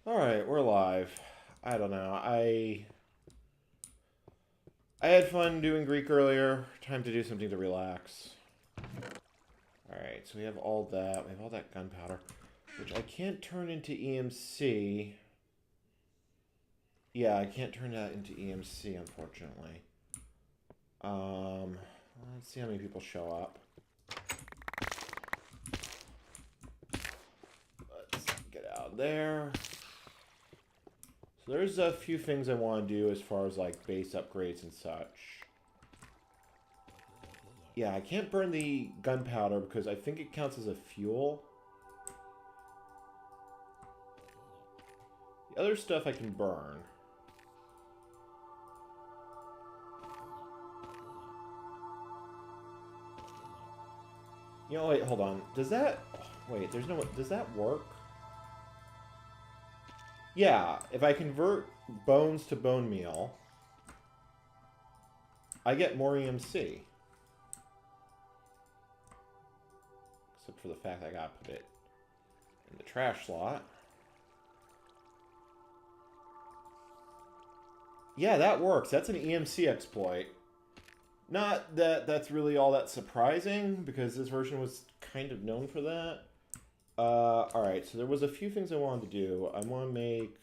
Alright, we're live. I don't know. I had fun doing Greek earlier. Time to do something to relax. Alright, so we have all that. We have all that gunpowder, which I can't turn into EMC. Yeah, I can't turn that into EMC, unfortunately. Let's see how many people show up. Let's get out there. So there's a few things I want to do as far as like base upgrades and such. Yeah, I can't burn the gunpowder because I think it counts as a fuel. The other stuff I can burn. You know, wait, hold on. Does that... Wait, there's no... Does that work? Yeah, if I convert bones to bone meal, I get more EMC. Except for the fact I gotta put it in the trash slot. Yeah, that works. That's an EMC exploit. Not that that's really all that surprising, because this version was kind of known for that. Alright, so there was a few things I wanted to do. I want to make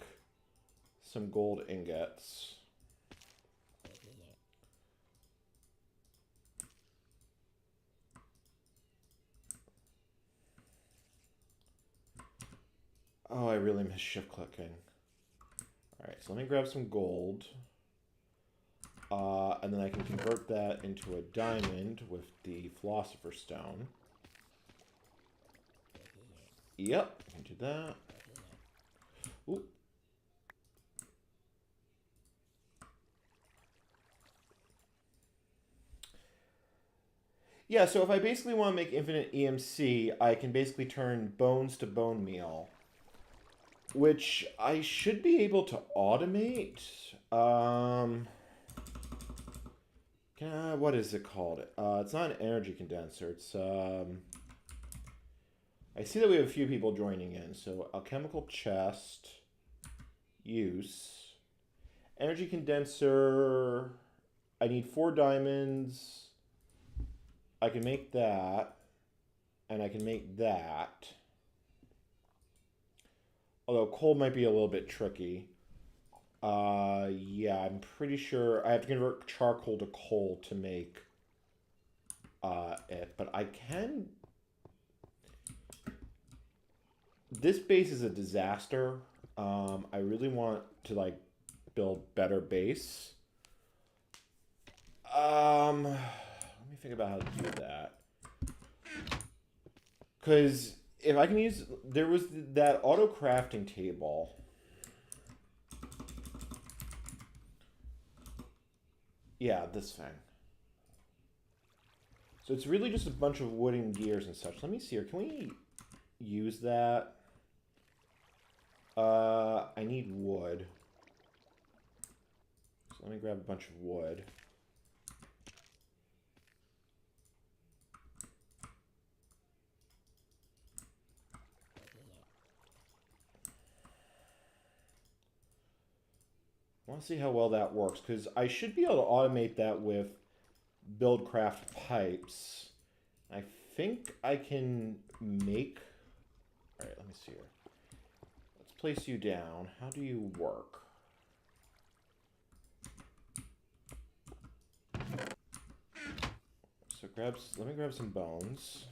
some gold ingots. Oh, I really miss shift clicking. Alright, so let me grab some gold. And then I can convert that into a diamond with the Philosopher's Stone. Yep, I can do that. Ooh. Yeah, so if I basically want to make infinite EMC, I can basically turn bones to bone meal, which I should be able to automate. What is it called? It's not an energy condenser. It's I see that we have a few people joining in. So alchemical chest, use, energy condenser. I need 4 diamonds. I can make that, and I can make that. Although coal might be a little bit tricky. Yeah, I'm pretty sure I have to convert charcoal to coal to make it, but I can. This base is a disaster. I really want to like build better base. Let me think about how to do that. Because if I can use, there was that auto crafting table. Yeah, this thing. So it's really just a bunch of wooden gears and such. Let me see here. Can we use that? I need wood. So let me grab a bunch of wood. I want to see how well that works, because I should be able to automate that with buildcraft pipes. I think I can make... Alright, let me see here. Let's place you down. How do you work? So let me grab some bones.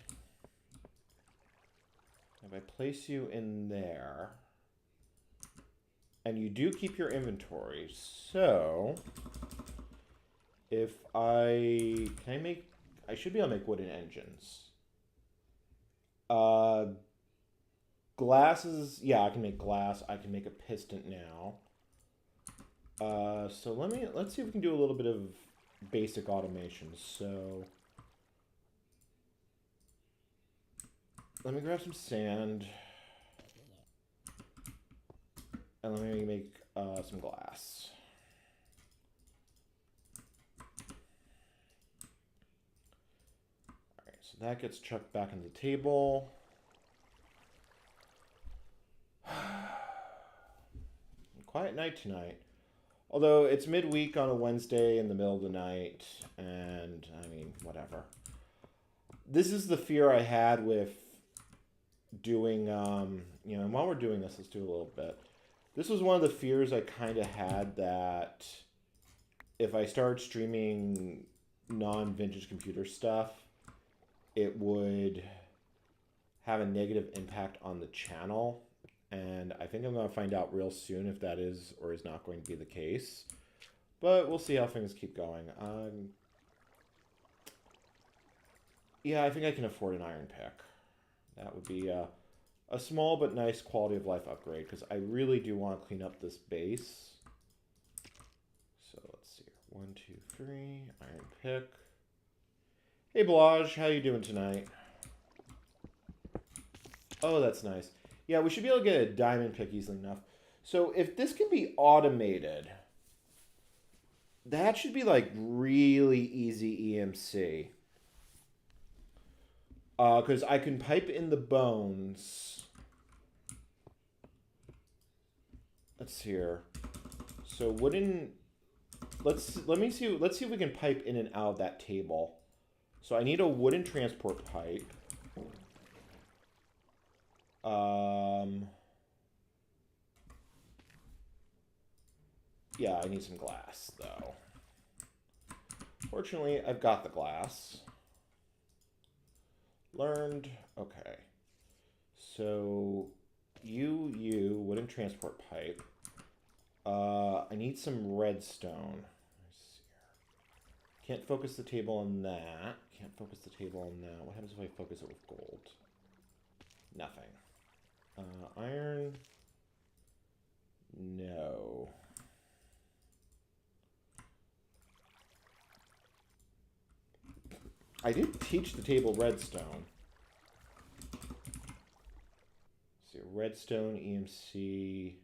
If I place you in there... And you do keep your inventory, so if I should be able to make wooden engines. Glasses, yeah, I can make glass. I can make a piston now. So let's see if we can do a little bit of basic automation. So let me grab some sand. And let me make some glass. Alright, so that gets chucked back on the table. quiet night tonight. Although it's midweek on a Wednesday in the middle of the night, and I mean, whatever. This is the fear I had with doing, you know, and while we're doing this, let's do a little bit. This was one of the fears I kind of had, that if I started streaming non-vintage computer stuff, it would have a negative impact on the channel. And I think I'm going to find out real soon if that is or is not going to be the case. But we'll see how things keep going. Yeah, I think I can afford an iron pick. That would be a small but nice quality of life upgrade, because I really do want to clean up this base. So let's see. 1, 2, 3. Iron pick. Hey, Blage. How you doing tonight? Oh, that's nice. Yeah, we should be able to get a diamond pick easily enough. So if this can be automated, that should be like really easy EMC. Because I can pipe in the bones. Let's see here. So wooden. Let's see if we can pipe in and out of that table. So I need a wooden transport pipe. Yeah, I need some glass though. Fortunately, I've got the glass. Learned. Okay. So, wooden transport pipe. I need some redstone. Let's see here. Can't focus the table on that. Can't focus the table on that. What happens if I focus it with gold? Nothing. Iron. No. I did teach the table redstone. Let's see, redstone, EMC.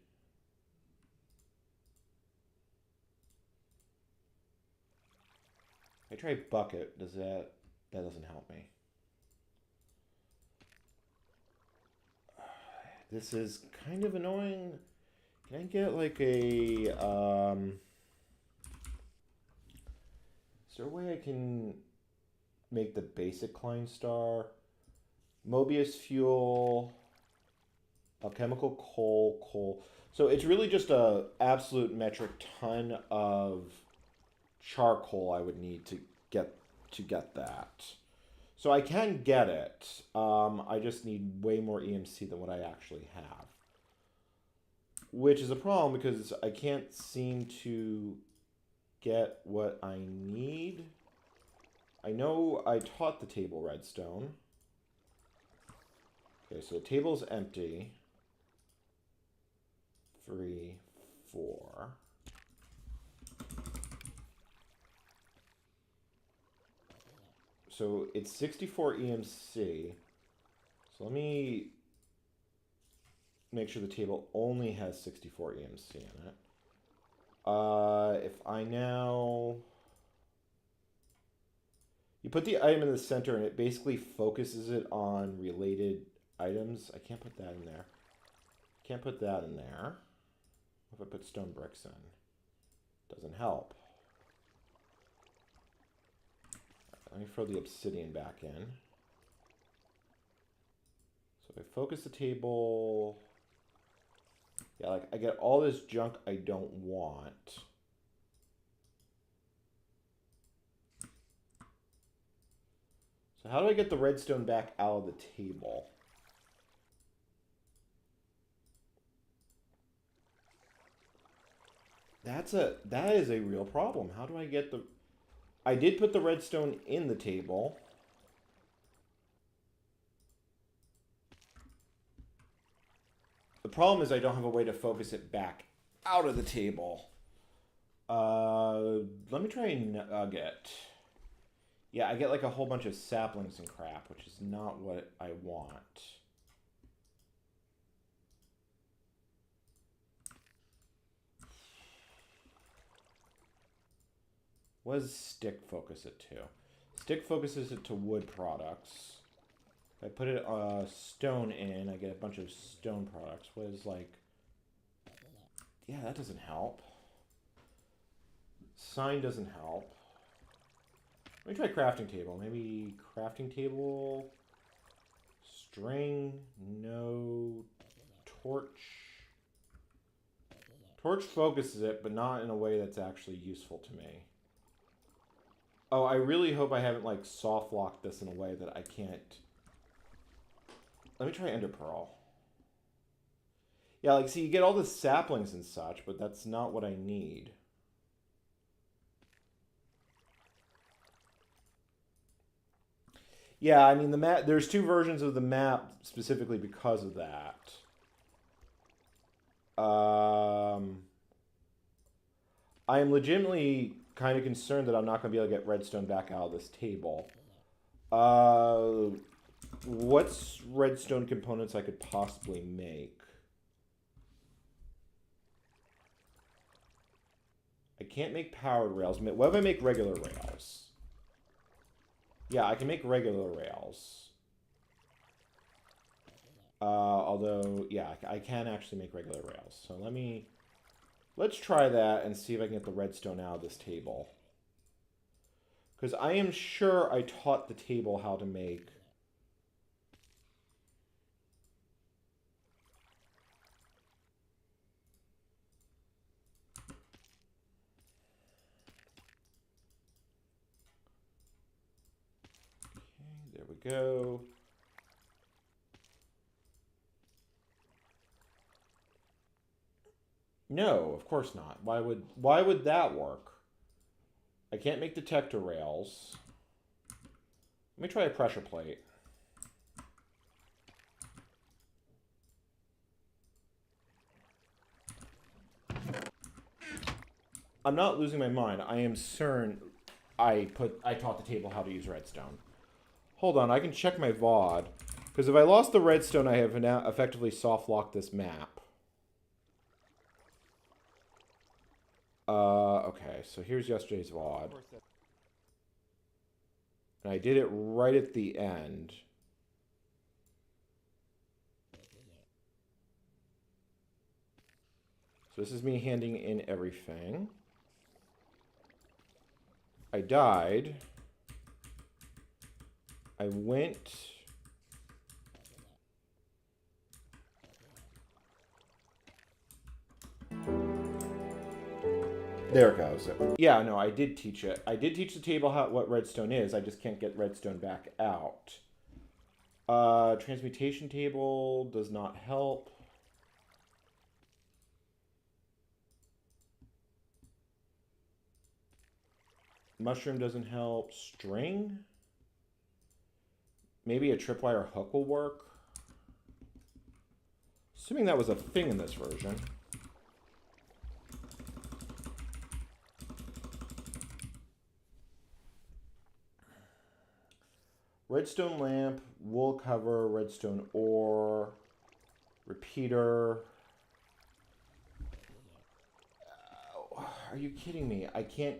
I try bucket. Does that doesn't help me. This is kind of annoying. Can I get like a is there a way I can make the basic Klein star? Mobius fuel, alchemical coal. So it's really just a absolute metric ton of charcoal I would need to get that. So I can get it. I just need way more EMC than what I actually have. Which is a problem because I can't seem to get what I need. I know I taught the table redstone. Okay, so the table's empty. 3, 4. So it's 64 EMC. So let me make sure the table only has 64 EMC in it. If I now... You put the item in the center and it basically focuses it on related items. I can't put that in there. Can't put that in there. What if I put stone bricks in? Doesn't help. Let me throw the obsidian back in. So if I focus the table... Yeah, like I get all this junk I don't want. So how do I get the redstone back out of the table? That is a real problem. How do I get the... I did put the redstone in the table. The problem is I don't have a way to focus it back out of the table. Let me try nugget. Yeah, I get like a whole bunch of saplings and crap, which is not what I want. What does stick focus it to? Stick focuses it to wood products. If I put it stone in, I get a bunch of stone products. What is like... Yeah, that doesn't help. Sign doesn't help. Let me try crafting table. Maybe crafting table. String. No. Torch. Torch focuses it, but not in a way that's actually useful to me. Oh, I really hope I haven't, like, soft-locked this in a way that I can't... Let me try Ender Pearl. Yeah, like, see, you get all the saplings and such, but that's not what I need. Yeah, I mean, the map... There's two versions of the map specifically because of that. I am legitimately kind of concerned that I'm not going to be able to get redstone back out of this table. What's redstone components I could possibly make? I can't make powered rails. What if I make regular rails? Yeah, I can make regular rails. Although, yeah, I can actually make regular rails. So let's try that and see if I can get the redstone out of this table. Because I am sure I taught the table how to make... Okay, there we go. No, of course not. Why would that work? I can't make detector rails. Let me try a pressure plate. I'm not losing my mind. I am certain I taught the table how to use redstone. Hold on, I can check my VOD. Because if I lost the redstone, I have now effectively soft-locked this map. Okay, so here's yesterday's VOD. And I did it right at the end. So this is me handing in everything. I died. I went... There it goes. Yeah, no, I did teach it. I did teach the table what redstone is. I just can't get redstone back out. Transmutation table does not help. Mushroom doesn't help. String? Maybe a tripwire hook will work. Assuming that was a thing in this version. Redstone lamp, wool cover, redstone ore, repeater. Are you kidding me? I can't...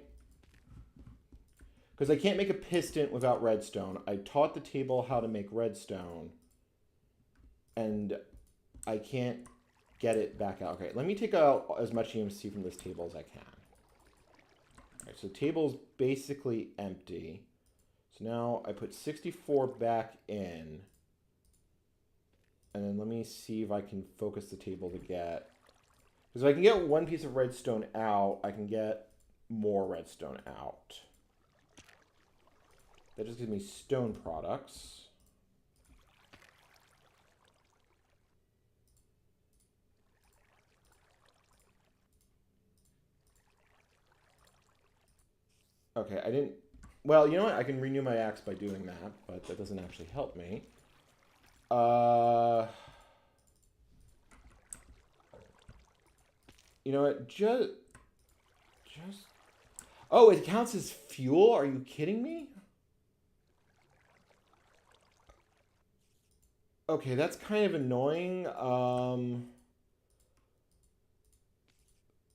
Because I can't make a piston without redstone. I taught the table how to make redstone. And I can't get it back out. Okay, let me take out as much EMC from this table as I can. Alright, so the table's basically empty. So now I put 64 back in. And then let me see if I can focus the table to get... Because if I can get one piece of redstone out, I can get more redstone out. That just gives me stone products. Okay, I didn't... Well, you know what? I can renew my axe by doing that, but that doesn't actually help me. You know what? Just... Oh, it counts as fuel? Are you kidding me? Okay, that's kind of annoying.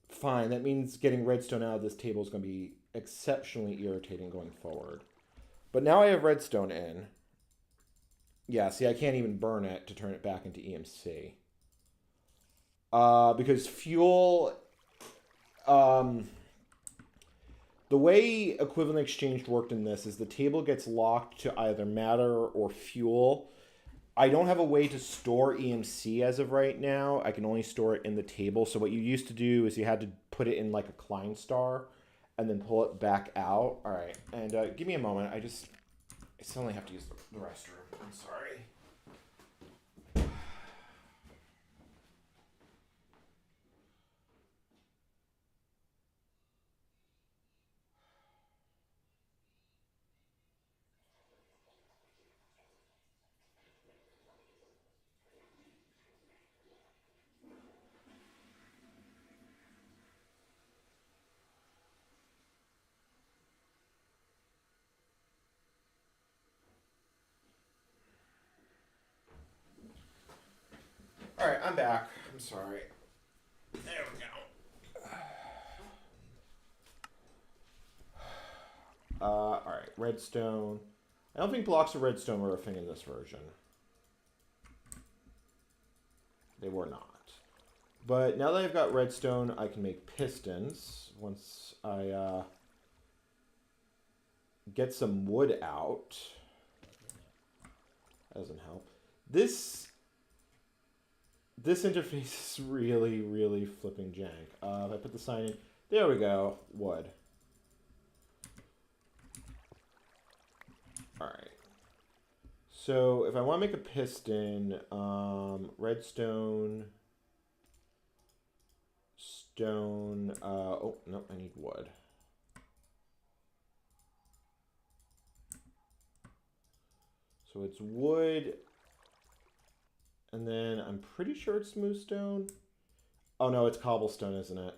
Fine, that means getting redstone out of this table is going to be exceptionally irritating going forward. But now I have redstone in. Yeah, see, I can't even burn it to turn it back into EMC. Because fuel The way equivalent exchange worked in this is the table gets locked to either matter or fuel. I don't have a way to store EMC as of right now. I can only store it in the table. So what you used to do is you had to put it in like a Klein star and then pull it back out. All right, and give me a moment. I suddenly have to use the restroom. I'm sorry. All right, I'm back. I'm sorry. There we go. All right, redstone. I don't think blocks of redstone were a thing in this version. They were not. But now that I've got redstone, I can make pistons. Once I get some wood out. That doesn't help. This interface is really, really flipping jank. If I put the sign in, there we go, wood. All right. So if I want to make a piston, redstone, stone, oh, no, I need wood. So it's wood, and then I'm pretty sure it's smooth stone. Oh no, it's cobblestone, isn't it?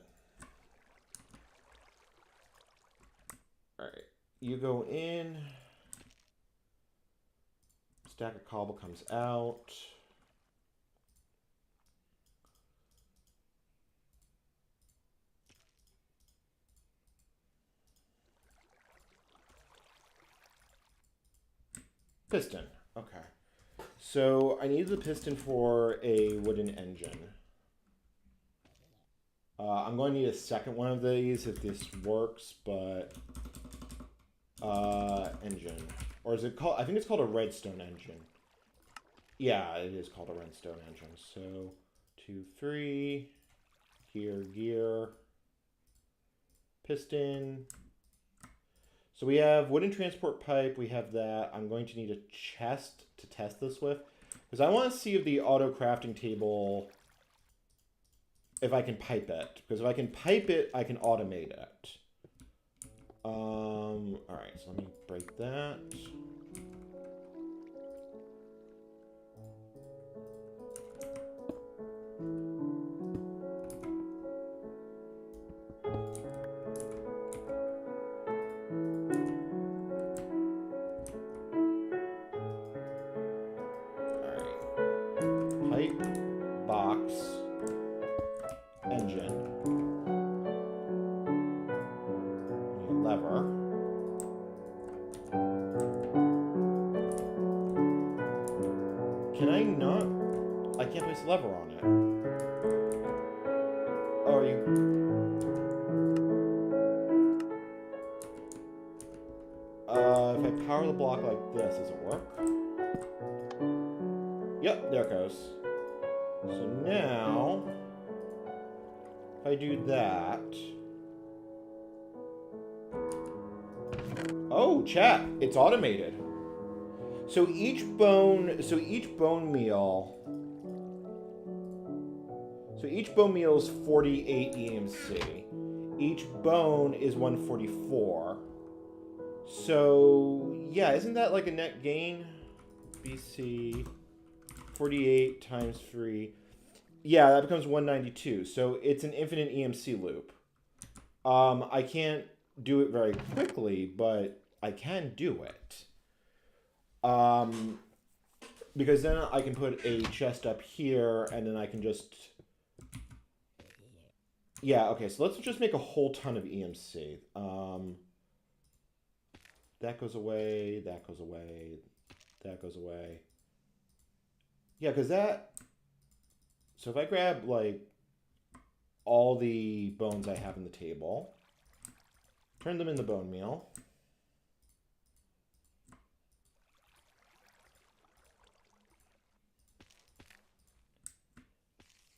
All right, you go in. Stack of cobble comes out. Piston. Okay. So I need the piston for a wooden engine. I'm going to need a second one of these if this works, but engine. Or is it called, I think it's called a redstone engine. Yeah, it is called a redstone engine. So 2, 3, here, gear, piston. So we have wooden transport pipe, we have that. I'm going to need a chest to test this with. Because I want to see if the auto crafting table, if I can pipe it. Because if I can pipe it, I can automate it. Alright, so let me break that. Lever on it. Oh, are you? If I power the block like this, does it work? Yep, there it goes. So now, if I do that. Oh, chat, it's automated. So each bone meal. So each bone meal is 48 EMC. Each bone is 144. So, yeah, isn't that like a net gain? BC, 48 times 3. Yeah, that becomes 192. So it's an infinite EMC loop. I can't do it very quickly, but I can do it. Because then I can put a chest up here, and then I can just... Yeah, okay, so let's just make a whole ton of EMC. That goes away, that goes away, that goes away. Yeah, because that... So if I grab, like, all the bones I have in the table. Turn them into bone meal.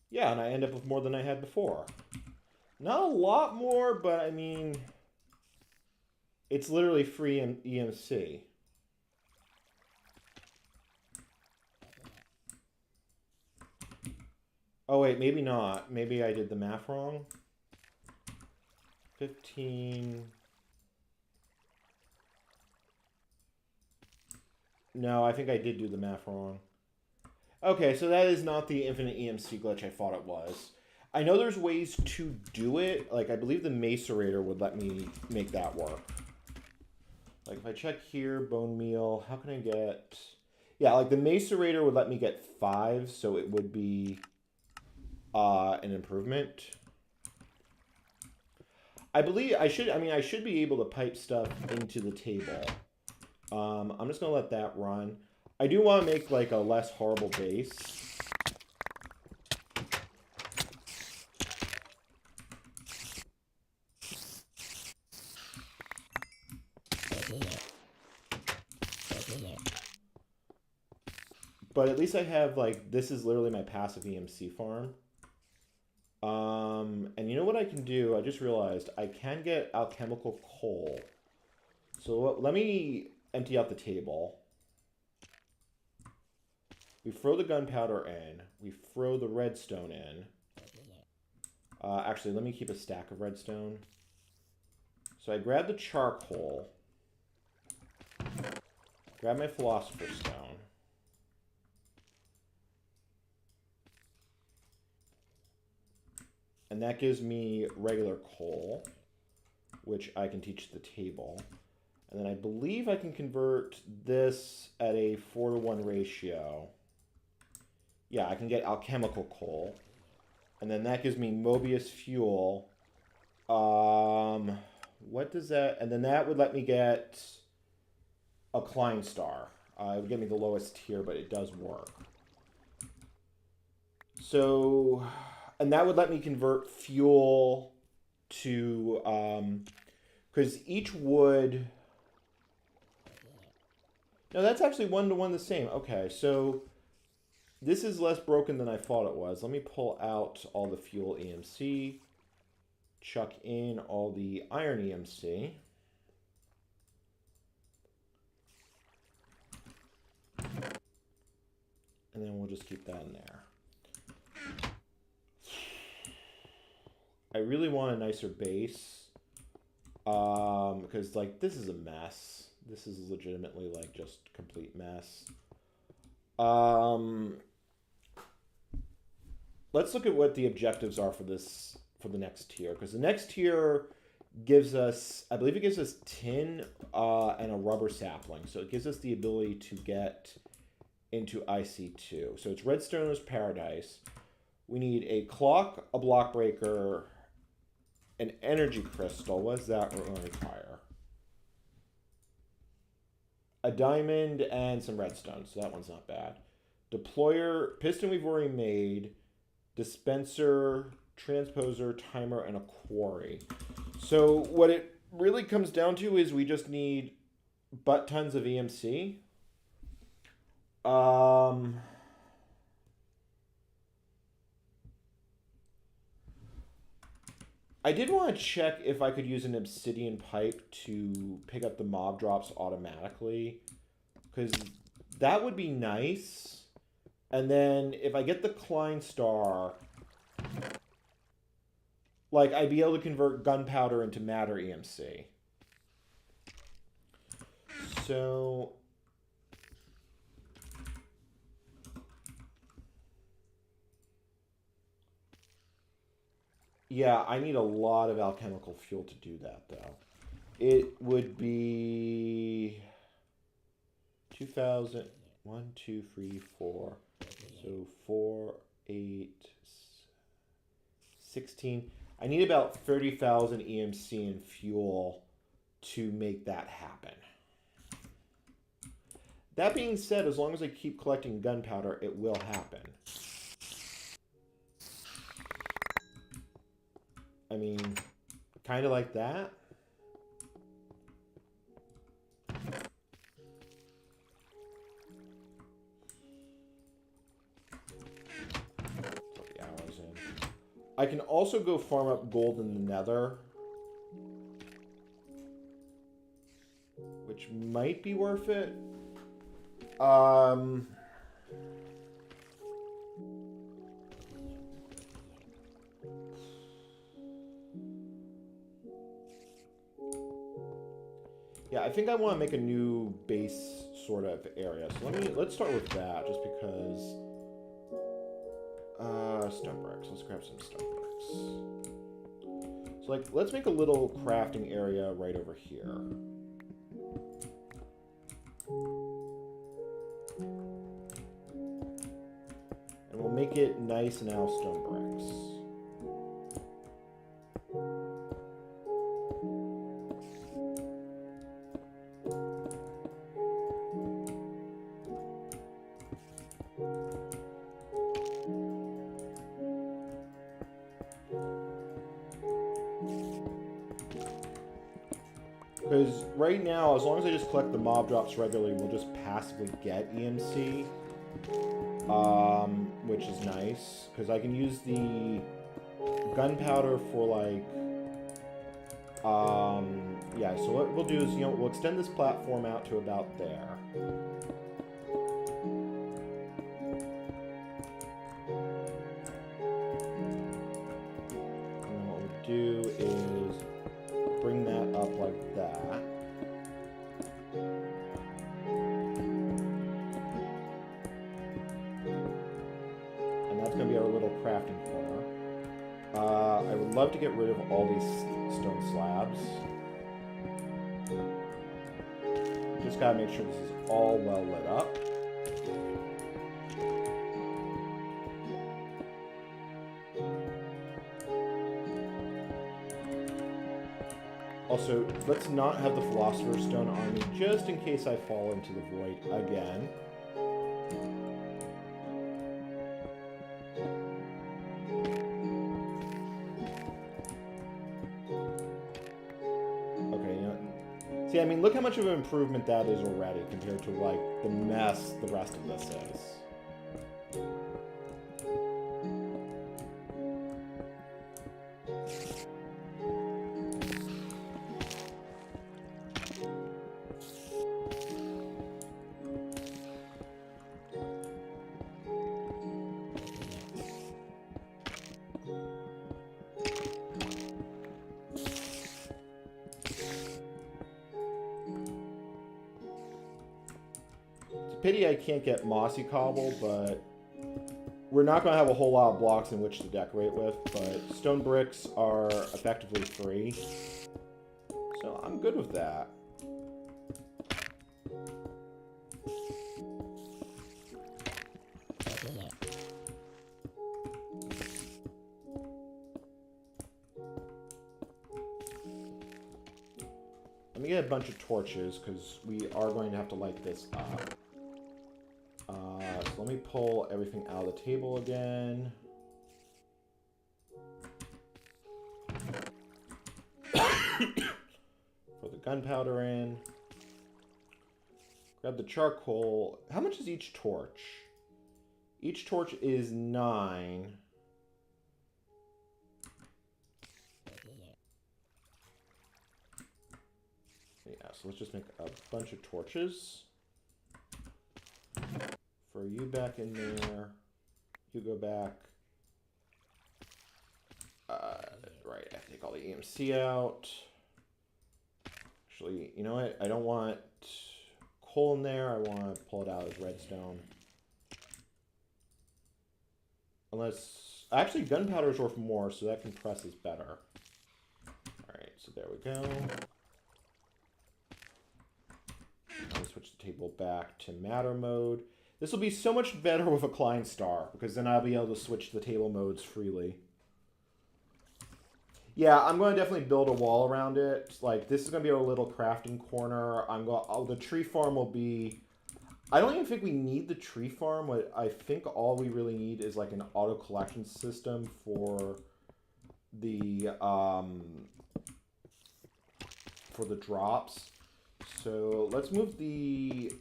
Yeah, and I end up with more than I had before. Not a lot more, but I mean, it's literally free in EMC. Oh wait, maybe not. Maybe I did the math wrong. 15. No, I think I did do the math wrong. Okay, so that is not the infinite EMC glitch I thought it was. I know there's ways to do it. Like, I believe the macerator would let me make that work. Like, if I check here, bone meal, how can I get... Yeah, like, the macerator would let me get 5, so it would be an improvement. I believe I should... I mean, I should be able to pipe stuff into the table. I'm just going to let that run. I do want to make, like, a less horrible base. But at least I have, like, this is literally my passive EMC farm. And you know what I can do? I just realized I can get alchemical coal. So let me empty out the table. We throw the gunpowder in. We throw the redstone in. Actually, let me keep a stack of redstone. So I grab the charcoal. Grab my philosopher's stone. And that gives me regular coal, which I can teach to the table. And then I believe I can convert this at a 4-to-1 ratio. Yeah, I can get alchemical coal. And then that gives me Mobius fuel. What does that... And then that would let me get a Klein star. It would give me the lowest tier, but it does work. So... And that would let me convert fuel to... because each wood... No, that's actually 1-to-1 the same. Okay, so... This is less broken than I thought it was. Let me pull out all the fuel EMC. Chuck in all the iron EMC. And then we'll just keep that in there. I really want a nicer base. Because, like, this is a mess. This is legitimately, like, just complete mess. Let's look at what the objectives are for this, for the next tier. Because the next tier gives us, I believe it gives us tin and a rubber sapling. So it gives us the ability to get into IC2. So it's Redstoner's Paradise. We need a clock, a block breaker, an energy crystal. What does that require? A diamond and some redstone. So that one's not bad. Deployer, piston we've already made. Dispenser, transposer, timer, and a quarry. So what it really comes down to is we just need butt tons of EMC. I did want to check if I could use an obsidian pipe to pick up the mob drops automatically, because that would be nice. And then if I get the Klein star, like, I'd be able to convert gunpowder into matter EMC. So yeah, I need a lot of alchemical fuel to do that, though. It would be 2,000, 1, 2, 3, 4. So 4, 8, 16. I need about 30,000 EMC in fuel to make that happen. That being said, as long as I keep collecting gunpowder, it will happen. I mean, kind of like that. Put the arrows in. I can also go farm up gold in the nether, which might be worth it. Yeah, I think I want to make a new base sort of area. So let's start with that, just because. Stone bricks. Let's grab some stone bricks. So like, let's make a little crafting area right over here. And we'll make it nice and now stone bricks. Because right now, as long as I just collect the mob drops regularly, we'll just passively get EMC. Which is nice. Because I can use the gunpowder for, like... yeah, so what we'll do is, you know, we'll extend this platform out to about there. And then what we'll do is bring that up like that. And that's going to be our little crafting corner. I would love to get rid of all these stone slabs. Just got to make sure this is all well lit up. Also, let's not have the Philosopher's Stone on me, just in case I fall into the void again. Okay, you know, see, I mean, look how much of an improvement that is already compared to, like, the mess the rest of this is. Pity I can't get mossy cobble, but we're not going to have a whole lot of blocks in which to decorate with, but stone bricks are effectively free, so I'm good with that. Let me get a bunch of torches, because we are going to have to light this up. So let me pull everything out of the table again. Put the gunpowder in. Grab the charcoal. How much is each torch? Each torch is 9. Yeah, so let's just make a bunch of torches. Throw you back in there. You go back. Right, I take all the EMC out. Actually, you know what? I don't want coal in there. I want to pull it out as redstone. Unless... Actually, gunpowder is worth more, so that compresses better. Alright, so there we go. I'll switch the table back to matter mode. This will be so much better with a Klein star, because then I'll be able to switch the table modes freely. Yeah, I'm going to definitely build a wall around it. Like, this is going to be our little crafting corner. The tree farm will be... I don't even think we need the tree farm. What I think all we really need is, like, an auto collection system for for the drops. So let's move the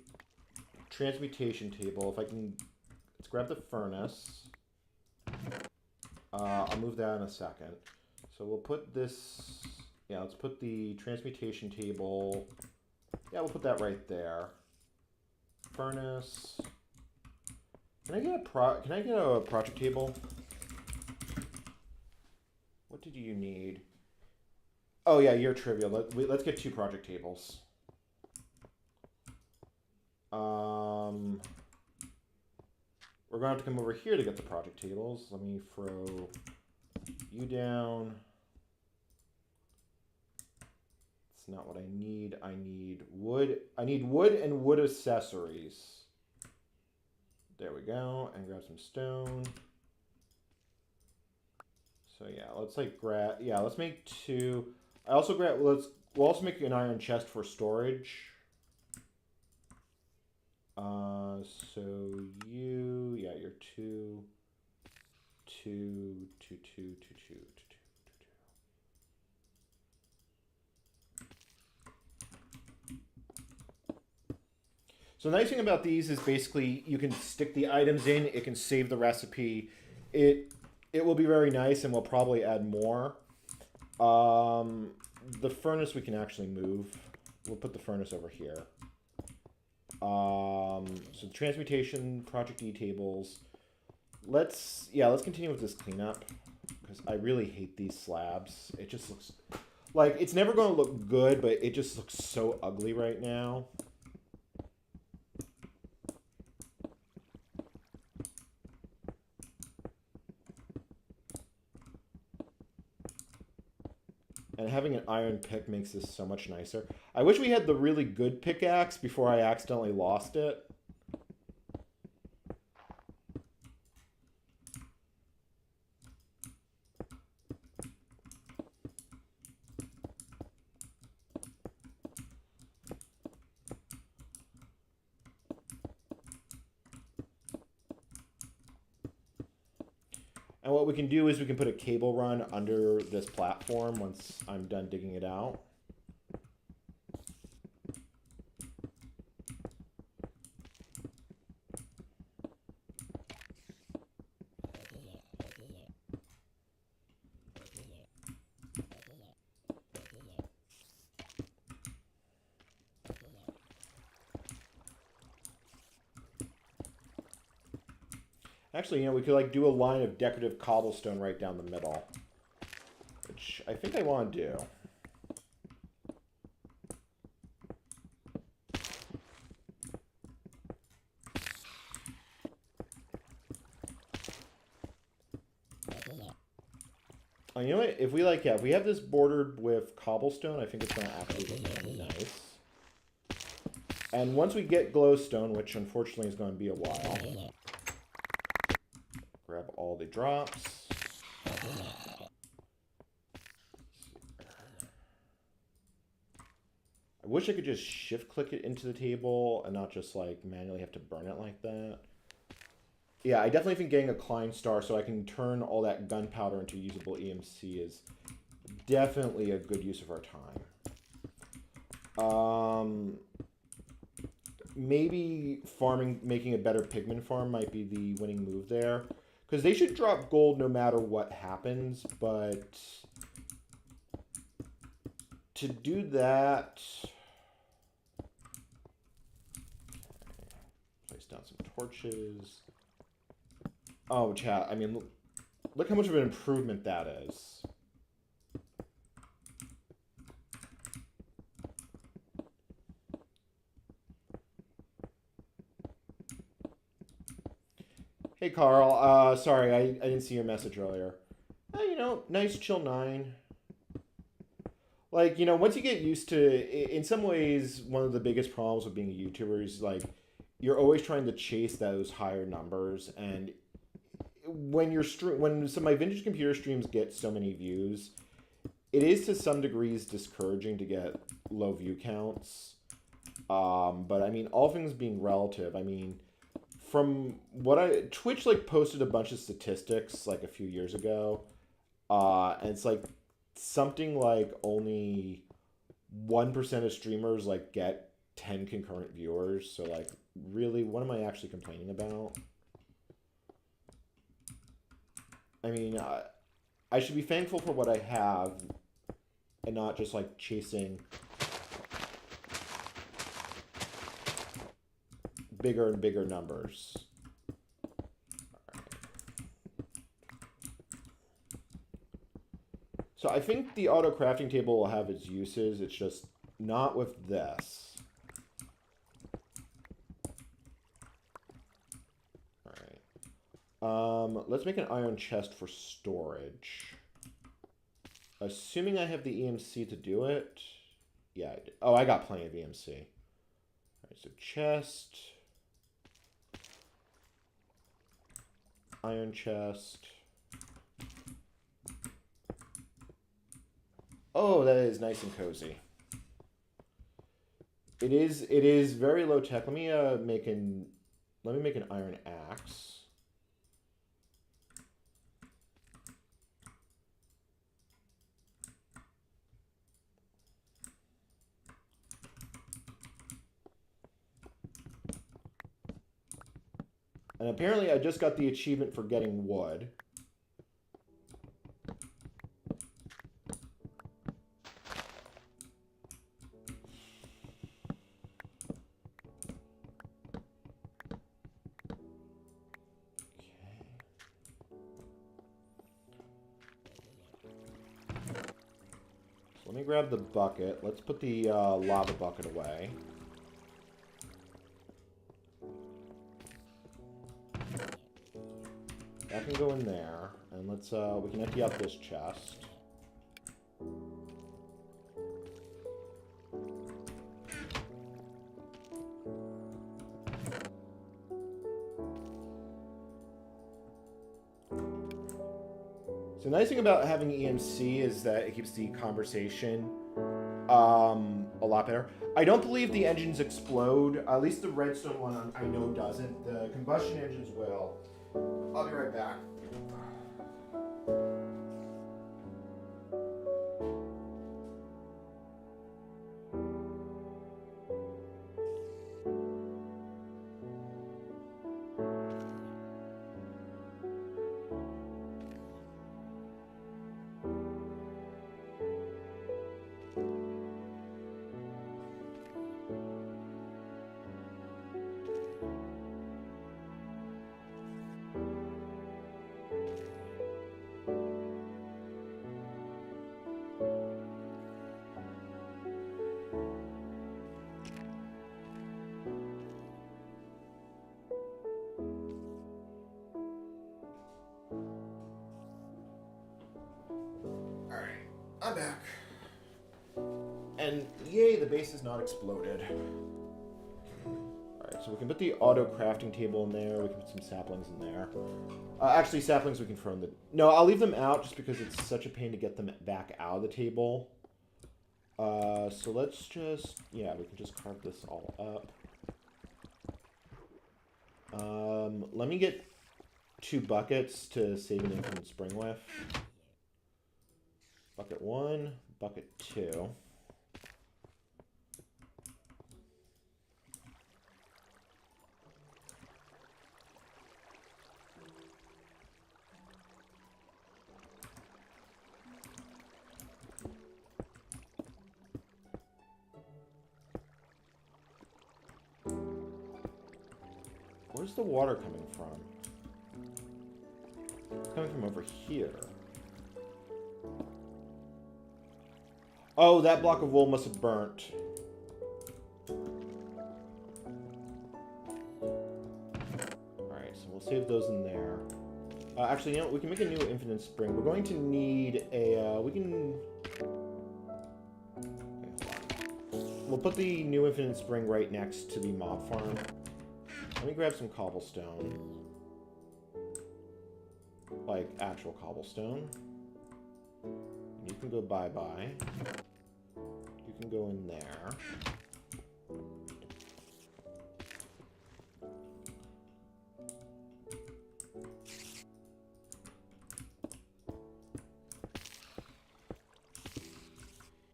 transmutation table. If I can, let's grab the furnace. I'll move that in a second. So we'll put this, yeah, let's put the transmutation table, yeah, we'll put that right there. Furnace. Can I get a project table? What did you need? Oh yeah, you're trivial. Let's get 2 project tables. We're going to have to come over here to get the project tables. Let me throw you down. It's not what I need. I need wood. I need wood and wood accessories. There we go. And grab some stone. So yeah, let's like grab, yeah, let's make 2. I also grab, we'll also make an iron chest for storage. So you, yeah, you're 2, 2, 2, 2, 2, 2, 2, 2, 2. So the nice thing about these is basically you can stick the items in, it can save the recipe. It will be very nice, and we'll probably add more. The furnace we can actually move. We'll put the furnace over here. So the transmutation project E tables. Let's continue with this cleanup because I really hate these slabs. It just looks like it's never going to look good, but it just looks so ugly right now. And having an iron pick makes this so much nicer. I wish we had the really good pickaxe before I accidentally lost it. And what we can do is we can put a cable run under this platform once I'm done digging it out. Actually, we could like do a line of decorative cobblestone right down the middle, which I think I want to do. Oh, you know what? If we if we have this bordered with cobblestone, I think it's going to actually look really nice. And once we get glowstone, which unfortunately is going to be a while. Grab all the drops. I wish I could just shift click it into the table and not just like manually have to burn it like that. Yeah, I definitely think getting a Klein star so I can turn all that gunpowder into usable EMC is definitely a good use of our time. Maybe making a better pigment farm might be the winning move there. Because they should drop gold no matter what happens, but to do that, place down some torches. Oh, chat, I mean, look how much of an improvement that is. Hey, Carl. Sorry, I didn't see your message earlier. Nice chill 9. Like, once you get used to, in some ways, one of the biggest problems with being a YouTuber is, like, you're always trying to chase those higher numbers. And when some of my vintage computer streams get so many views, it is to some degrees discouraging to get low view counts. But, I mean, all things being relative, I mean, from what Twitch like posted a bunch of statistics like a few years ago. And it's like something like only 1% of streamers like get 10 concurrent viewers. So like, really, what am I actually complaining about? I mean, I should be thankful for what I have and not just like chasing bigger and bigger numbers. So I think the auto crafting table will have its uses. It's just not with this. All right. Let's make an iron chest for storage. Assuming I have the EMC to do it. Yeah, I do. Oh, I got plenty of EMC. All right, so chest. Iron chest. Oh, that is nice and cozy. It is very low tech. Let me make an iron axe. And apparently I just got the achievement for getting wood. Let me grab the bucket. Let's put the lava bucket away. That can go in there. And let's, we can empty out this chest. So the nice thing about having EMC is that it keeps the conversation a lot better. I don't believe the engines explode. At least the redstone one I know doesn't. The combustion engines will. I'll be right back. I'm back. And yay, the base is not exploded. Alright, so we can put the auto crafting table in there. We can put some saplings in there. Actually, saplings we can throw in the... No, I'll leave them out just because it's such a pain to get them back out of the table. So let's just... Yeah, we can just carve this all up. Let me get 2 buckets to save an infinite spring with. Bucket 1, bucket 2. Where's the water coming from? It's coming from over here. Oh, that block of wool must have burnt. Alright, so we'll save those in there. Actually, you know what? We can make a new infinite spring. We're going to need a... we can... Okay, we'll put the new infinite spring right next to the mob farm. Let me grab some cobblestone. Like, actual cobblestone. You can go bye-bye. You can go in there.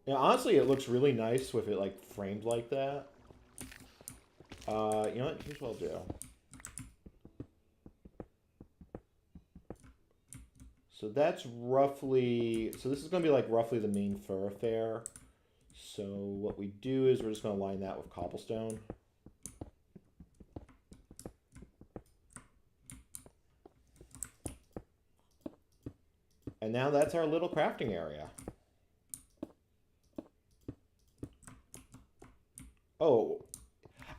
Yeah, honestly, it looks really nice with it like framed like that. You know what? Here's what I'll do. So that's roughly, so this is going to be like roughly the main thoroughfare. So what we do is we're just going to line that with cobblestone. And now that's our little crafting area. Oh,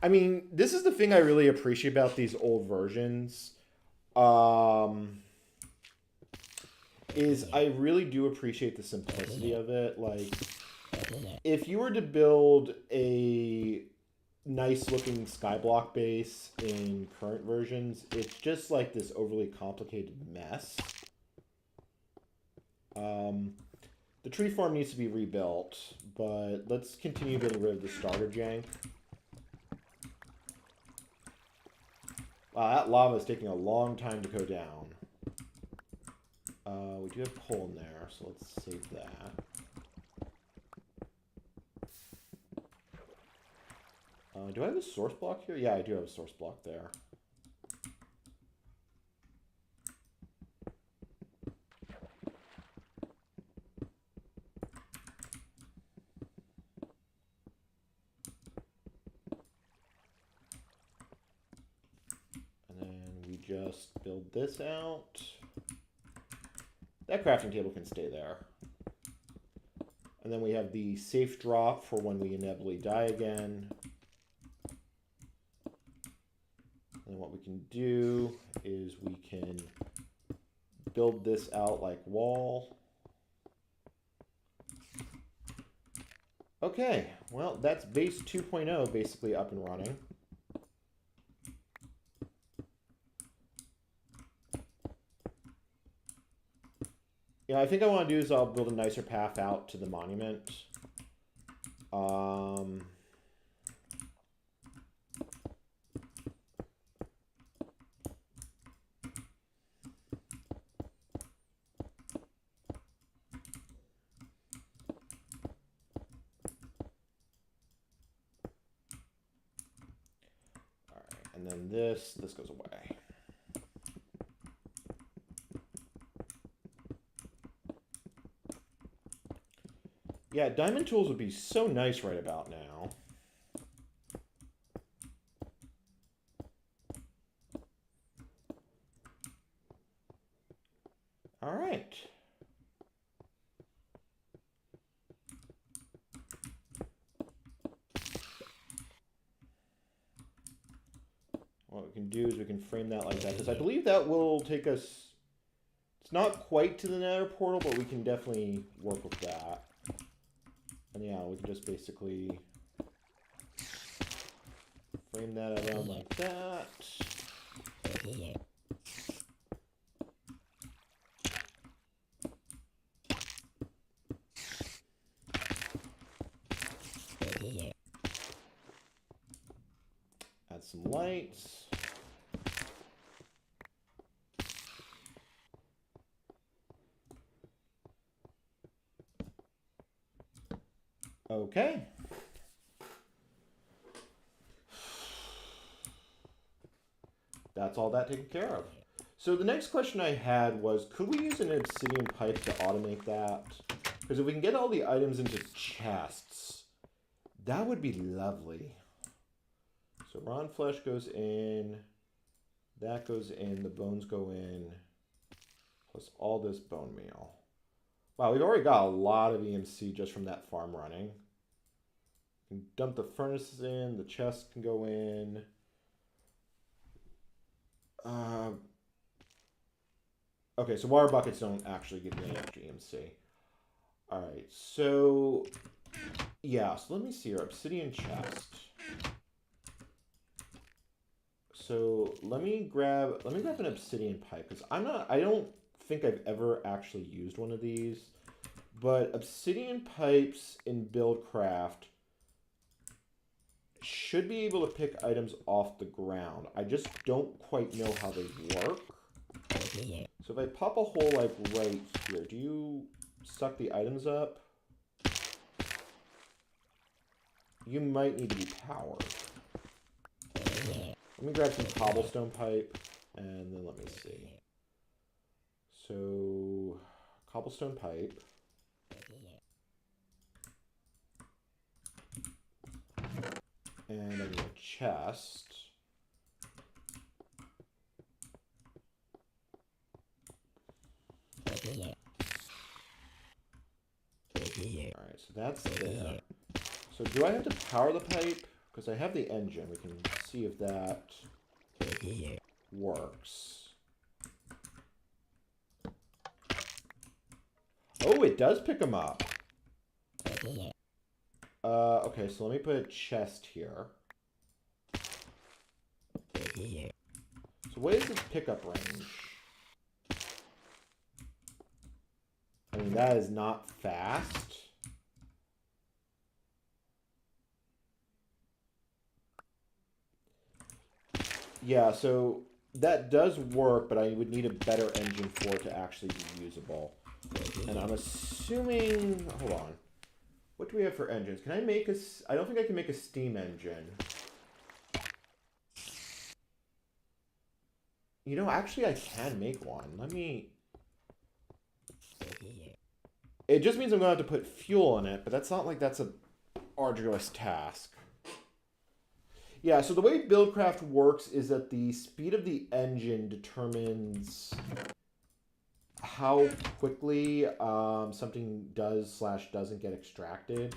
I mean, this is the thing I really appreciate about these old versions. Is I really do appreciate the simplicity of it. Like, if you were to build a nice looking skyblock base in current versions, it's just like this overly complicated mess. The tree farm needs to be rebuilt, but let's continue getting rid of the starter jank. Wow, that lava is taking a long time to go down. We do have coal in there, so let's save that. Do I have a source block here? Yeah, I do have a source block there. And then we just build this out. That crafting table can stay there. And then we have the safe drop for when we inevitably die again. And what we can do is we can build this out like wall. Okay, well, that's base 2.0 basically up and running. Yeah, I think I want to do is I'll build a nicer path out to the monument. And then this goes away. Yeah, diamond tools would be so nice right about now. All right. What we can do is we can frame that like that, because I believe that will take us, it's not quite to the nether portal, but we can definitely work with that. And yeah, we can just basically frame that around like that. Add some lights. Okay. That's all that taken care of. So the next question I had was, could we use an obsidian pipe to automate that? Because if we can get all the items into chests, that would be lovely. So raw flesh goes in, that goes in, the bones go in, plus all this bone meal. Wow, we've already got a lot of EMC just from that farm running. We can dump the furnaces in, the chests can go in. Okay, so water buckets don't actually give me any extra EMC. Alright, so yeah, so let me see here. Obsidian chest. So let me grab an obsidian pipe, because I don't think I've ever actually used one of these. But obsidian pipes in Buildcraft should be able to pick items off the ground. I just don't quite know how they work. So if I pop a hole like right here, do you suck the items up? you might need to be powered. Let me grab some cobblestone pipe, and then let me see. So, cobblestone pipe. And I need a chest. Alright, so that's there. So do I have to power the pipe? Because I have the engine. We can see if that works. Oh, it does pick them up. Okay, so let me put a chest here. So what is this pickup range? I mean, that is not fast. Yeah, so that does work, but I would need a better engine for it to actually be usable. And I'm assuming... Hold on. What do we have for engines? Can I make a... I don't think I can make a steam engine. You know, actually I can make one. Let me... It just means I'm going to have to put fuel in it, but that's not like that's a arduous task. Yeah, so the way Buildcraft works is that the speed of the engine determines how quickly something does/doesn't get extracted.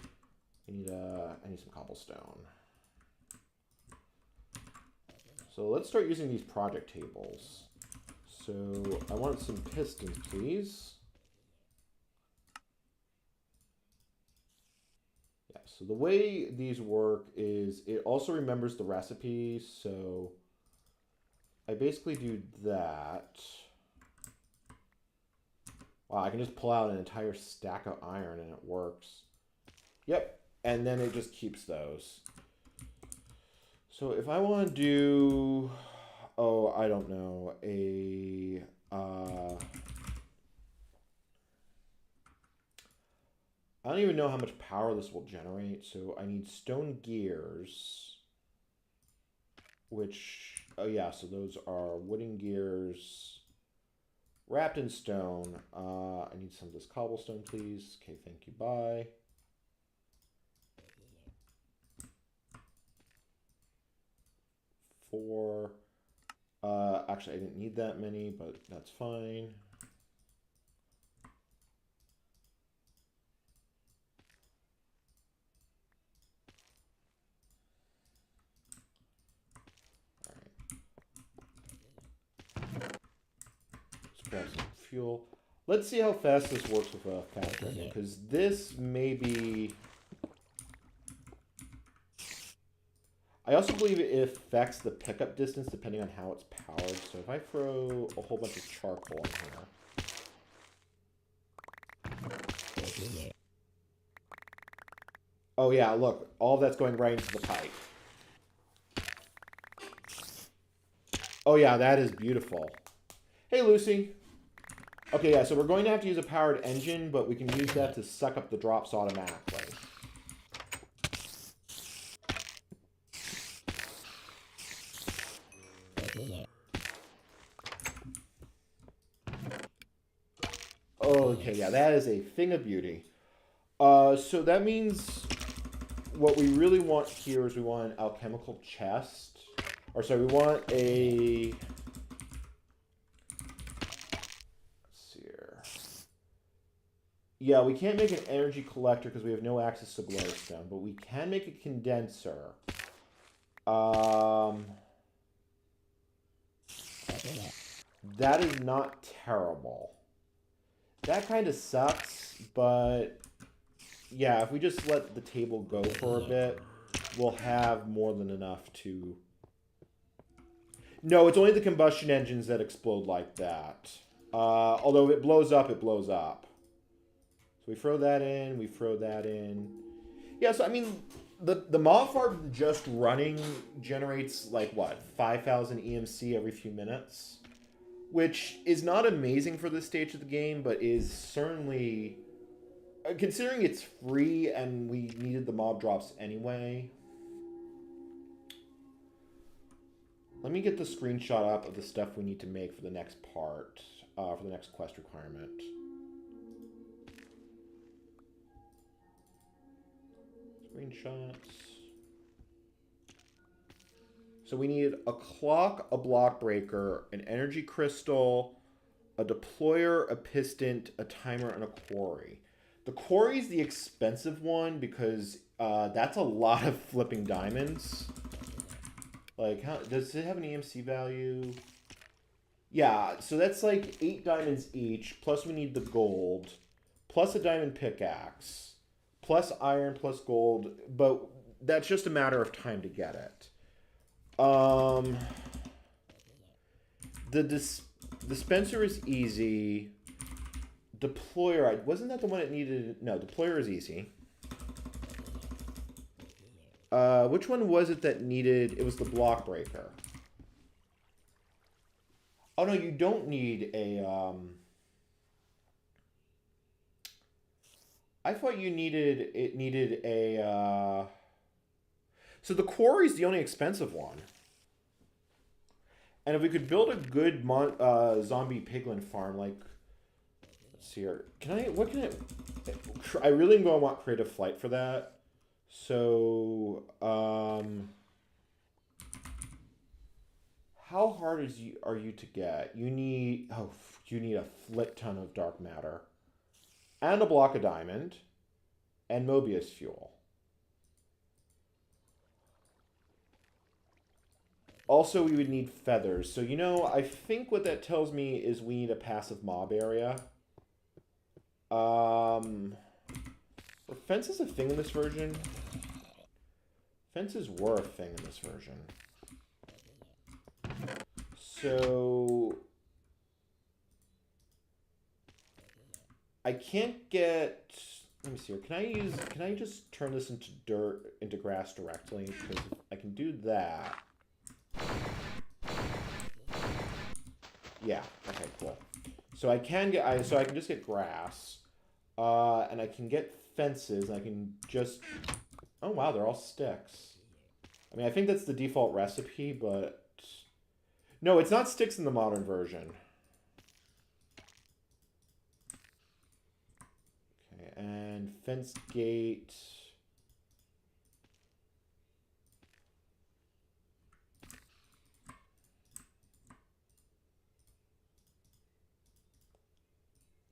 I need some cobblestone. So let's start using these project tables. So I want some pistons, please. Yeah, so the way these work is it also remembers the recipe. So I basically do that. Wow, I can just pull out an entire stack of iron and it works. Yep, and then it just keeps those. So if I want to do, oh, I don't know, I don't even know how much power this will generate. So I need stone gears, which, oh yeah, so those are wooden gears wrapped in stone. I need some of this cobblestone, please. Okay, thank you, bye. Four. Actually, I didn't need that many, but that's fine. All right. Let's grab some fuel. Let's see how fast this works with a fast engine, because this may be... I also believe it affects the pickup distance depending on how it's powered. So if I throw a whole bunch of charcoal in here. Oh yeah, look, all that's going right into the pipe. Oh yeah, that is beautiful. Hey Lucy. Okay, yeah, so we're going to have to use a powered engine, but we can use that to suck up the drops automatically. Okay, yeah, that is a thing of beauty. So that means what we really want here is we want an alchemical chest. Or sorry, we want a... Let's see here. Yeah, we can't make an energy collector because we have no access to glowstone, but we can make a condenser. That is not terrible. That kind of sucks, but yeah, if we just let the table go for a bit, we'll have more than enough to... No, it's only the combustion engines that explode like that. Although if it blows up, it blows up. So we throw that in, we throw that in. Yeah, so I mean, the mob farm just running generates like, what, 5,000 EMC every few minutes? Which is not amazing for this stage of the game, but is certainly considering it's free and we needed the mob drops anyway. Let me get the screenshot up of the stuff we need to make for the next part, for the next quest requirement. Screenshots. So we need a clock, a block breaker, an energy crystal, a deployer, a piston, a timer, and a quarry. The quarry is the expensive one because that's a lot of flipping diamonds. Like, how does it have an EMC value? Yeah, so that's like 8 diamonds each, plus we need the gold, plus a diamond pickaxe, plus iron, plus gold, but that's just a matter of time to get it. The dispenser is easy. Deployer, wasn't that the one it needed? No, deployer is easy. Which one was it that needed? It was the block breaker. Oh no, you don't need a. I thought you needed a. So the quarry is the only expensive one. And if we could build a good zombie piglin farm, like, let's see here. I really am going to want creative flight for that. So, how hard are you to get? You need a flip ton of dark matter, and a block of diamond, and Mobius fuel. Also, we would need feathers. So, I think what that tells me is we need a passive mob area. Are fences a thing in this version? Fences were a thing in this version. So I can't get. Let me see here. Can I just turn this into grass directly? Because I can do that. Yeah. Okay. Cool. So I can just get grass, and I can get fences. And I can just. Oh wow, they're all sticks. I mean, I think that's the default recipe, but no, it's not sticks in the modern version. Okay, and fence gate.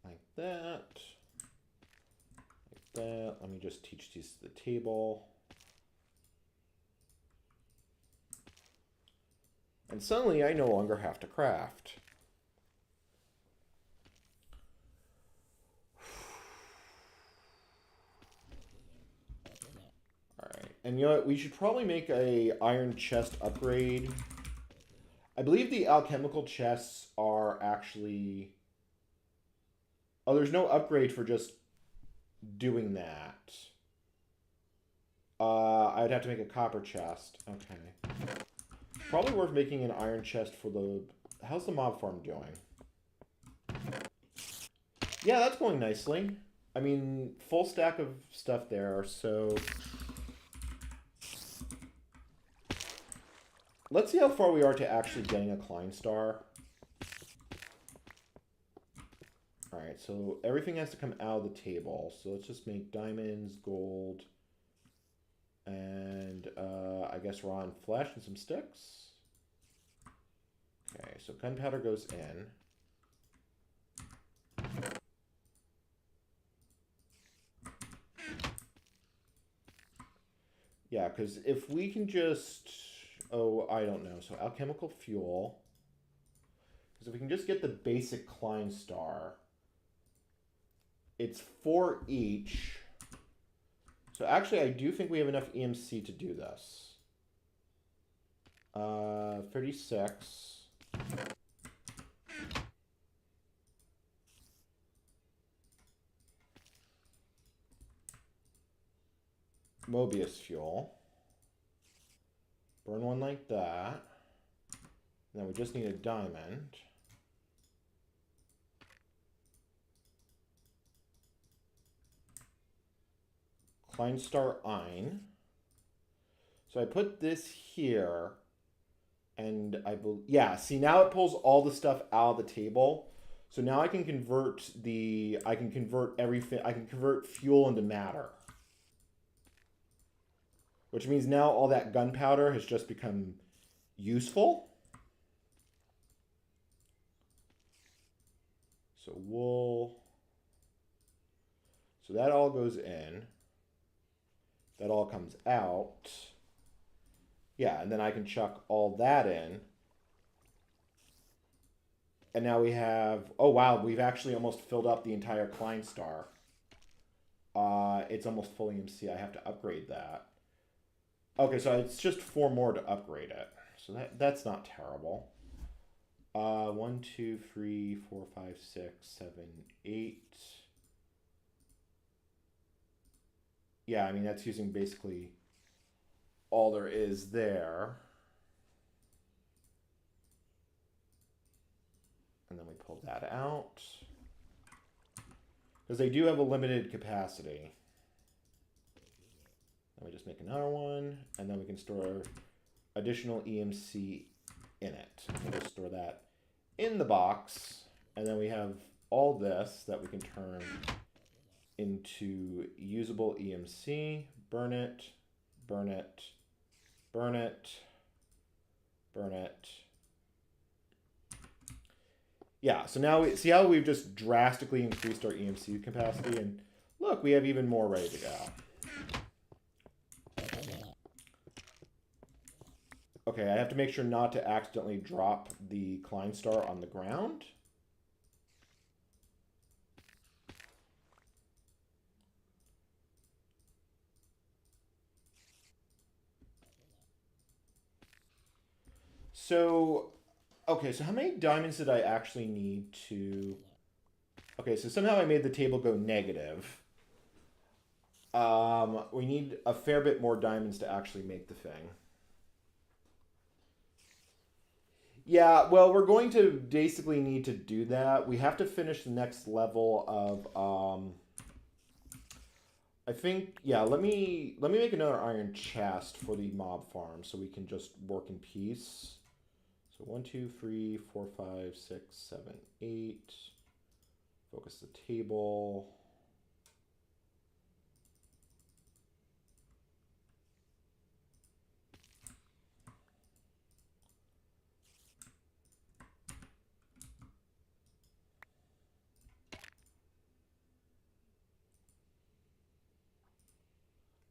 Like that. Like that. Let me just teach these to the table. And suddenly I no longer have to craft. Alright, and you know what? We should probably make a iron chest upgrade. I believe the alchemical chests are actually... Oh, there's no upgrade for just doing that. I would have to make a copper chest. Okay. Probably worth making an iron chest for the... How's the mob farm doing? Yeah, that's going nicely. I mean, full stack of stuff there, so... Let's see how far we are to actually getting a Klein star. Alright, so everything has to come out of the table. So let's just make diamonds, gold, and I guess raw and flesh and some sticks. Okay, so gunpowder goes in. Yeah, because if we can just... Oh, I don't know. So alchemical fuel. Because if we can just get the basic Klein star, it's 4 each. So actually, I do think we have enough EMC to do this. 36. Mobius fuel. Burn one like that. And then we just need a diamond. Klein star ein. So I put this here, and yeah, see now it pulls all the stuff out of the table. So now I can convert everything, I can convert fuel into matter. Which means now all that gunpowder has just become useful. So wool. So that all goes in. That all comes out. Yeah, and then I can chuck all that in. And now we have, oh wow, we've actually almost filled up the entire Klein star. It's almost full EMC. I have to upgrade that. Okay, so it's just 4 more to upgrade it. So that's not terrible. 1, 2, 3, 4, 5, 6, 7, 8. Yeah, I mean, that's using basically all there is there. And then we pull that out. Because they do have a limited capacity. Then we just make another one, and then we can store additional EMC in it. We'll just store that in the box, and then we have all this that we can turn into usable EMC. Burn it, burn it, burn it, burn it. Yeah, so now we see how we've just drastically increased our EMC capacity, and look, we have even more ready to go. Okay, I have to make sure not to accidentally drop the Klein star on the ground. So, okay, so how many diamonds did I actually need to... Okay, so somehow I made the table go negative. We need a fair bit more diamonds to actually make the thing. Yeah, well, we're going to basically need to do that. We have to finish the next level of... I think, yeah, let me make another iron chest for the mob farm so we can just work in peace. So 1, 2, 3, 4, 5, 6, 7, 8. Focus the table.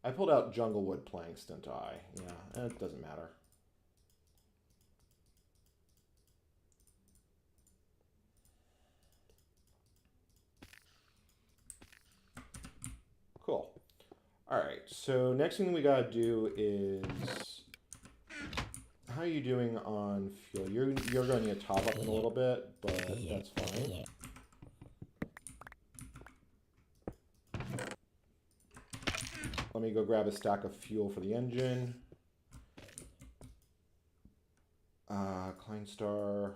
I pulled out jungle wood planks, didn't I? Yeah, it doesn't matter. Cool. All right, so next thing we gotta do is, how are you doing on fuel? You're going to get top up in a little bit, but that's fine. Let me go grab a stack of fuel for the engine. Klein star.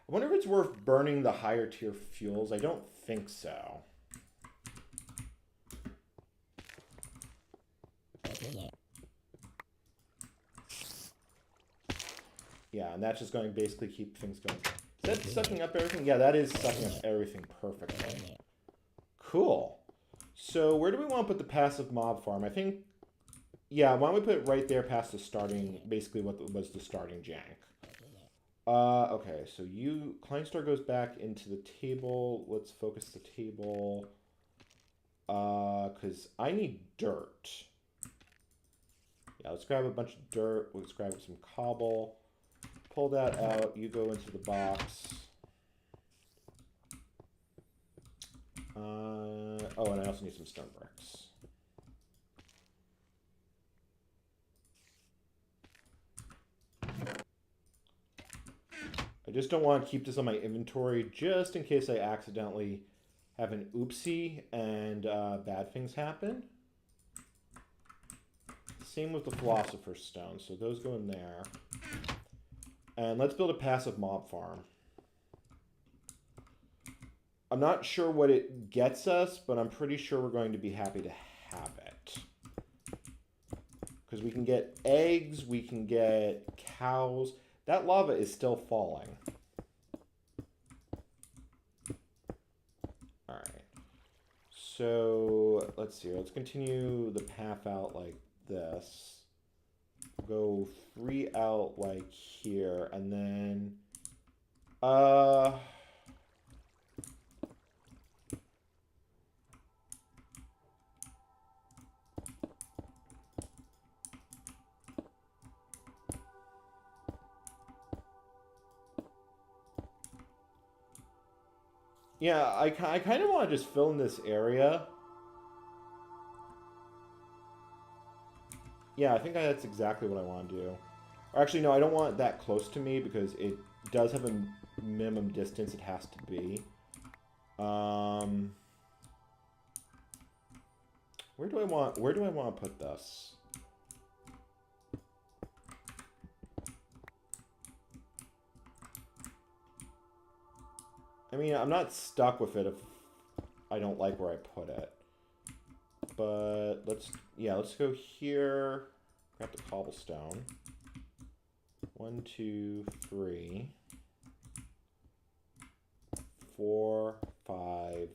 I wonder if it's worth burning the higher tier fuels. I don't think so. Yeah, and that's just going to basically keep things going. Is that sucking up everything? Yeah, that is sucking up everything perfectly. Cool. So where do we want to put the passive mob farm? I think, yeah, why don't we put it right there past the starting, basically what was the starting jank. Okay, so Klein star goes back into the table. Let's focus the table. Because I need dirt. Yeah, let's grab a bunch of dirt. Let's grab some cobble. Pull that out. You go into the box. Oh, and I also need some stone bricks. I just don't want to keep this on my inventory just in case I accidentally have an oopsie and bad things happen. Same with the Philosopher's Stone, so those go in there. And let's build a passive mob farm. I'm not sure what it gets us, but I'm pretty sure we're going to be happy to have it. Because we can get eggs, we can get cows. That lava is still falling. Alright. So, let's see. Let's continue the path out like this. Go 3 out like here, and then... yeah, I kind of want to just fill in this area. Yeah, I think that's exactly what I want to do. Or actually, no, I don't want it that close to me because it does have a minimum distance it has to be. Where do I want to put this? I mean, I'm not stuck with it if I don't like where I put it. But let's go here. Grab the cobblestone. 1, 2, 3, 4, 5.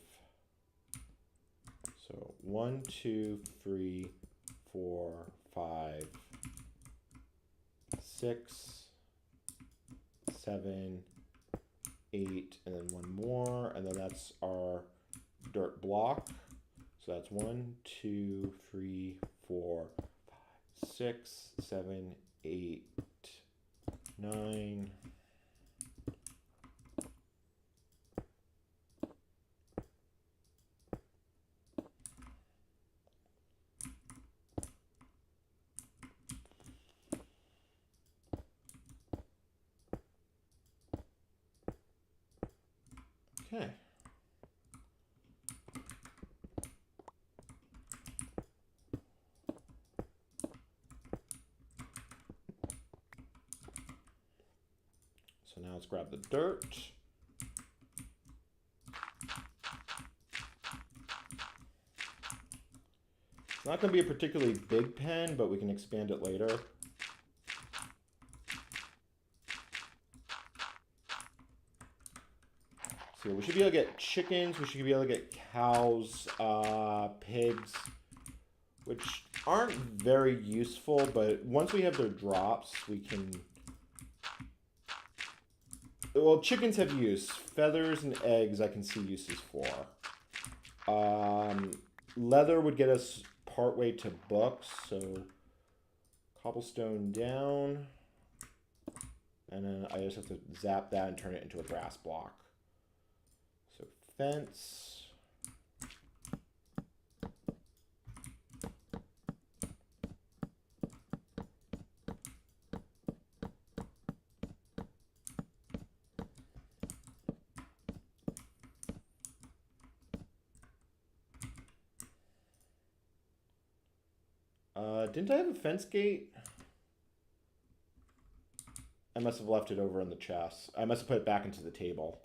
So 1, 2, 3, 4, 5, 6, 7, 8, and then one more, and then that's our dirt block. So that's 1, 2, 3, 4, 5, 6, 7, 8, 9. Okay. So now let's grab the dirt. It's not going to be a particularly big pen, but we can expand it later. So we should be able to get chickens, we should be able to get cows, pigs, which aren't very useful, but once we have their drops, we can... Well, chickens have use. Feathers and eggs I can see uses for. Leather would get us partway to books, so cobblestone down. And then I just have to zap that and turn it into a grass block. So fence. Didn't I have a fence gate? I must have left it over in the chest. I must have put it back into the table.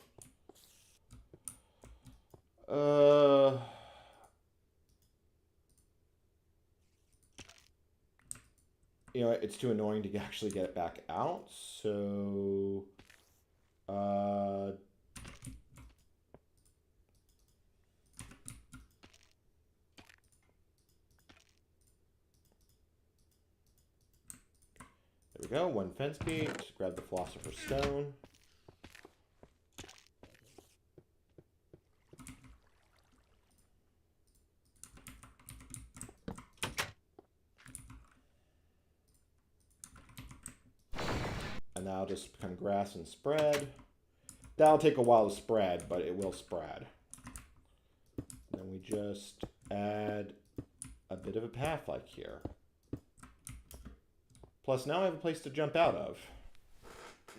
You know, it's too annoying to actually get it back out, so... There we go, one fence gate. Grab the philosopher's stone. And that'll just become grass and spread. That'll take a while to spread, but it will spread. And then we just add a bit of a path like here. Plus, now I have a place to jump out of.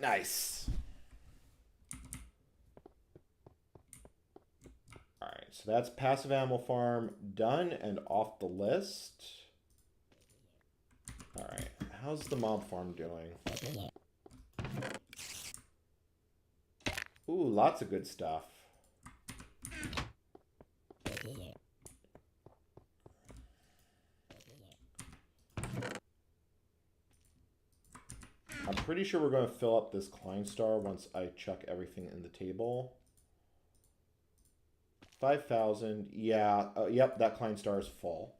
Nice. Alright, so that's passive animal farm done and off the list. Alright, how's the mob farm doing? Ooh, lots of good stuff. I'm pretty sure we're going to fill up this Klein star once I chuck everything in the table. 5,000. Yeah. Yep, that Klein star is full.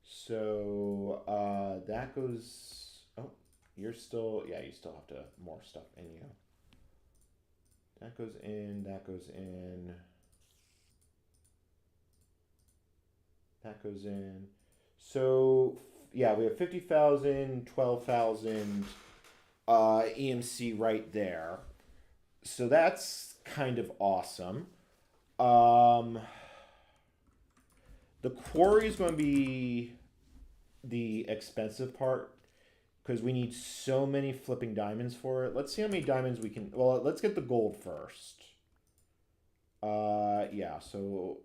So that goes... Oh, you're still... Yeah, you still have to more stuff in you. That goes in. That goes in. That goes in. So, yeah, we have 50,000, 12,000 EMC right there. So that's kind of awesome. The quarry is going to be the expensive part because we need so many flipping diamonds for it. Let's see how many diamonds we can... Well, let's get the gold first. Yeah, so...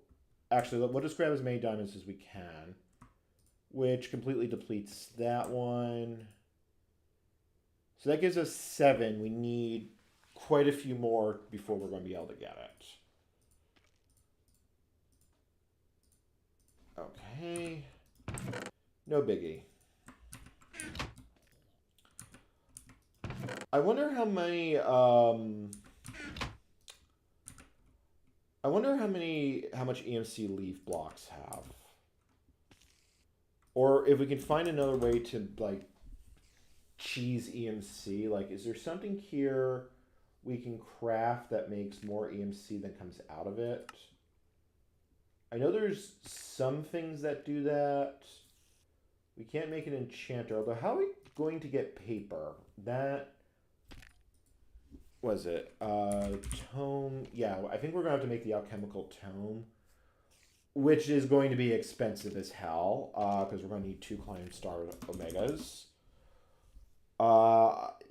Actually, we'll just grab as many diamonds as we can, which completely depletes that one. So that gives us 7. We need quite a few more before we're going to be able to get it. Okay. No biggie. I wonder how many... I wonder how much EMC leaf blocks have. Or if we can find another way to, like, cheese EMC. Like, is there something here we can craft that makes more EMC than comes out of it? I know there's some things that do that. We can't make an enchanter. Although, how are we going to get paper? That... Was it? Tome. Yeah, I think we're going to have to make the alchemical tome, which is going to be expensive as hell, because we're going to need 2 Klein star omegas.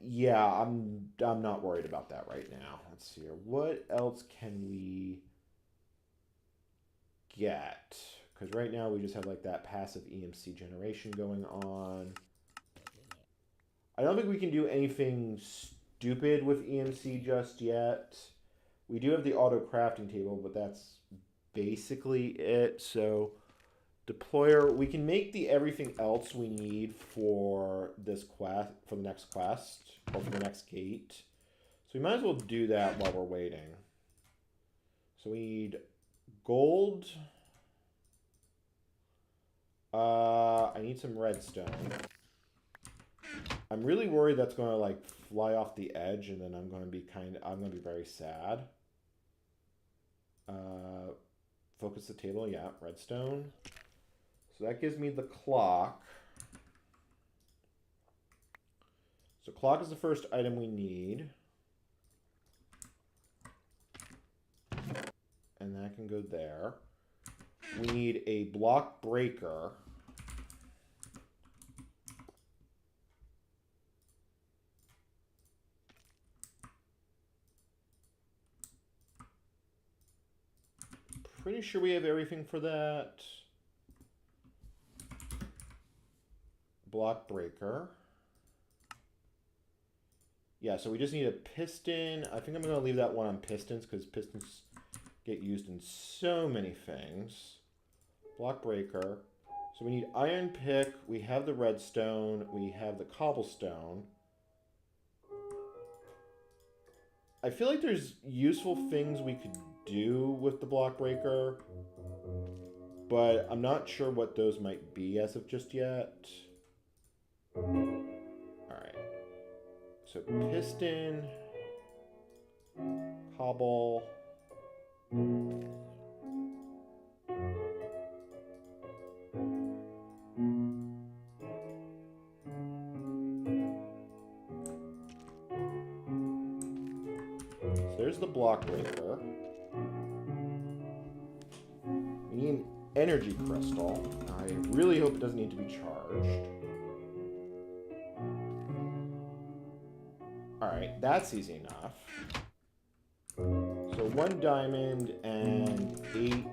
Yeah, I'm not worried about that right now. Let's see here. What else can we get? Because right now we just have like that passive EMC generation going on. I don't think we can do anything stupid with EMC just yet. We do have the auto crafting table, but that's basically it. So deployer, we can make the everything else we need for this quest, for the next quest, or for the next gate. So we might as well do that while we're waiting. So we need gold. I need some redstone. I'm really worried that's going to like fly off the edge, and then I'm going to be very sad. Focus the table, yeah, redstone. So that gives me the clock. So clock is the first item we need. And that can go there. We need a block breaker. Pretty sure we have everything for that. Block breaker. Yeah, so we just need a piston. I think I'm going to leave that one on pistons because pistons get used in so many things. Block breaker. So we need iron pick. We have the redstone. We have the cobblestone. I feel like there's useful things we could do with the block breaker, but I'm not sure what those might be as of just yet. Alright. So piston, cobble, so there's the block breaker. We need an energy crystal. I really hope it doesn't need to be charged. Alright, that's easy enough. So 1 diamond and 8...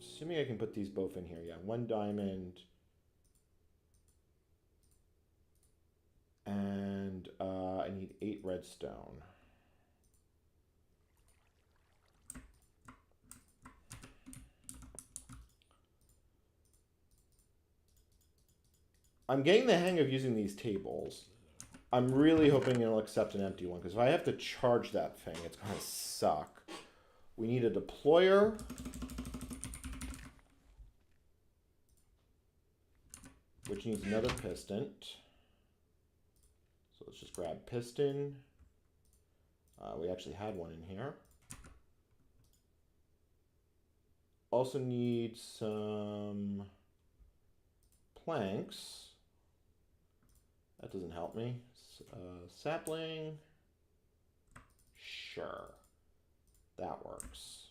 Assuming I can put these both in here, yeah. 1 diamond... And I need 8 redstone. I'm getting the hang of using these tables. I'm really hoping it'll accept an empty one, because if I have to charge that thing, it's going to suck. We need a deployer. Which needs another piston. So let's just grab piston. We actually had one in here. Also need some planks. That doesn't help me. Sapling. Sure. That works.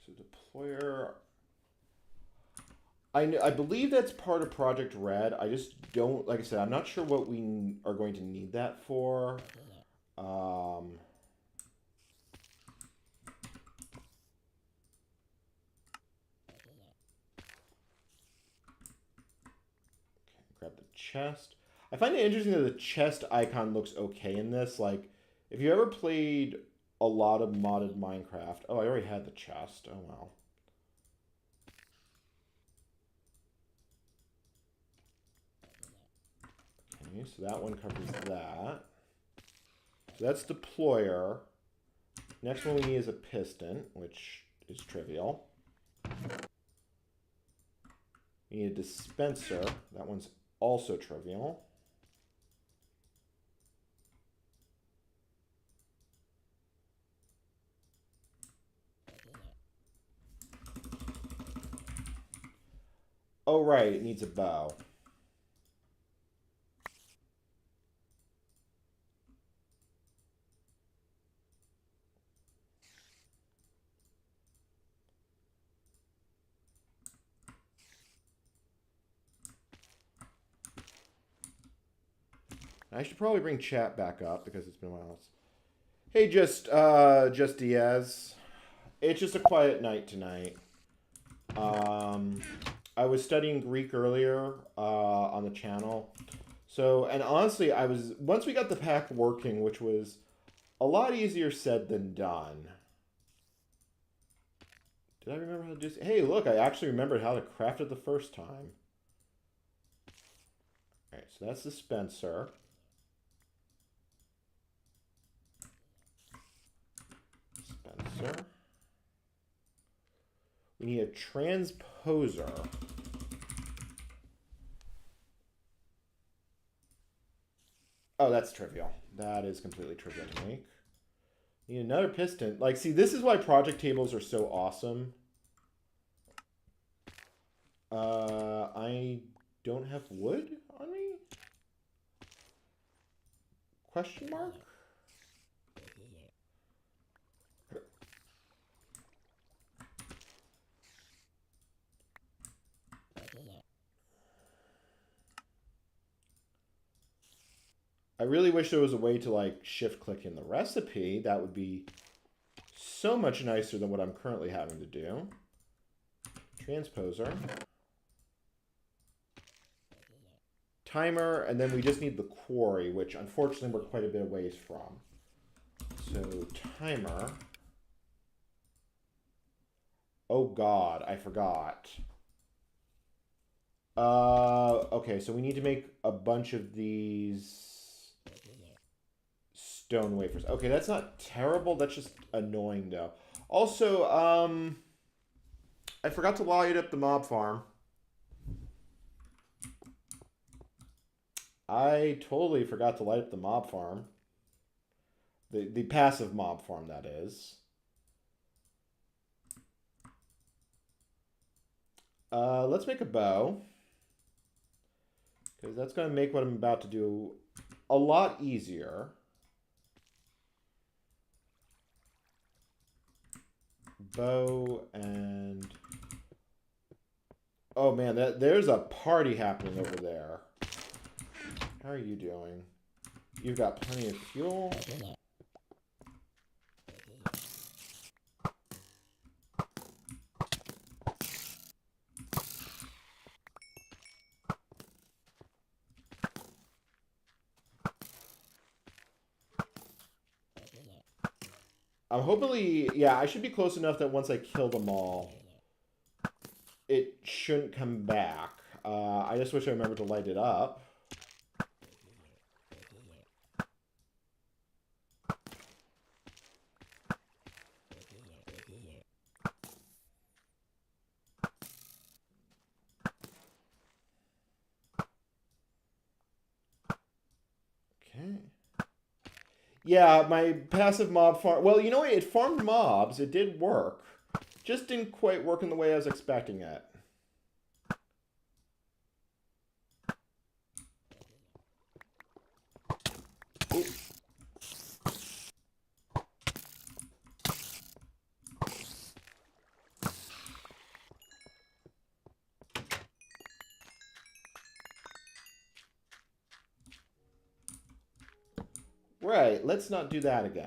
So deployer. I believe that's part of Project Red. I just don't, like I said, I'm not sure what we are going to need that for. Okay, grab the chest. I find it interesting that the chest icon looks okay in this. Like, if you ever played a lot of modded Minecraft. Oh, I already had the chest. Oh, well. Okay, so that one covers that. So that's deployer. Next one we need is a piston, which is trivial. We need a dispenser. That one's also trivial. Oh, right, it needs a bow. I should probably bring chat back up because it's been a while. Hey, just Diaz. It's just a quiet night tonight. I was studying Greek earlier on the channel. So, and honestly, once we got the pack working, which was a lot easier said than done. Did I remember how to do this? Hey, look, I actually remembered how to craft it the first time. Alright, so that's the dispenser. Dispenser. We need a transposer. Oh, that's trivial. That is completely trivial to make. Need another piston. Like, see, this is why project tables are so awesome. I don't have wood on me? Question mark? I really wish there was a way to, like, shift click in the recipe. That would be so much nicer than what I'm currently having to do. Transposer. Timer, and then we just need the quarry, which unfortunately we're quite a bit of ways from. So, timer. Oh god, I forgot. Okay, so we need to make a bunch of these stone wafers. Okay, that's not terrible. That's just annoying, though. Also, I forgot to light up the mob farm. I totally forgot to light up the mob farm. The passive mob farm, that is. Let's make a bow. Because that's going to make what I'm about to do a lot easier. Bow and... Oh man, there's a party happening over there. How are you doing? You've got plenty of fuel. I'm hopefully, yeah, I should be close enough that once I kill them all, it shouldn't come back. I just wish I remembered to light it up. Okay. Yeah, my passive mob farm... Well, you know what? It farmed mobs. It did work. Just didn't quite work in the way I was expecting it. Ooh. Right, let's not do that again.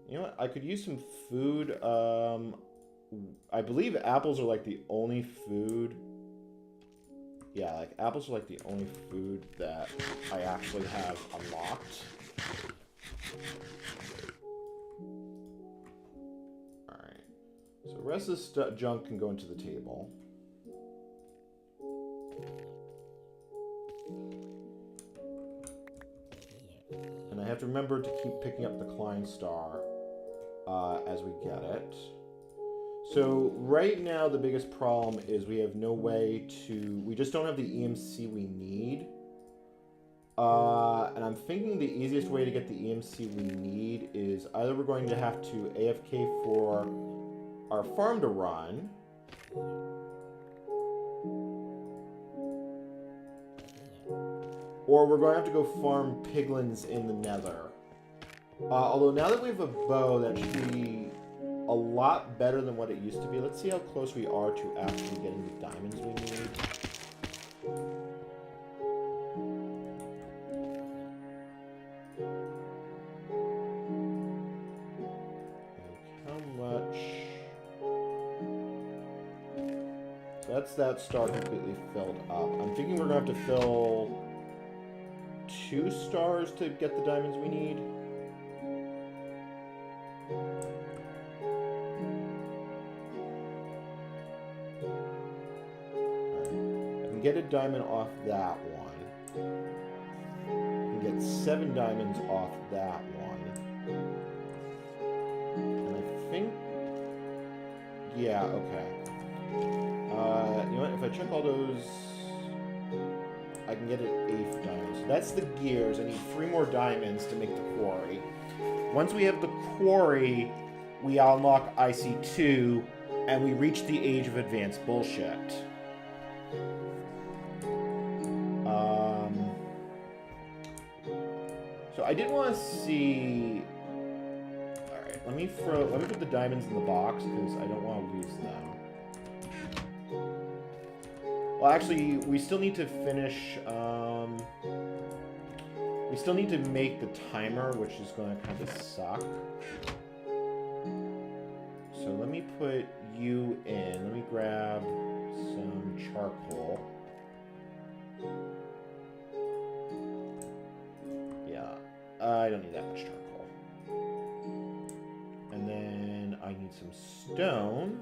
You know what? I could use some food. I believe apples are like the only food. Yeah, like apples are like the only food that I actually have unlocked. Alright. So the rest of this junk can go into the table. And I have to remember to keep picking up the Klein star as we get it. So right now the biggest problem is we have no way to... We just don't have the EMC we need. And I'm thinking the easiest way to get the EMC we need is either we're going to have to AFK for our farm to run, or we're going to have to go farm piglins in the nether. Although now that we have a bow, that should be a lot better than what it used to be. Let's see how close we are to actually getting the diamonds we need. That's that star completely filled up. I'm thinking we're going to have to fill 2 stars to get the diamonds we need. Alright. I can get a diamond off that one. I can get 7 diamonds off that one. And I think... Yeah, okay. You know what? If I check all those, I can get an 8th diamond. So that's the gears. I need 3 more diamonds to make the quarry. Once we have the quarry, we unlock IC2, and we reach the age of advanced bullshit. So I did want to see... Alright, let me put the diamonds in the box, because I don't want to lose them. Well, actually, we still need to finish, we still need to make the timer, which is going to kind of suck. So let me put you in. Let me grab some charcoal. Yeah, I don't need that much charcoal. And then I need some stone.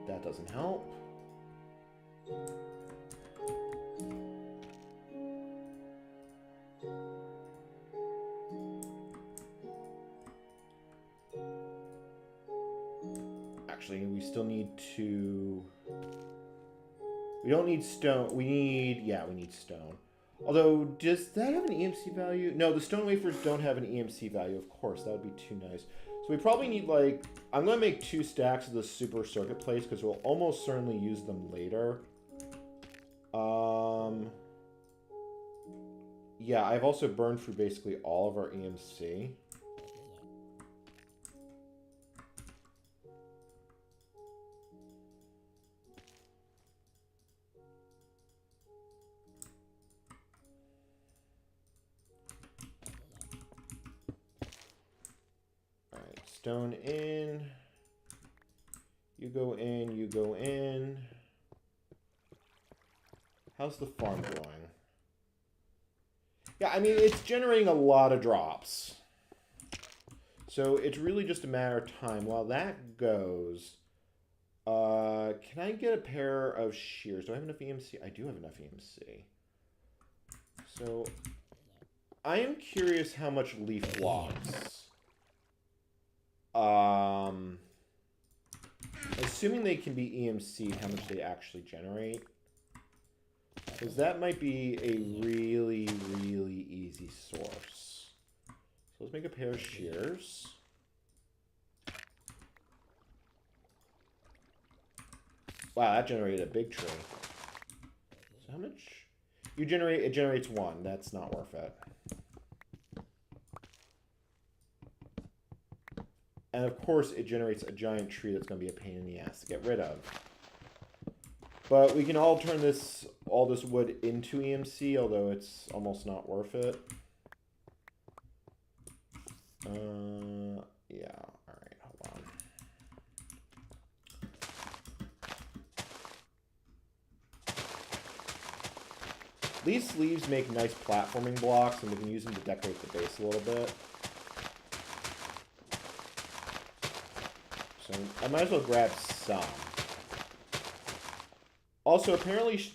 That doesn't help. Actually, we still need to... We don't need stone. We need... Yeah, we need stone. Although, does that have an EMC value? No, the stone wafers don't have an EMC value. Of course, that would be too nice. So we probably need, like... I'm going to make 2 stacks of the super circuit plates because we'll almost certainly use them later. Yeah, I've also burned through basically all of our EMC. Stone in. You go in, you go in. How's the farm going? Yeah, I mean, it's generating a lot of drops. So it's really just a matter of time. While that goes, can I get a pair of shears? Do I have enough EMC? I do have enough EMC. So I am curious how much leaf blocks. Assuming they can be EMC'd, how much they actually generate. Because that might be a really, really easy source. So let's make a pair of shears. Wow, that generated a big tree. So how much? You generate, it generates 1. That's not worth it. And of course, it generates a giant tree that's going to be a pain in the ass to get rid of. But we can all turn this, all this wood into EMC, although it's almost not worth it. Yeah, alright, hold on. These sleeves make nice platforming blocks, and we can use them to decorate the base a little bit. So I might as well grab some. Also, apparently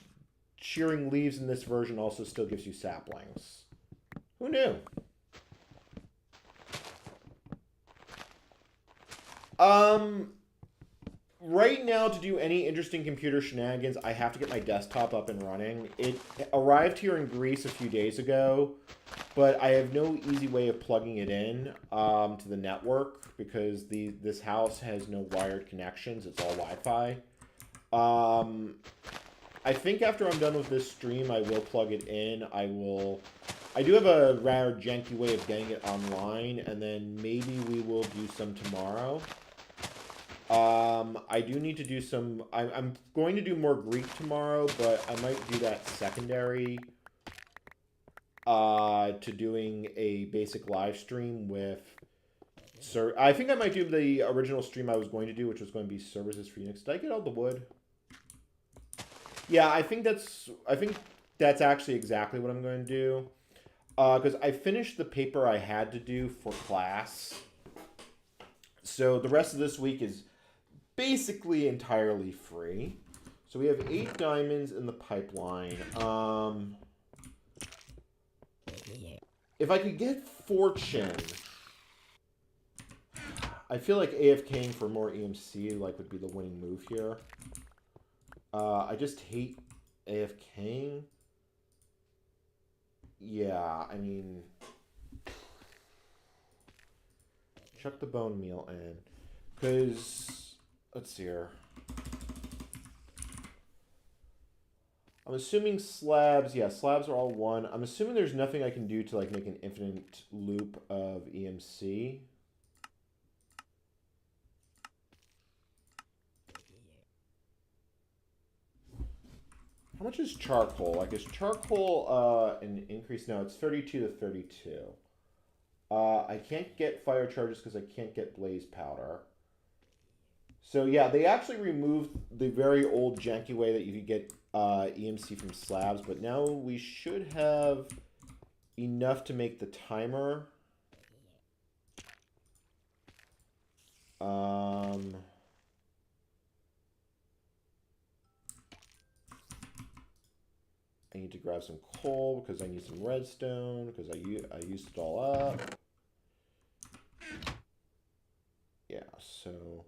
shearing leaves in this version also still gives you saplings. Who knew? Right now, to do any interesting computer shenanigans, I have to get my desktop up and running. It arrived here in Greece a few days ago, but I have no easy way of plugging it in to the network because this house has no wired connections. It's all Wi-Fi. I think after I'm done with this stream, I will plug it in. I do have a rather janky way of getting it online, and then maybe we will do some tomorrow. I do need to do some... I'm going to do more Greek tomorrow, but I might do that secondary to doing a basic live stream with... I think I might do the original stream I was going to do, which was going to be services for Unix. Did I get all the wood? Yeah, I think that's actually exactly what I'm going to do. Because I finished the paper I had to do for class. So the rest of this week is basically entirely free. So we have 8 diamonds in the pipeline. If I could get fortune, I feel like AFKing for more EMC would be the winning move here. I just hate AFKing. Yeah, I mean, chuck the bone meal in. Because, let's see here. I'm assuming slabs, yeah, slabs are all 1. I'm assuming there's nothing I can do to make an infinite loop of EMC. How much is charcoal? Is charcoal an increase? No, it's 32 to 32. I can't get fire charges because I can't get blaze powder. So yeah, they actually removed the very old janky way that you could get EMC from slabs, but now we should have enough to make the timer. I need to grab some coal because I need some redstone because I used it all up. Yeah, so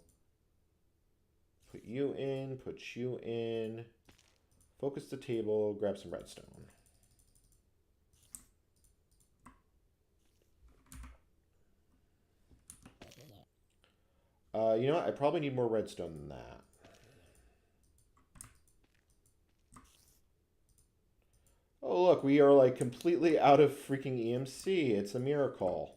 put you in, put you in, focus the table, grab some redstone. You know what? I probably need more redstone than that. Oh, look, we are completely out of freaking EMC. It's a miracle.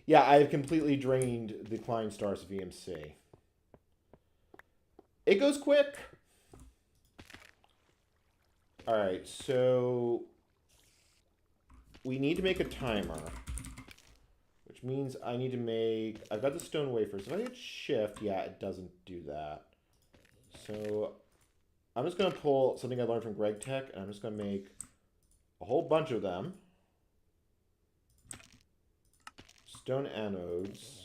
Yeah, I have completely drained the Klein stars of EMC. It goes quick. All right, so we need to make a timer. means I need to make... I've got the stone wafers. If I hit shift, yeah, it doesn't do that. So I'm just going to pull something I learned from Greg Tech, and I'm just going to make a whole bunch of them. Stone anodes.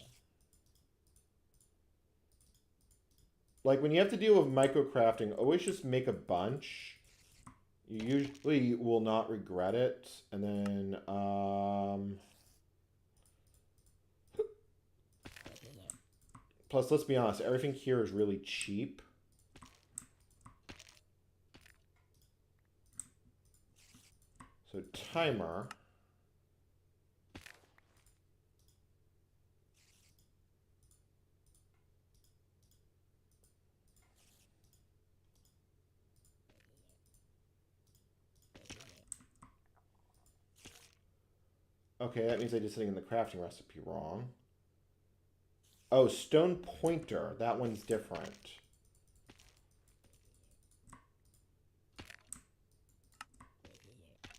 Like, when you have to deal with microcrafting, always just make a bunch. You usually will not regret it. And then, plus, let's be honest, everything here is really cheap. So, timer. Okay, that means I did something in the crafting recipe wrong. Oh, stone pointer. That one's different.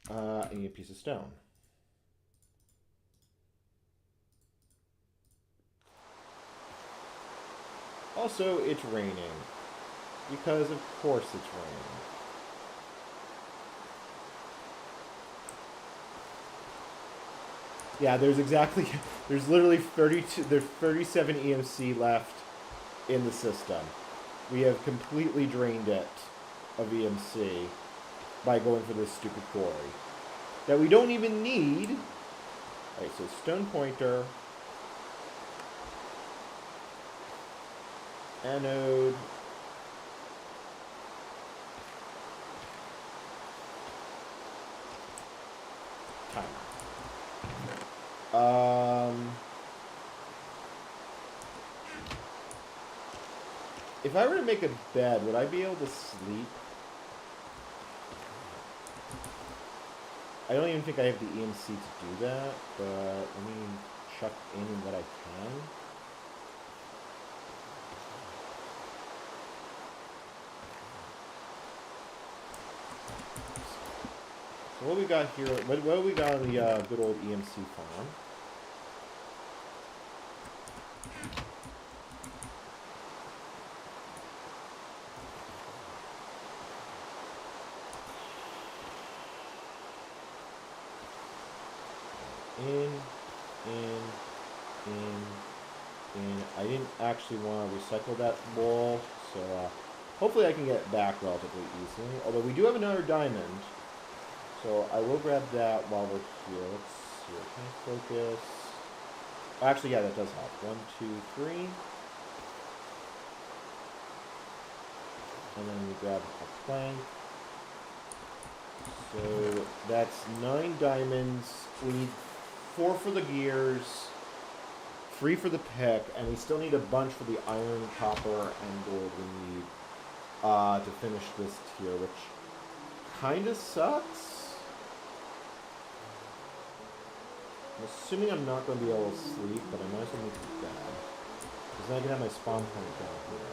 I need a piece of stone. Also, it's raining. Because of course it's raining. Yeah, there's literally 37 EMC left in the system. We have completely drained it of EMC by going for this stupid quarry that we don't even need. Alright, so stone pointer, anode, timer. If I were to make a bed, would I be able to sleep? I don't even think I have the EMC to do that, but let me chuck in what I can. So what we got here, what do we got on the good old EMC farm? I didn't actually want to recycle that wool, so hopefully I can get it back relatively easily. Although we do have another diamond, so I will grab that while we're here. Let's see, can I focus? Actually, yeah, that does help. 1, 2, 3. And then we grab a plank. So that's 9 diamonds. We need 4 for the gears, 3 for the pick, and we still need a bunch for the iron, copper, and gold we need to finish this tier, which kind of sucks. I'm assuming I'm not going to be able to sleep, but I might as well make it bad. Because then I can have my spawn point down here.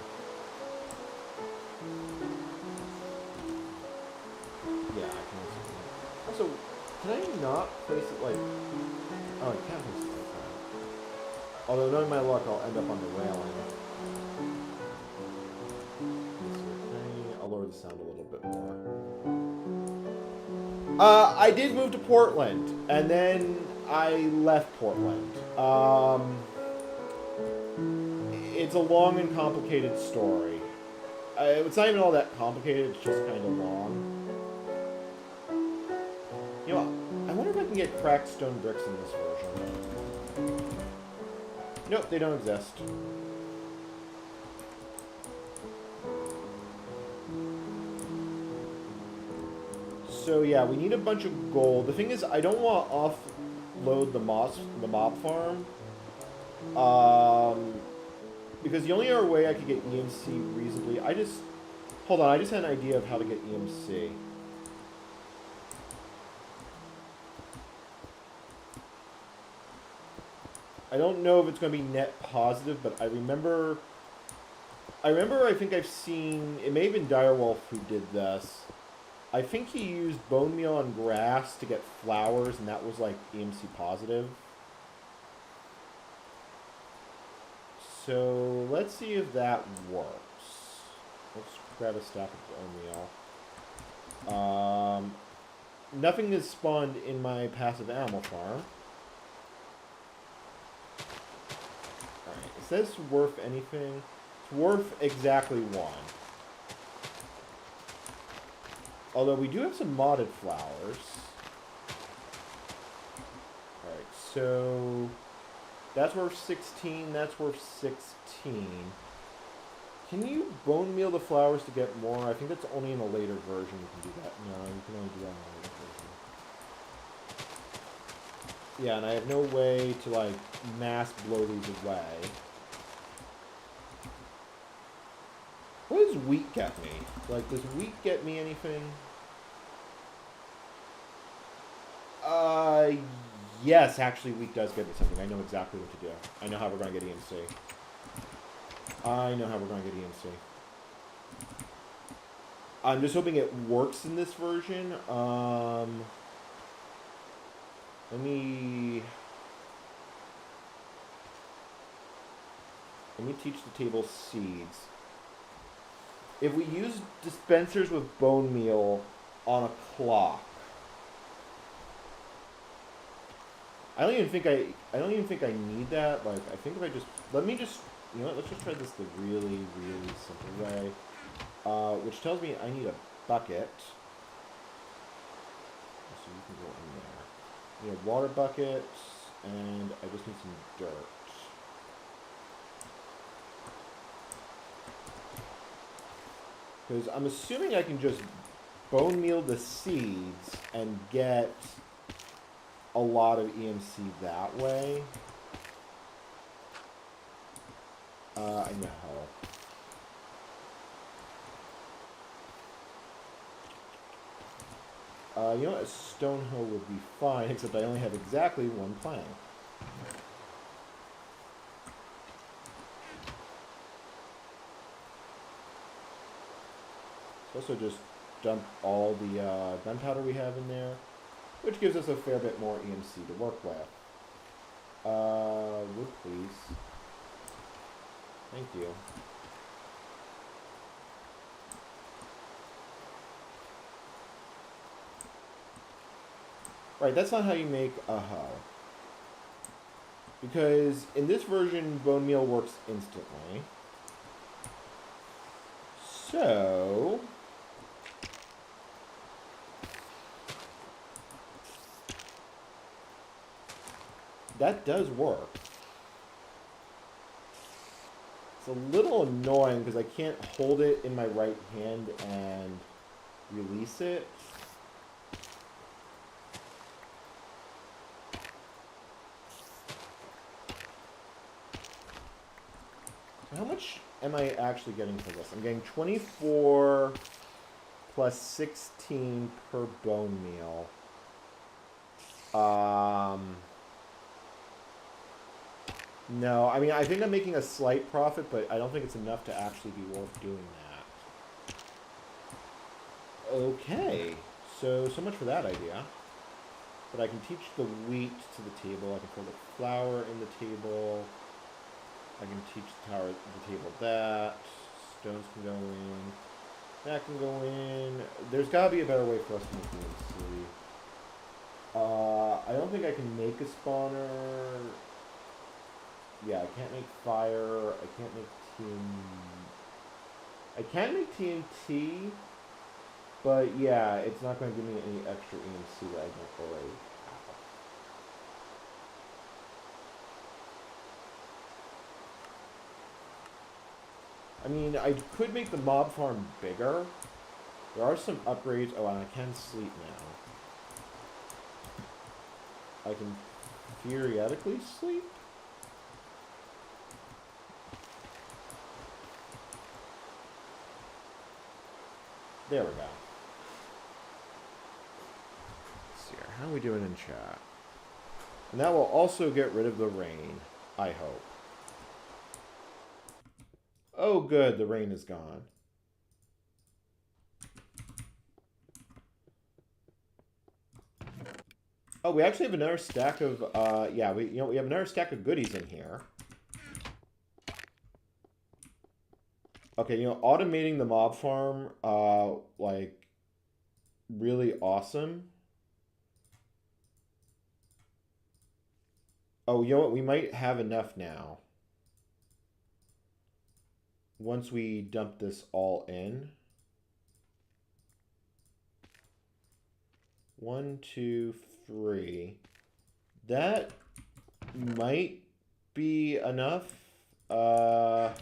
Yeah, I can also do that. Also, can I not place it like... Oh, I can't place it like that. Although, knowing my luck, I'll end up on the railing. I'll lower the sound a little bit more. I did move to Portland, and then I left Portland. It's a long and complicated story. It's not even all that complicated, it's just kind of long. You know, I wonder if I can get cracked stone bricks in this version. Nope, they don't exist. So yeah, we need a bunch of gold. The thing is, I don't want to offload the mob farm. Because the only other way I could get EMC reasonably... Hold on, I just had an idea of how to get EMC. I don't know if it's going to be net positive, but I remember I think I've seen... It may have been Direwolf who did this. I think he used bone meal and grass to get flowers, and that was like EMC positive. so let's see if that works. Let's grab a stack of bone meal. Nothing is spawned in my passive animal farm. Alright, it says worth anything. It's worth exactly 1. Although we do have some modded flowers. Alright, so that's worth 16, that's worth 16. Can you bone meal the flowers to get more? I think that's only in a later version you can do that. No, you can only do that in a later version. Yeah, and I have no way to, like, mass blow these away. What does wheat get me? Like, does wheat get me anything? Yes, actually, wheat does get me something. I know exactly what to do. I know how we're going to get EMC. I know how we're going to get EMC. I'm just hoping it works in this version. Let me teach the table seeds. If we use dispensers with bone meal on a clock, I don't even think I need that. Like, I think if I just, you know what, let's just try this the really, really simple way. Which tells me I need a bucket. So you can go in there. I need a water bucket, and I just need some dirt. Because I'm assuming I can just bone meal the seeds and get a lot of EMC that way. I know. You know what? A stone hoe would be fine, except I only have exactly 1 plank. Also just dump all the gunpowder we have in there, which gives us a fair bit more EMC to work with. Wood, please. Thank you. Right, that's not how you make a hoe. Because in this version, bone meal works instantly. So that does work. It's a little annoying because I can't hold it in my right hand and release it. How much am I actually getting for this? I'm getting 24 plus 16 per bone meal. No, I mean, I think I'm making a slight profit, but I don't think it's enough to actually be worth doing that. Okay, so much for that idea. But I can teach the wheat to the table. I can throw the flour in the table. I can teach the table that. Stones can go in. That can go in. There's got to be a better way for us to make EMC. I don't think I can make a spawner. Yeah, I can't make fire. I can't make TNT. I can make TNT, but yeah, it's not going to give me any extra EMC that I don't already have. I mean, I could make the mob farm bigger. There are some upgrades. Oh, and I can sleep now. I can theoretically sleep. There we go. Let's see here. How are we doing in chat? And that will also get rid of the rain, I hope. Oh, good. The rain is gone. Oh, we actually have another stack of, yeah, we have another stack of goodies in here. Okay, you know, automating the mob farm, like, really awesome. Oh, you know what? We might have enough now. Once we dump this all in. 1, 2, 3. That might be enough. All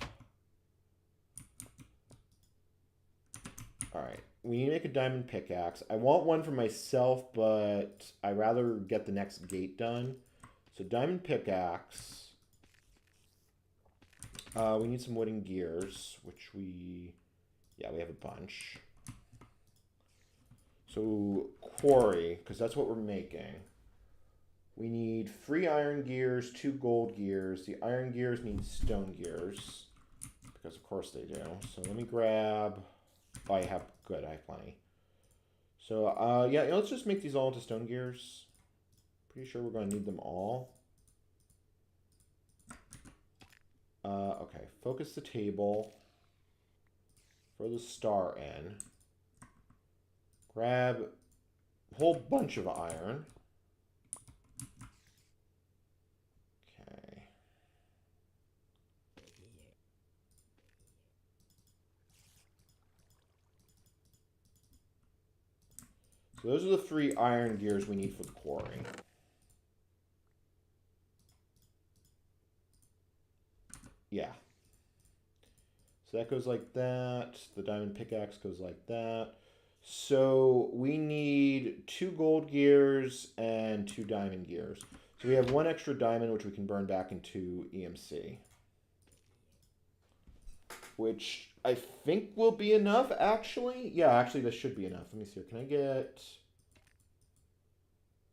right. We need to make a diamond pickaxe. I want one for myself, but I rather get the next gate done. So diamond pickaxe. We need some wooden gears, which yeah, we have a bunch. So quarry, because that's what we're making. We need 3 iron gears, 2 gold gears. The iron gears need stone gears, because of course they do. So let me grab, oh, I have plenty. So yeah, let's just make these all into stone gears. Pretty sure we're going to need them all. Okay, focus the table. Throw the star in. Grab a whole bunch of iron. Okay. So those are the 3 iron gears we need for the quarry. Yeah. So that goes like that. The diamond pickaxe goes like that. So we need 2 gold gears and 2 diamond gears. So we have 1 extra diamond, which we can burn back into EMC. Which I think will be enough, actually. Yeah, actually, this should be enough. Let me see here. Can I get...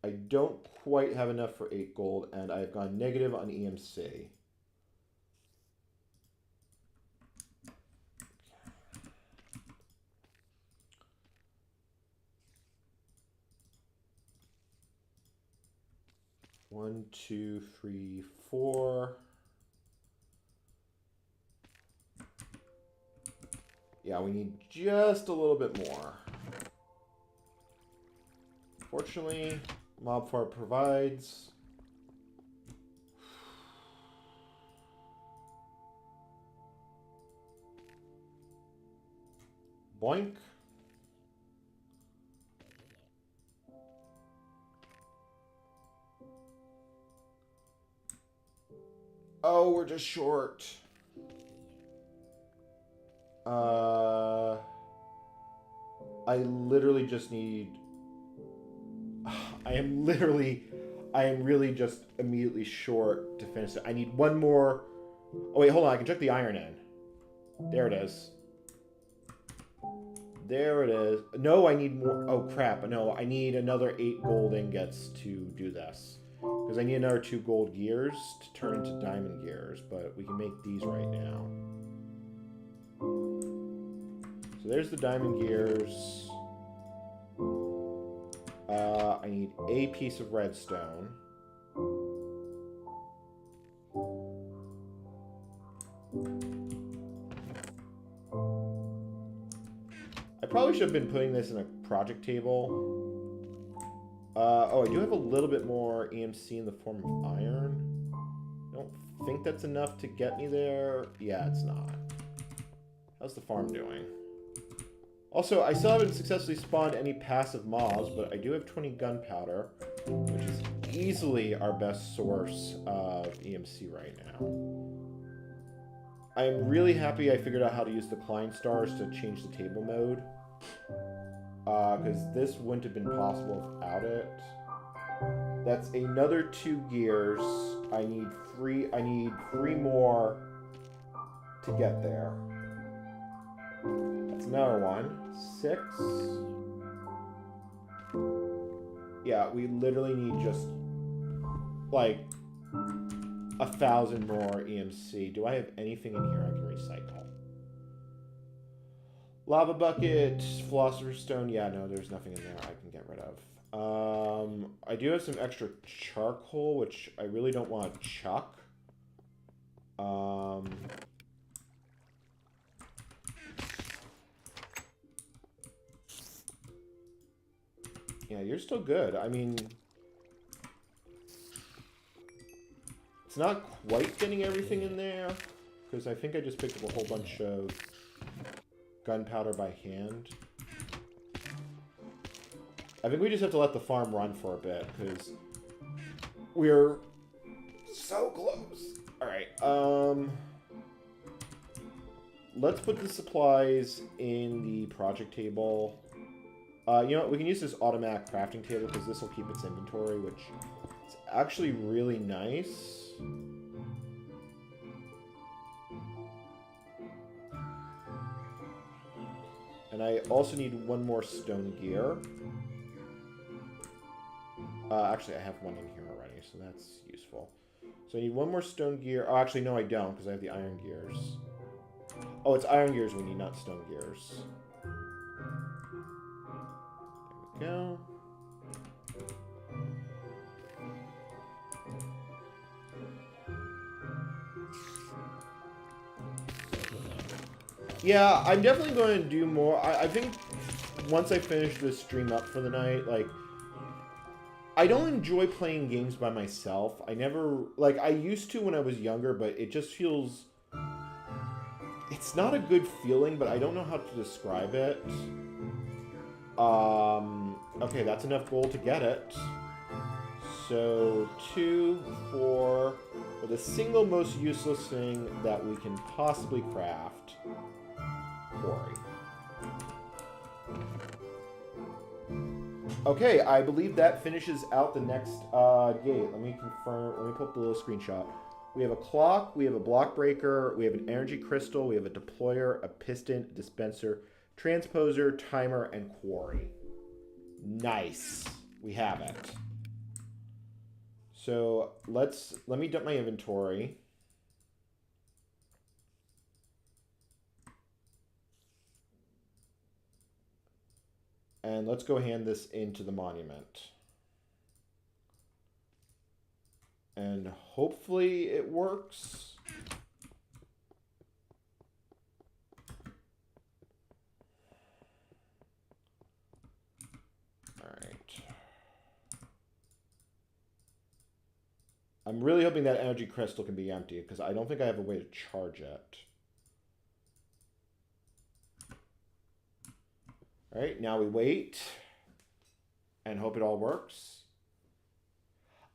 I don't quite have enough for 8 gold, and I've gone negative on EMC. 1, 2, 3, 4. Yeah, we need just a little bit more. Fortunately, mob farm provides. Boink. Oh, we're just short. I literally just need... I am really just immediately short to finish it. I need one more... Oh, wait, hold on. I can check the iron in. There it is. There it is. No, I need more... Oh, crap. No, I need another 8 gold ingots to do this. Because I need another 2 gold gears to turn into diamond gears. But we can make these right now. So there's the diamond gears. I need a piece of redstone. I probably should have been putting this in a project table. Oh, I do have a little bit more EMC in the form of iron. I don't think that's enough to get me there. Yeah, it's not. How's the farm doing? Also, I still haven't successfully spawned any passive mobs, but I do have 20 gunpowder, which is easily our best source of EMC right now. I'm really happy I figured out how to use the Klein stars to change the table mode. Because this wouldn't have been possible without it. That's another 2 gears. I need 3 more to get there. That's another one. 6. Yeah, we literally need just like 1,000 more EMC. Do I have anything in here I can recycle? Lava bucket, philosopher's stone. Yeah, no, there's nothing in there I can get rid of. I do have some extra charcoal, which I really don't want to chuck. Yeah, you're still good. I mean, it's not quite getting everything in there, because I think I just picked up a whole bunch of gunpowder by hand. I think we just have to let the farm run for a bit, because we're so close. Alright, let's put the supplies in the project table. You know what, we can use this automatic crafting table, because this will keep its inventory, which is actually really nice. And I also need one more stone gear. Actually, I have one in here already, so that's useful. So I need one more stone gear. Oh, actually, no, I don't, because I have the iron gears. Oh, it's iron gears we need, not stone gears. There we go. Yeah, I'm definitely going to do more. I think once I finish this stream up for the night, like, I don't enjoy playing games by myself. I never, like, I used to when I was younger, but it just feels, it's not a good feeling, but I don't know how to describe it. Okay, that's enough gold to get it. So, 2, 4, for the single most useless thing that we can possibly craft. Quarry. Okay, I believe that finishes out the next gate. Let me confirm. Let me put up the little screenshot. We have a clock, we have a block breaker, we have an energy crystal, we have a deployer, a piston, a dispenser, transposer, timer, and quarry. Nice. We have it. So let me dump my inventory. And let's go hand this into the monument. And hopefully it works. All right. I'm really hoping that energy crystal can be empty, because I don't think I have a way to charge it. All right, now we wait and hope it all works.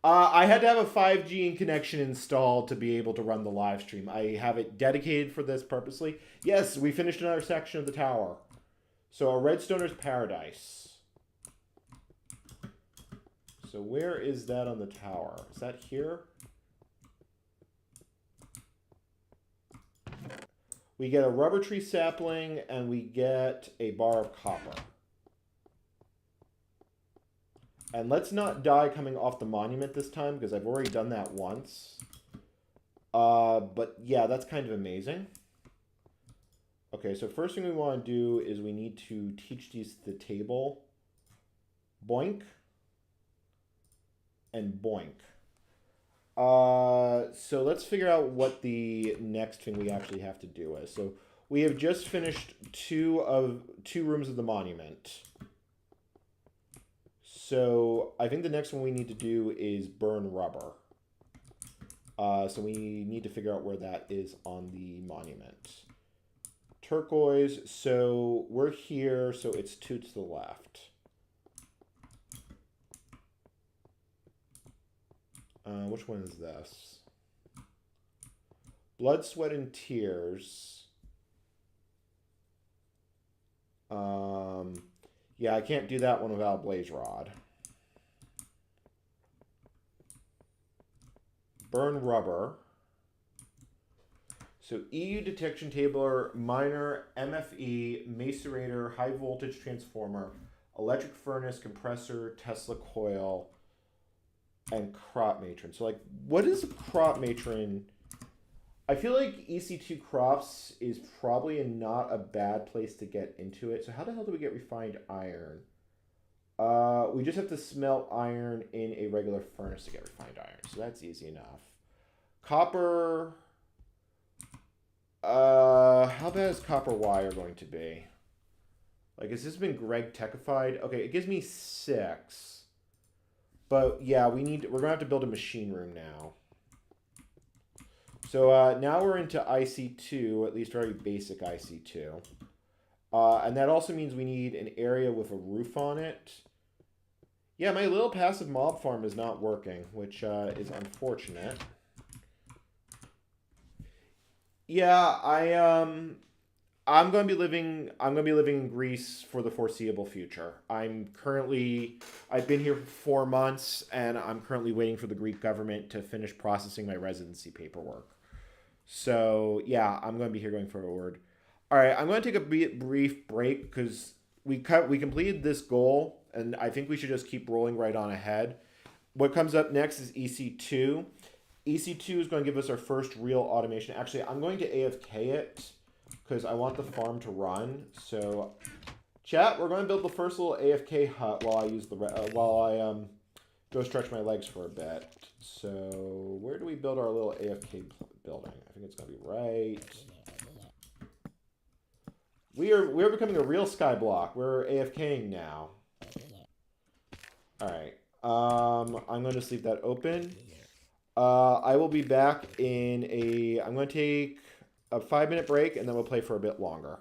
I had to have a 5G connection installed to be able to run the live stream. I have it dedicated for this purposely. Yes, we finished another section of the tower. So a redstoner's paradise. So where is that on the tower? Is that here? We get a rubber tree sapling and we get a bar of copper. And let's not die coming off the monument this time, because I've already done that once. But yeah, that's kind of amazing. Okay, so first thing we want to do is we need to teach these the table. Boink. And boink. So let's figure out what the next thing we actually have to do is. So we have just finished two rooms of the monument. So I think the next one we need to do is burn rubber. So we need to figure out where that is on the monument. Turquoise, so we're here, so it's 2 to the left. Which one is this? Blood, Sweat, and Tears. Yeah, I can't do that one without Blaze Rod. Burn Rubber. So EU Detection Tabler, Miner, MFE, Macerator, High Voltage Transformer, Electric Furnace, Compressor, Tesla Coil, and Crop Matron. So, like, what is a Crop Matron? I feel like EC2 Crops is probably not a bad place to get into it. So how the hell do we get refined iron? We just have to smelt iron in a regular furnace to get refined iron. So that's easy enough. Copper. How bad is copper wire going to be? Like, has this been Greg techified? Okay, it gives me 6. But yeah, we're gonna have to build a machine room now. So now we're into IC2, at least very basic IC2. And that also means we need an area with a roof on it. Yeah, my little passive mob farm is not working, which is unfortunate. Yeah, I'm going to be living in Greece for the foreseeable future. I've been here for 4 months and I'm currently waiting for the Greek government to finish processing my residency paperwork. So, yeah, I'm going to be here going forward. All right, I'm going to take a brief break cuz we completed this goal and I think we should just keep rolling right on ahead. What comes up next is EC2. EC2 is going to give us our first real automation. Actually, I'm going to AFK it because I want the farm to run. So, chat, we're going to build the first little AFK hut while I go stretch my legs for a bit. So, where do we build our little AFK building? I think it's going to be right. We're becoming a real sky block. We're AFKing now. All right. I'm going to just leave that open. I will be back I'm going to take a 5-minute break and then we'll play for a bit longer.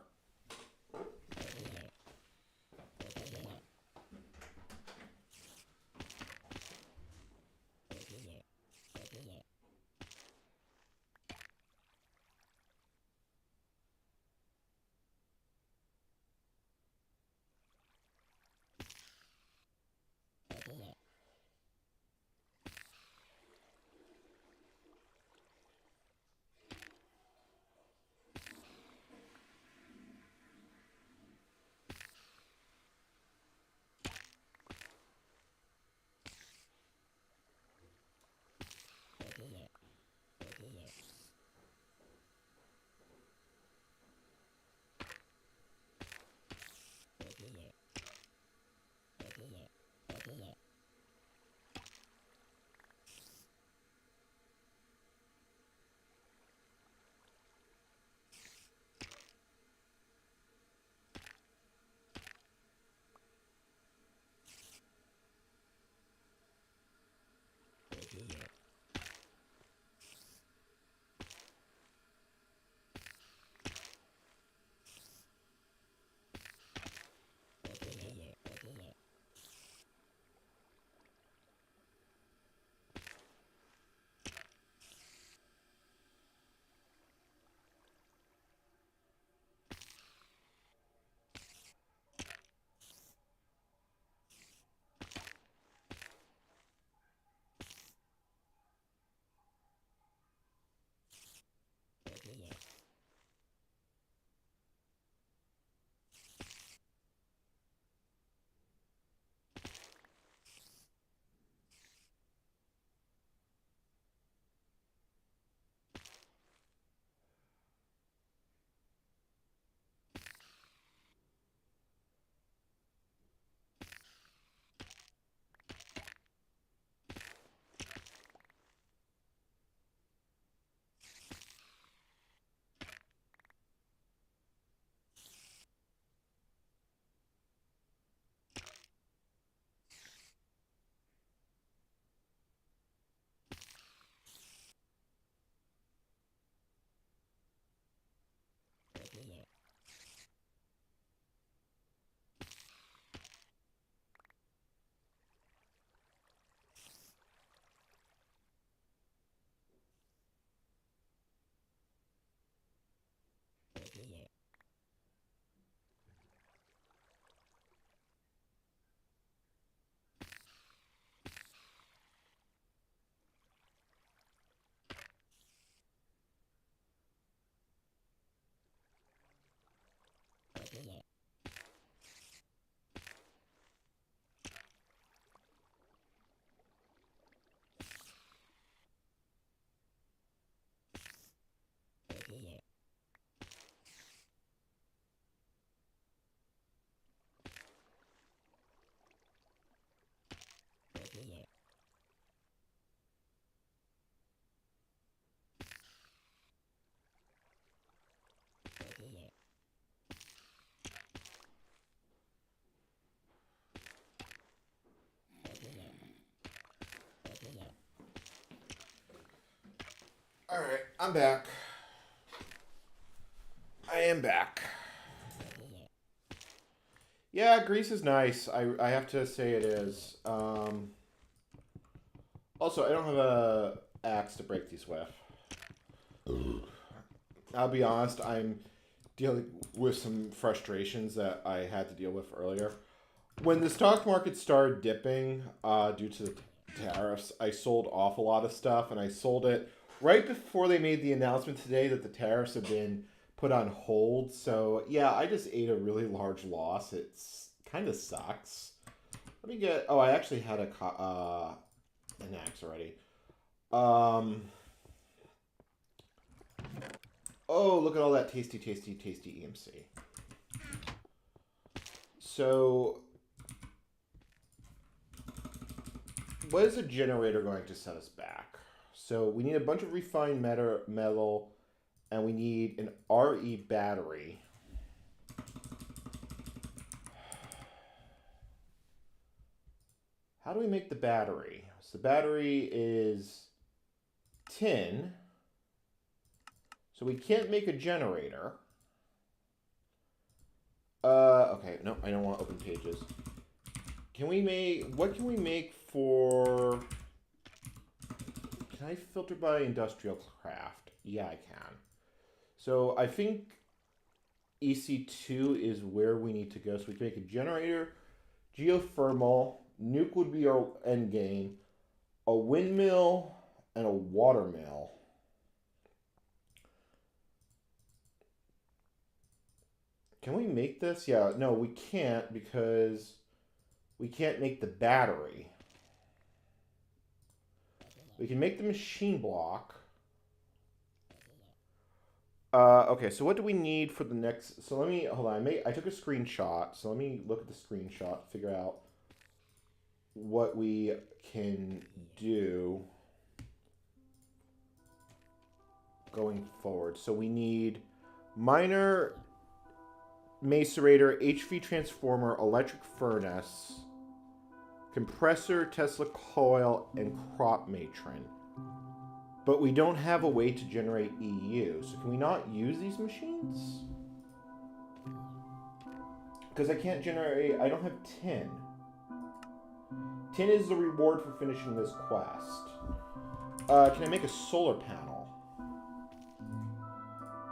I'm back. I am back. Yeah, Greece is nice. I have to say it is. Also, I don't have a axe to break these with. I'll be honest, I'm dealing with some frustrations that I had to deal with earlier. When the stock market started dipping due to the tariffs, I sold off a lot of stuff, and I sold it right before they made the announcement today that the tariffs have been put on hold. So yeah, I just ate a really large loss. It's kind of sucks. Let me get. Oh, I actually had an axe already. Oh, look at all that tasty, tasty, tasty EMC. So, what is a generator going to set us back? So we need a bunch of refined metal, and we need an RE battery. How do we make the battery? So the battery is tin. So we can't make a generator. Okay, no, I don't want open pages. Can we make, what can we make for, can I filter by industrial craft? Yeah, I can. So I think EC2 is where we need to go. So we can make a generator, geothermal, nuke would be our end game, a windmill, and a water mill. Can we make this? Yeah, no, we can't because we can't make the battery. We can make the machine block. Okay, so what do we need for the next... So let me... Hold on, I took a screenshot. So let me look at the screenshot, figure out what we can do going forward. So we need miner, macerator, HV transformer, electric furnace, compressor, Tesla coil, and crop matron. But we don't have a way to generate EU. So can we not use these machines? Because I can't generate... I don't have tin. Tin is the reward for finishing this quest. Can I make a solar panel?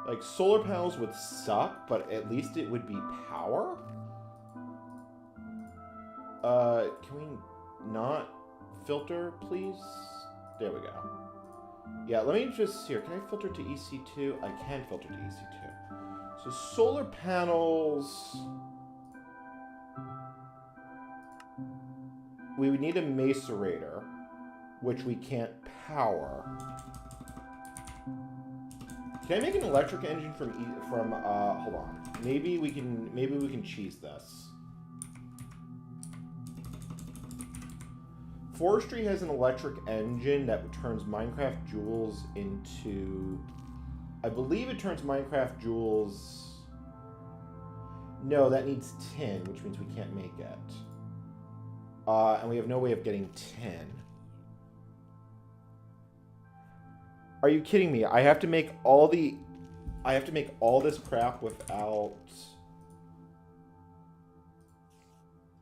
Like, solar panels would suck, but at least it would be power? Can we not filter, please? There we go. Yeah, let me just... Here, can I filter to EC2? I can filter to EC2. So, solar panels... We would need a macerator, which we can't power. Can I make an electric engine from hold on. Maybe we can cheese this. Forestry has an electric engine that turns Minecraft jewels into... I believe it turns Minecraft jewels... No, that needs tin, which means we can't make it. And we have no way of getting tin. Are you kidding me? I have to make all this crap without...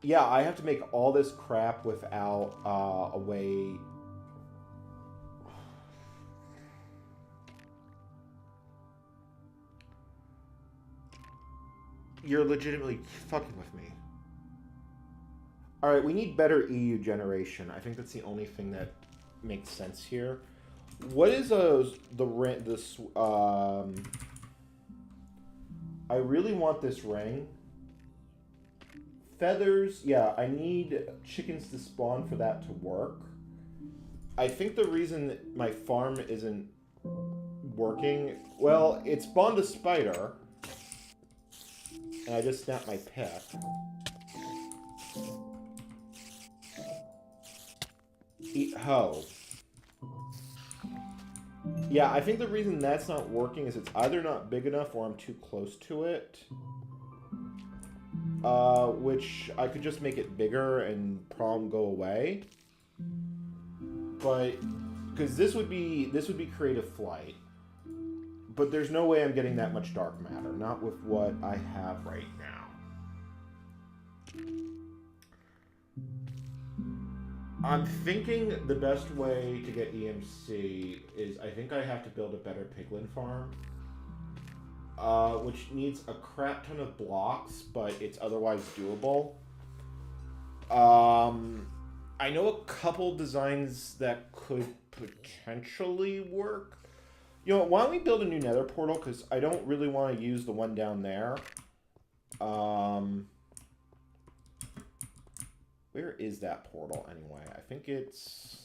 Yeah, I have to make all this crap without a way... You're legitimately fucking with me. Alright, we need better EU generation. I think that's the only thing that makes sense here. What is this? I really want this ring. Feathers, yeah, I need chickens to spawn for that to work. I think the reason that my farm isn't working, well, it spawned a spider, and I just snapped my pick. Eat hoe. Yeah, I think the reason that's not working is it's either not big enough or I'm too close to it. Which I could just make it bigger and problem go away. But because this would be creative flight. But there's no way I'm getting that much dark matter. Not with what I have right now. I'm thinking the best way to get EMC is I think I have to build a better piglin farm. Which needs a crap ton of blocks, but it's otherwise doable. I know a couple designs that could potentially work. You know, why don't we build a new nether portal? Because I don't really want to use the one down there. Where is that portal anyway? I think it's...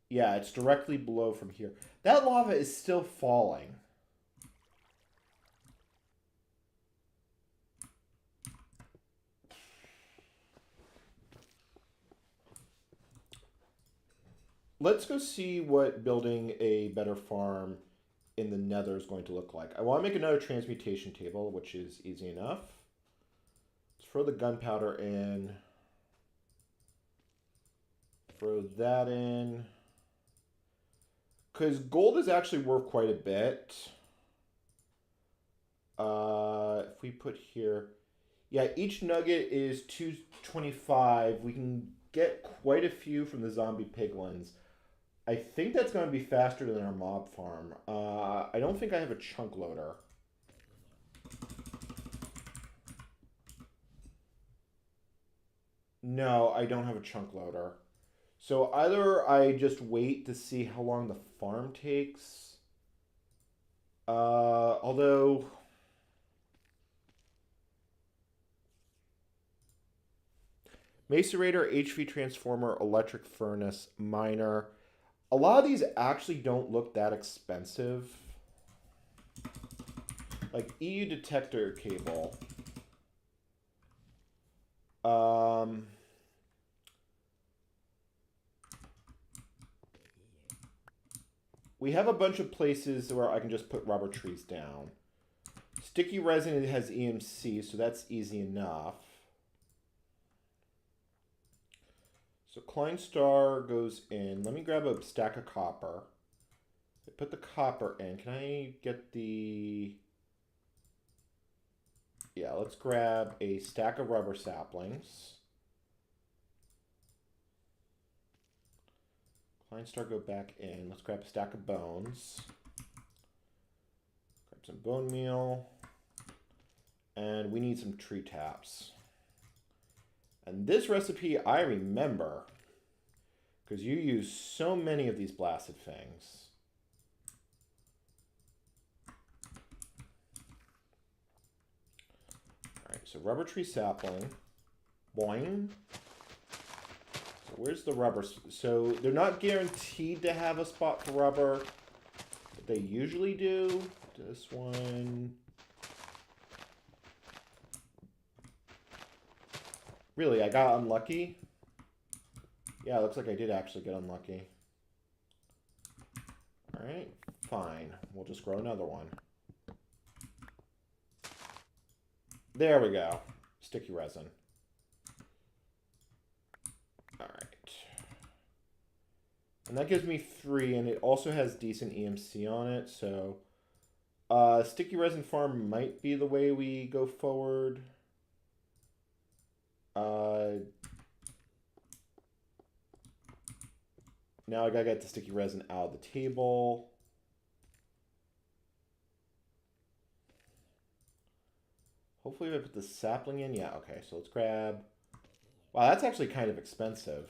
Yeah, it's directly below from here. That lava is still falling. Let's go see what building a better farm in the nether is going to look like. I want to make another transmutation table, which is easy enough. Let's throw the gunpowder in. Throw that in. Because gold is actually worth quite a bit. If we put here... Yeah, each nugget is 225. We can get quite a few from the zombie piglins. I think that's going to be faster than our mob farm. I don't think I have a chunk loader. No, I don't have a chunk loader. So either I just wait to see how long the farm takes. Although... Macerator, HV transformer, electric furnace, miner. A lot of these actually don't look that expensive. Like EU detector cable. We have a bunch of places where I can just put rubber trees down. Sticky resin has EMC, so that's easy enough. So Klein star goes in. Let me grab a stack of copper. I put the copper in. Can I get the... Yeah, let's grab a stack of rubber saplings. Klein star go back in. Let's grab a stack of bones. Grab some bone meal. And we need some tree taps. And this recipe I remember, because you use so many of these blasted things. Alright, so rubber tree sapling. Boing. So where's the rubber? So they're not guaranteed to have a spot for rubber, but they usually do. This one... Really, I got unlucky? Yeah, it looks like I did actually get unlucky. Alright, fine. We'll just grow another one. There we go. Sticky resin. Alright. And that gives me 3, and it also has decent EMC on it, so... sticky resin farm might be the way we go forward. Now I gotta get the sticky resin out of the table. Hopefully if I put the sapling in, yeah, okay, so let's grab... Wow, that's actually kind of expensive.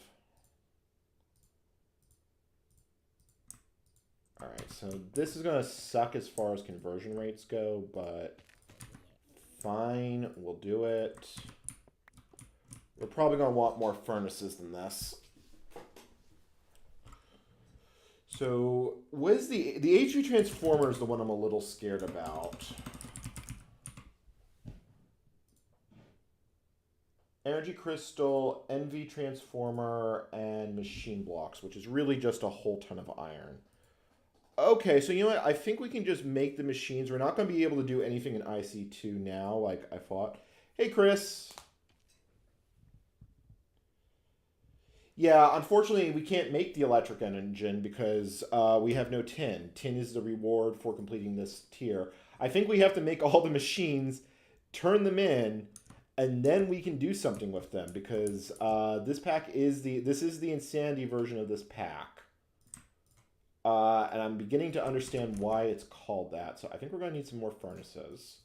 Alright, so this is gonna suck as far as conversion rates go, but fine, we'll do it. We're probably going to want more furnaces than this. So, what is the HV transformer is the one I'm a little scared about. Energy crystal, NV transformer, and machine blocks, which is really just a whole ton of iron. Okay, so you know what? I think we can just make the machines. We're not going to be able to do anything in IC2 now, like I thought. Hey, Chris. Yeah, unfortunately, we can't make the electric engine because we have no tin. Tin is the reward for completing this tier. I think we have to make all the machines, turn them in, and then we can do something with them because this is the insanity version of this pack. And I'm beginning to understand why it's called that. So I think we're going to need some more furnaces.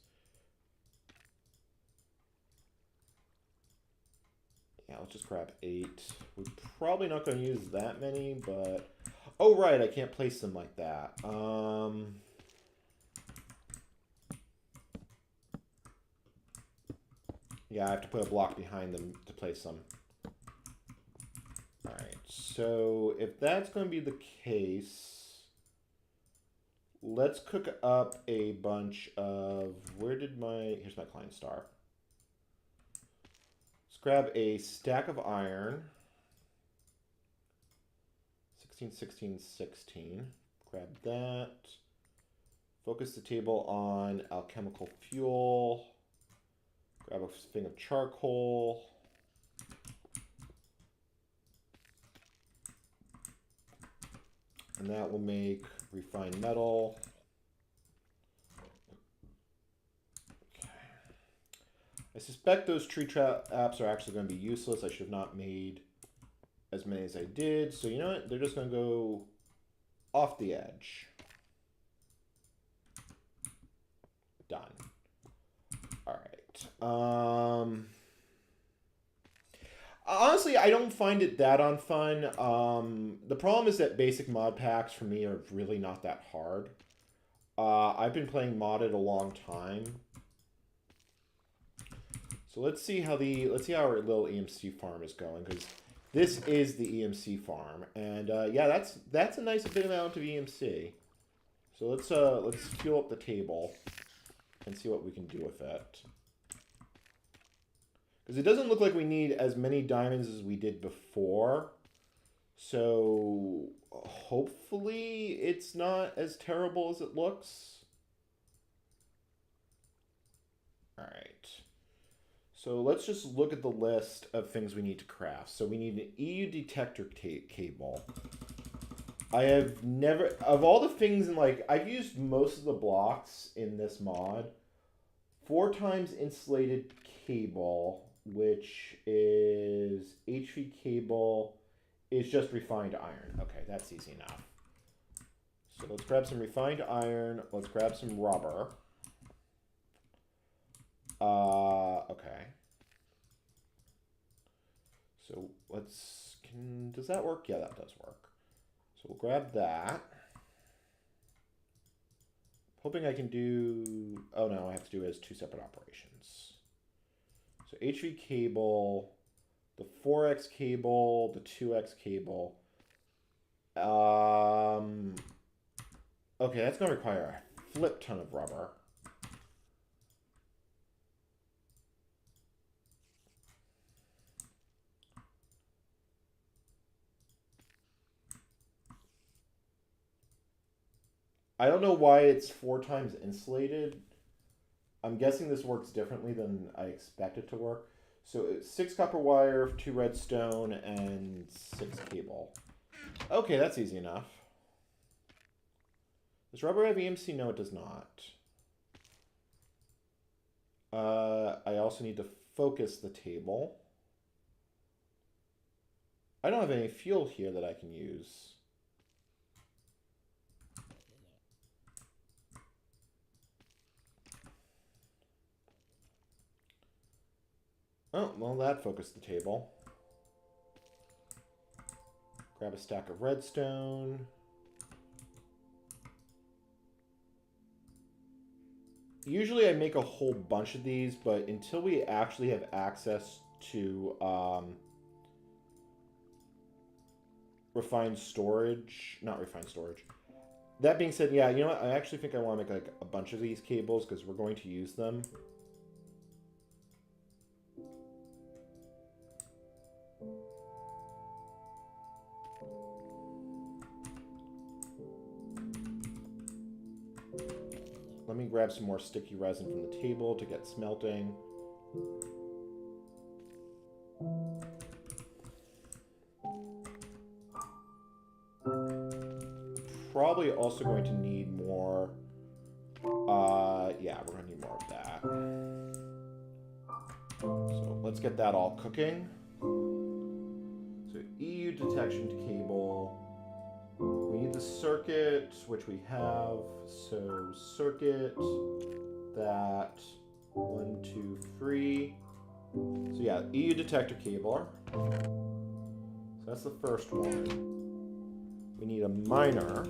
Yeah, let's just grab 8. We're probably not going to use that many, but... Oh, right, I can't place them like that. Yeah, I have to put a block behind them to place them. Alright, so if that's going to be the case, let's cook up a bunch of... Here's my Klein star. Let's grab a stack of iron. 16, 16, 16. Grab that. Focus the table on alchemical fuel. Grab a thing of charcoal. And that will make refined metal. Okay. I suspect those tree traps are actually going to be useless. I should have not made as many as I did. So you know what? They're just going to go off the edge. Done. All right. Honestly, I don't find it that unfun. The problem is that basic mod packs for me are really not that hard. I've been playing modded a long time. So let's see how our little EMC farm is going, because this is the EMC farm, and yeah, that's a nice bit amount of EMC. So let's fuel up the table and see what we can do with it. Because it doesn't look like we need as many diamonds as we did before. So hopefully it's not as terrible as it looks. All right. So let's just look at the list of things we need to craft. So we need an EU detector cable. I have never, of all the things in I've used most of the blocks in this mod. 4 times insulated cable, which is HV cable, is just refined iron. Okay, that's easy enough. So let's grab some refined iron. Let's grab some rubber. Okay. So does that work? Yeah, that does work. So we'll grab that. Hoping I can do, oh no, I have to do it as 2 separate operations. So HV cable, the 4X cable, the 2X cable. Okay, that's gonna require a flip ton of rubber. I don't know why it's 4 times insulated. I'm guessing this works differently than I expect it to work. So it's 6 copper wire, 2 redstone, and 6 cable. Okay, that's easy enough. Does rubber have EMC? No, it does not. I also need to focus the table. I don't have any fuel here that I can use. Oh, well, that focused the table. Grab a stack of redstone. Usually I make a whole bunch of these, but until we actually have access to refined storage, not refined storage. That being said, yeah, you know what? I actually think I want to make a bunch of these cables because we're going to use them. Let me grab some more sticky resin from the table to get smelting. probably also going to need more. Yeah, we're going to need more of that. So let's get that all cooking. So EU detection cable. We need the circuit, which we have. So circuit, that, 1, 2, 3. So yeah, EU detector cable. So that's the first one. We need a miner.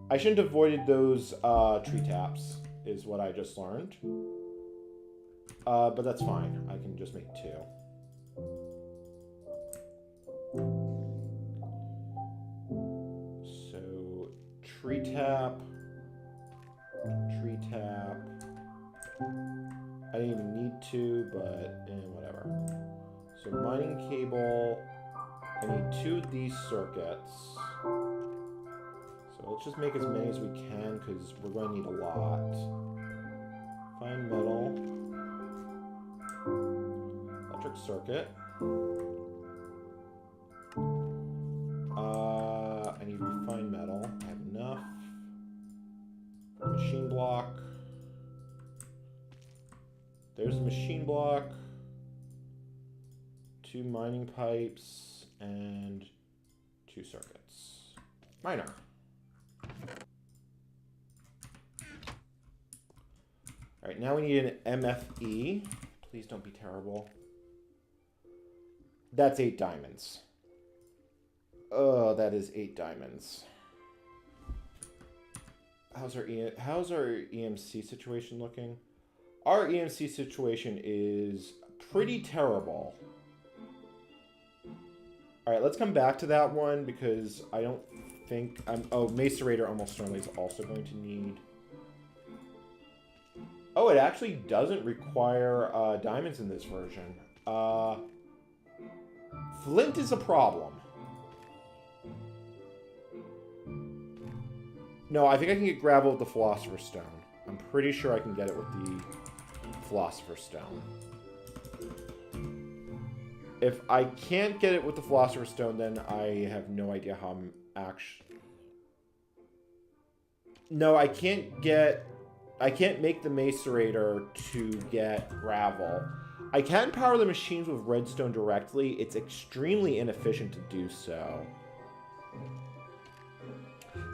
I shouldn't have avoided those tree taps, is what I just learned. But that's fine. I can just make 2. So, tree tap. Tree tap. I didn't even need to, but whatever. So, mining cable. I need 2 of these circuits. So let's just make as many as we can, because we're going to need a lot. Fine metal. Electric circuit. I need refined metal. I have enough. Machine block. There's the machine block. 2 mining pipes and 2 circuits. Miner. All right, now we need an MFE. Please don't be terrible. That's 8 diamonds. Oh, that is 8 diamonds. How's our EMC situation looking? Our EMC situation is pretty terrible. All right, let's come back to that one because I don't think oh, Macerator almost certainly is also going to need. Oh, it actually doesn't require diamonds in this version. Flint is a problem. No, I think I can get gravel with the Philosopher's Stone. I'm pretty sure I can get it with the Philosopher's Stone. If I can't get it with the Philosopher's Stone, then I have no idea how I'm actually... No, I can't make the Macerator to get gravel. I can power the machines with redstone directly. It's extremely inefficient to do so.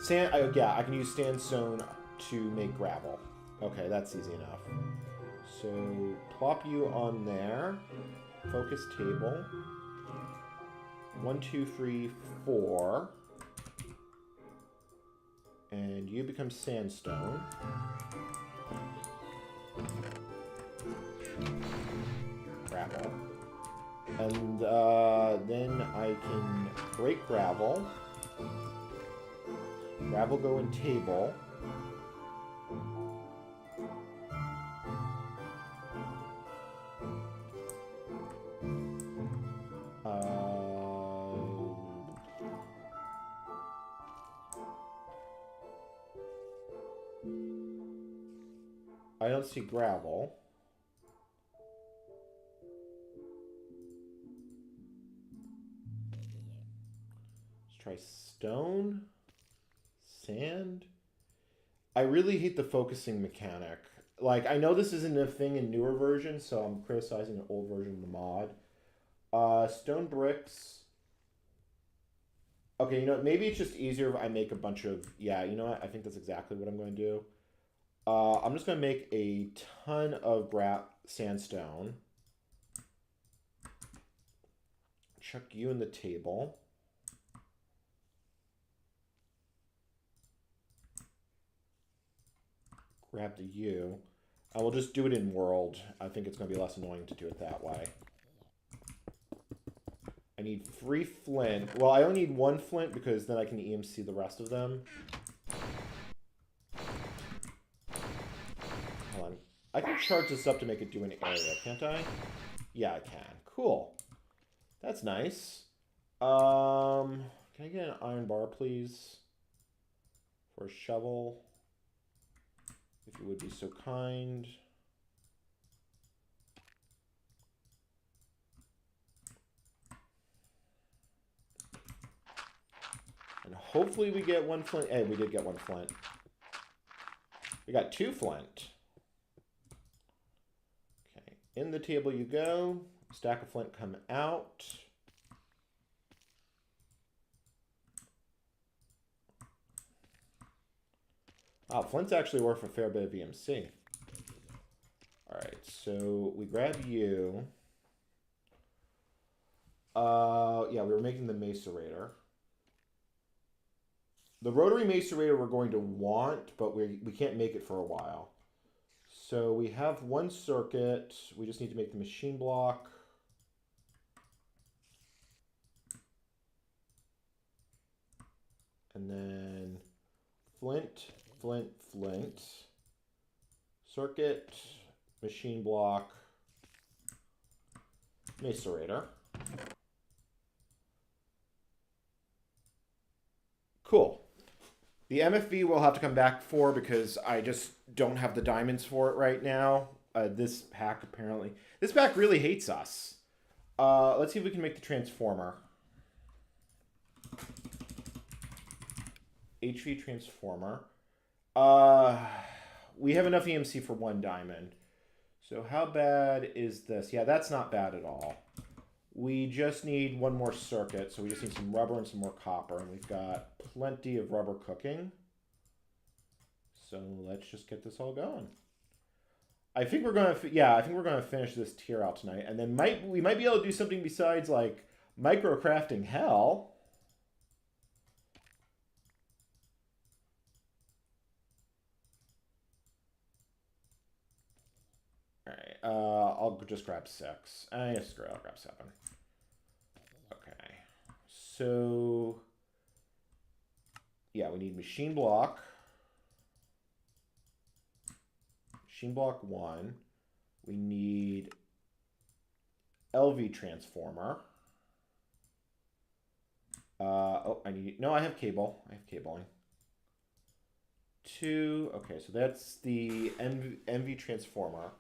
Yeah, I can use sandstone to make gravel. Okay, that's easy enough. So, plop you on there. Focus table. 1, 2, 3, 4. And you become sandstone. Gravel. And then I can break gravel. Gravel go in table. I don't see gravel. Let's try stone. Sand. I really hate the focusing mechanic. Like, I know this isn't a thing in newer versions, so I'm criticizing an old version of the mod. Stone bricks. Okay, you know what? Maybe it's just easier if I make a bunch of... Yeah, you know what? I think that's exactly what I'm going to do. I'm just going to make a ton of sandstone. Chuck you in the table. Grab the U. I will just do it in world. I think it's going to be less annoying to do it that way. I need 3 flint. Well, I only need 1 flint because then I can EMC the rest of them. Hold on. I can charge this up to make it do an area, can't I? Yeah, I can. Cool. That's nice. Can I get an iron bar, please? For a shovel. If you would be so kind. hopefully we get 1 flint. Hey, we did get 1 flint. We got 2 flint. Okay, in the table you go. Stack of flint come out. Wow, flint's actually worth a fair bit of EMC. Alright, so we grab you. Yeah, we were making the macerator. The rotary macerator we're going to want, but we can't make it for a while. So we have 1 circuit. We just need to make the machine block. And then flint, flint, flint. Circuit, machine block, macerator. Cool. The MFV we'll have to come back for because I just don't have the diamonds for it right now. This pack apparently... This pack really hates us. Let's see if we can make the transformer. HV transformer. We have enough EMC for 1 diamond. So how bad is this? Yeah, that's not bad at all. We just need 1 more circuit, so we just need some rubber and some more copper, and we've got plenty of rubber cooking. So let's just get this all going. I think we're gonna, I think we're gonna finish this tier out tonight, and then we might be able to do something besides like micro crafting hell. Alright, I'll just grab 6. Yes, screw it, I'll grab 7. Okay. So, yeah, we need machine block. Machine block 1. We need LV transformer. Oh, no, I have cable. I have cabling. 2. Okay, so that's the MV transformer.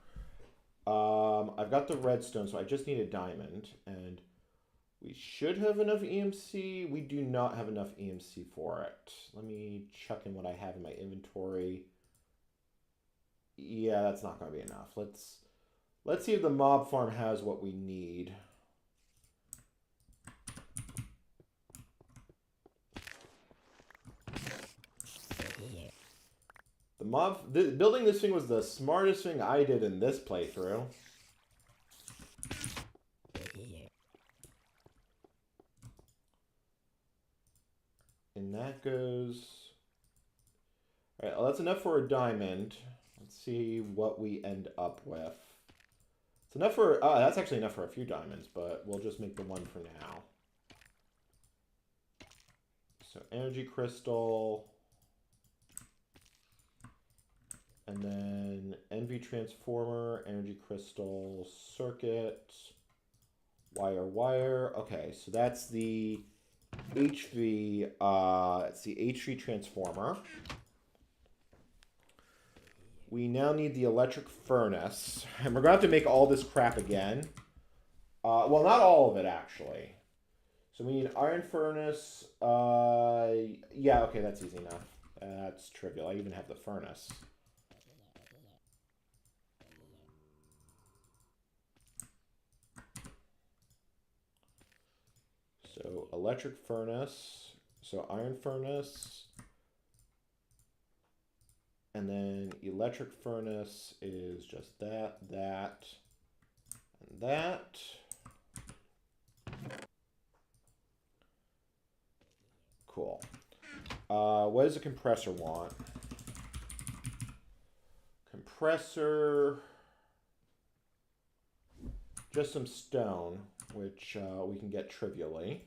I've got the redstone, so I just need a diamond, and we should have enough EMC. We do not have enough EMC for it. Let me check in what I have in my inventory. Yeah, that's not going to be enough. Let's see if the mob farm has what we need. Building this thing was the smartest thing I did in this playthrough. And that goes... Alright, well, that's enough for a diamond. Let's see what we end up with. It's enough for... that's actually enough for a few diamonds, but we'll just make the 1 for now. So, energy crystal... And then NV transformer, energy crystal, circuit, wire. Okay, so that's the HV. It's the HV transformer. We now need the electric furnace, and we're gonna have to make all this crap again. Well, not all of it actually. So we need iron furnace. Yeah, okay, that's easy enough. That's trivial. I even have the furnace. So electric furnace, so iron furnace, and then electric furnace is just that, and that. Cool. What does a compressor want? Compressor, just some stone, which we can get trivially.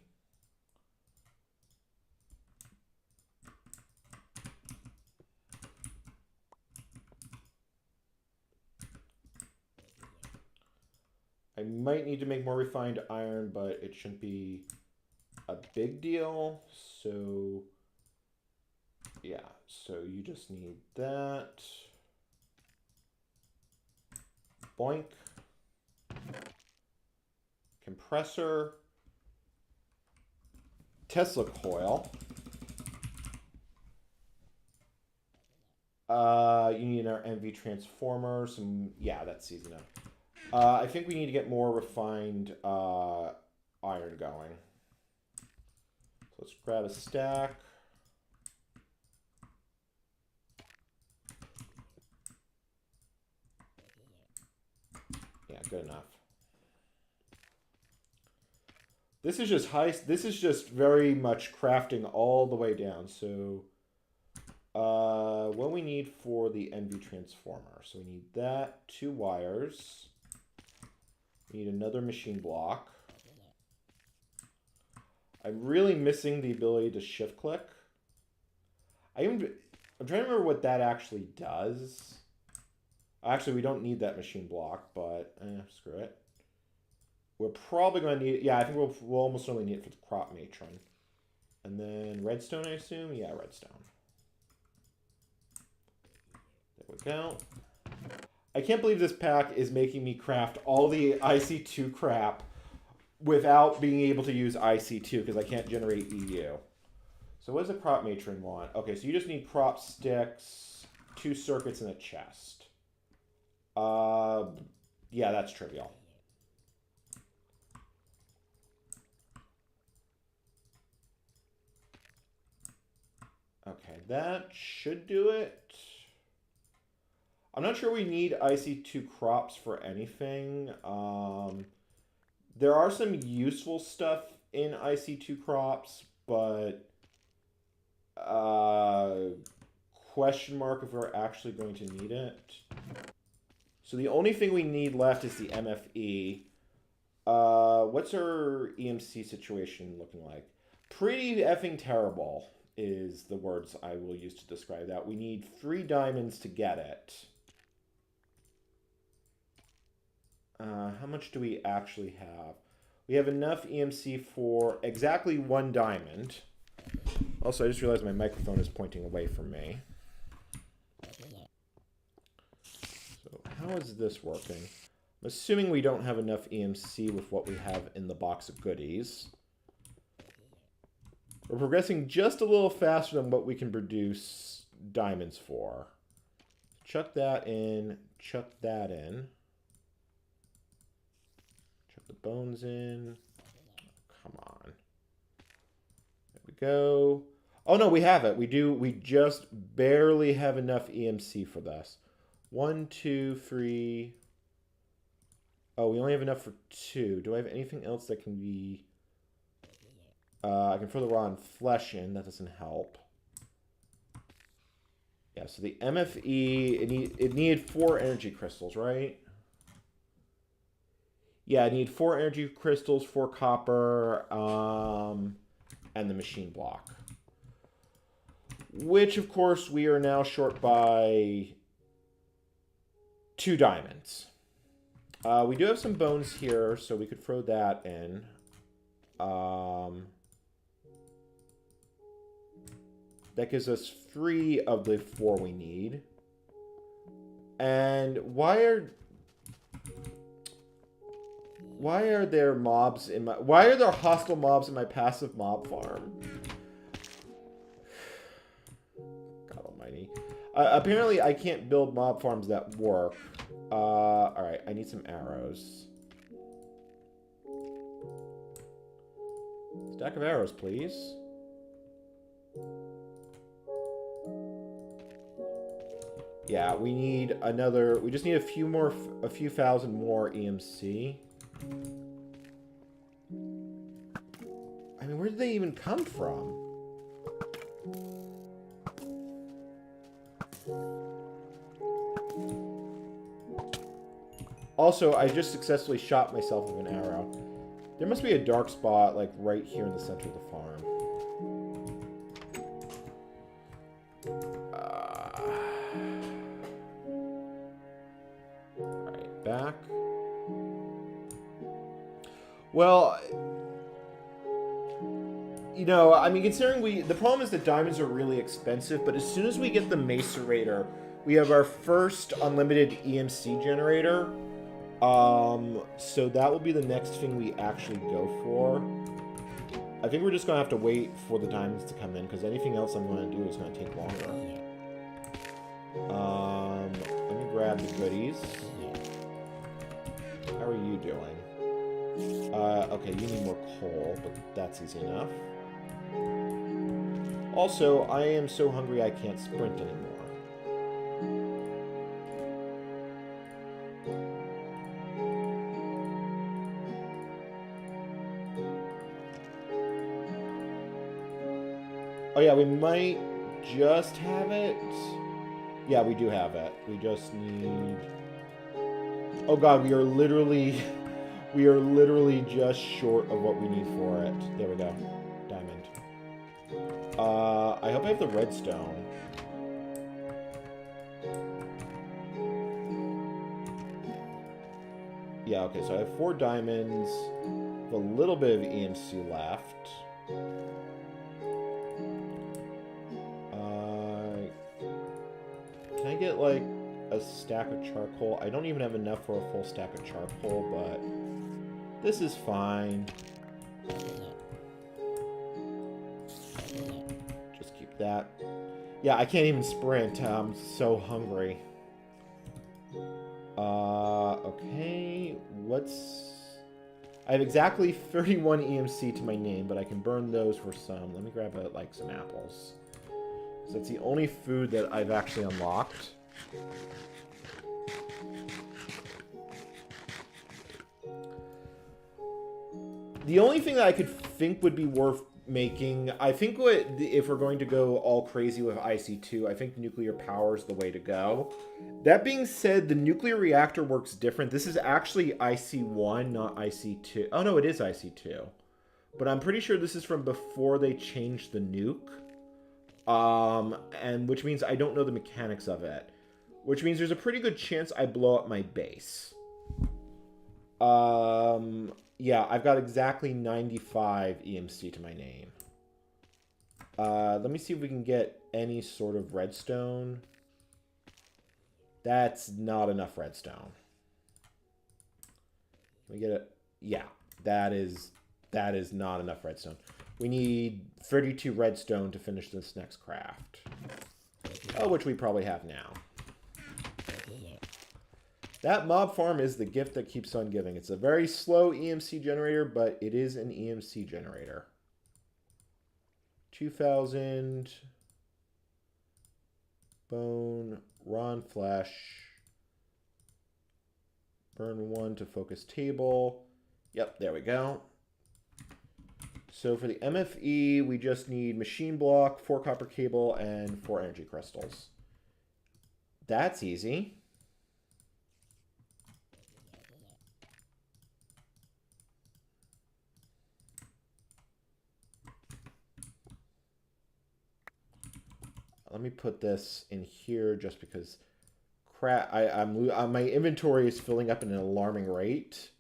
I might need to make more refined iron, but it shouldn't be a big deal. So, yeah, so you just need that. Boink. Compressor. Tesla coil. You need our MV transformer. Yeah, that's easy enough. I think we need to get more refined iron going. So let's grab a stack. Yeah, good enough. This is just this is just very much crafting all the way down. So what we need for the NV transformer. So we need that, 2 wires. We need another machine block. I'm really missing the ability to shift click. I'm trying to remember what that actually does. Actually, we don't need that machine block, but screw it. We're probably going to need it. Yeah, I think we'll almost only need it for the crop matron. And then redstone, I assume? Yeah, redstone. There we go. I can't believe this pack is making me craft all the IC2 crap without being able to use IC2 because I can't generate EU. So what does a crop matron want? Okay, so you just need crop sticks, 2 circuits, and a chest. Yeah, that's trivial. Okay, that should do it. I'm not sure we need IC2 crops for anything. There are some useful stuff in IC2 crops, but question mark if we're actually going to need it. So the only thing we need left is the MFE. What's our EMC situation looking like? Pretty effing terrible is the words I will use to describe that. We need 3 diamonds to get it. How much do we actually have? We have enough EMC for exactly 1 diamond. Also, I just realized my microphone is pointing away from me. So how is this working? I'm assuming we don't have enough EMC with what we have in the box of goodies. We're progressing just a little faster than what we can produce diamonds for. Chuck that in, chuck that in. Chuck the bones in. Come on. There we go. Oh no, we have it. We do. We just barely have enough EMC for this. 1, 2, 3. Oh, we only have enough for 2. Do I have anything else that can be... I can throw the raw and flesh in. That doesn't help. Yeah, so the MFE, it needed 4 energy crystals, right? Yeah, I need 4 energy crystals, 4 copper, and the machine block. Which, of course, we are now short by 2 diamonds. We do have some bones here, so we could throw that in. That gives us 3 of the 4 we need. And why are there mobs in my... Why are there hostile mobs in my passive mob farm? God almighty. Apparently, I can't build mob farms that work. Alright, I need some arrows. Stack of arrows, please. Yeah, we need another... We just need a few thousand more EMC. I mean, where did they even come from? Also, I just successfully shot myself with an arrow. There must be a dark spot, like, right here in the center of the farm. Alright, back. Well, you know, I mean, considering the problem is that diamonds are really expensive, but as soon as we get the macerator, we have our first unlimited EMC generator. So that will be the next thing we actually go for. I think we're just going to have to wait for the diamonds to come in, because anything else I'm going to do is going to take longer. Let me grab the goodies. How are you doing? Okay, you need more coal, but that's easy enough. Also, I am so hungry I can't sprint anymore. Oh yeah, we might just have it. Yeah, we do have it. We just need... Oh god, we are literally... We are literally just short of what we need for it. There we go. Diamond. I hope I have the redstone. Yeah, okay, so I have 4 diamonds. With a little bit of EMC left. Can I get, like, a stack of charcoal? I don't even have enough for a full stack of charcoal, but this is fine. Just keep that. Yeah, I can't even sprint. I'm so hungry. Okay. I have exactly 31 EMC to my name, but I can burn those for some. Let me grab, like, some apples. So that's the only food that I've actually unlocked. The only thing that I could think would be worth making, I think if we're going to go all crazy with IC2, I think nuclear power is the way to go. That being said, the nuclear reactor works different. This is actually IC1, not IC2. Oh no, it is IC2. But I'm pretty sure this is from before they changed the nuke. And which means I don't know the mechanics of it. Which means there's a pretty good chance I blow up my base. Yeah, I've got exactly 95 EMC to my name. Let me see if we can get any sort of redstone. That's not enough redstone. Can we get it? Yeah, that is not enough redstone. We need 32 redstone to finish this next craft. Oh, which we probably have now. That mob farm is the gift that keeps on giving. It's a very slow EMC generator, but it is an EMC generator. 2,000 bone, raw flesh. Burn 1 to focus table. Yep, there we go. So for the MFE, we just need machine block, 4 copper cable, and 4 energy crystals. That's easy. Let me put this in here just because crap. My inventory is filling up at an alarming rate.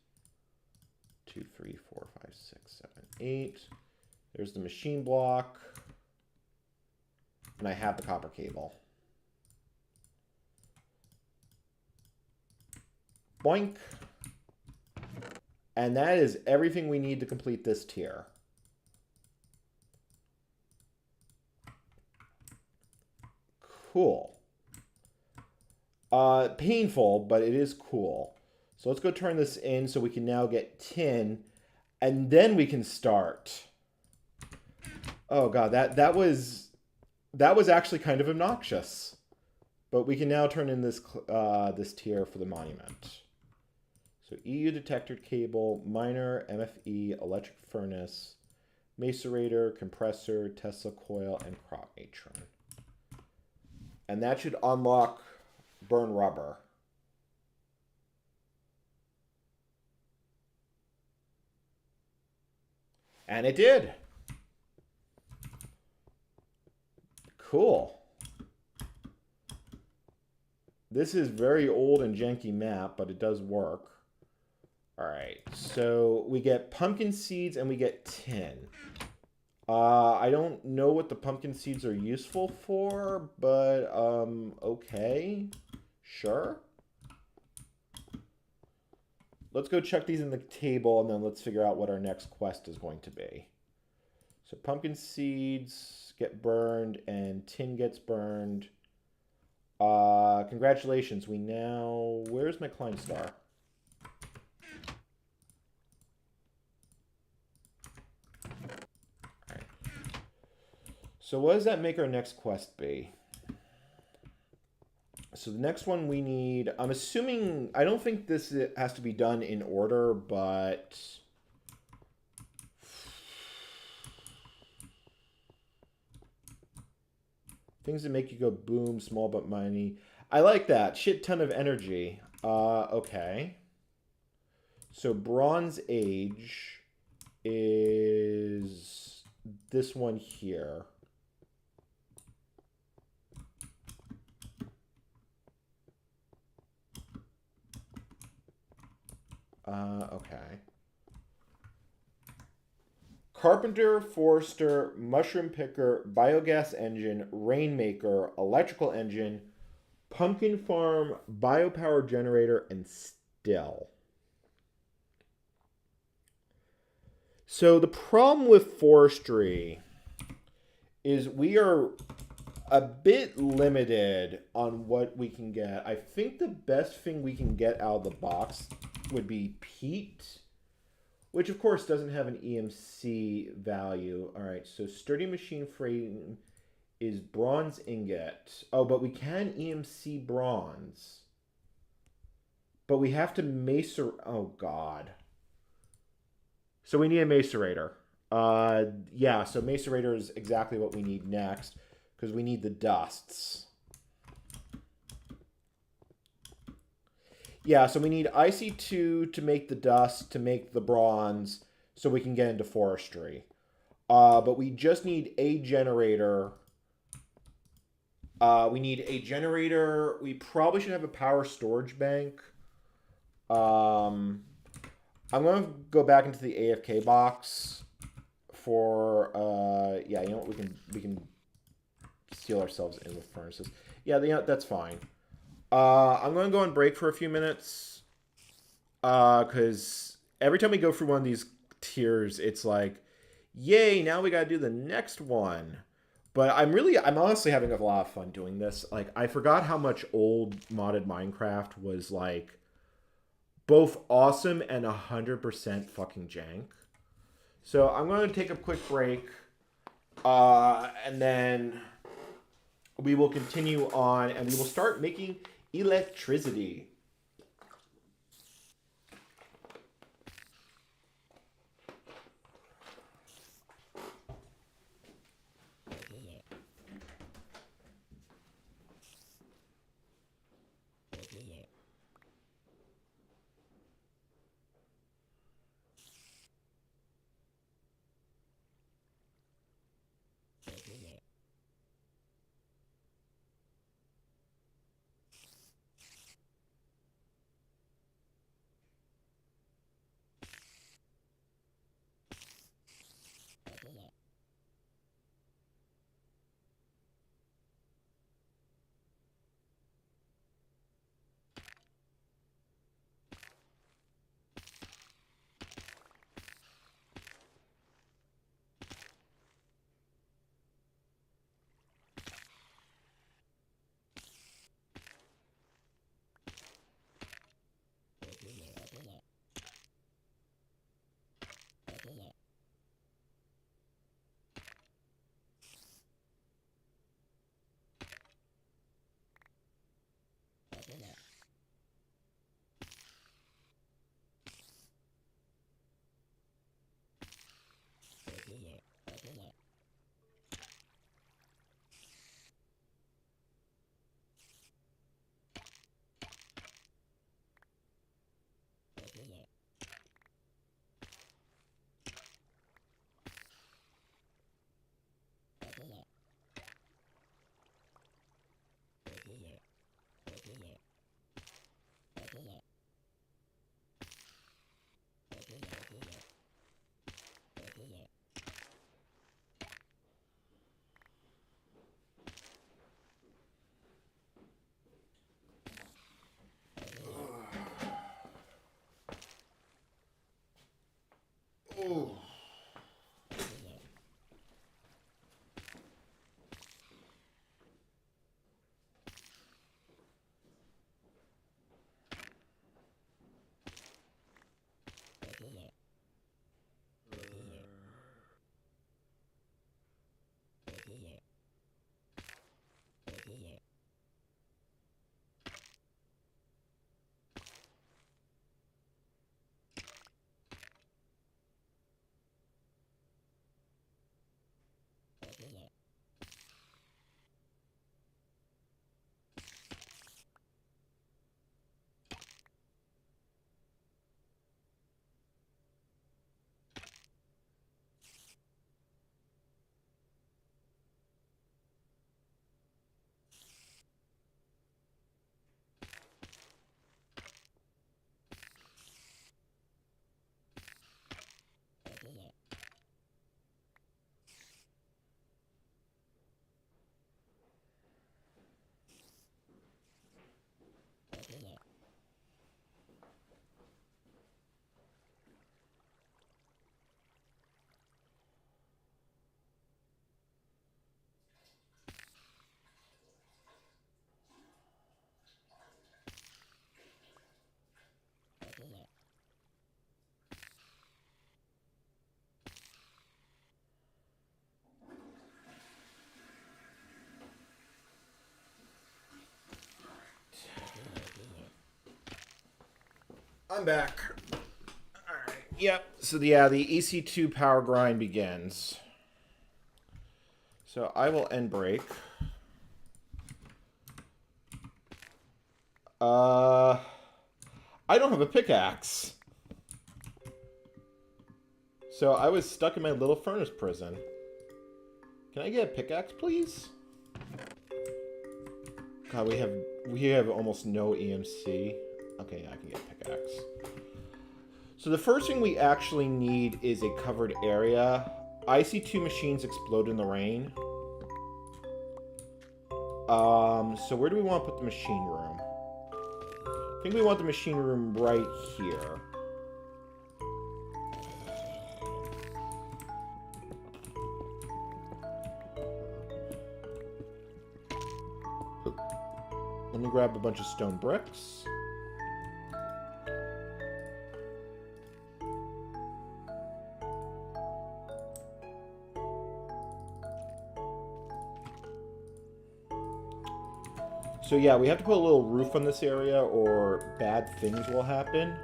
2, 3, 4, 5, 6, 7, 8. There's the machine block. And I have the copper cable. Boink. And that is everything we need to complete this tier. Cool. Painful, but it is cool. So let's go turn this in so we can now get tin, and then we can start. Oh god, that was actually kind of obnoxious. But we can now turn in this this tier for the monument. So EU detector cable, miner, MFE, electric furnace, macerator, compressor, Tesla coil, and crop matron. And that should unlock burn rubber. And it did. Cool. This is very old and janky map, but it does work. All right, so we get pumpkin seeds and we get tin. I don't know what the pumpkin seeds are useful for, but okay, sure. Let's go check these in the table, and then let's figure out what our next quest is going to be. So pumpkin seeds get burned, and tin gets burned. Congratulations. We now... Where's my Klein star? All right. So what does that make our next quest be? So the next one we need... I'm assuming... I don't think this has to be done in order, but... Things that make you go boom, small but mighty. I like that. Shit ton of energy. Okay. So Bronze Age is this one here. Okay. Carpenter, forester, mushroom picker, biogas engine, rainmaker, electrical engine, pumpkin farm, biopower generator, and still. So the problem with forestry is we are a bit limited on what we can get. I think the best thing we can get out of the box would be peat, which of course doesn't have an EMC value. All right, so sturdy machine frame is bronze ingot. Oh, but we can EMC bronze. But we have to macer... Oh, God. So we need a macerator. Yeah, so macerator is exactly what we need next, because we need the dusts. Yeah, so we need IC2 to make the dust, to make the bronze, so we can get into forestry. But we just need a generator. We need a generator. We probably should have a power storage bank. I'm going to go back into the AFK box for, yeah, you know what, we can seal ourselves in with furnaces. Yeah, you know, that's fine. I'm going to go on break for a few minutes, because every time we go through one of these tiers, it's like, yay, now we got to do the next one. But I'm honestly having a lot of fun doing this. Like, I forgot how much old modded Minecraft was, like, both awesome and 100% fucking jank. So I'm going to take a quick break, and then we will continue on, and we will start making electricity. I'm back. Alright, yep. So yeah, the EC2 power grind begins. So I will end break. I don't have a pickaxe. So I was stuck in my little furnace prison. Can I get a pickaxe, please? God, we have almost no EMC. Okay, yeah, I can get a pickaxe. So the first thing we actually need is a covered area. I see 2 machines explode in the rain. So where do we want to put the machine room? I think we want the machine room right here. Let me grab a bunch of stone bricks. So yeah, we have to put a little roof on this area or bad things will happen.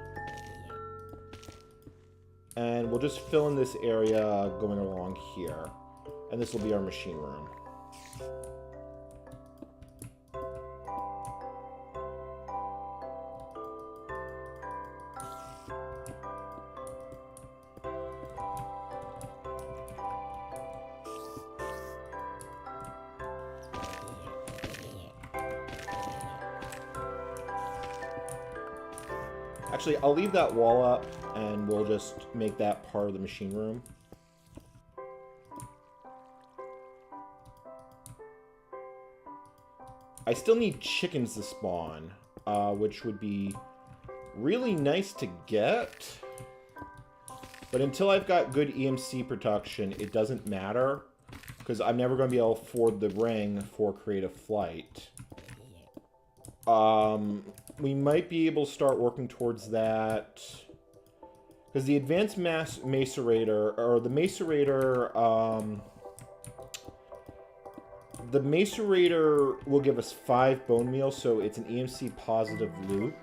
And we'll just fill in this area going along here. And this will be our machine room. Actually, I'll leave that wall up, and we'll just make that part of the machine room. I still need chickens to spawn, which would be really nice to get. But until I've got good EMC production, it doesn't matter, because I'm never going to be able to afford the ring for creative flight. We might be able to start working towards that. Because the advanced macerator, or the macerator, the macerator will give us 5 bone meal, so it's an EMC positive loop.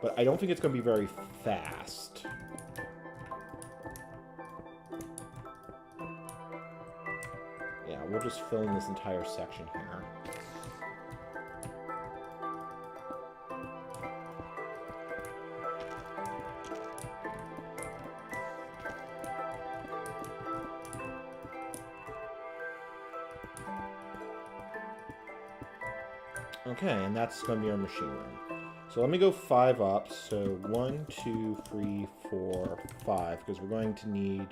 But I don't think it's going to be very fast. Yeah, we'll just fill in this entire section here. Okay, and that's going to be our machine room. So let me go 5 up. So 1, 2, 3, 4, 5, because we're going to need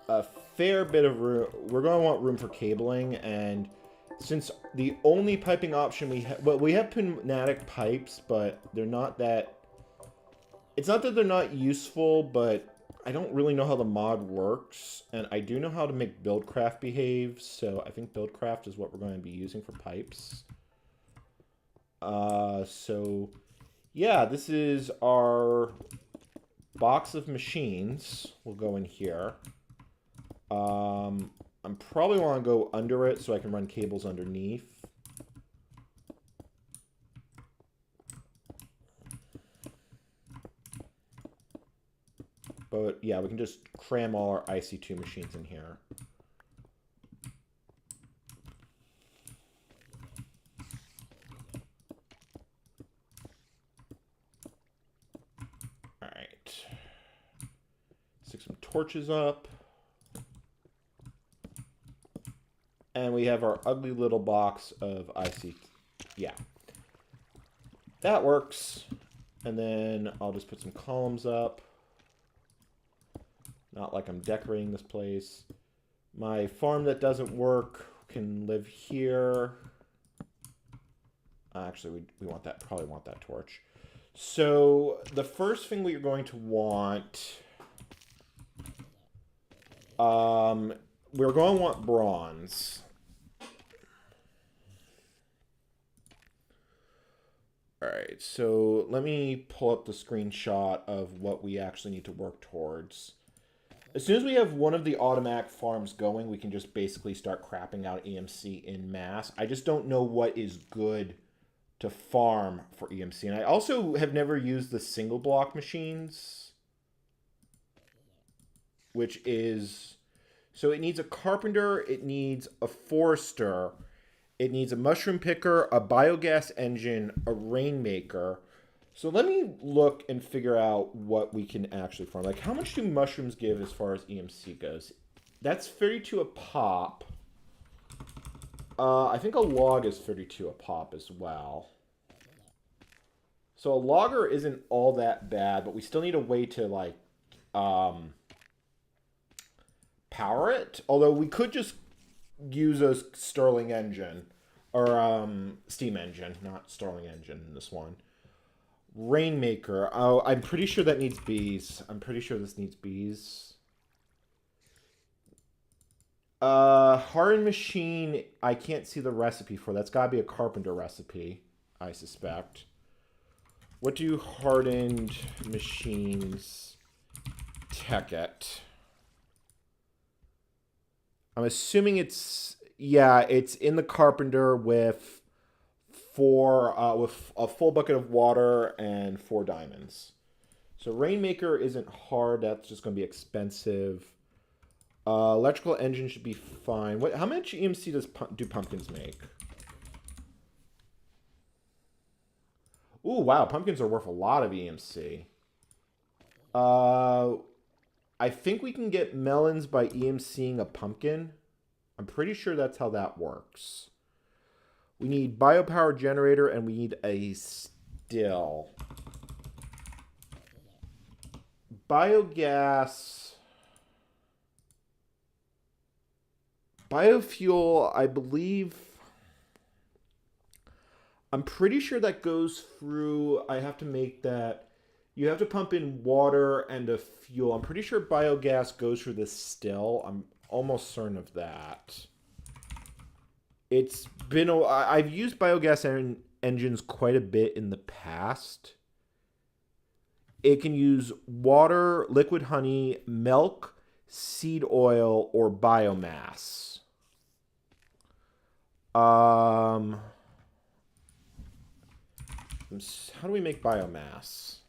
a fair bit of room. We're going to want room for cabling, and since the only piping option we have, well, we have pneumatic pipes, but they're not that, it's not that they're not useful, but I don't really know how the mod works, and I do know how to make Buildcraft behave, so I think Buildcraft is what we're going to be using for pipes. So yeah, this is our box of machines. We'll go in here. I'm probably want to go under it so I can run cables underneath. But yeah, we can just cram all our IC2 machines in here. Alright. Stick some torches up. And we have our ugly little box of IC. Yeah. That works. And then I'll just put some columns up. Not like I'm decorating this place. My farm that doesn't work can live here. Actually, we want that. Probably want that torch. So the first thing we're going to want, we're going to want bronze. All right, so let me pull up the screenshot of what we actually need to work towards. As soon as we have one of the automatic farms going, we can just basically start crapping out EMC in mass. I just don't know what is good to farm for EMC. And I also have never used the single block machines, which is... So it needs a carpenter, it needs a forester, it needs a mushroom picker, a biogas engine, a rainmaker. So let me look and figure out what we can actually farm. Like, how much do mushrooms give as far as EMC goes? That's 32 a pop. I think a log is 32 a pop as well. So a logger isn't all that bad, but we still need a way to, like, power it. Although we could just use a Stirling engine. Or steam engine, not Stirling engine in this one. Rainmaker. Oh, I'm pretty sure that needs bees. I'm pretty sure this needs bees. Hardened machine, I can't see the recipe for. That's got to be a carpenter recipe, I suspect. What do hardened machines tech it? I'm assuming it's... Yeah, it's in the carpenter with with a full bucket of water and 4 diamonds. So rainmaker isn't hard. That's just going to be expensive. Electrical engine should be fine. How much EMC do pumpkins make? Ooh, wow. Pumpkins are worth a lot of EMC. I think we can get melons by EMCing a pumpkin. I'm pretty sure that's how that works. We need biopower generator and we need a still. Biogas. Biofuel, I believe. I'm pretty sure that goes through. I have to make that. You have to pump in water and a fuel. I'm pretty sure biogas goes through the still. I'm almost certain of that. It's been I've used biogas engines quite a bit in the past. It can use water, liquid honey, milk, seed oil, or biomass. How do we make biomass?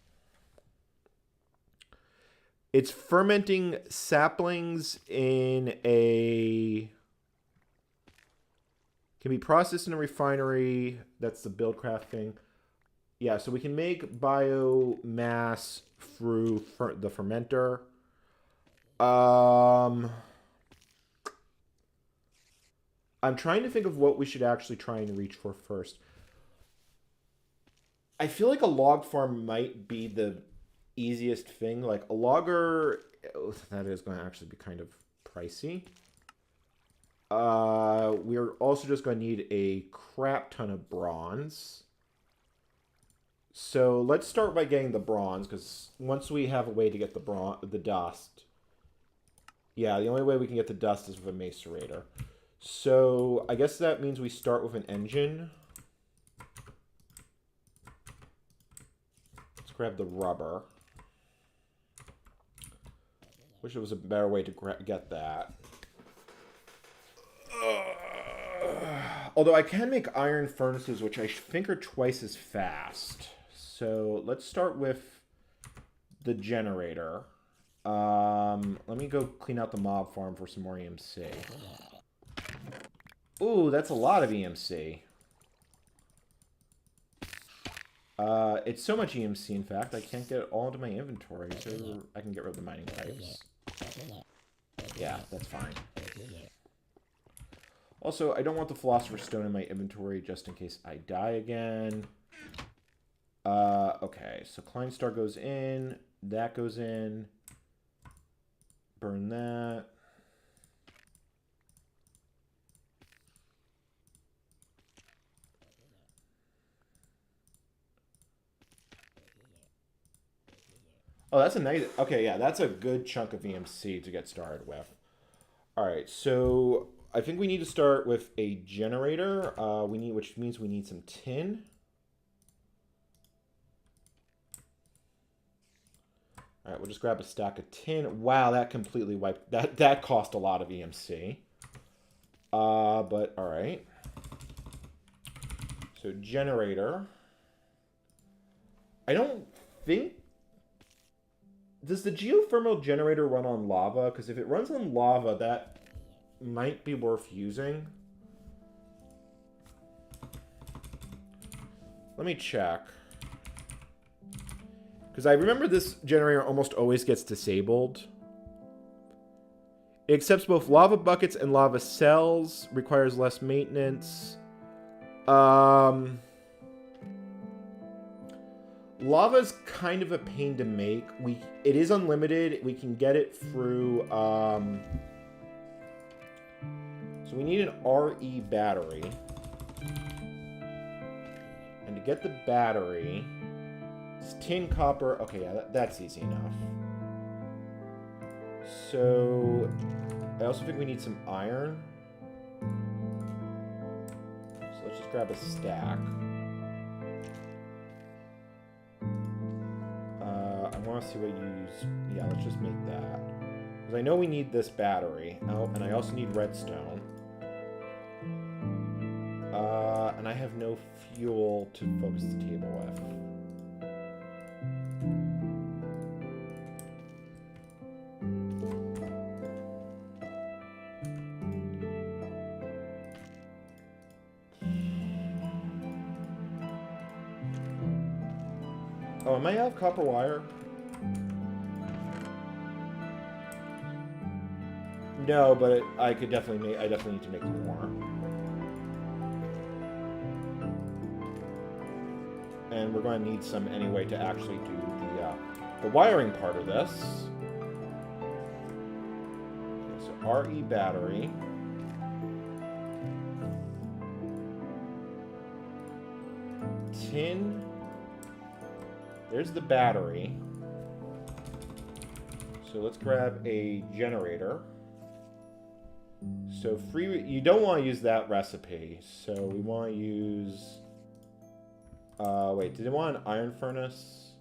It's fermenting saplings in a... Can be processed in a refinery. That's the buildcraft thing. Yeah, so we can make biomass through the fermenter. I'm trying to think of what we should actually try and reach for first. I feel like a log farm might be the easiest thing. Like a logger, that is going to actually be kind of pricey. We're also just going to need a crap ton of bronze. So let's start by getting the bronze, because once we have a way to get the dust, yeah, the only way we can get the dust is with a macerator. So I guess that means we start with an engine. Let's grab the rubber. Wish there was a better way to get that. Although I can make iron furnaces, which I think are twice as fast. So let's start with the generator. Let me go clean out the mob farm for some more EMC. Ooh, that's a lot of EMC. It's so much EMC, in fact, I can't get it all into my inventory, so I can get rid of the mining pipes. Yeah, that's fine. Also, I don't want the Philosopher's Stone in my inventory just in case I die again. Okay, so Klein Star goes in. That goes in. Burn that. Oh, that's a nice... Okay, yeah, that's a good chunk of EMC to get started with. Alright, so I think we need to start with a generator, which means we need some tin. Alright, we'll just grab a stack of tin. Wow, that completely wiped... That cost a lot of EMC. But alright. So generator. I don't think... Does the geothermal generator run on lava? Because if it runs on lava, that might be worth using. Let me check. Because I remember this generator almost always gets disabled. It accepts both lava buckets and lava cells. Requires less maintenance. Lava's kind of a pain to make. It is unlimited. We can get it through... so we need an RE battery. And to get the battery... It's tin, copper... Okay, yeah, that's easy enough. So... I also think we need some iron. So let's just grab a stack. I want to see what you use. Yeah, let's just make that. Because I know we need this battery. Oh, and I also need redstone. And I have no fuel to focus the table with. Oh, am I out of copper wire? No, but I could definitely make... I definitely need to make more. And we're going to need some anyway to actually do the wiring part of this. Okay, so RE battery. Tin. There's the battery. So let's grab a generator. So you don't want to use that recipe. So we want to use... wait, did it want an iron furnace?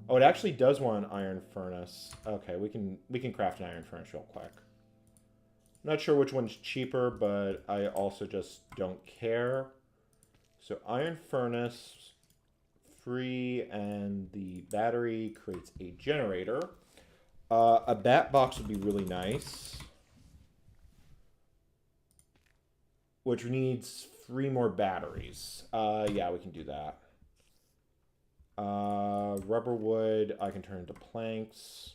Oh, it actually does want an iron furnace. Okay, we can craft an iron furnace real quick. Not sure which one's cheaper, but I also just don't care. So iron furnace... free, and the battery creates a generator. A bat box would be really nice. Which needs 3 more batteries. Yeah, we can do that. Rubber wood, I can turn into planks.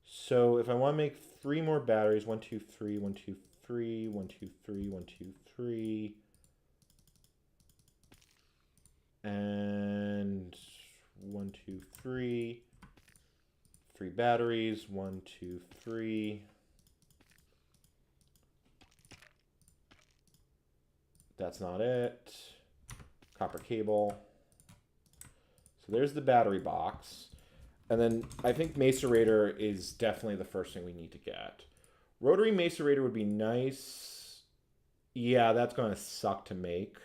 So if I want to make 3 more batteries, 1, 2, 3, 1, 2, 3, 1, 2, 3, 1, 2, 3. And 1, 2, 3. 3 batteries. 1, 2, 3. That's not it. Copper cable. So there's the battery box. And then I think macerator is definitely the first thing we need to get. Rotary macerator would be nice. Yeah, that's going to suck to make.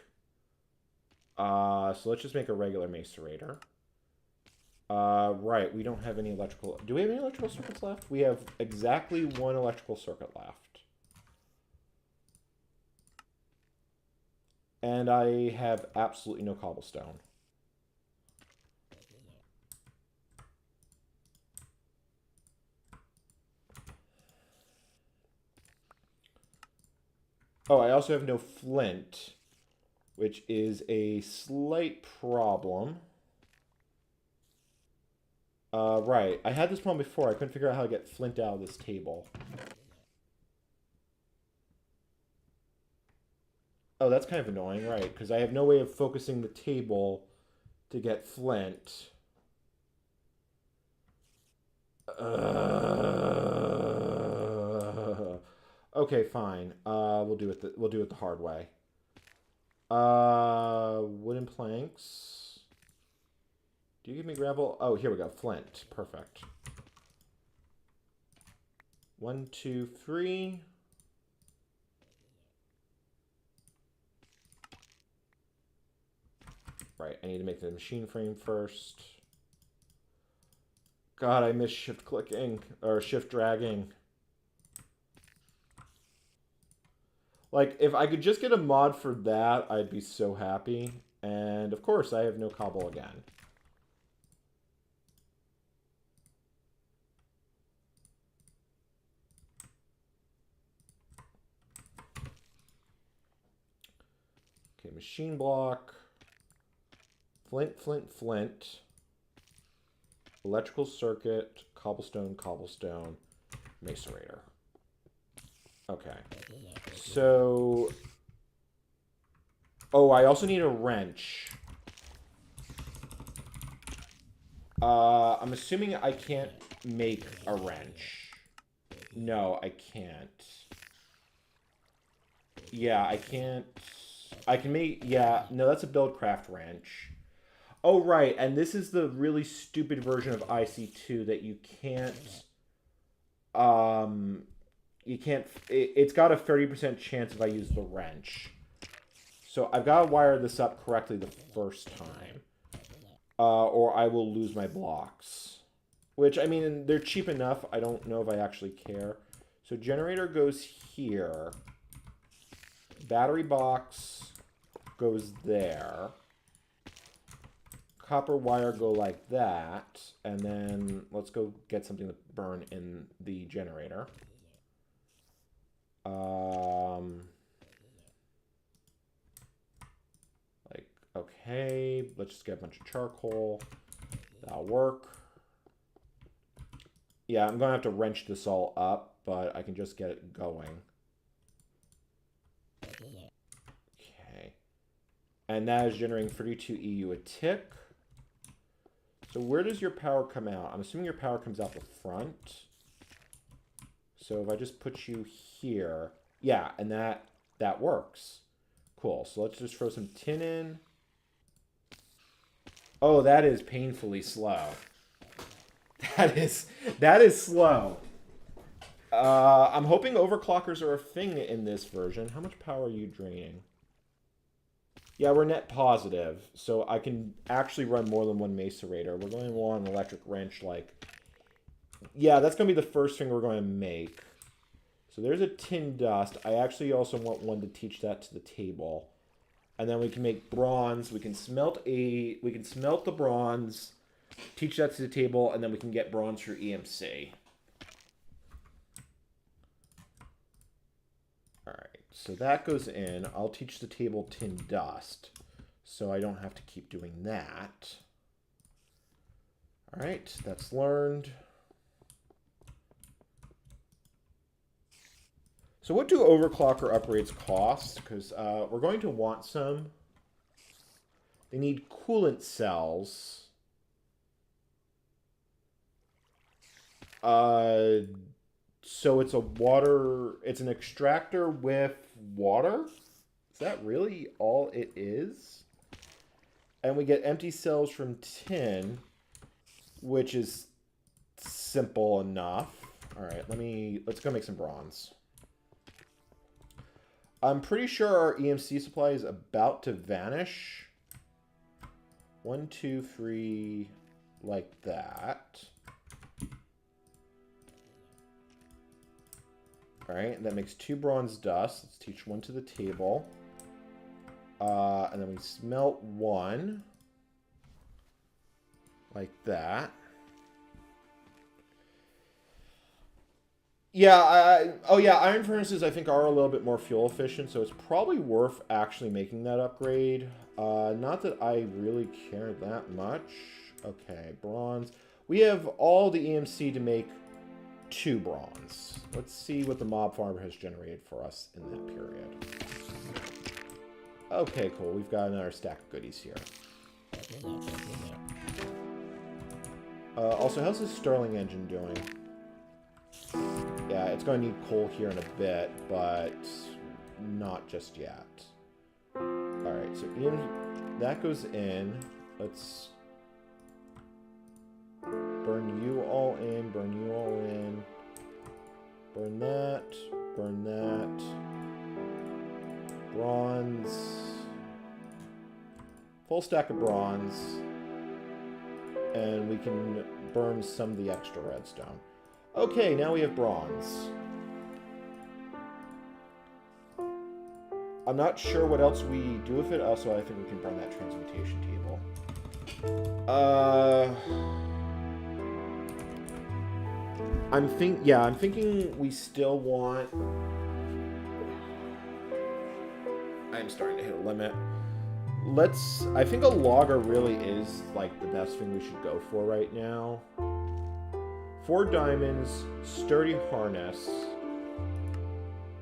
So let's just make a regular macerator. Right, we don't have any electrical... Do we have any electrical circuits left? We have exactly 1 electrical circuit left. And I have absolutely no cobblestone. Oh, I also have no flint, which is a slight problem. Right. I had this problem before. I couldn't figure out how to get flint out of this table. Oh, that's kind of annoying, right? Because I have no way of focusing the table to get flint. Okay, fine. We'll do it the hard way. Wooden planks. Do you give me gravel? Oh, here we go. Flint. Perfect. 1, 2, 3. Right, I need to make the machine frame first. God, I miss shift clicking or shift dragging. Like, if I could just get a mod for that, I'd be so happy. And, of course, I have no cobble again. Okay, machine block. Flint, flint, flint. Electrical circuit. Cobblestone, cobblestone. Macerator. Okay. So... Oh, I also need a wrench. I'm assuming I can't make a wrench. No, I can't. Yeah, I can't... I can make... Yeah, no, that's a Buildcraft wrench. Oh, right, and this is the really stupid version of IC2 that you can't... You can't... It's got a 30% chance if I use the wrench. So I've got to wire this up correctly the first time. Or I will lose my blocks. Which, I mean, they're cheap enough. I don't know if I actually care. So generator goes here. Battery box goes there. Copper wire go like that. And then let's go get something to burn in the generator. Like, okay, let's just get a bunch of charcoal. That'll work. Yeah, I'm gonna have to wrench this all up, but I can just get it going. Okay. And that is generating 32 EU a tick. So where does your power come out? I'm assuming your power comes out the front. So if I just put you here, yeah, and that works. Cool. So let's just throw some tin in. Oh, that is painfully slow. That is slow. I'm hoping overclockers are a thing in this version. How much power are you draining? Yeah, we're net positive, so I can actually run more than one macerator. We're going to want an electric wrench, like... Yeah, that's going to be the first thing we're going to make. So there's a tin dust. I actually also want one to teach that to the table. And then we can make bronze. We can smelt the bronze, teach that to the table, and then we can get bronze through EMC. Alright, so that goes in. I'll teach the table tin dust, so I don't have to keep doing that. Alright, that's learned. So what do overclocker upgrades cost? Because we're going to want some. They need coolant cells. So it's it's an extractor with water? Is that really all it is? And we get empty cells from tin, which is simple enough. All right, let's go make some bronze. I'm pretty sure our EMC supply is about to vanish. 1, 2, 3, like that. All right, that makes 2 bronze dust. Let's teach 1 to the table. And then we smelt 1. Like that. Yeah, iron furnaces I think are a little bit more fuel efficient, so it's probably worth actually making that upgrade. Not that I really care that much. Okay, bronze. We have all the EMC to make 2 bronze. Let's see what the mob farmer has generated for us in that period. Okay, cool. We've got another stack of goodies here. Also, how's this Stirling engine doing? Yeah, it's going to need coal here in a bit, but not just yet. Alright, so that goes in. Let's burn you all in, burn you all in. Burn that, burn that. Bronze. Full stack of bronze. And we can burn some of the extra redstone. Okay, now we have bronze. I'm not sure what else we do with it. Also, I think we can burn that transmutation table. I'm thinking we still want... I'm starting to hit a limit. I think a logger really is like the best thing we should go for right now. 4 diamonds, sturdy harness.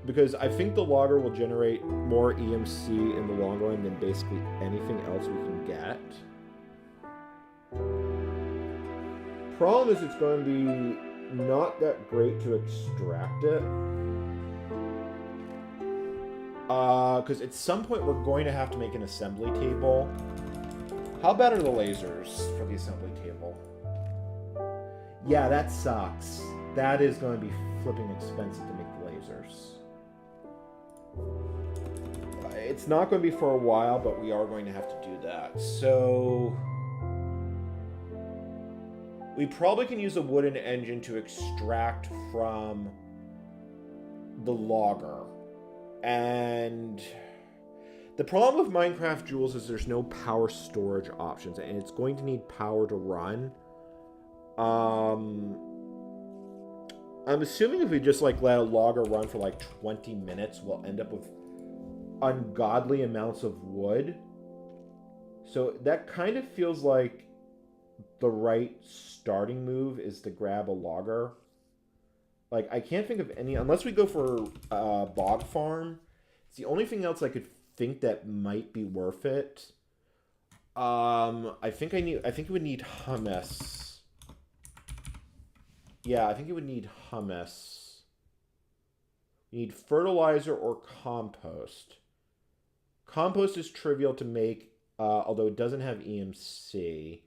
Because I think the logger will generate more EMC in the long run than basically anything else we can get. Problem is it's going to be not that great to extract it. Because at some point we're going to have to make an assembly table. How bad are the lasers for the assembly table? Yeah, that sucks. That is going to be flipping expensive to make the lasers. It's not going to be for a while, but we are going to have to do that. So we probably can use a wooden engine to extract from the logger. And the problem with Minecraft Jewels is there's no power storage options, and it's going to need power to run. I'm assuming if we just like let a logger run for like 20 minutes, we'll end up with ungodly amounts of wood. So that kind of feels like the right starting move is to grab a logger. Like, I can't think of any, unless we go for bog farm. It's the only thing else I could think that might be worth it. I think it would need hummus. Yeah, I think it would need hummus. You need fertilizer or compost. Compost is trivial to make, although it doesn't have EMC.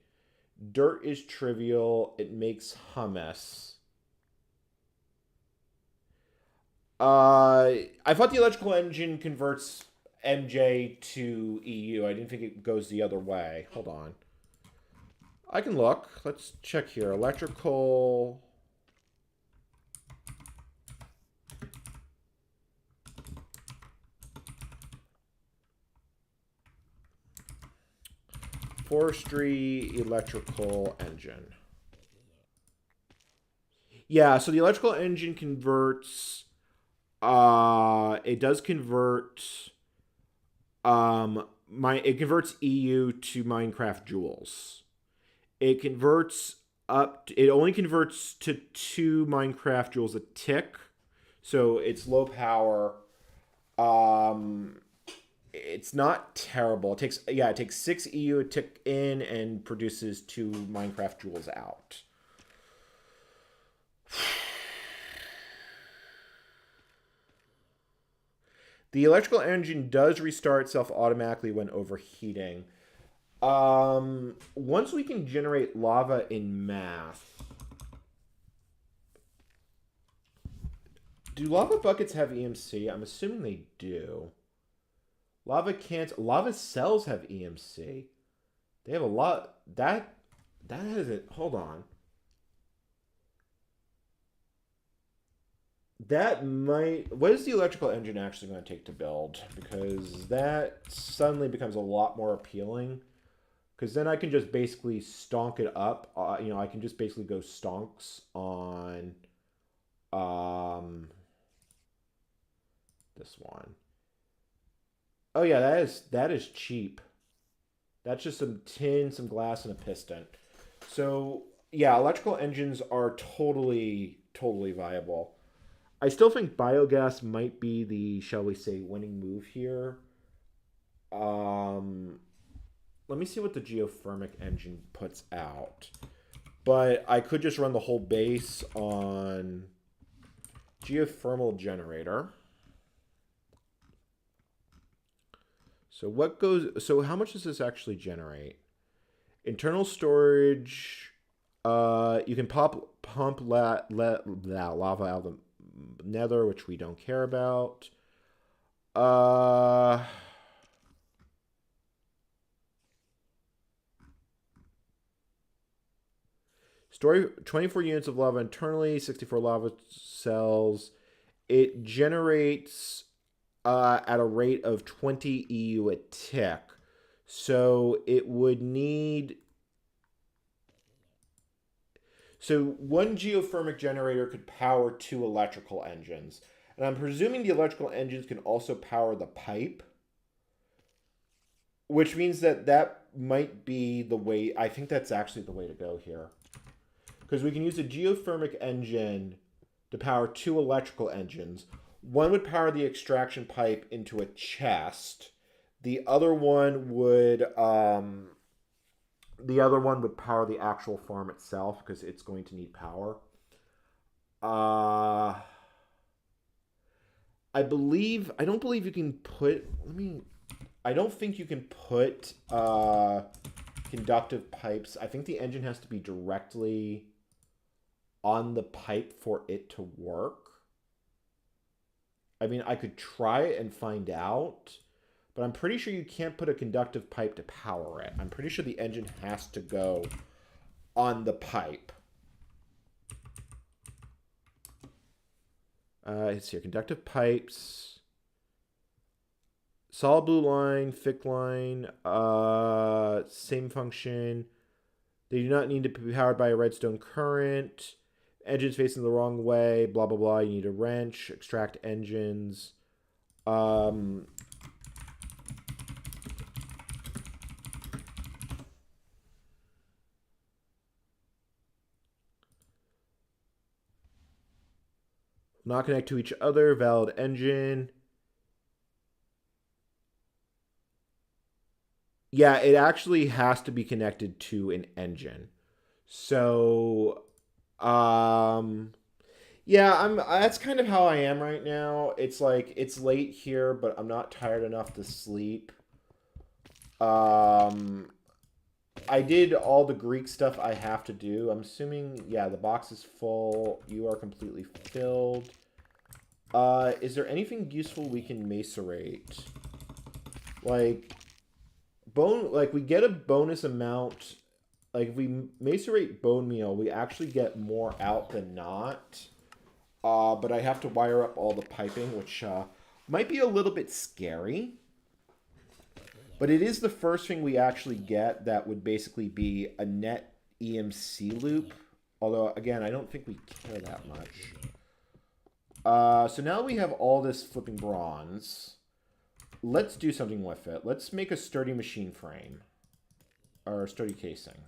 Dirt is trivial. It makes hummus. I thought the electrical engine converts MJ to EU. I didn't think it goes the other way. Hold on. I can look. Let's check here. Electrical... Forestry electrical engine. Yeah, so the electrical engine converts... it does convert... it converts EU to Minecraft Jewels. It converts up... It only converts to 2 Minecraft Jewels a tick. So it's low power. It's not terrible. It takes 6 EU a tick in and produces 2 Minecraft Jewels out. The electrical engine does restart itself automatically when overheating. Once we can generate lava in math... Do lava buckets have EMC? I'm assuming they do. Lava cells have EMC. They have a lot. That has it. Hold on. That might... What is the electrical engine actually going to take to build? Because that suddenly becomes a lot more appealing. Because then I can just basically stonk it up. I can just basically go stonks on this one. Oh yeah, that is cheap. That's just some tin, some glass, and a piston. So yeah, electrical engines are totally viable. I still think biogas might be the, shall we say, winning move here. Let me see what the geothermic engine puts out. But I could just run the whole base on geothermal generator. So how much does this actually generate? Internal storage, you can pump lava out of the nether, which we don't care about. Store 24 units of lava internally, 64 lava cells. It generates at a rate of 20 EU a tick. So it would need... So one geothermic generator could power 2 electrical engines. And I'm presuming the electrical engines can also power the pipe. Which means that that might be the way... I think that's actually the way to go here. Because we can use a geothermic engine to power 2 electrical engines. One would power the extraction pipe into a chest. The other one would power the actual farm itself because it's going to need power. I don't believe you can put... I don't think you can put conductive pipes. I think the engine has to be directly on the pipe for it to work. I mean, I could try it and find out, but I'm pretty sure you can't put a conductive pipe to power it. I'm pretty sure the engine has to go on the pipe. Let's see here. Conductive pipes. Solid blue line, thick line, same function. They do not need to be powered by a redstone current. Engines facing the wrong way, blah, blah, blah. You need a wrench, extract engines. Not connect to each other, valid engine. Yeah, it actually has to be connected to an engine. So, yeah, that's kind of how I am right now. It's like it's late here, but I'm not tired enough to sleep. I did all the Greek stuff I have to do. I'm assuming, yeah, the box is full. You are completely filled. Is there anything useful we can macerate? Like we get a bonus amount. Like if we macerate bone meal, we actually get more out than not. But I have to wire up all the piping, which might be a little bit scary. But it is the first thing we actually get that would basically be a net EMC loop. Although, again, I don't think we care that much. So now we have all this flipping bronze. Let's do something with it. Let's make a sturdy machine frame. Or sturdy casing.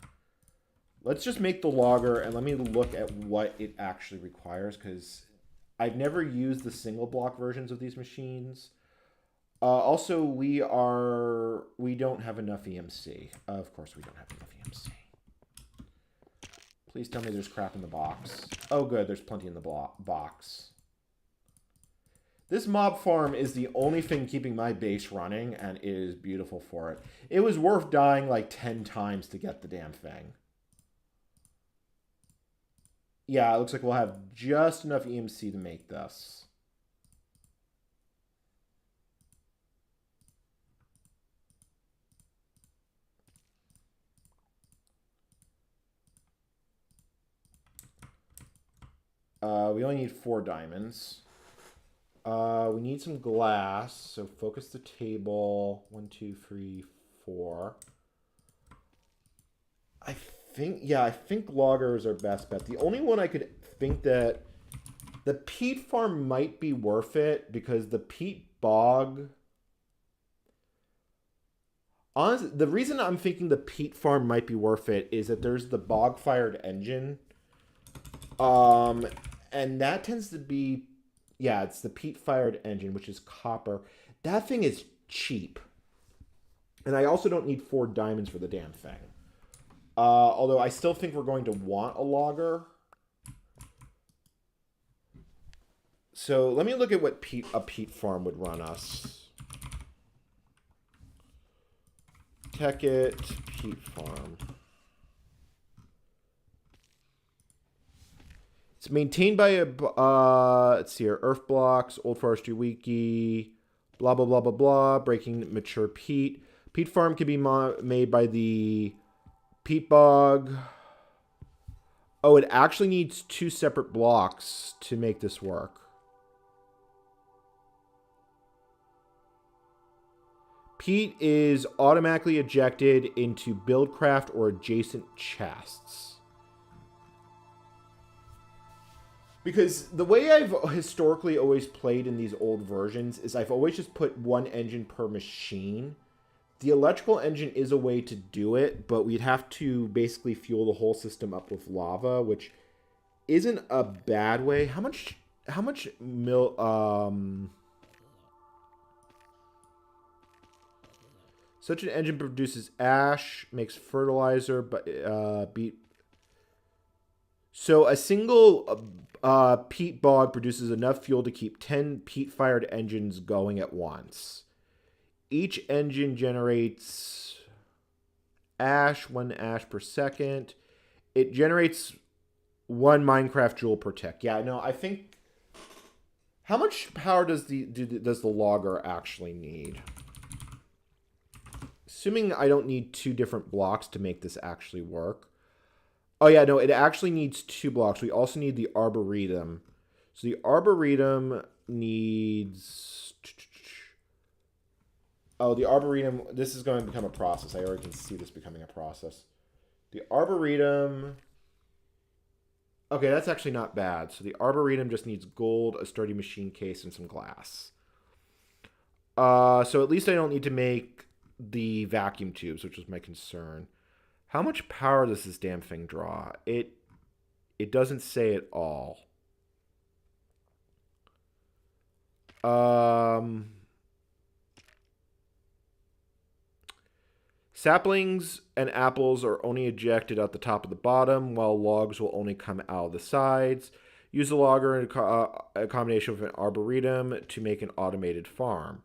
Let's just make the logger and let me look at what it actually requires, because I've never used the single block versions of these machines. Also, we don't have enough EMC. Of course we don't have enough EMC. Please tell me there's crap in the box. Oh good, there's plenty in the box. This mob farm is the only thing keeping my base running, and it is beautiful for it. It was worth dying like 10 times to get the damn thing. Yeah, it looks like we'll have just enough EMC to make this. We only need 4 diamonds. We need some glass, so focus the table. 1, 2, 3, 4. I think logger is our best bet. The only one I could think that the peat farm might be worth it, because the peat bog... Honestly, the reason I'm thinking the peat farm might be worth it is that there's the bog-fired engine. And that tends to be... Yeah, it's the peat-fired engine, which is copper. That thing is cheap. And I also don't need 4 diamonds for the damn thing. Although I still think we're going to want a logger. So let me look at what a peat farm would run us. Tech it, peat farm. It's maintained by a, let's see here, earth blocks, old forestry wiki, blah, blah, blah, blah, blah, breaking mature peat. Peat farm can be made by the peat bog. Oh, it actually needs 2 separate blocks to make this work. Peat is automatically ejected into Buildcraft or adjacent chests. Because the way I've historically always played in these old versions is I've always just put one engine per machine. The electrical engine is a way to do it, but we'd have to basically fuel the whole system up with lava, which isn't a bad way. How much such an engine produces ash, makes fertilizer, but so a single peat bog produces enough fuel to keep 10 peat-fired engines going at once. Each engine generates ash, 1 ash per second. It generates 1 Minecraft joule per tick. Yeah, no, I think... How much power does the logger actually need? Assuming I don't need 2 different blocks to make this actually work. Oh, yeah, no, it actually needs 2 blocks. We also need the arboretum. So the arboretum needs... Oh, the arboretum... This is going to become a process. I already can see this becoming a process. The arboretum... Okay, that's actually not bad. So the arboretum just needs gold, a sturdy machine case, and some glass. So at least I don't need to make the vacuum tubes, which was my concern. How much power does this damn thing draw? It doesn't say at all. Saplings and apples are only ejected at the top of the bottom, while logs will only come out of the sides. Use the logger in a combination with an arboretum to make an automated farm.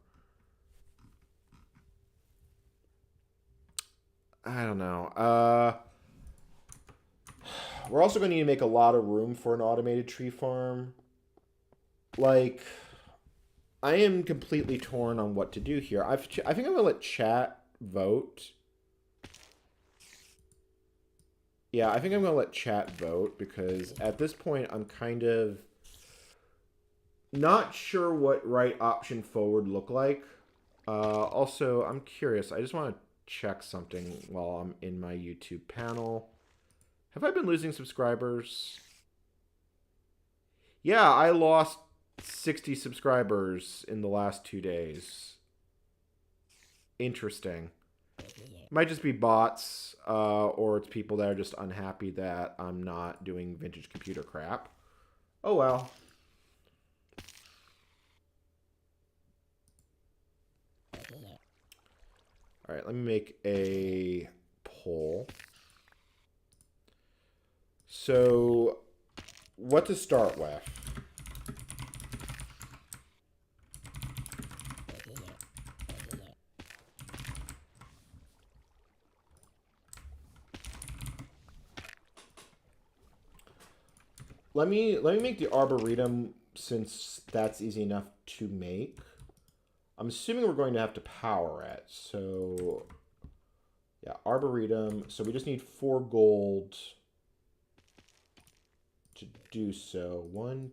I don't know. We're also going to need to make a lot of room for an automated tree farm. Like, I am completely torn on what to do here. I think I'm going to let chat vote. Yeah, I think I'm going to let chat vote because at this point I'm kind of not sure what right option forward look like. Also, I'm curious. I just want to check something while I'm in my YouTube panel. Have I been losing subscribers? Yeah, I lost 60 subscribers in the last 2 days. Interesting. Might just be bots, or it's people that are just unhappy that I'm not doing vintage computer crap. Oh well. Alright, let me make a poll. So, what to start with? Let me make the arboretum since that's easy enough to make. I'm assuming we're going to have to power it. So, yeah, arboretum. So we just need 4 gold to do so. 1,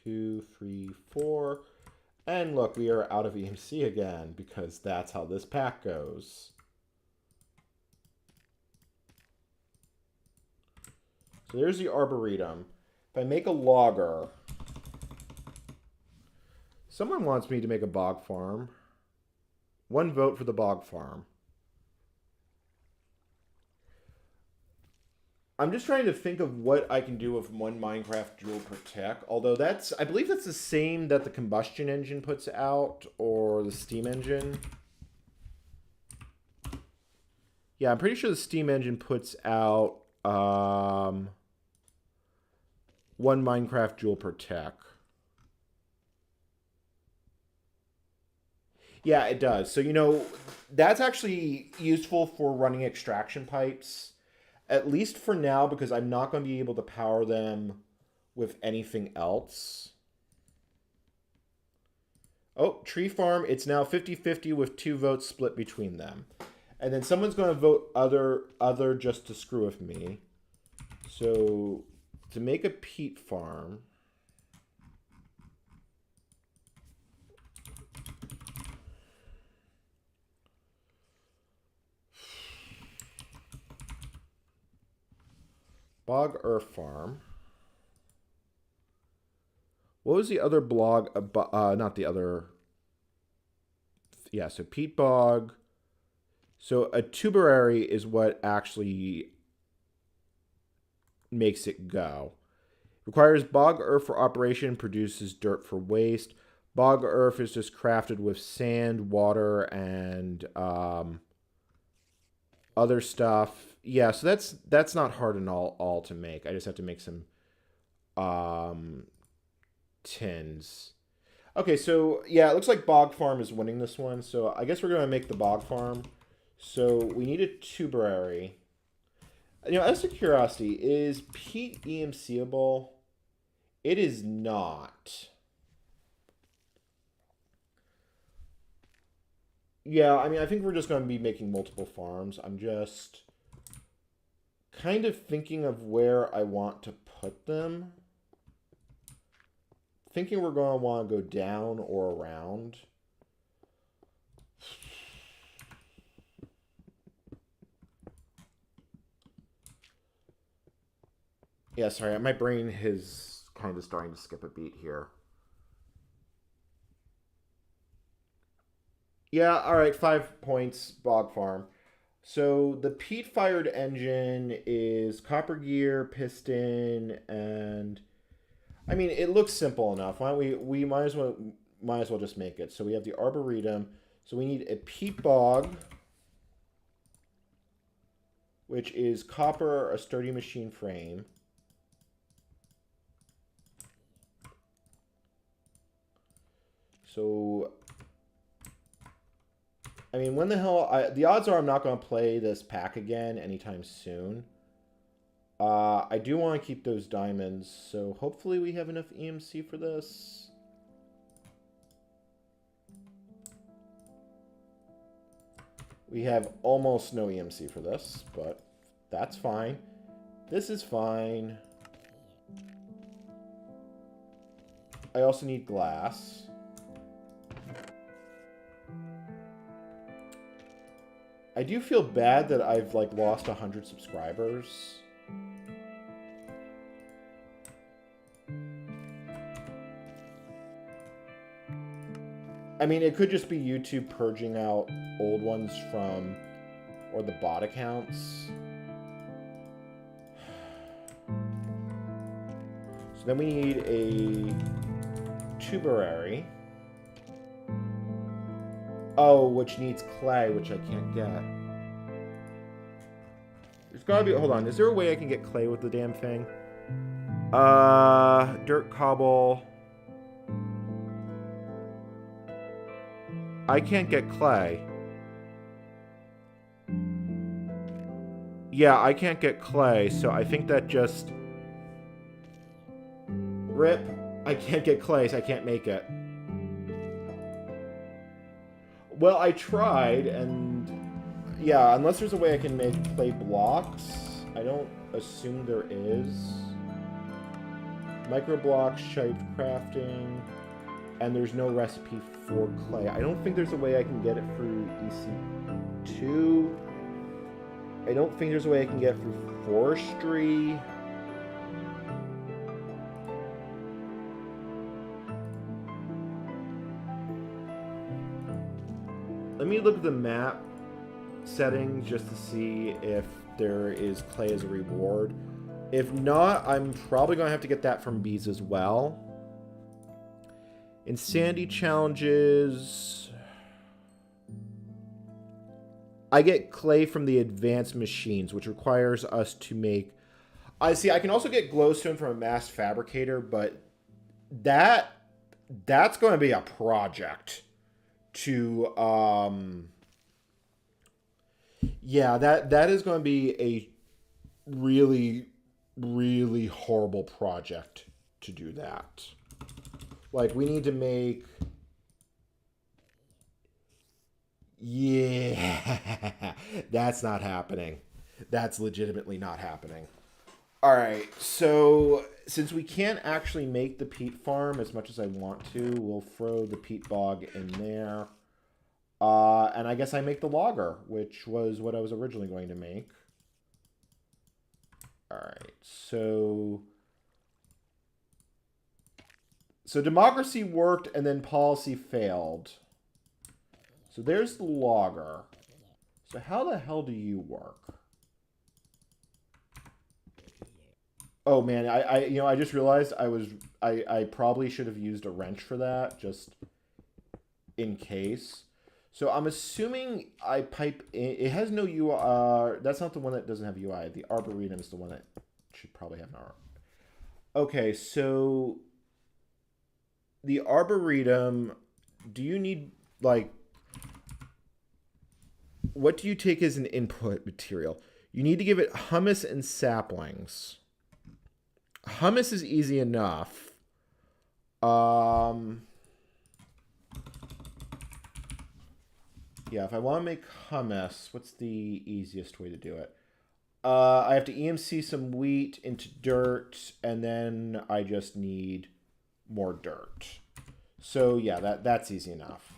2, 3, 4. And look, we are out of EMC again because that's how this pack goes. So there's the arboretum. If I make a logger, someone wants me to make a bog farm. 1 vote for the bog farm. I'm just trying to think of what I can do with 1 Minecraft joule per tick. Although that's, I believe that's the same that the combustion engine puts out, or the steam engine. Yeah, I'm pretty sure the steam engine puts out 1 Minecraft joule per tick. Yeah, it does. So, you know, that's actually useful for running extraction pipes. At least for now, because I'm not going to be able to power them with anything else. Oh, tree farm. It's now 50-50 with 2 votes split between them. And then someone's going to vote other just to screw with me. So, to make a peat farm... Bog Earth Farm. What was the other blog? Not the other. Yeah, so peat bog. So a tuberary is what actually makes it go. Requires bog earth for operation, produces dirt for waste. Bog earth is just crafted with sand, water, and other stuff. Yeah, so that's not hard at all to make. I just have to make some tins. Okay, so yeah, it looks like Bog Farm is winning this one. So I guess we're gonna make the Bog Farm. So we need a tuberary. You know, as a curiosity, is peat EMCable? It is not. Yeah, I mean, I think we're just going to be making multiple farms. I'm just kind of thinking of where I want to put them. Thinking we're going to want to go down or around. Yeah, sorry, my brain is kind of starting to skip a beat here. Yeah, all right, 5 points, Bog Farm. So the peat-fired engine is copper gear, piston, and I mean it looks simple enough. Why don't we might as well just make it. So we have the arboretum. So we need a peat bog, which is copper, a sturdy machine frame. So I mean, when the hell... the odds are I'm not going to play this pack again anytime soon. I do want to keep those diamonds, so hopefully we have enough EMC for this. We have almost no EMC for this, but that's fine. This is fine. I also need glass. I do feel bad that I've like lost 100 subscribers. I mean, it could just be YouTube purging out old ones from, or the bot accounts. So then we need a tuberary. Oh, which needs clay, which I can't get. There's gotta be... Hold on. Is there a way I can get clay with the damn thing? Dirt cobble. I can't get clay. Yeah, I can't get clay, so I think that just... Rip. I can't get clay, so I can't make it. Well, I tried, and yeah, unless there's a way I can make clay blocks, I don't assume there is. Micro blocks, shaped crafting, and there's no recipe for clay. I don't think there's a way I can get it through EC2. I don't think there's a way I can get it through forestry. Let me look at the map settings just to see if there is clay as a reward. If not, I'm probably going to have to get that from bees as well. Insanity challenges. I get clay from the advanced machines, which requires us to make... I see, I can also get glowstone from a mass fabricator, but that's going to be a project. To yeah, that is going to be a really horrible project to do that. Like, we need to make... Yeah, that's not happening. That's legitimately not happening. Alright, so since we can't actually make the peat farm as much as I want to, we'll throw the peat bog in there. And I guess I make the logger, which was what I was originally going to make. All right, so democracy worked and then policy failed. So there's the logger. So how the hell do you work? Oh man, I just realized I probably should have used a wrench for that, just in case. So I'm assuming I pipe in, it has no UI. That's not the one that doesn't have UI. The Arboretum is the one that should probably have an R. Okay, so the Arboretum, do you need, like, what do you take as an input material? You need to give it humus and saplings. Humus is easy enough. Yeah, if I want to make hummus, what's the easiest way to do it? I have to EMC some wheat into dirt, and then I just need more dirt. So yeah, that's easy enough.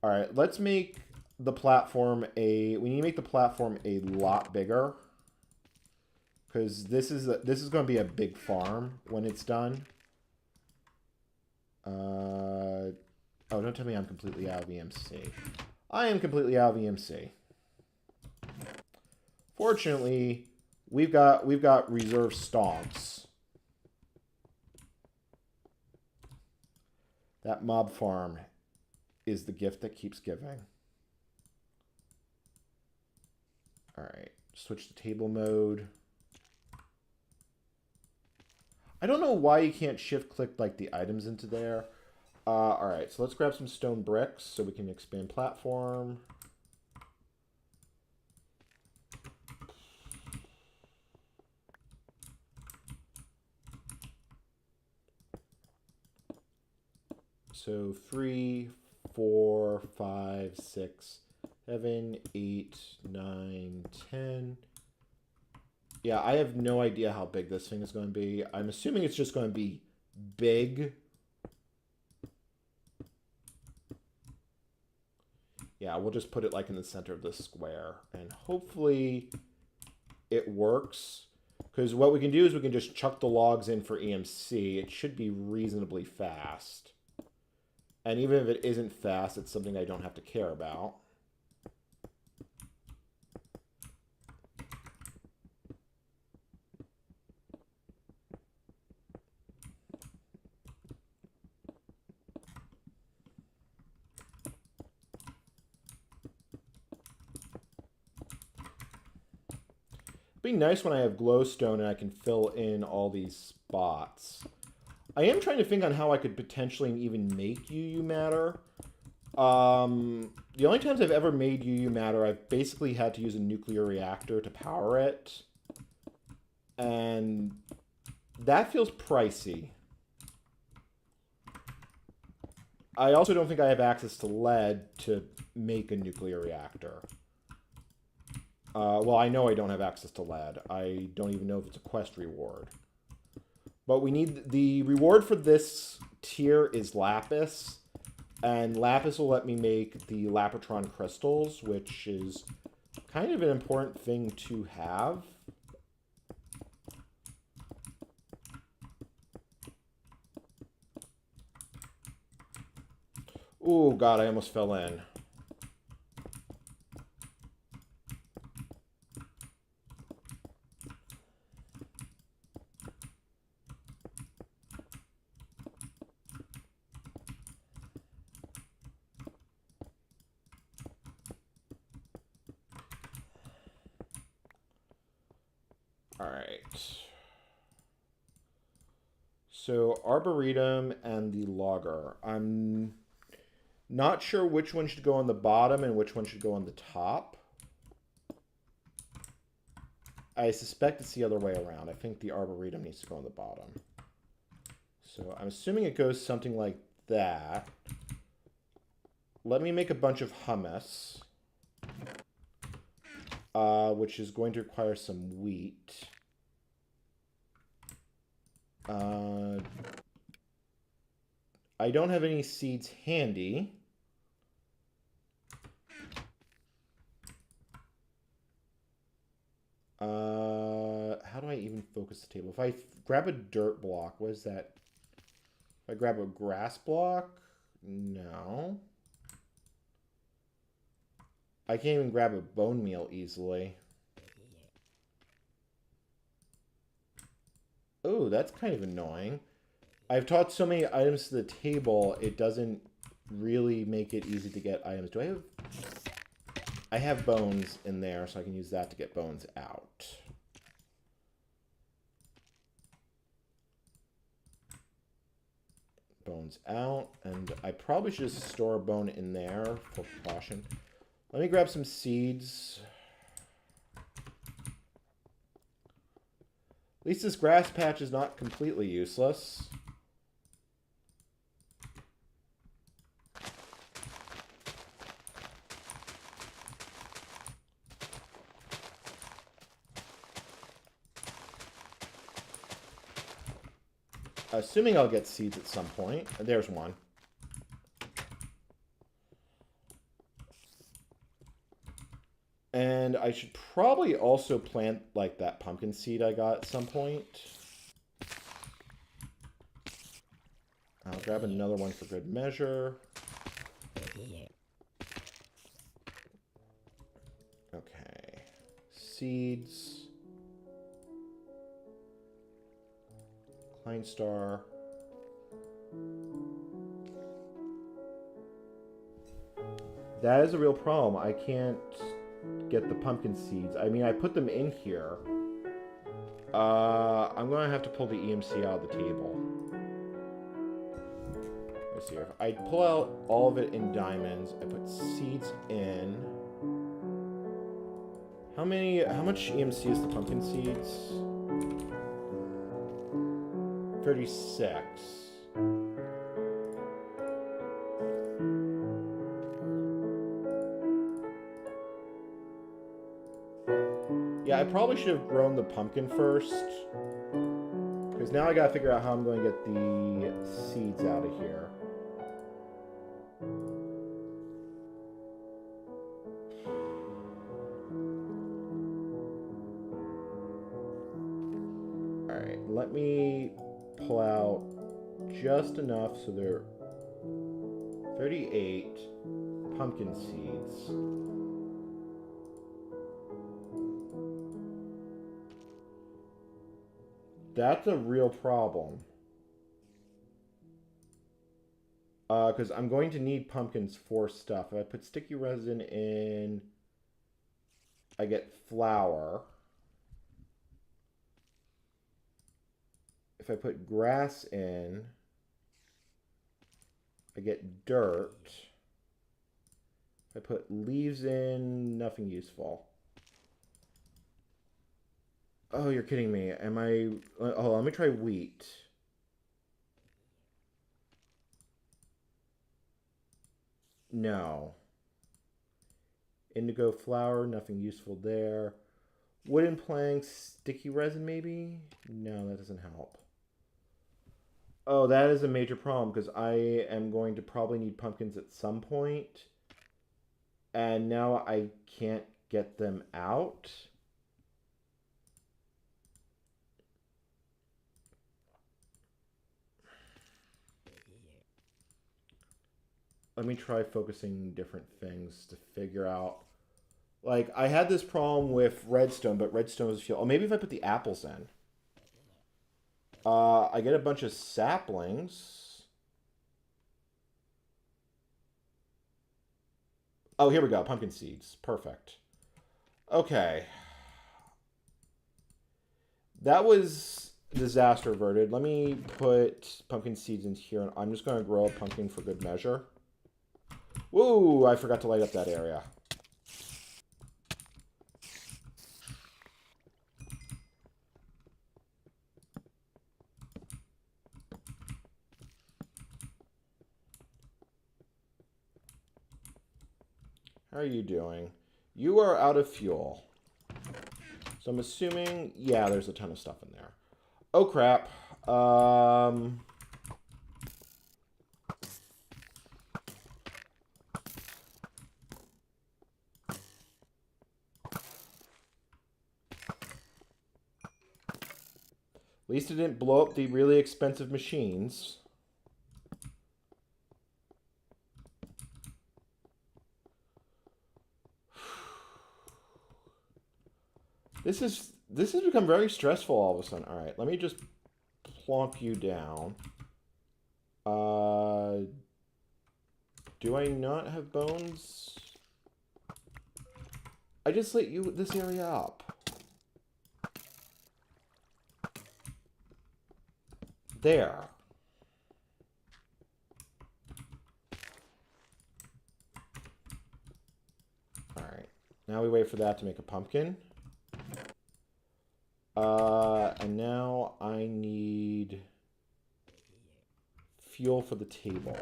All right, let's make the platform we need to make the platform a lot bigger, because this is going to be a big farm when it's done. Oh, don't tell me I'm completely out of EMC. I am completely out of EMC. Fortunately, we've got reserve stonks. That mob farm is the gift that keeps giving. All right, switch to table mode. I don't know why you can't shift click like the items into there. All right, so let's grab some stone bricks so we can expand platform. So 3, 4, 5, 6, 7, 8, 9, 10. Yeah, I have no idea how big this thing is going to be. I'm assuming it's just going to be big. Yeah, we'll just put it like in the center of the square, and hopefully it works. Because what we can do is we can just chuck the logs in for EMC. It should be reasonably fast. And even if it isn't fast, it's something I don't have to care about. It'd be nice when I have glowstone and I can fill in all these spots. I am trying to think on how I could potentially even make UU matter. The only times I've ever made UU matter, I've basically had to use a nuclear reactor to power it. And that feels pricey. I also don't think I have access to lead to make a nuclear reactor. Well, I know I don't have access to lead. I don't even know if it's a quest reward. But we need... The reward for this tier is lapis. And lapis will let me make the Lapotron crystals, which is kind of an important thing to have. Oh, God, I almost fell in. All right. So Arboretum and the Logger. I'm not sure which one should go on the bottom and which one should go on the top. I suspect it's the other way around. I think the Arboretum needs to go on the bottom. So I'm assuming it goes something like that. Let me make a bunch of hummus, which is going to require some wheat. I don't have any seeds handy. I even focus the table? If I grab a dirt block, what is that? If I grab a grass block? No. I can't even grab a bone meal easily. Oh, that's kind of annoying. I've taught so many items to the table, it doesn't really make it easy to get items. Do I have... I have bones in there, so I can use that to get bones out. Bones out, and I probably should just store a bone in there for precaution. Let me grab some seeds. At least this grass patch is not completely useless. Assuming I'll get seeds at some point. There's one. And I should probably also plant, like, that pumpkin seed I got at some point. I'll grab another one for good measure. Okay. Seeds. Klein star. That is a real problem. I can't get the pumpkin seeds. I mean, I put them in here. I'm going to have to pull the EMC out of the table. Let's see. If I pull out all of it in diamonds, I put seeds in. How much EMC is the pumpkin seeds? 36. Yeah, I probably should have grown the pumpkin first. Because now I gotta figure out how I'm going to get the seeds out of here. Alright, let me pull out just enough so they're 38 pumpkin seeds. That's a real problem. Because I'm going to need pumpkins for stuff. If I put sticky resin in, I get flour. If I put grass in, I get dirt. If I put leaves in, nothing useful. Oh, you're kidding me. Am I... Oh, let me try wheat. No. Indigo flour, nothing useful there. Wooden planks, sticky resin maybe? No, that doesn't help. Oh, that is a major problem because I am going to probably need pumpkins at some point. And now I can't get them out. Let me try focusing different things to figure out. Like, I had this problem with redstone, but redstone was fuel. Oh, maybe if I put the apples in. I get a bunch of saplings. Oh, here we go. Pumpkin seeds. Perfect. Okay. That was disaster averted. Let me put pumpkin seeds in here, and I'm just going to grow a pumpkin for good measure. Whoa, I forgot to light up that area. How are you doing? You are out of fuel. So I'm assuming, yeah, there's a ton of stuff in there. Oh, crap. At least it didn't blow up the really expensive machines. This has become very stressful all of a sudden. All right, let me just plonk you down. Do I not have bones? I just lit you this area up. There. Alright. Now we wait for that to make a pumpkin. And now I need fuel for the table.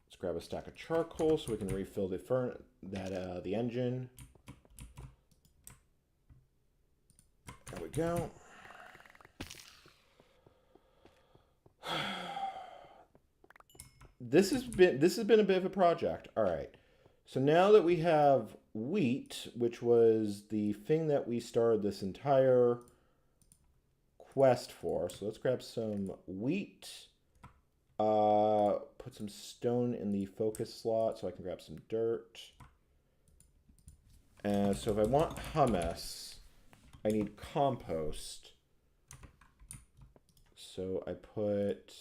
Let's grab a stack of charcoal so we can refill the engine. There we go. This has been a bit of a project. All right. So now that we have wheat, which was the thing that we started this entire quest for. So let's grab some wheat. Put some stone in the focus slot so I can grab some dirt. And so if I want hummus, I need compost. So I put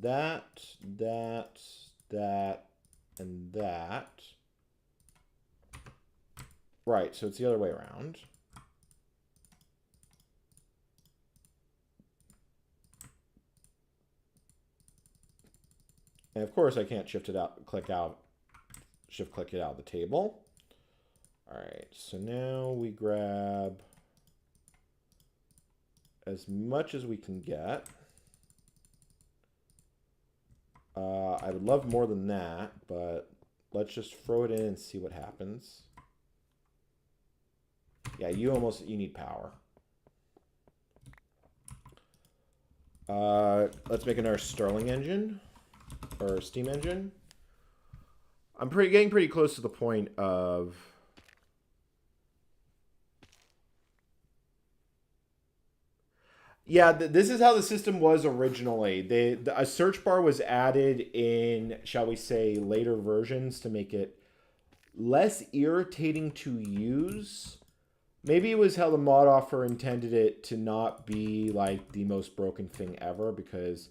that, and that. Right, so it's the other way around. And of course I can't shift click it out of the table. All right, so now we grab as much as we can get. I would love more than that, but let's just throw it in and see what happens. Yeah, you need power. Let's make another Stirling engine or steam engine. I'm getting pretty close to the point of yeah, this is how the system was originally. A search bar was added in, shall we say, later versions to make it less irritating to use. Maybe it was how the mod offer intended it to not be like the most broken thing ever, because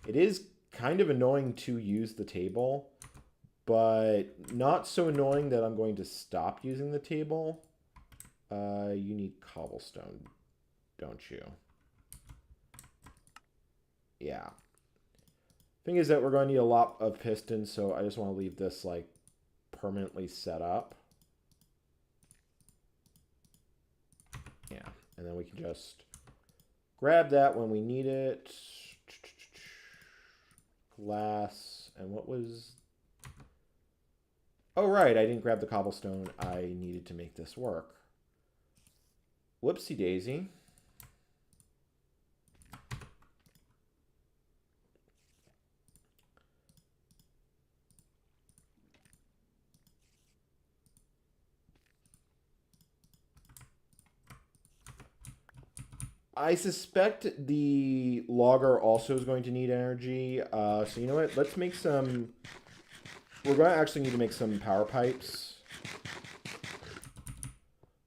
it is kind of annoying to use the table, but not so annoying that I'm going to stop using the table. You need cobblestone, don't you? Yeah. Thing is that we're going to need a lot of pistons, so I just want to leave this like permanently set up. Yeah, and then we can just grab that when we need it. Glass, and what was... Oh, right, I didn't grab the cobblestone I needed to make this work. Whoopsie daisy. I suspect the logger also is going to need energy. So you know what? Let's make some... We're going to actually need to make some power pipes.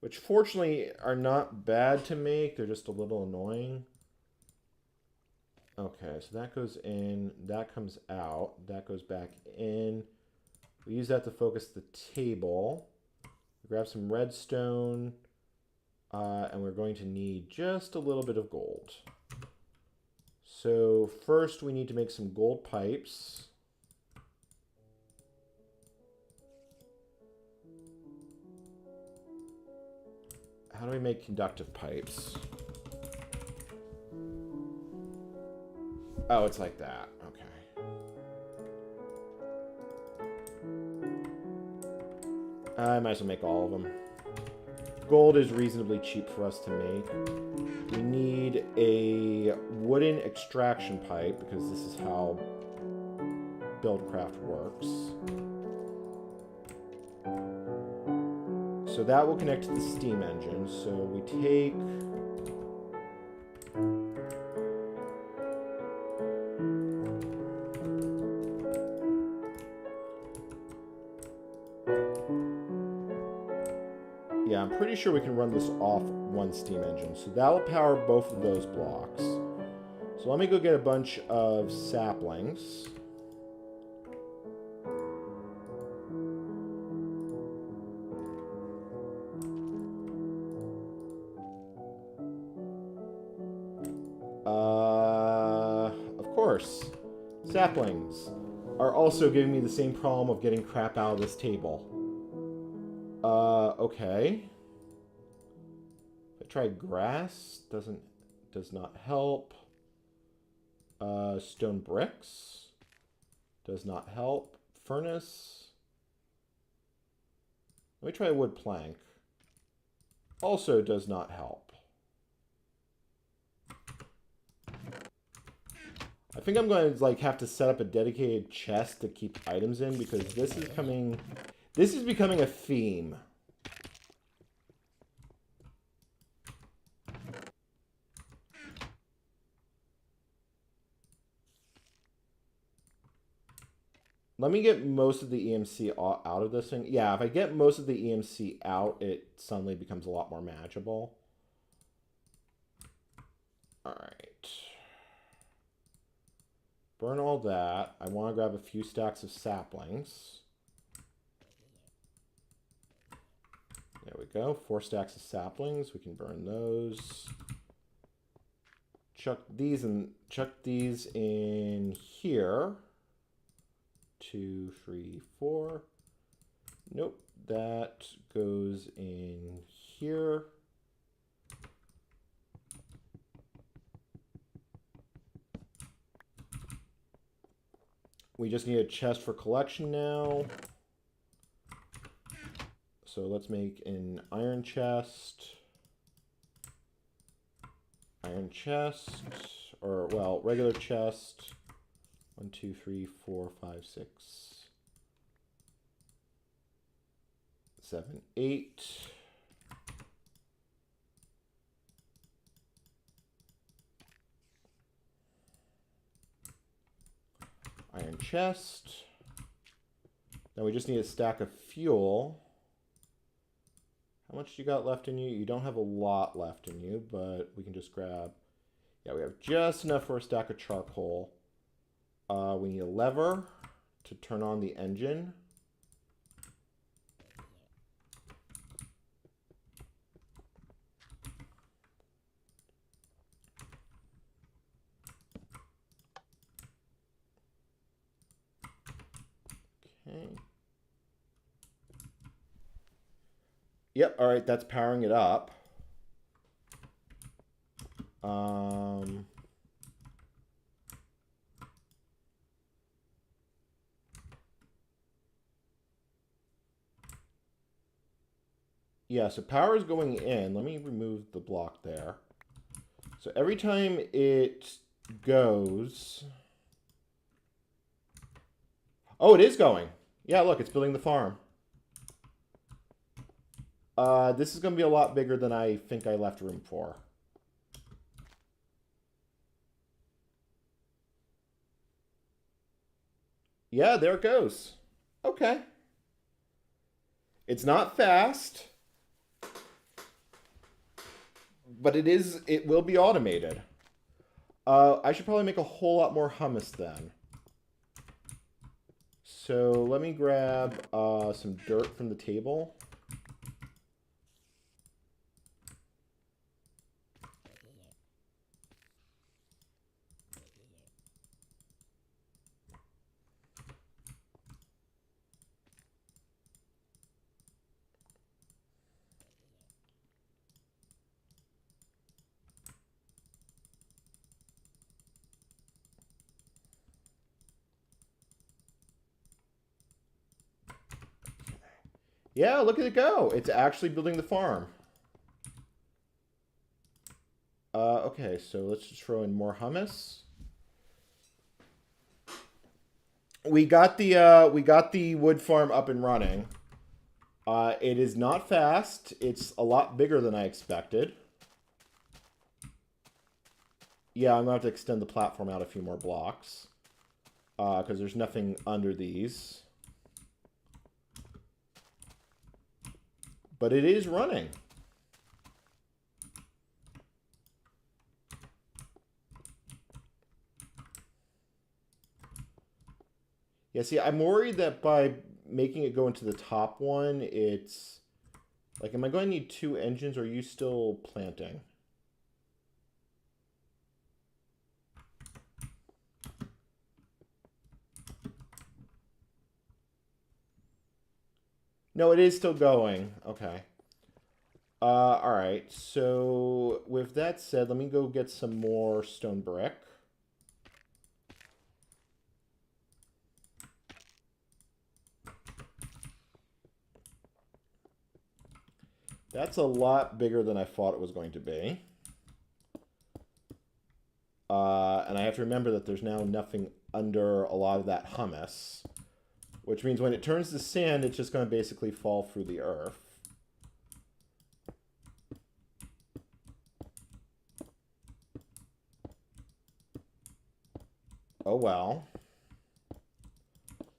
Which fortunately are not bad to make. They're just a little annoying. Okay, so that goes in. That comes out. That goes back in. We use that to focus the table. Grab some redstone. And we're going to need just a little bit of gold. So first we need to make some gold pipes. How do we make conductive pipes? Oh, it's like that. Okay. I might as well make all of them. Gold is reasonably cheap for us to make. We need a wooden extraction pipe because this is how Buildcraft works. So that will connect to the steam engine. So we take... Yeah, I'm pretty sure we can run this off one steam engine. So that'll power both of those blocks. So let me go get a bunch of saplings. Of course. Saplings are also giving me the same problem of getting crap out of this table. Okay. If I try grass, does not help. Stone bricks does not help. Furnace. Let me try wood plank. Also does not help. I think I'm going to like have to set up a dedicated chest to keep items in because this is becoming a theme. Let me get most of the EMC out of this thing. Yeah, if I get most of the EMC out, it suddenly becomes a lot more manageable. All right. Burn all that. I want to grab a few stacks of saplings. There we go. 4 stacks of saplings. We can burn those. Chuck these in here. 2, 3, 4. Nope. That goes in here. We just need a chest for collection now. So let's make an iron chest. Iron chest. Or, well, regular chest. 1, 2, 3, 4, 5, 6, 7, 8. Iron chest. Now we just need a stack of fuel. How much you got left in you? You don't have a lot left in you, but we can just grab... Yeah, we have just enough for a stack of charcoal. We need a lever to turn on the engine. Okay. Yep, all right, that's powering it up. Yeah, so power is going in. Let me remove the block there. So every time it goes... Oh, it is going. Yeah, look, it's building the farm. This is going to be a lot bigger than I think I left room for. Yeah, there it goes. Okay. It's not fast, but it will be automated. I should probably make a whole lot more hummus then. So let me grab some dirt from the table. Yeah, look at it go. It's actually building the farm. Okay, so let's just throw in more hummus. We got the wood farm up and running. It is not fast. It's a lot bigger than I expected. Yeah, I'm gonna have to extend the platform out a few more blocks. Because there's nothing under these. But it is running. Yeah, see, I'm worried that by making it go into the top one, it's... Like, am I going to need 2 engines, or are you still planting? No, it is still going. Okay. Alright, so with that said, let me go get some more stone brick. That's a lot bigger than I thought it was going to be. And I have to remember that there's now nothing under a lot of that hummus. Which means when it turns to sand, it's just going to basically fall through the earth. Oh well.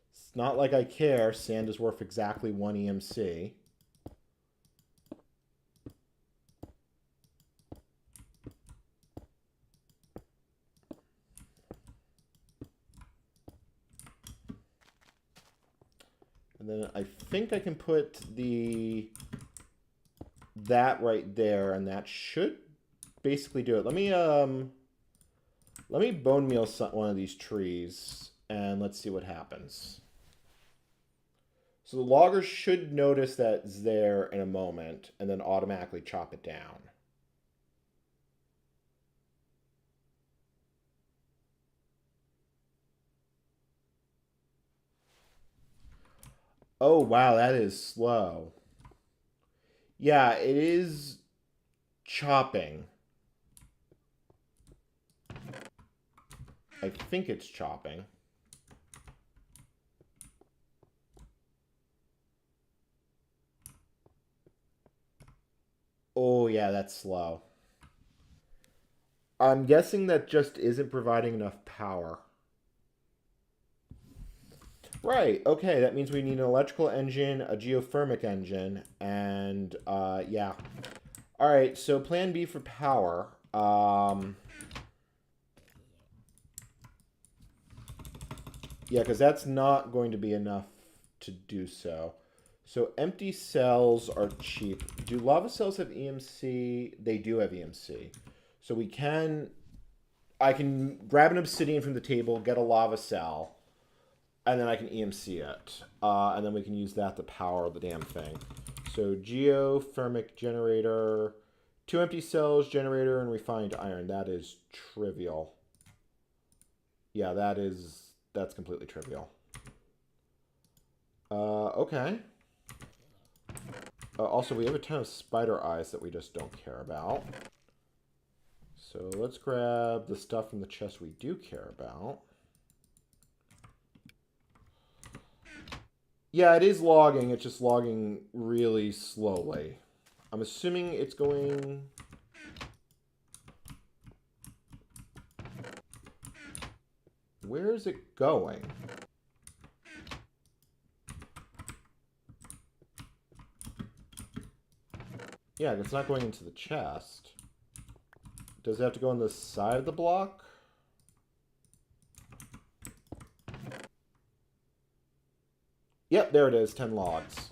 It's not like I care. Sand is worth exactly 1 EMC. And then I think I can put that right there, and that should basically do it. Let me bone meal one of these trees, and let's see what happens. So the loggers should notice that it's there in a moment, and then automatically chop it down. Oh, wow, that is slow. Yeah, it is chopping. I think it's chopping. Oh, yeah, that's slow. I'm guessing that just isn't providing enough power. Right, okay, that means we need an electrical engine, a geothermic engine, and, yeah. Alright, so plan B for power. Yeah, because that's not going to be enough to do so. So empty cells are cheap. Do lava cells have EMC? They do have EMC. So we can... I can grab an obsidian from the table, get a lava cell, and then I can EMC it. And then we can use that to power the damn thing. So geothermic generator, 2 empty cells, generator, and refined iron. That is trivial. Yeah, that's completely trivial. Okay. Also, we have a ton of spider eyes that we just don't care about. So let's grab the stuff from the chest we do care about. Yeah, it is logging. It's just logging really slowly. I'm assuming it's going... Where is it going? Yeah, it's not going into the chest. Does it have to go on the side of the block? Yep, there it is, 10 logs.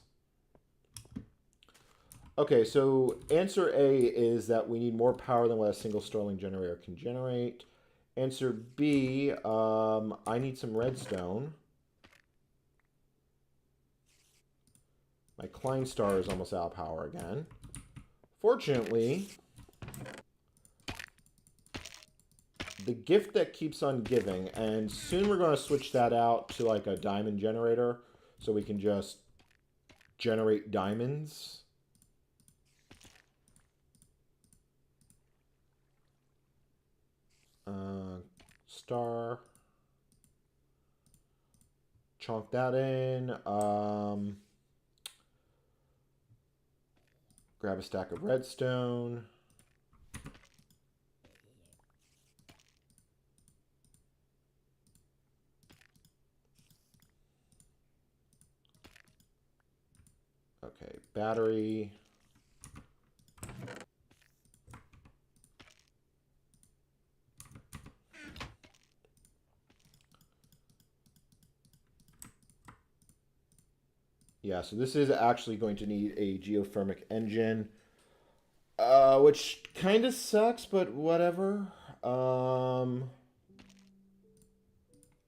Okay, so answer A is that we need more power than what a single Stirling generator can generate. Answer B, I need some redstone. My Klein star is almost out of power again. Fortunately, the gift that keeps on giving, and soon we're going to switch that out to like a diamond generator so we can just generate diamonds. Star. Chunk that in. Grab a stack of redstone. Okay, battery. Yeah, so this is actually going to need a geothermic engine, which kind of sucks, but whatever. I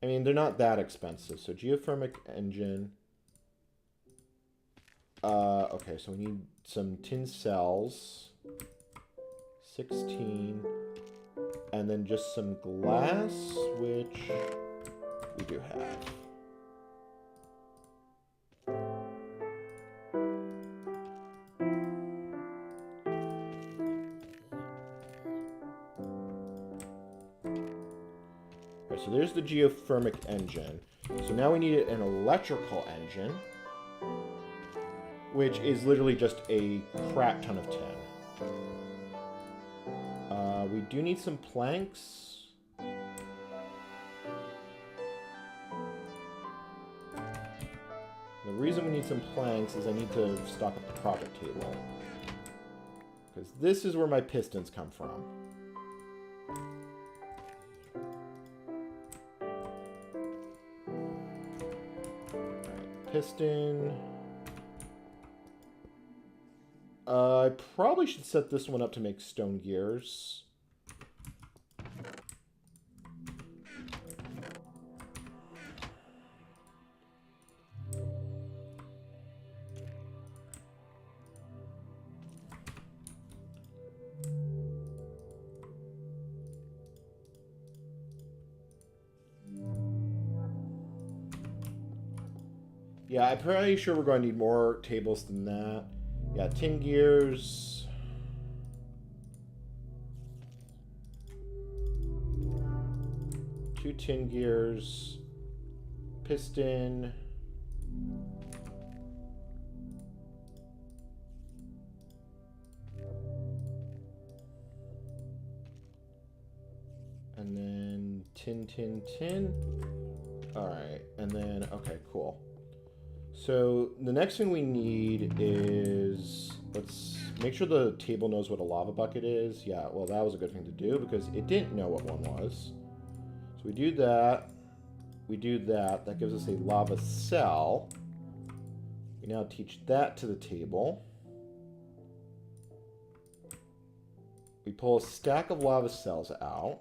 mean, they're not that expensive. So geothermic engine. Okay, so we need some tin cells. 16. And then just some glass, which we do have. Right, so there's the geothermic engine. So now we need an electrical engine, which is literally just a crap ton of tin. We do need some planks. The reason we need some planks is I need to stock up the project table. Because this is where my pistons come from. Alright, piston. I probably should set this one up to make stone gears. Yeah, I'm pretty sure we're going to need more tables than that. Yeah, tin gears. Two tin gears. Piston. And then tin. Alright, and then, okay, cool. So the next thing we need is, let's make sure the table knows what a lava bucket is. Yeah, well, that was a good thing to do because it didn't know what one was. So we do that. We do that. That gives us a lava cell. We now teach that to the table. We pull a stack of lava cells out.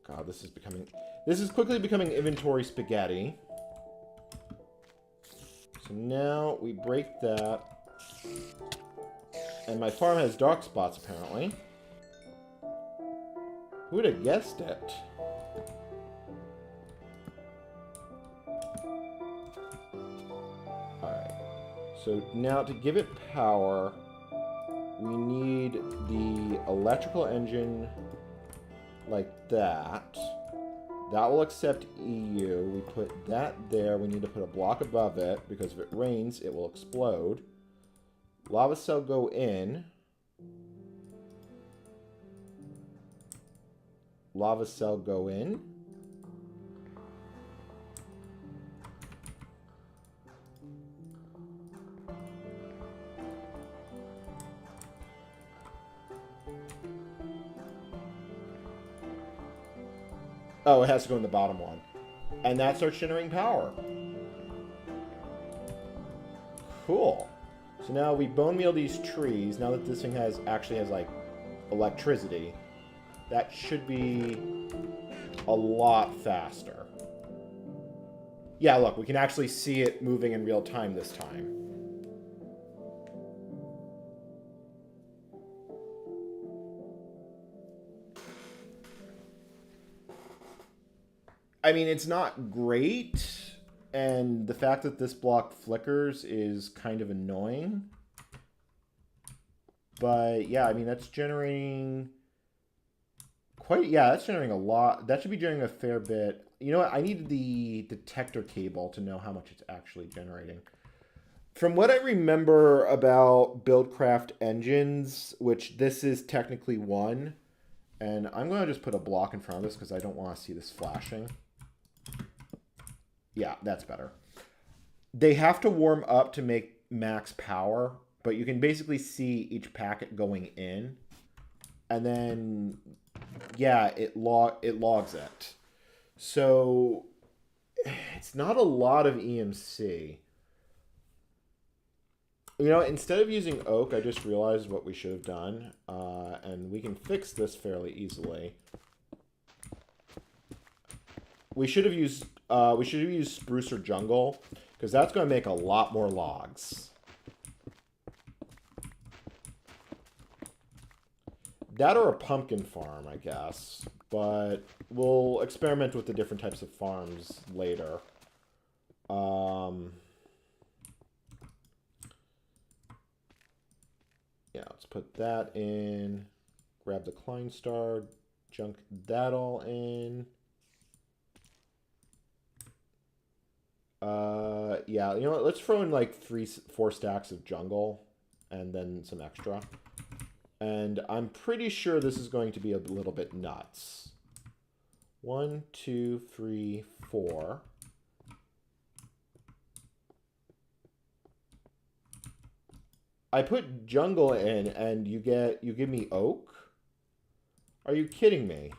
God, this is quickly becoming inventory spaghetti. So now we break that. And my farm has dark spots, apparently. Who would have guessed it? Alright. So now to give it power, we need the electrical engine like that. That will accept EU. We put that there. We need to put a block above it because if it rains, it will explode. Lava cell go in. Lava cell go in. Oh, it has to go in the bottom one. And that starts generating power. Cool. So now we bone meal these trees. Now that this thing actually has like electricity, that should be a lot faster. Yeah, look, we can actually see it moving in real time this time. I mean, it's not great, and the fact that this block flickers is kind of annoying. But yeah, I mean, that's generating quite, yeah, that's generating a lot. That should be generating a fair bit. You know what? I need the detector cable to know how much it's actually generating. From what I remember about Buildcraft engines, which this is technically one, and I'm going to just put a block in front of this because I don't want to see this flashing. Yeah, that's better. They have to warm up to make max power, but you can basically see each packet going in. And then, yeah, it logs it. So it's not a lot of EMC. You know, instead of using oak, I just realized what we should have done. And we can fix this fairly easily. We should have used spruce or jungle, because that's going to make a lot more logs. That or a pumpkin farm, I guess. But we'll experiment with the different types of farms later. Yeah, let's put that in. Grab the Klein star. Junk that all in. Yeah, you know what? Let's throw in like 4 stacks of jungle and then some extra. And I'm pretty sure this is going to be a little bit nuts. 1, 2, 3, 4. I put jungle in and you give me oak? Are you kidding me?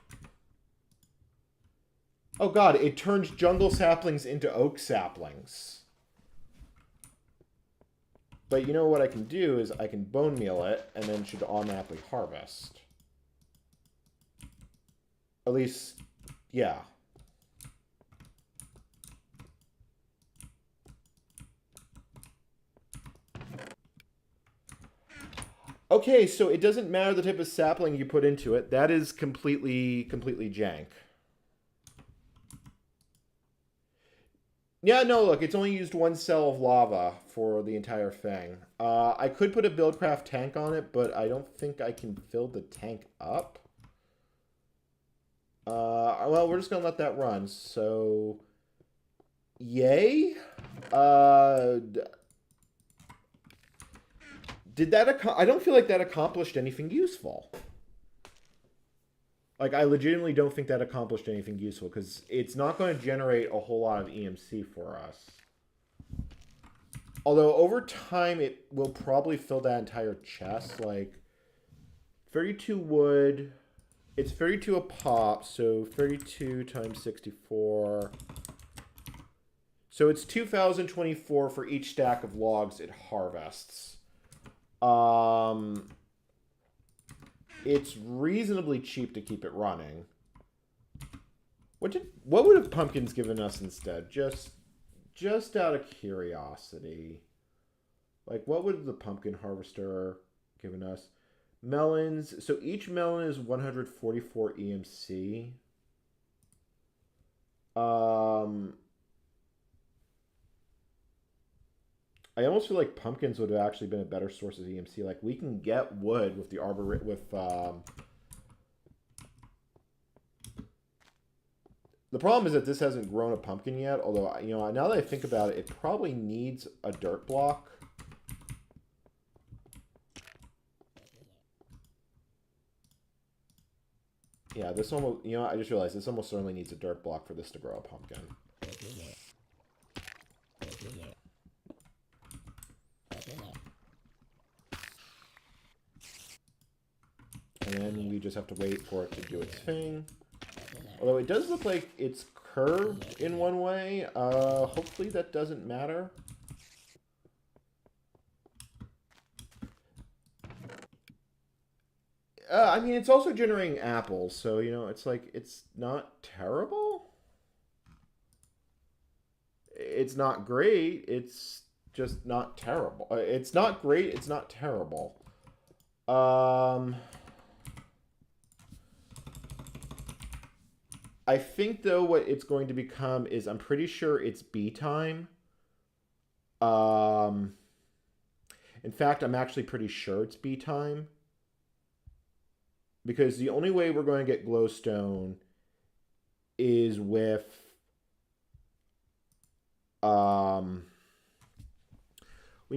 Oh god, it turns jungle saplings into oak saplings. But you know what I can do is I can bone meal it and then it should automatically harvest. At least, yeah. Okay, so it doesn't matter the type of sapling you put into it. That is completely jank. Yeah, no, look, it's only used 1 cell of lava for the entire thing. I could put a Buildcraft tank on it, but I don't think I can fill the tank up. Well, we're just going to let that run. So, yay. Did that... I don't feel like that accomplished anything useful. Like, I legitimately don't think that accomplished anything useful, because it's not going to generate a whole lot of EMC for us. Although, over time, it will probably fill that entire chest. Like, 32 wood... It's 32 a pop, so 32 times 64. So it's 2,024 for each stack of logs it harvests. It's reasonably cheap to keep it running. What would have pumpkins given us instead? Just out of curiosity. Like, what would the pumpkin harvester given us? Melons. So each melon is 144 EMC. I almost feel like pumpkins would have actually been a better source of EMC. Like, we can get wood with the the problem is that this hasn't grown a pumpkin yet. Although, you know, now that I think about it, it probably needs a dirt block. Yeah, this almost, you know, I just realized this almost certainly needs a dirt block for this to grow a pumpkin. And then we just have to wait for it to do its thing. Although it does look like it's curved in one way. Hopefully that doesn't matter. I mean, it's also generating apples, so, you know, it's like, it's not terrible. It's not great, it's just not terrible. It's not great, it's not terrible. I think, though, what it's going to become is, I'm pretty sure it's bee time. In fact, I'm actually pretty sure it's bee time. Because the only way we're going to get glowstone is with we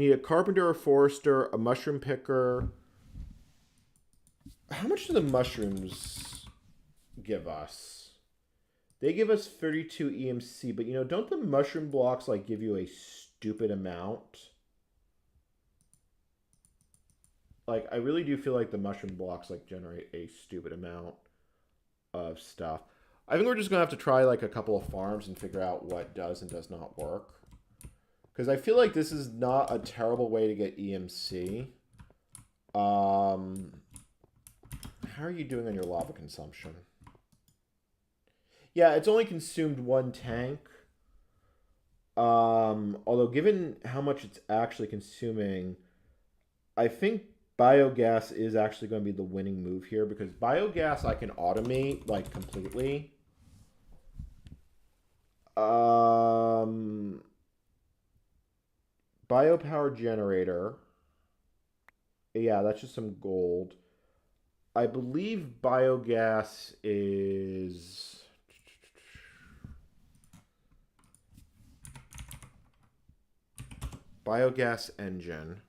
need a carpenter, a forester, a mushroom picker. How much do the mushrooms give us? They give us 32 EMC, but you know, don't the mushroom blocks like give you a stupid amount? Like, I really do feel like the mushroom blocks like generate a stupid amount of stuff. I think we're just gonna have to try like a couple of farms and figure out what does and does not work. Because I feel like this is not a terrible way to get EMC. How are you doing on your lava consumption? Yeah, it's only consumed 1 tank. Although given how much it's actually consuming, I think biogas is actually going to be the winning move here, because biogas I can automate like completely. Biopower generator. Yeah, that's just some gold. I believe biogas is... Biogas engine.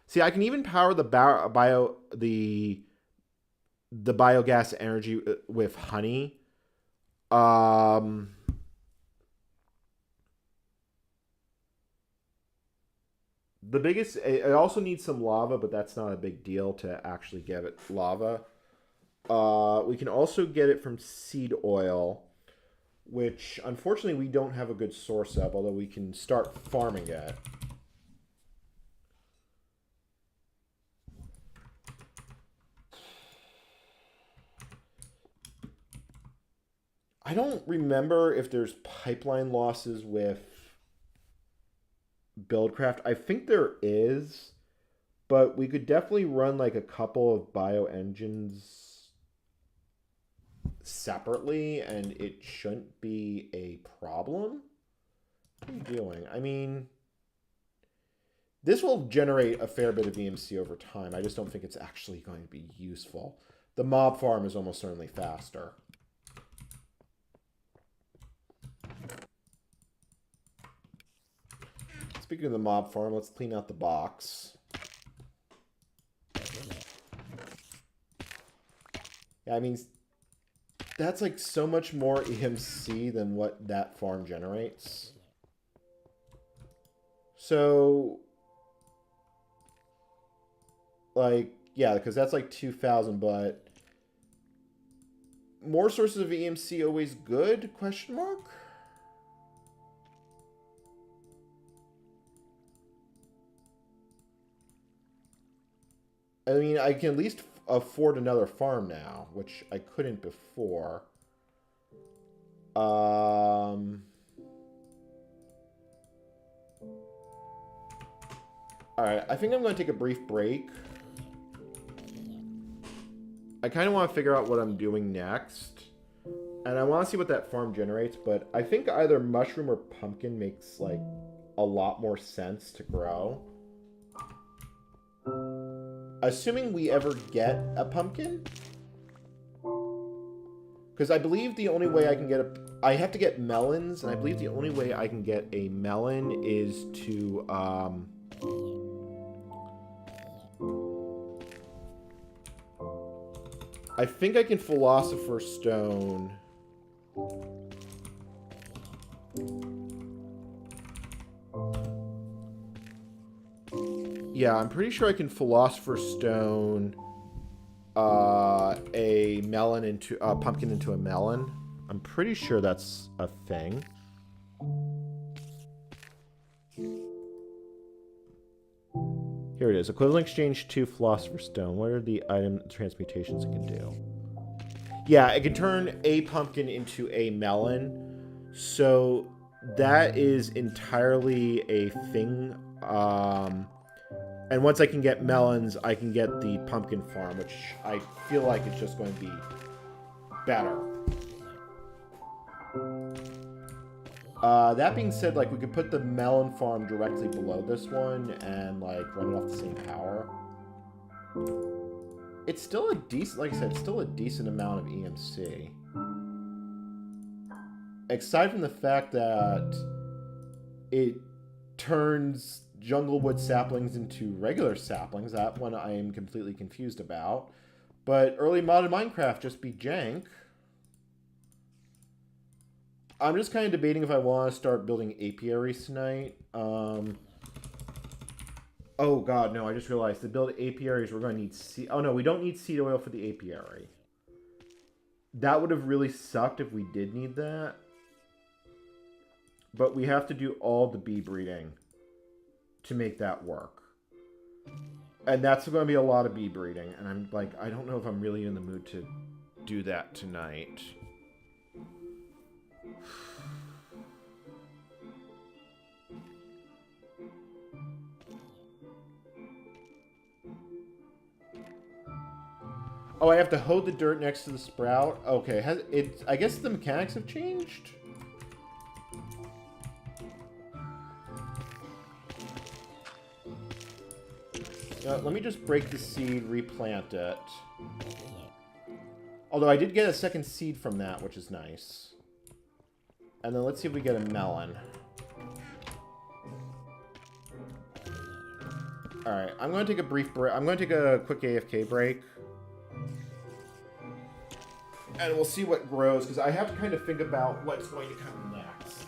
See, I can even power the biogas energy with honey. The biggest, it also needs some lava, but that's not a big deal to actually get it lava. We can also get it from seed oil, which unfortunately we don't have a good source of, although we can start farming it. I don't remember if there's pipeline losses with Buildcraft. I think there is, but we could definitely run like a couple of bio engines separately and it shouldn't be a problem. What are you doing? I mean, this will generate a fair bit of EMC over time. I just don't think it's actually going to be useful. The mob farm is almost certainly faster. Speaking of the mob farm, let's clean out the box. Yeah, I mean, that's like so much more EMC than what that farm generates. So, like, yeah, because that's like 2,000, but more sources of EMC always good? Question mark? I mean, I can at least afford another farm now, which I couldn't before. Alright, I think I'm going to take a brief break. I kind of want to figure out what I'm doing next. And I want to see what that farm generates, but I think either mushroom or pumpkin makes, like, a lot more sense to grow. Assuming we ever get a pumpkin. Because I believe the only way I can get I have to get melons, and I believe the only way I can get a melon is to, I think I can Philosopher Stone. Yeah, I'm pretty sure I can Philosopher Stone a melon into a pumpkin into a melon. I'm pretty sure that's a thing. Here it is. Equivalent exchange to Philosopher Stone. What are the item transmutations it can do? Yeah, it can turn a pumpkin into a melon. So that is entirely a thing. And once I can get melons, I can get the pumpkin farm, which I feel like it's just going to be better. That being said, like, we could put the melon farm directly below this one and, like, run it off the same power. It's still a decent, like I said, it's still a decent amount of EMC. Aside from the fact that it turns junglewood saplings into regular saplings, that one I am completely confused about. But early modded Minecraft just be jank. I'm just kind of debating if I want to start building apiaries tonight. Oh god, no, I just realized to build apiaries we're going to need seed... Oh no, we don't need seed oil for the apiary. That would have really sucked if we did need that. But we have to do all the bee breeding to make that work. And that's going to be a lot of bee breeding. And I'm like, I don't know if I'm really in the mood to do that tonight. Oh, I have to hoe the dirt next to the sprout? Okay, I guess the mechanics have changed? Let me just break the seed, replant it. Although I did get a second seed from that, which is nice. And then let's see if we get a melon. Alright, I'm going to take a brief break. I'm going to take a quick AFK break. And we'll see what grows, because I have to kind of think about what's going to come next.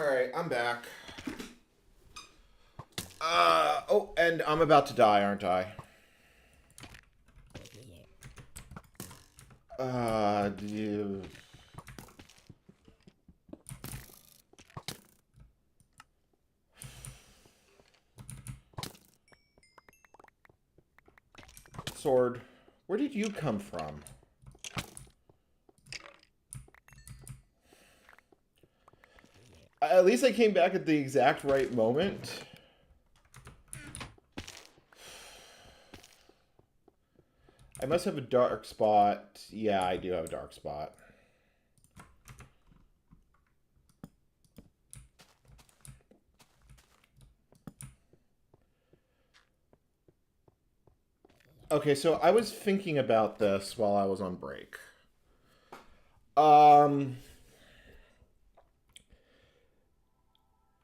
Alright, I'm back. Oh, and I'm about to die, aren't I? Sword, where did you come from? At least I came back at the exact right moment. I must have a dark spot. Yeah, I do have a dark spot. Okay, so I was thinking about this while I was on break.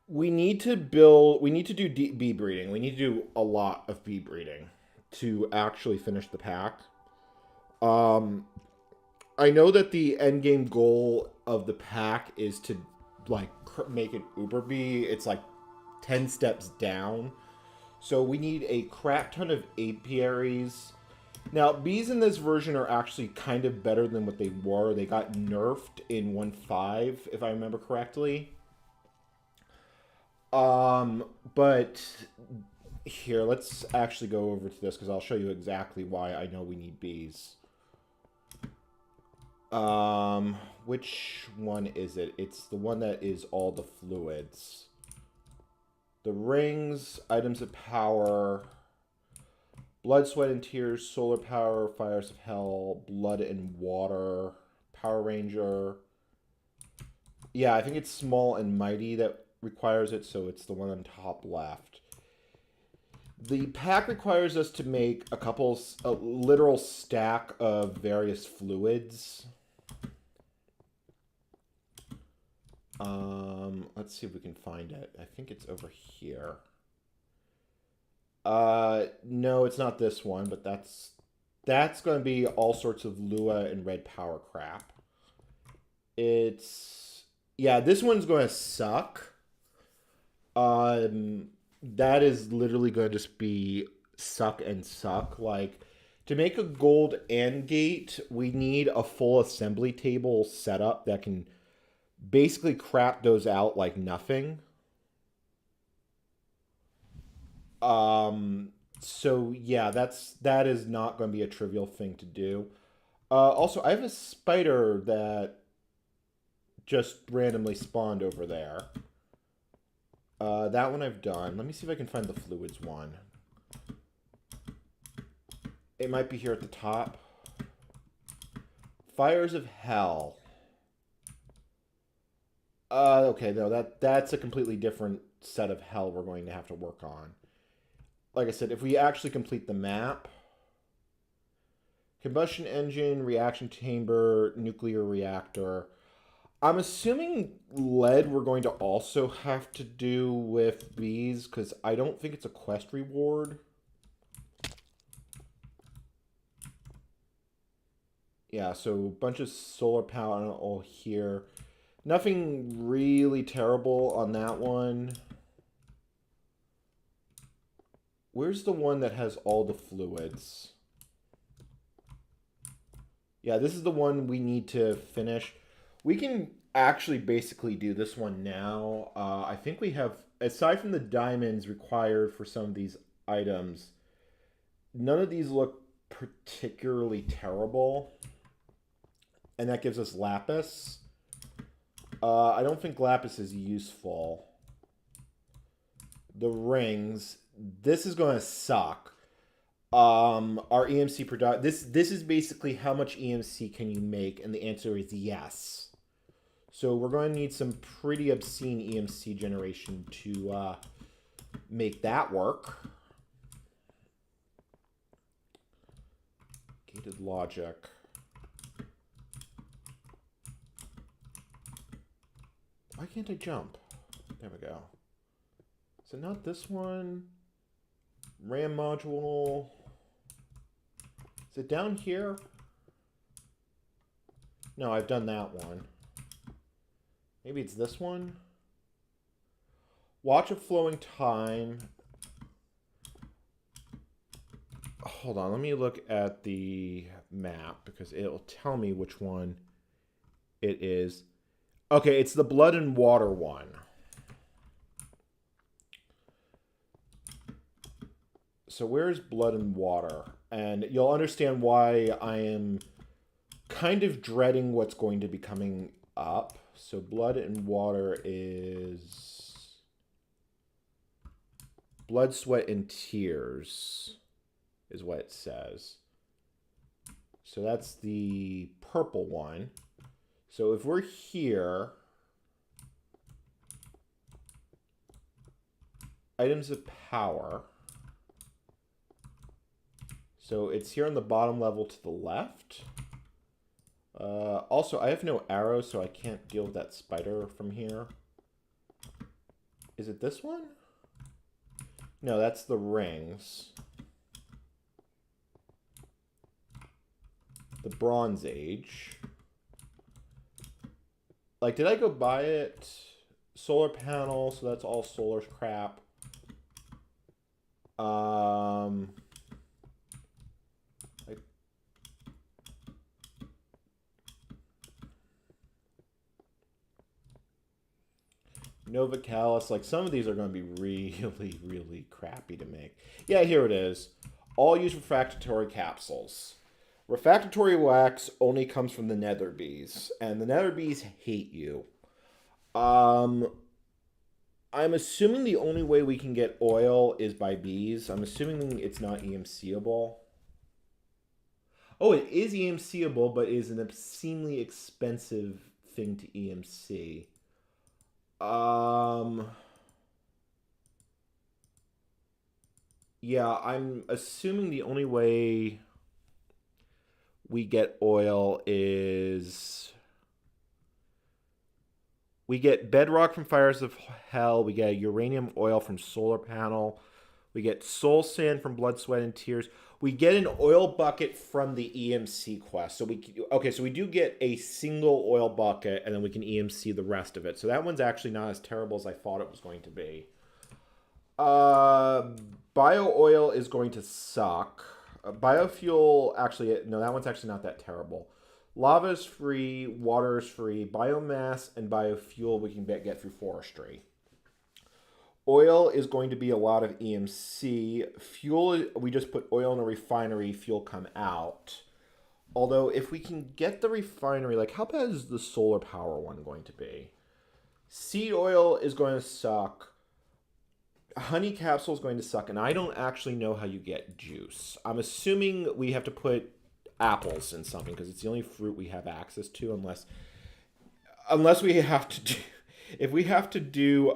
We need to do bee breeding. We need to do a lot of bee breeding to actually finish the pack. I know that the end game goal of the pack is to like make an uber bee. It's like 10 steps down. So we need a crap ton of apiaries. Now, bees in this version are actually kind of better than what they were. They got nerfed in 1.5, if I remember correctly. But here, let's actually go over to this because I'll show you exactly why I know we need bees. Which one is it? It's the one that is all the fluids. The rings, items of power, blood, sweat, and tears, solar power, fires of hell, blood and water, Power Ranger. Yeah, I think it's small and mighty that requires it, so it's the one on top left. The pack requires us to make a literal stack of various fluids. Let's see if we can find it. I think it's over here. No, it's not this one, but that's going to be all sorts of Lua and red power crap. Yeah, this one's going to suck. That is literally going to just be suck and suck. Like, to make a gold end gate, we need a full assembly table setup that can basically crap those out like nothing. So yeah, that is not going to be a trivial thing to do. Also, I have a spider that just randomly spawned over there. That one I've done. Let me see if I can find the fluids one. It might be here at the top. Fires of hell. Okay, no, that's a completely different set of hell we're going to have to work on. Like I said, if we actually complete the map, combustion engine, reaction chamber, nuclear reactor. I'm assuming lead we're going to also have to do with bees, because I don't think it's a quest reward. Yeah, so a bunch of solar panel here. Nothing really terrible on that one. Where's the one that has all the fluids? Yeah, this is the one we need to finish. We can actually basically do this one now. I think we have, aside from the diamonds required for some of these items, none of these look particularly terrible. And that gives us lapis. I don't think lapis is useful. The rings. This is going to suck. Our EMC product. This is basically how much EMC can you make, and the answer is yes. So we're going to need some pretty obscene EMC generation to make that work. Gated logic. Why can't I jump? There we go. So not this one. RAM module. Is it down here? No, I've done that one. Maybe it's this one? Watch of flowing time. Hold on, let me look at the map because it'll tell me which one it is. Okay, it's the blood and water one. So where's blood and water? And you'll understand why I am kind of dreading what's going to be coming up. So blood and water is blood, sweat, and tears is what it says. So that's the purple one. So if we're here, items of power. So it's here on the bottom level to the left. Also, I have no arrows, so I can't deal with that spider from here. Is it this one? No, that's the rings. The Bronze Age. Like, did I go buy it? Solar panel, so that's all solar crap. Nova Callus, like some of these are going to be really, really crappy to make. Yeah, here it is. All use refractory capsules. Refractory wax only comes from the nether bees, and the nether bees hate you. I'm assuming the only way we can get oil is by bees. I'm assuming it's not EMCable. Oh, it is EMCable, but it is an obscenely expensive thing to EMC. Yeah, I'm assuming the only way we get oil is we get bedrock from fires of hell, we get uranium oil from solar panel, we get soul sand from blood, sweat, and tears. We get an oil bucket from the EMC quest. So we do get a single oil bucket, and then we can EMC the rest of it. So that one's actually not as terrible as I thought it was going to be. Bio oil is going to suck. Biofuel, actually, no, that one's actually not that terrible. Lava is free, water is free, biomass and biofuel we can get through forestry. Oil is going to be a lot of EMC. Fuel, we just put oil in a refinery, fuel come out. Although, if we can get the refinery, like, how bad is the solar power one going to be? Seed oil is going to suck. Honey capsule is going to suck, and I don't actually know how you get juice. I'm assuming we have to put apples in something, because it's the only fruit we have access to, unless we have to do... If we have to do...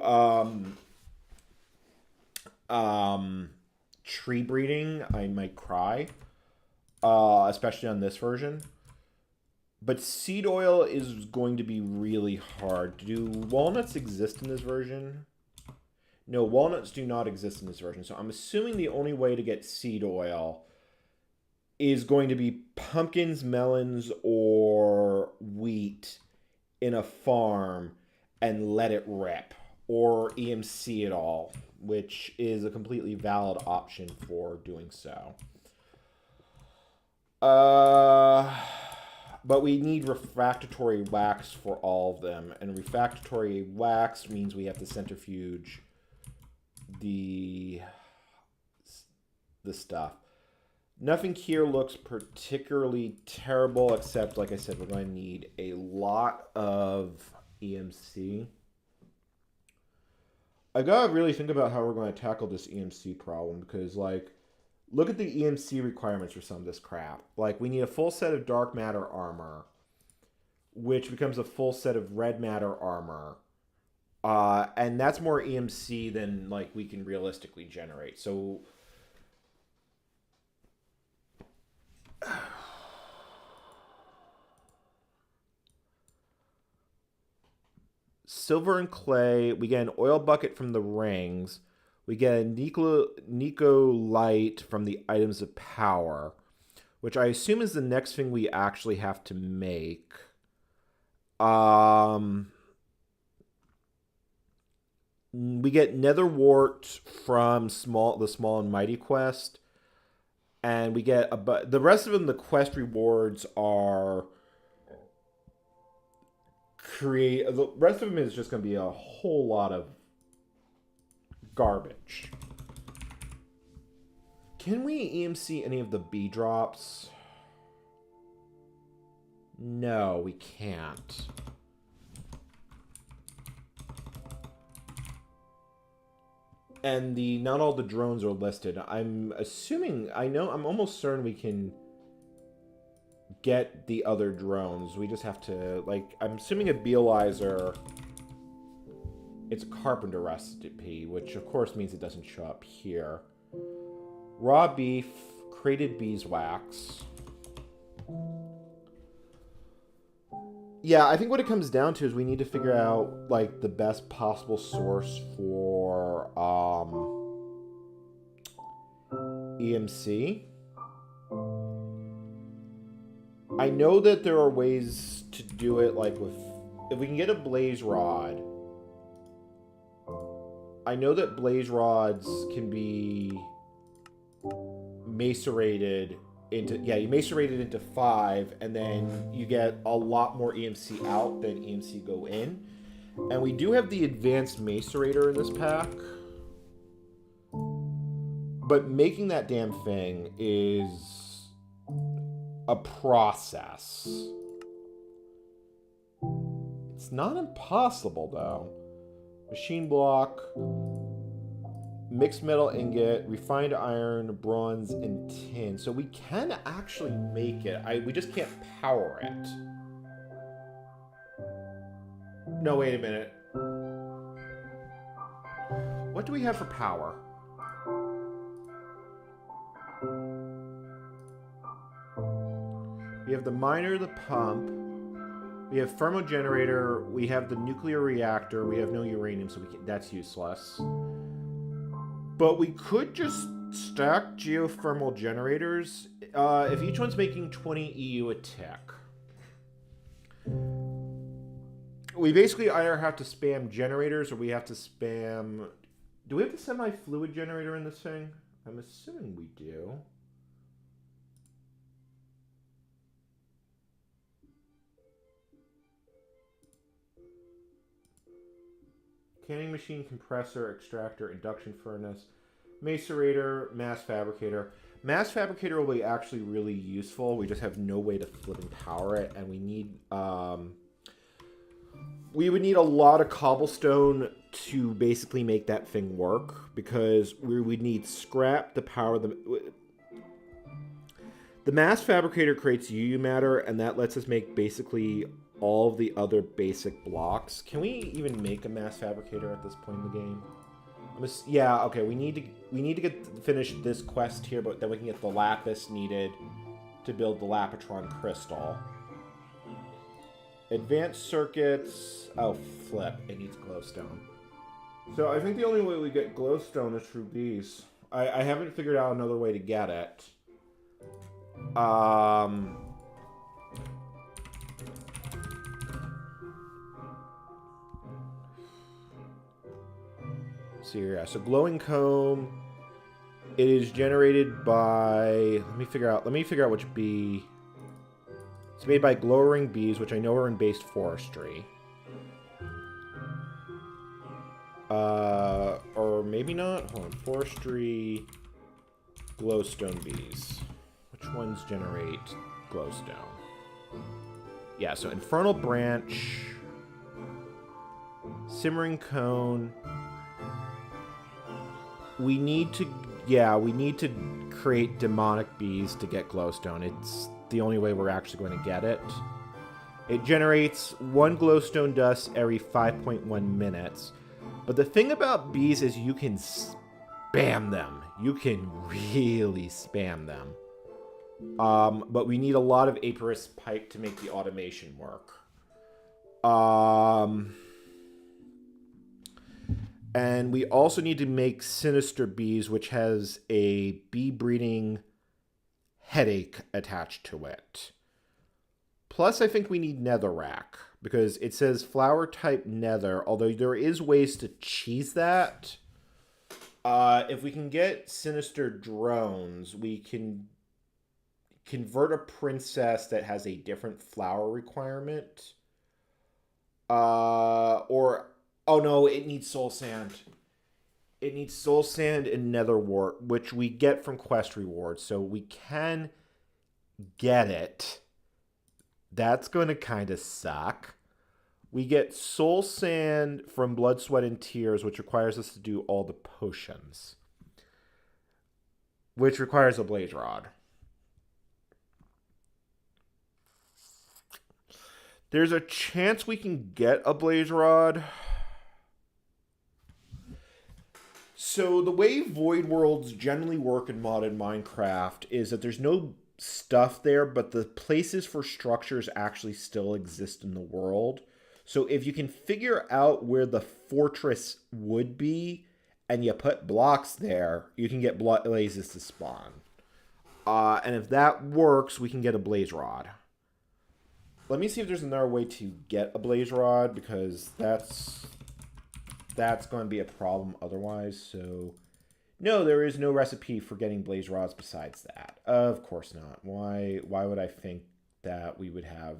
tree breeding, I might cry, especially on this version. But seed oil is going to be really hard. Do walnuts exist in this version? No, walnuts do not exist in this version. So I'm assuming the only way to get seed oil is going to be pumpkins, melons, or wheat in a farm and let it rip, or EMC it all, which is a completely valid option for doing so. But we need refractory wax for all of them, and refractory wax means we have to centrifuge the stuff. Nothing here looks particularly terrible, except, like I said, we're going to need a lot of EMC. I gotta really think about how we're going to tackle this EMC problem, because, like, look at the EMC requirements for some of this crap. Like, we need a full set of dark matter armor, which becomes a full set of red matter armor. And that's more EMC than, like, we can realistically generate. So... silver and clay. We get an oil bucket from the rings. We get a Nico light from the items of power, which I assume is the next thing we actually have to make. We get Netherwort from the Small and Mighty quest. And we get the rest of them, the quest rewards are the rest of them is just going to be a whole lot of garbage. Can we EMC any of the bee drops? No, we can't. And not all the drones are listed. I'm assuming, I'm almost certain we can get the other drones. We just have to, like, I'm assuming a Beelizer, it's a carpenter recipe, which of course means it doesn't show up here. Raw beef, crated beeswax. Yeah, I think what it comes down to is we need to figure out, like, the best possible source for EMC. I know that there are ways to do it, like, if we can get a blaze rod. I know that blaze rods can be macerated into, you macerate it into 5, and then you get a lot more EMC out than EMC go in. And we do have the advanced macerator in this pack. But making that damn thing is a process. It's not impossible, though. Machine block, mixed metal ingot, refined iron, bronze, and tin. So we can actually make it. We just can't power it. No, wait a minute. What do we have for power? We have the miner, the pump. We have thermogenerator. We have the nuclear reactor. We have no uranium, so that's useless. But we could just stack geothermal generators if each one's making 20 EU a tick. We basically either have to spam generators or we have to spam... Do we have the semi-fluid generator in this thing? I'm assuming we do. Canning machine, compressor, extractor, induction furnace, macerator, mass fabricator. Mass fabricator will be actually really useful. We just have no way to flip and power it, and we need we would need a lot of cobblestone to basically make that thing work, because we would need scrap to power the mass fabricator creates UU matter, and that lets us make basically all of the other basic blocks. Can we even make a mass fabricator at this point in the game? Yeah, okay, we need to finish this quest here, but then we can get the lapis needed to build the Lapitron crystal. Advanced circuits. Oh, flip. It needs glowstone. So I think the only way we get glowstone is through these. I haven't figured out another way to get it. See here. Yeah. So glowing comb. It is generated by. Let me figure out which bee. It's made by glowering bees, which I know are in based forestry. Or maybe not. Hold on. Forestry. Glowstone bees. Which ones generate glowstone? Yeah, so Infernal Branch. Simmering Cone. We need to create demonic bees to get glowstone. It's the only way we're actually going to get it. It generates 1 glowstone dust every 5.1 minutes. But the thing about bees is you can spam them. You can really spam them. But we need a lot of Aperus pipe to make the automation work. And we also need to make Sinister Bees, which has a bee breeding headache attached to it. Plus, I think we need netherrack because it says flower type nether, although there is ways to cheese that. If we can get sinister drones, we can convert a princess that has a different flower requirement. Or, oh no, it needs soul sand. It needs soul sand and nether wart, which we get from quest rewards, so we can get it. That's going to kind of suck. We get soul sand from blood, sweat, and tears, which requires us to do all the potions, which requires a blaze rod. There's a chance we can get a blaze rod. So the way void worlds generally work in modded Minecraft is that there's no stuff there, but the places for structures actually still exist in the world. So if you can figure out where the fortress would be and you put blocks there, you can get blazes to spawn. And if that works, we can get a blaze rod. Let me see if there's another way to get a blaze rod, because that's going to be a problem otherwise. So no, there is no recipe for getting blaze rods besides that. Of course not. Why would I think that we would have,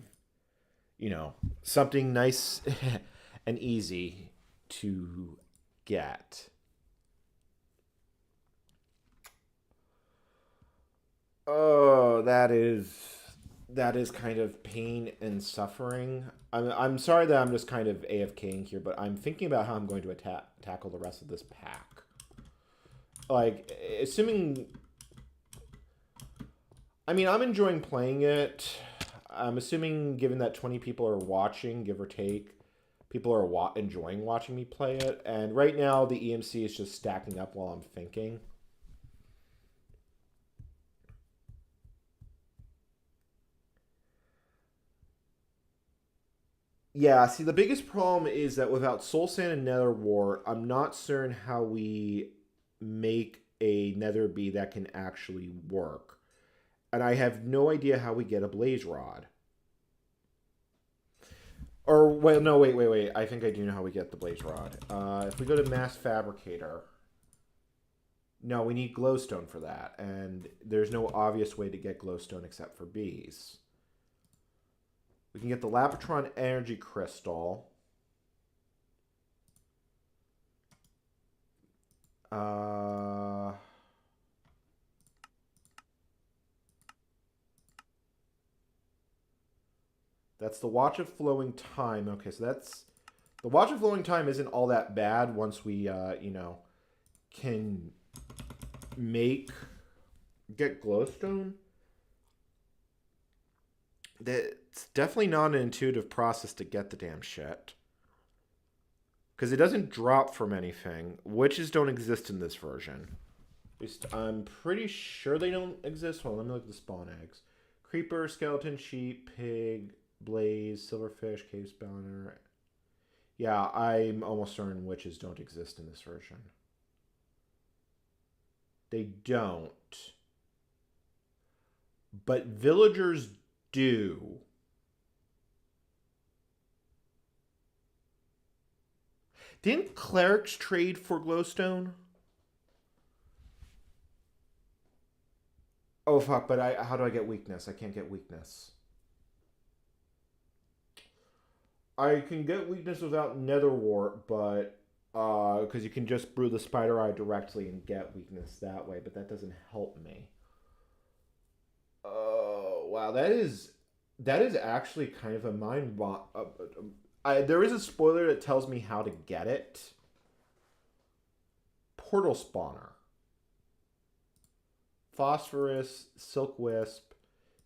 you know, something nice and easy to get? Oh, that is kind of pain and suffering. I'm sorry that I'm just kind of AFKing here, but I'm thinking about how I'm going to tackle the rest of this pack. Like, assuming... I mean, I'm enjoying playing it. I'm assuming, given that 20 people are watching, give or take, people are enjoying watching me play it. And right now, the EMC is just stacking up while I'm thinking. Yeah, see, the biggest problem is that without soul sand and nether wart, I'm not certain how we make a nether bee that can actually work. And I have no idea how we get a blaze rod. Or, well, no, wait. I think I do know how we get the blaze rod. If we go to mass fabricator... No, we need glowstone for that. And there's no obvious way to get glowstone except for bees. We can get the Lapotron energy crystal. That's the Watch of Flowing Time. Okay, so that's... The Watch of Flowing Time isn't all that bad once we, you know, can get glowstone. It's definitely not an intuitive process to get the damn shit. Because it doesn't drop from anything. Witches don't exist in this version. At least I'm pretty sure they don't exist. Hold on, let me look at the spawn eggs. Creeper, skeleton, sheep, pig, blaze, silverfish, cave spawner. Yeah, I'm almost certain witches don't exist in this version. They don't. But villagers do. Didn't clerics trade for glowstone? Oh fuck, but how do I get weakness? I can't get weakness. I can get weakness without nether wart, but because you can just brew the spider eye directly and get weakness that way, but that doesn't help me. Oh wow, that is actually kind of a mind there is a spoiler that tells me how to get it. Portal spawner. Phosphorus, silk wisp,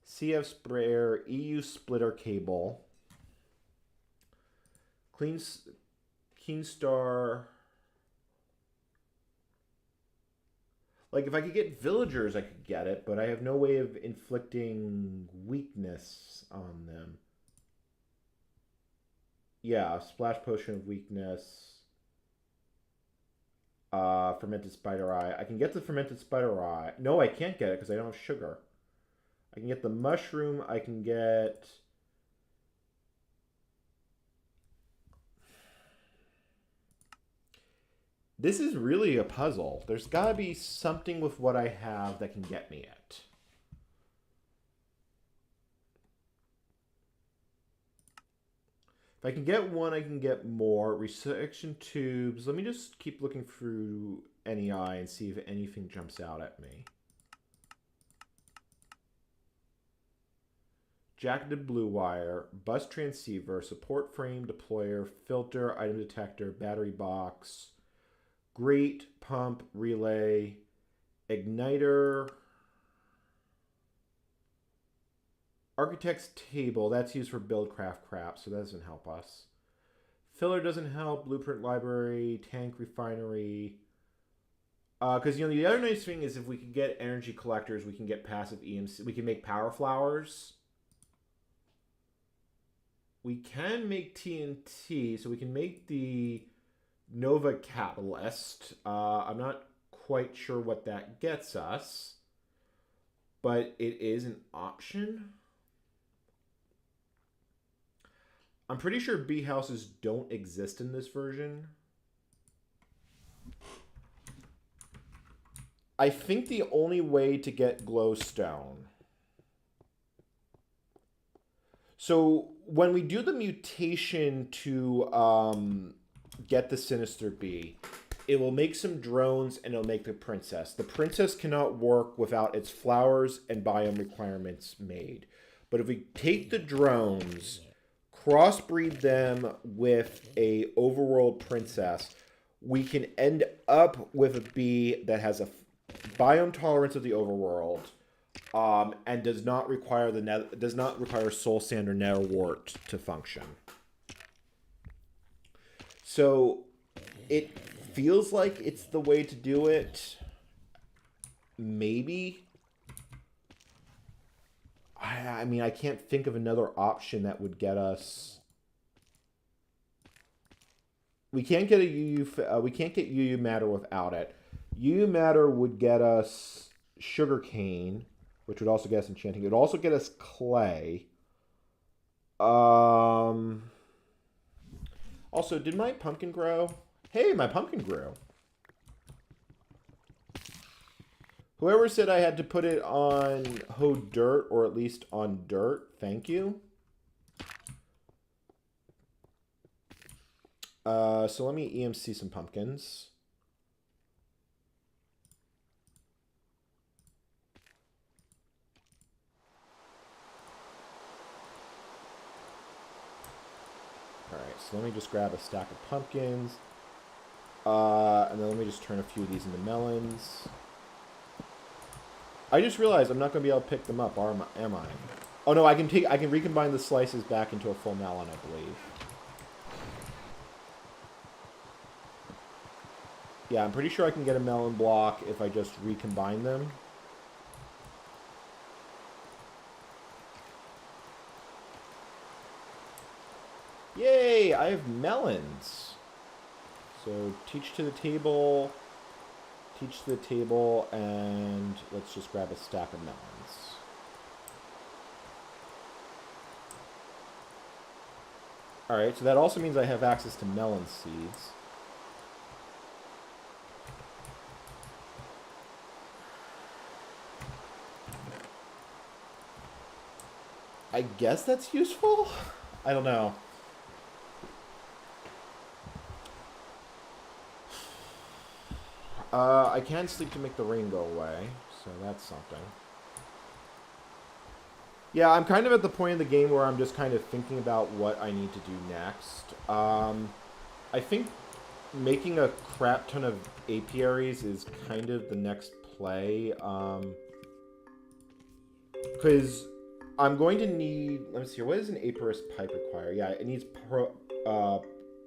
CF sprayer, EU splitter cable. Keenstar. Like, if I could get villagers, I could get it, but I have no way of inflicting weakness on them. Yeah, splash potion of weakness. Fermented spider eye. I can get the fermented spider eye. No, I can't get it because I don't have sugar. I can get the mushroom. I can get This is really a puzzle. There's got to be something with what I have that can get me it. If I can get one, I can get more. Resection tubes. Let me just keep looking through NEI and see if anything jumps out at me. Jacketed blue wire, bus transceiver, support frame, deployer, filter, item detector, battery box, grate, pump, relay, igniter, architect's table. That's used for buildcraft crap, so that doesn't help us. Filler doesn't help. Blueprint library, tank refinery. Because, you know, the other nice thing is if we can get energy collectors, we can get passive EMC. We can make power flowers. We can make TNT, so we can make the Nova Catalyst. I'm not quite sure what that gets us, but it is an option. I'm pretty sure bee houses don't exist in this version. I think the only way to get glowstone. So when we do the mutation to get the Sinister Bee, it will make some drones and it'll make the princess. The princess cannot work without its flowers and biome requirements made. But if we take the drones, crossbreed them with a overworld princess, we can end up with a bee that has a biome tolerance of the overworld. And does not require soul sand or nether wart to function. So it feels like it's the way to do it. Maybe. I mean, I can't think of another option that would get us. We can't get we can't get UU matter without it. UU matter would get us sugarcane, which would also get us enchanting. It would also get us clay. Also, did my pumpkin grow? Hey, my pumpkin grew. Whoever said I had to put it on hoe dirt, or at least on dirt, thank you. So let me EMC some pumpkins. Alright, so let me just grab a stack of pumpkins. And then let me just turn a few of these into melons. I just realized I'm not going to be able to pick them up, am I? Oh no, I can recombine the slices back into a full melon, I believe. Yeah, I'm pretty sure I can get a melon block if I just recombine them. Yay, I have melons. So teach to the table, and let's just grab a stack of melons. Alright, so that also means I have access to melon seeds. I guess that's useful? I don't know. I can sleep to make the rain go away, so that's something. Yeah, I'm kind of at the point of the game where I'm just kind of thinking about what I need to do next. I think making a crap ton of apiaries is kind of the next play. Because I'm going to need... Let me see here. What does an apiarist pipe require? Yeah, it needs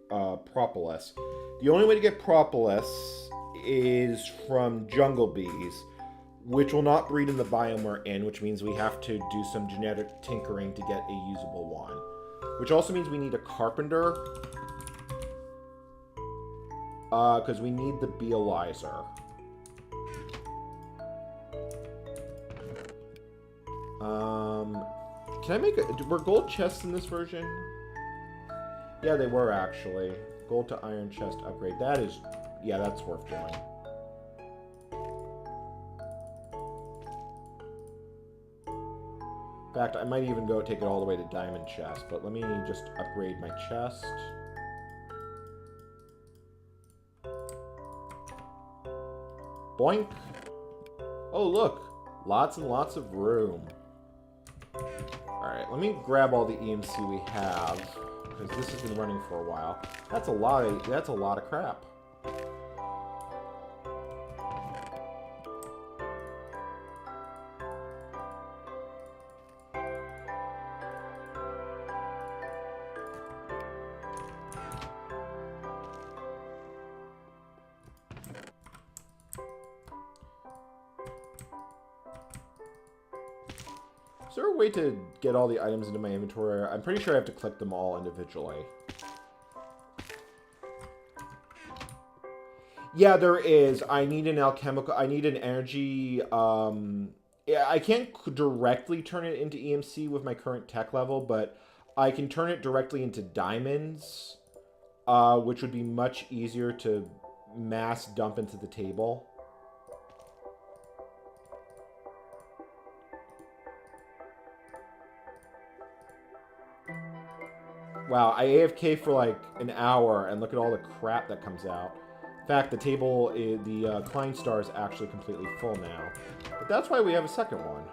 propolis. The only way to get propolis is from jungle bees, which will not breed in the biome we're in, which means we have to do some genetic tinkering to get a usable one. Which also means we need a carpenter, because we need the beealizer. Can I make were gold chests in this version? Yeah, they were actually. Gold to iron chest upgrade. That is Yeah, that's worth doing. In fact, I might even go take it all the way to diamond chest, but let me just upgrade my chest. Boink! Oh, look! Lots and lots of room. Alright, let me grab all the EMC we have, because this has been running for a while. That's a lot of crap. Is there a way to get all the items into my inventory? I'm pretty sure I have to click them all individually. Yeah, there is. I need an alchemical... I need an energy... Yeah, I can't directly turn it into EMC with my current tech level, but I can turn it directly into diamonds, which would be much easier to mass dump into the table. Wow, I AFK for like an hour, and look at all the crap that comes out. In fact, the table, the Klein star is actually completely full now. But that's why we have a second one.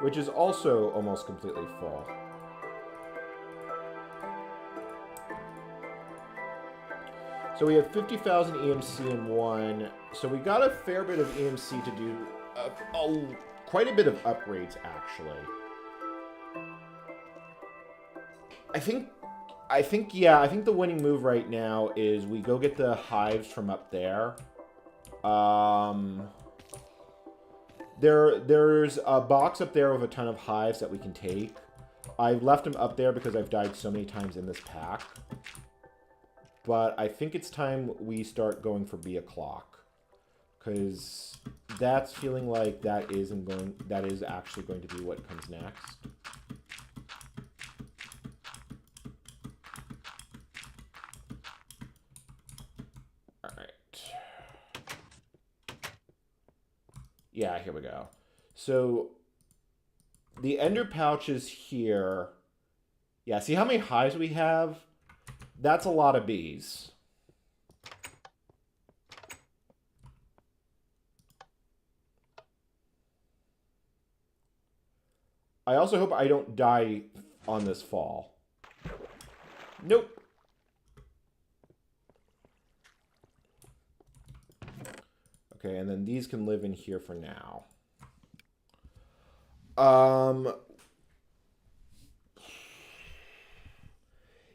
Which is also almost completely full. So we have 50,000 EMC in one. So we got a fair bit of EMC to do. Quite a bit of upgrades, actually. I think the winning move right now is we go get the hives from up there. There's a box up there with a ton of hives that we can take. I left them up there because I've died so many times in this pack. But I think it's time we start going for bee o'clock. Because that's feeling like that is actually going to be what comes next. Yeah, here we go. So, the ender pouch is here. Yeah, see how many hives we have? That's a lot of bees. I also hope I don't die on this fall. Nope. Okay, and then these can live in here for now.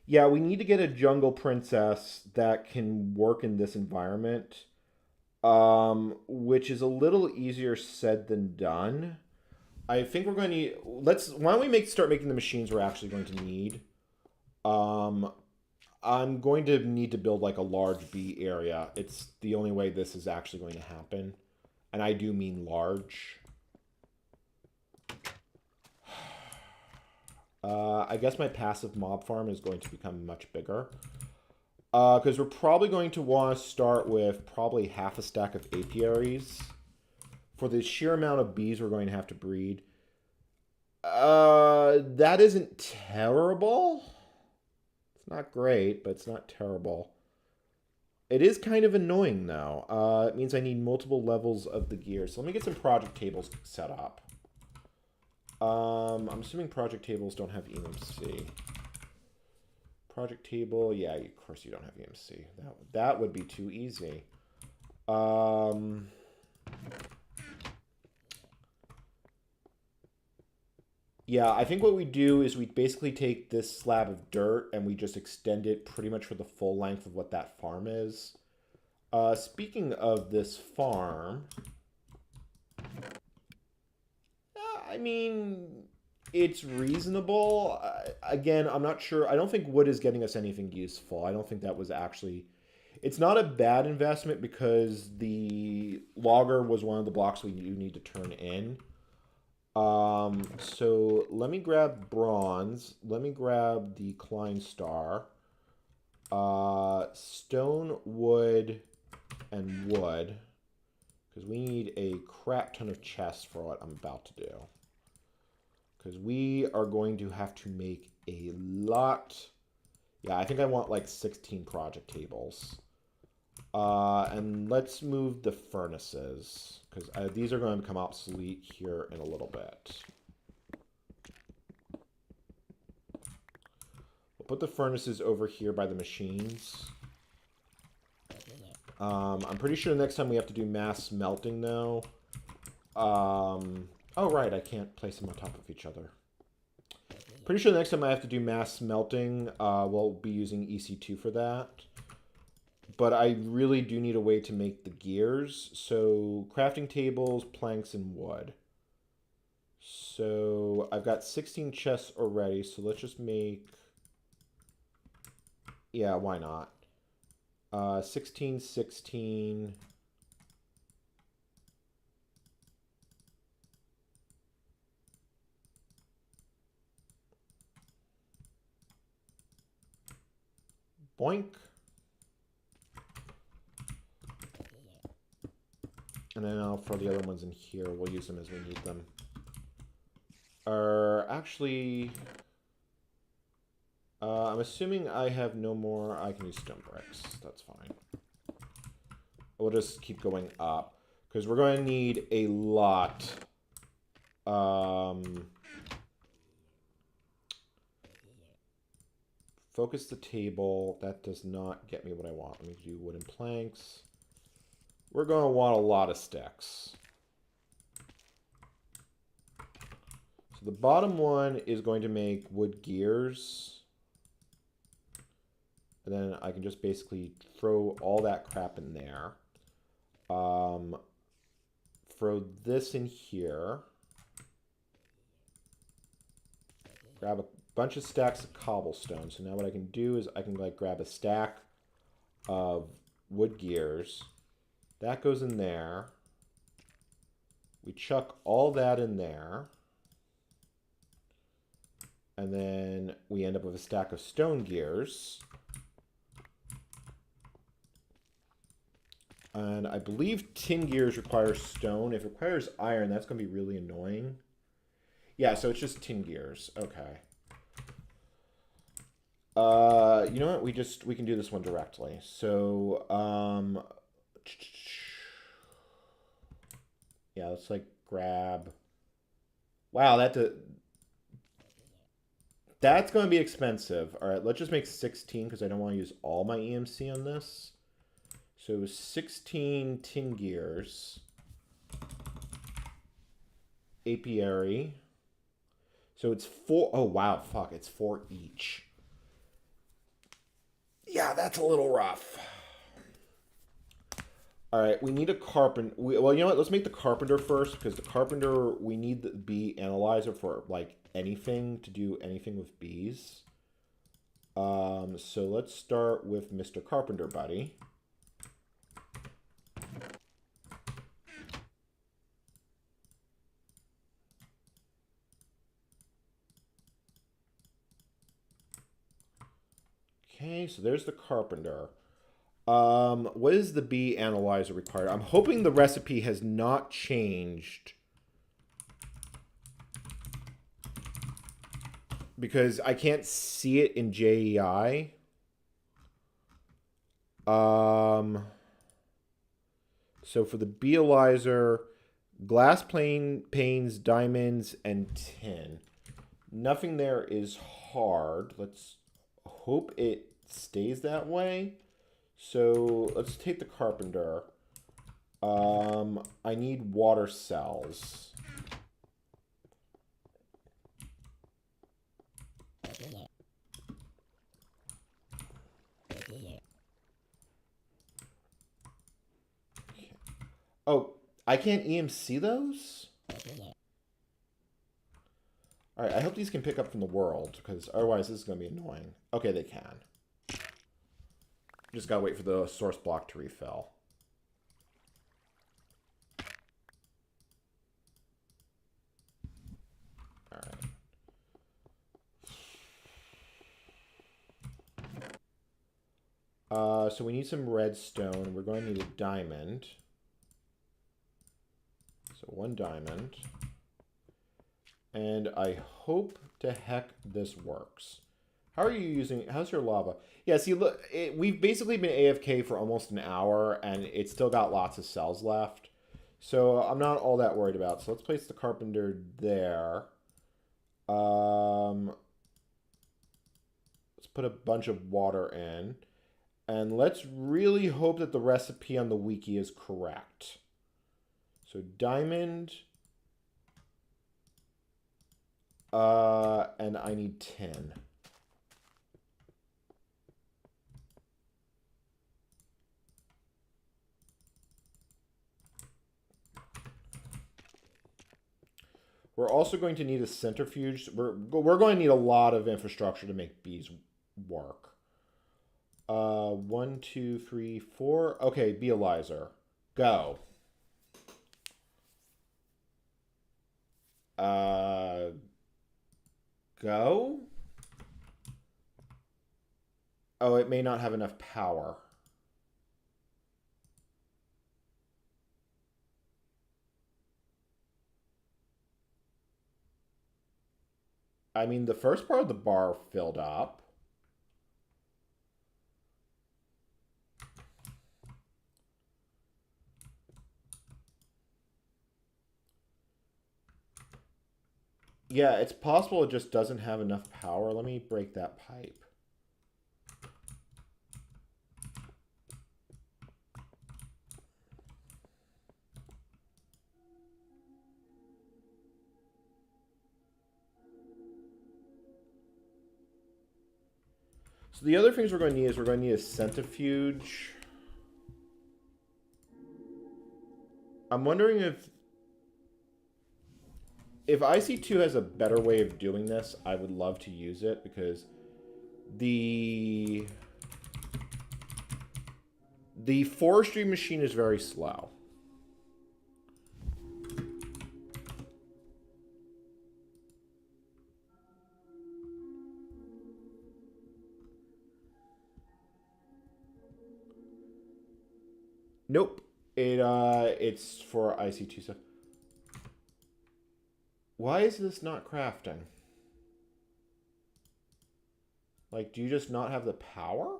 Yeah, we need to get a jungle princess that can work in this environment. Which is a little easier said than done. I think we're going to... Why don't we start making the machines we're actually going to need. I'm going to need to build like a large bee area. It's the only way this is actually going to happen. And I do mean large. I guess my passive mob farm is going to become much bigger. Because we're probably going to want to start with probably half a stack of apiaries. For the sheer amount of bees we're going to have to breed. That isn't terrible. It's not great, but it's not terrible. It is kind of annoying, though. It means I need multiple levels of the gear. So let me get some project tables set up. I'm assuming project tables don't have EMC. Project table, yeah, of course you don't have EMC. That would be too easy. Yeah, I think what we do is we basically take this slab of dirt and we just extend it pretty much for the full length of what that farm is. Speaking of this farm, I mean, it's reasonable. Again, I'm not sure. I don't think wood is getting us anything useful. I don't think that was actually... It's not a bad investment because the logger was one of the blocks we do need to turn in. So let me grab bronze. Let me grab the Klein star. Stone, wood, and wood. Because we need a crap ton of chests for what I'm about to do. Because we are going to have to make a lot. Yeah, I think I want like 16 project tables. And let's move the furnaces. Because these are going to become obsolete here in a little bit. We'll put the furnaces over here by the machines. I'm pretty sure the next time we have to do mass smelting, though. Oh, right, I can't place them on top of each other. Pretty sure the next time I have to do mass smelting, we'll be using EC2 for that. But I really do need a way to make the gears. So, crafting tables, planks, and wood. So, I've got 16 chests already, so let's just make... Yeah, why not? 16, 16. Boink. And then I'll throw the other ones in here. We'll use them as we need them. Actually, I'm assuming I have no more. I can use stone bricks. That's fine. We'll just keep going up. Because we're going to need a lot. Focus the table. That does not get me what I want. Let me do wooden planks. We're going to want a lot of sticks. So the bottom one is going to make wood gears. And then I can just basically throw all that crap in there. Throw this in here. Grab a bunch of stacks of cobblestone. So now what I can do is I can like grab a stack of wood gears. That goes in there. We chuck all that in there. And then we end up with a stack of stone gears. And I believe tin gears require stone. If it requires iron, that's going to be really annoying. Yeah, so it's just tin gears. Okay. You know what? We can do this one directly. So, yeah, let's like grab. Wow, that's going to be expensive. All right, let's just make 16 because I don't want to use all my EMC on this. So 16 tin gears. Apiary. So it's 4. Oh, wow. Fuck. It's 4 each. Yeah, that's a little rough. All right. We need a carpenter. Well, you know what? Let's make the carpenter first because the carpenter, we need the bee analyzer for like anything to do anything with bees. So let's start with Mr. Carpenter Buddy. Okay, so there's the carpenter. What is the bee analyzer required? I'm hoping the recipe has not changed. Because I can't see it in JEI. So for the bee analyzer, glass panes, diamonds, and tin. Nothing there is hard. Let's hope it stays that way. So let's take the carpenter. I need water cells. Oh, I can't EMC those? Alright, I hope these can pick up from the world, because otherwise this is going to be annoying. Okay, they can. Just gotta wait for the source block to refill. Alright. So we need some redstone. We're going to need a diamond. So 1 diamond. And I hope to heck this works. How are you using... How's your lava? Yeah, see, look, we've basically been AFK for almost an hour, and it's still got lots of cells left. So I'm not all that worried about. So let's place the carpenter there. Let's put a bunch of water in. And let's really hope that the recipe on the wiki is correct. So diamond... and I need 10. We're also going to need a centrifuge. We're going to need a lot of infrastructure to make bees work. 1, 2, 3, 4. Okay, beealyzer. Go. Go? Oh, it may not have enough power. I mean, the first part of the bar filled up. Yeah, it's possible it just doesn't have enough power. Let me break that pipe. So the other things we're going to need is we're going to need a centrifuge. I'm wondering if IC2 has a better way of doing this, I would love to use it because the forestry machine is very slow. Nope. It's for IC2 stuff. Why is this not crafting? Like, do you just not have the power?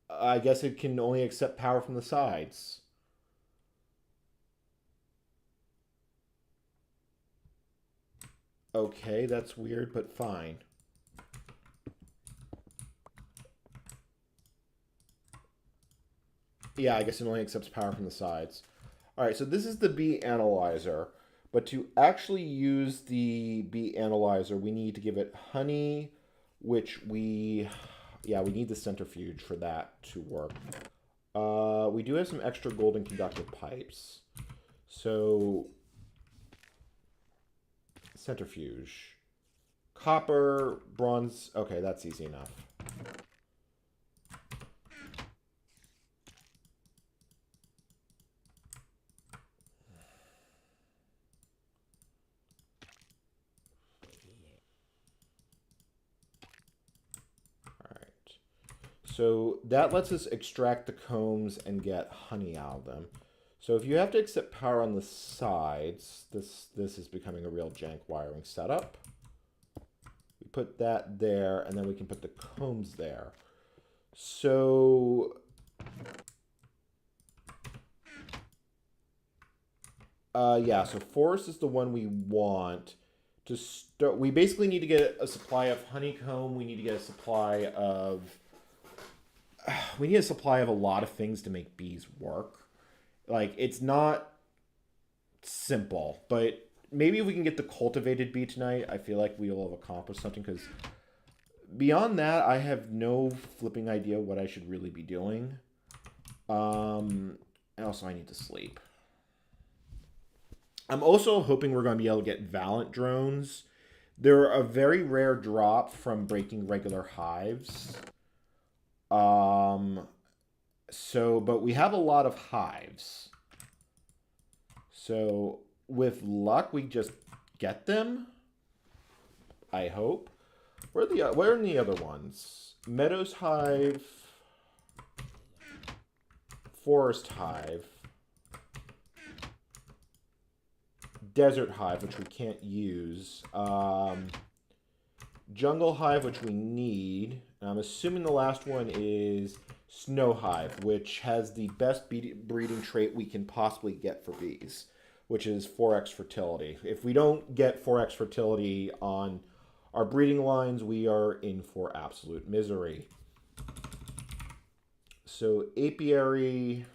I guess it can only accept power from the sides. Okay, that's weird, but fine. Yeah, I guess it only accepts power from the sides. All right, so this is the bee analyzer. But to actually use the bee analyzer, we need to give it honey, which we need the centrifuge for that to work. We do have some extra golden conductive pipes. So, centrifuge. Copper, bronze. Okay, that's easy enough. So that lets us extract the combs and get honey out of them. So if you have to accept power on the sides, this is becoming a real jank wiring setup. We put that there, and then we can put the combs there. So yeah, so forest is the one we want to start. We basically need to get a supply of honeycomb. We need to get a supply of we need a supply of a lot of things to make bees work. Like, it's not simple, but maybe if we can get the cultivated bee tonight, I feel like we will have accomplished something, because beyond that, I have no flipping idea what I should really be doing. And also, I need to sleep. I'm also hoping we're going to be able to get Valent drones. They're a very rare drop from breaking regular hives. But we have a lot of hives. So with luck, we just get them. I hope. Where are the other ones? Meadows Hive, Forest Hive, Desert Hive, which we can't use, Jungle Hive, which we need. And I'm assuming the last one is Snow Hive, which has the best breeding trait we can possibly get for bees, which is 4x fertility. If we don't get 4x fertility on our breeding lines, we are in for absolute misery. So apiary.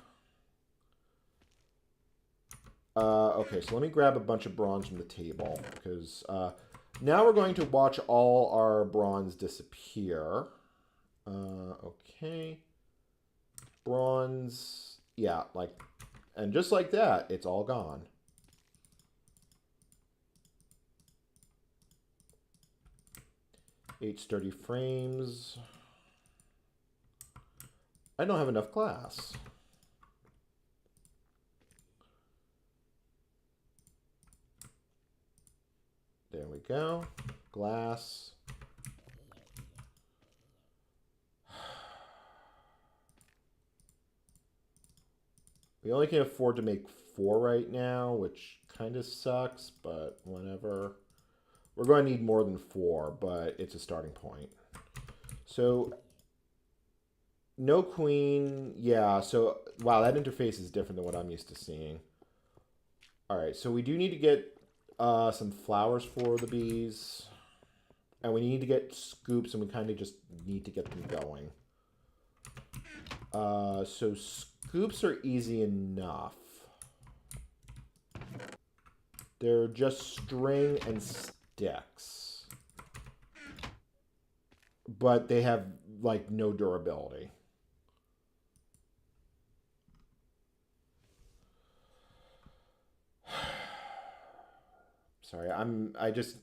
Okay, so let me grab a bunch of bronze from the table, because now we're going to watch all our bronze disappear. Okay. Bronze. Yeah, like, and just like that, it's all gone. Eight sturdy frames. I don't have enough glass. There we go. Glass. We only can afford to make 4 right now, which kind of sucks, but whatever. We're going to need more than 4, but it's a starting point. So, no queen. Yeah, so, wow, that interface is different than what I'm used to seeing. All right, so we do need to get some flowers for the bees. And we need to get scoops, and we kind of just need to get them going. So scoops are easy enough. They're just string and sticks. But they have, like, no durability. Sorry, I just...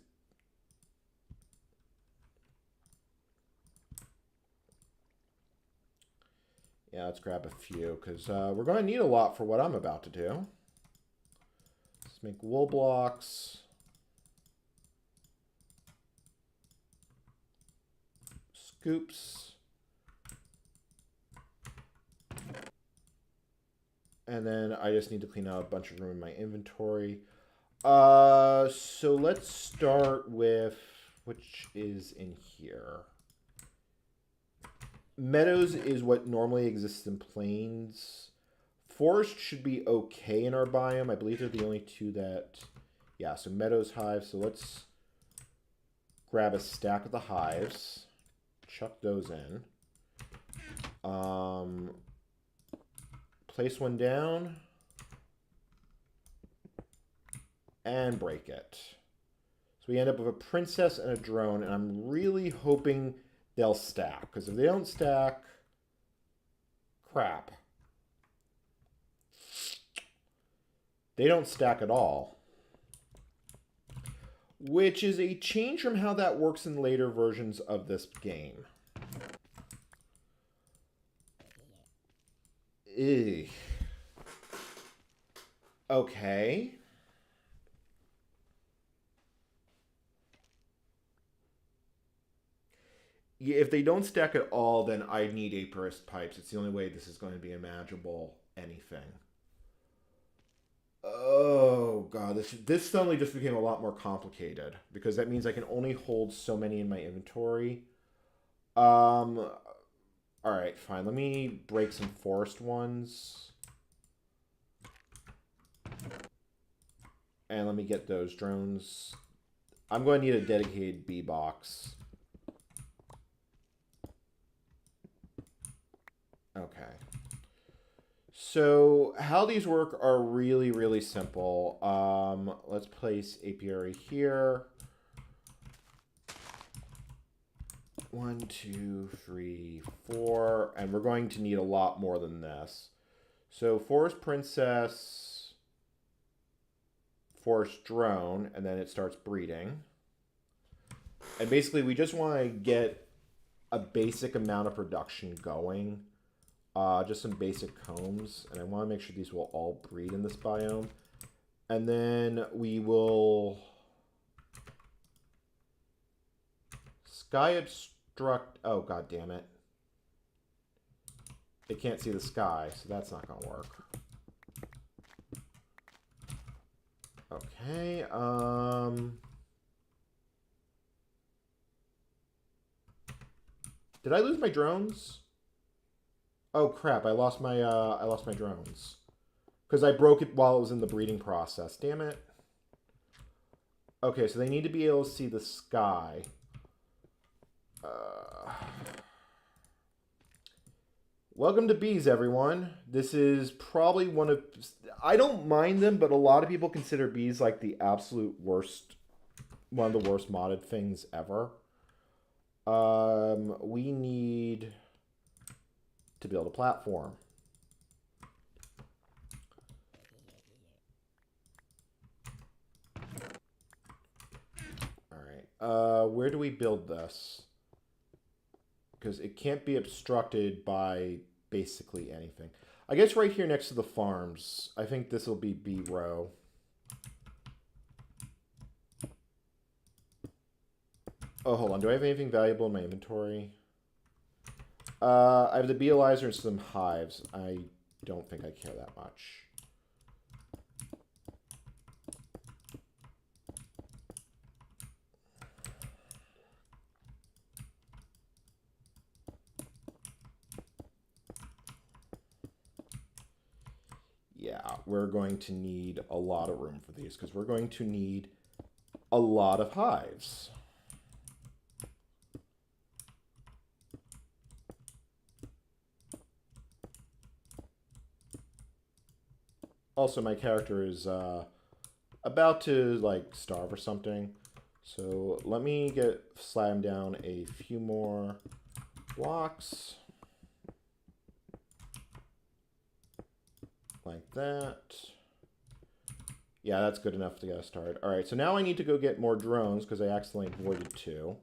Yeah, let's grab a few, because we're going to need a lot for what I'm about to do. Let's make wool blocks. Scoops. And then I just need to clean out a bunch of room in my inventory. So let's start with, which is in here. Meadows is what normally exists in plains. Forest should be okay in our biome. I believe they're the only two that... Yeah, so Meadows Hive. So let's grab a stack of the hives. Chuck those in. Place one down. And break it. So we end up with a princess and a drone. And I'm really hoping they'll stack. Because if they don't stack... Crap. They don't stack at all. Which is a change from how that works in later versions of this game. Ugh. Okay. Yeah, if they don't stack at all, then I need apiarist pipes. It's the only way this is going to be imaginable anything. Oh god, this suddenly just became a lot more complicated because that means I can only hold so many in my inventory. All right, fine. Let me break some forest ones. And let me get those drones. I'm going to need a dedicated bee box. Okay. So how these work are really, really simple. Let's place apiary here. 1, 2, 3, 4. And we're going to need a lot more than this. So forest princess, forest drone, and then it starts breeding. And basically we just want to get a basic amount of production going. Just some basic combs, and I want to make sure these will all breed in this biome. And then we will sky obstruct. Oh, god damn it. It can't see the sky, so that's not going to work. Okay, did I lose my drones? Oh crap, I lost my drones. Because I broke it while it was in the breeding process. Damn it. Okay, so they need to be able to see the sky. Welcome to bees, everyone. This is probably one of... I don't mind them, but a lot of people consider bees like the absolute worst... One of the worst modded things ever. We need to build a platform. Alright. Where do we build this? Because it can't be obstructed by basically anything. I guess right here next to the farms. I think this will be B row. Oh, hold on. Do I have anything valuable in my inventory? I have the beealyzer and some hives. I don't think I care that much. Yeah, we're going to need a lot of room for these because we're going to need a lot of hives. Also, my character is about to, like, starve or something. So let me slam down a few more blocks. Like that. Yeah, that's good enough to get us started. All right, so now I need to go get more drones because I accidentally avoided 2.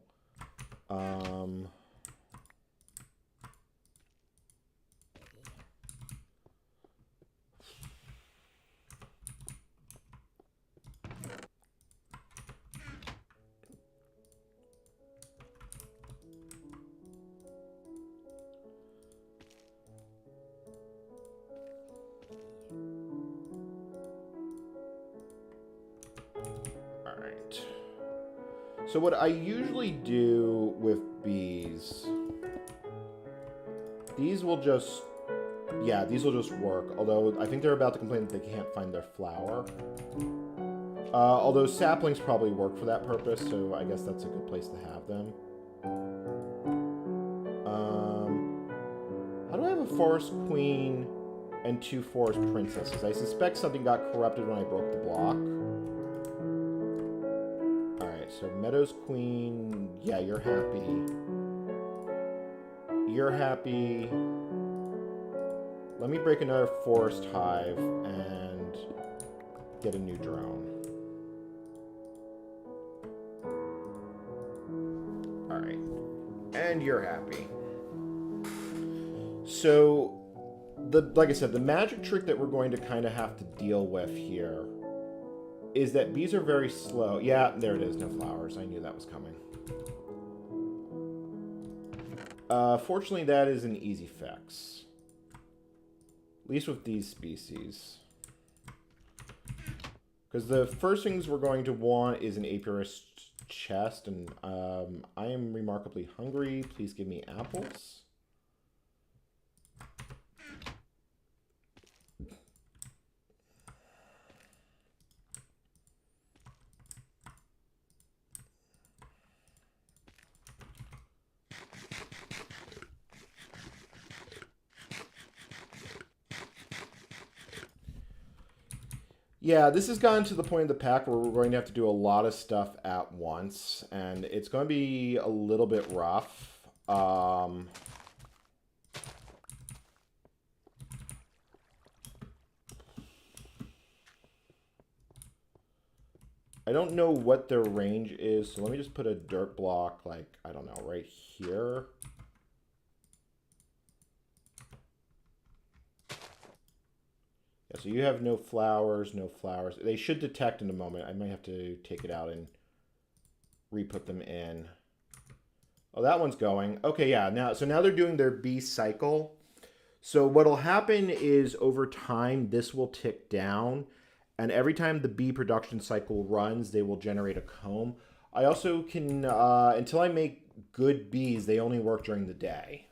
So what I usually do with bees, these will just work. Although I think they're about to complain that they can't find their flower. Although saplings probably work for that purpose, so I guess that's a good place to have them. How do I have a forest queen and 2 forest princesses? I suspect something got corrupted when I broke the block. So Meadows Queen, yeah, you're happy. You're happy. Let me break another forest hive and get a new drone. Alright. And you're happy. So, like I said, the magic trick that we're going to kind of have to deal with here is that bees are very slow. Yeah, there it is. No flowers. I knew that was coming. Fortunately, that is an easy fix. At least with these species. Because the first things we're going to want is an apiarist chest. And I am remarkably hungry. Please give me apples. Yeah, this has gotten to the point of the pack where we're going to have to do a lot of stuff at once, and it's going to be a little bit rough. I don't know what their range is, so let me just put a dirt block, like, I don't know, right here. Yeah, so you have no flowers, no flowers. They should detect in a moment. I might have to take it out and re-put them in. Oh, that one's going. Okay, yeah. Now they're doing their bee cycle. So what'll happen is over time, this will tick down. And every time the bee production cycle runs, they will generate a comb. I also can, until I make good bees, they only work during the day.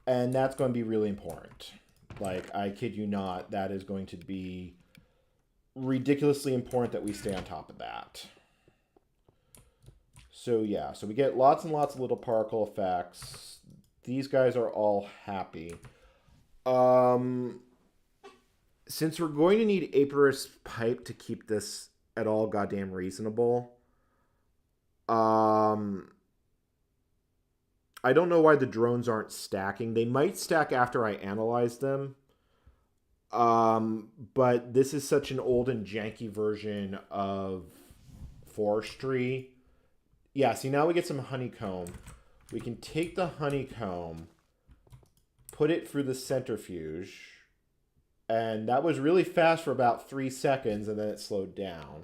And that's going to be really important. Like, I kid you not, that is going to be ridiculously important that we stay on top of that. So yeah, so we get lots and lots of little particle effects. These guys are all happy. Since we're going to need apiarist pipe to keep this at all goddamn reasonable, I don't know why the drones aren't stacking. They might stack after I analyze them. But this is such an old and janky version of forestry. Yeah, see, now we get some honeycomb. We can take the honeycomb, put it through the centrifuge, and that was really fast for about 3 seconds, and then it slowed down.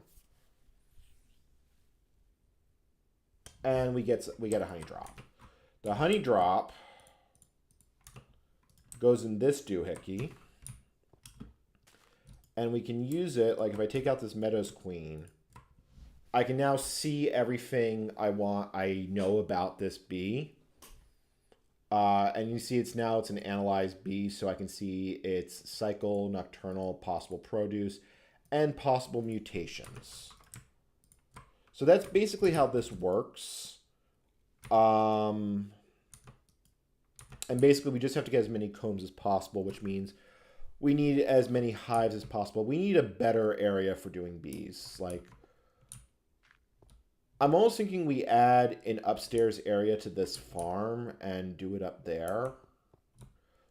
And we get a honey drop. The honey drop goes in this doohickey. And we can use it, like if I take out this Meadows Queen, I can now see everything I know about this bee. And you see it's an analyzed bee, so I can see its cycle, nocturnal, possible produce, and possible mutations. So that's basically how this works. And basically we just have to get as many combs as possible, which means we need as many hives as possible. We need a better area for doing bees. Like, I'm almost thinking we add an upstairs area to this farm and do it up there.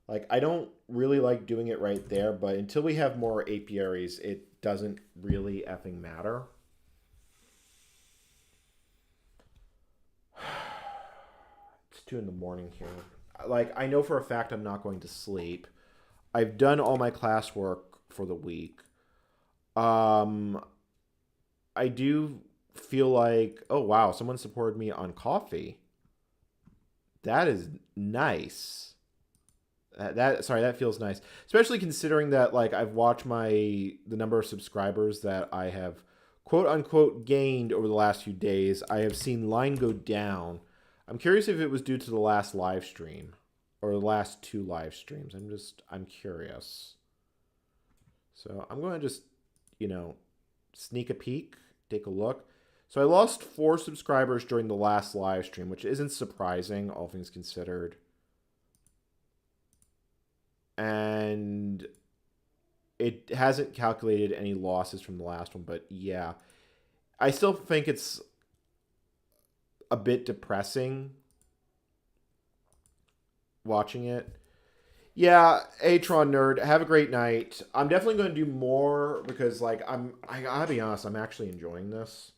Like, I don't really like doing it right there, but until we have more apiaries, it doesn't really effing matter. It's 2 in the morning here. Like, I know for a fact I'm not going to sleep. I've done all my classwork for the week. I do feel like, oh wow, someone supported me on coffee. That is nice. That feels nice, especially considering that like I've watched the number of subscribers that I have quote unquote gained over the last few days. I have seen line go down. I'm curious if it was due to the last live stream or the last 2 live streams. I'm curious. So I'm going to just, sneak a peek, take a look. So I lost 4 subscribers during the last live stream, which isn't surprising, all things considered. And it hasn't calculated any losses from the last one, but yeah. I still think it's a bit depressing watching it. Yeah, Atron nerd, have a great night. I'm definitely going to do more because like I gotta be honest, I'm actually enjoying this.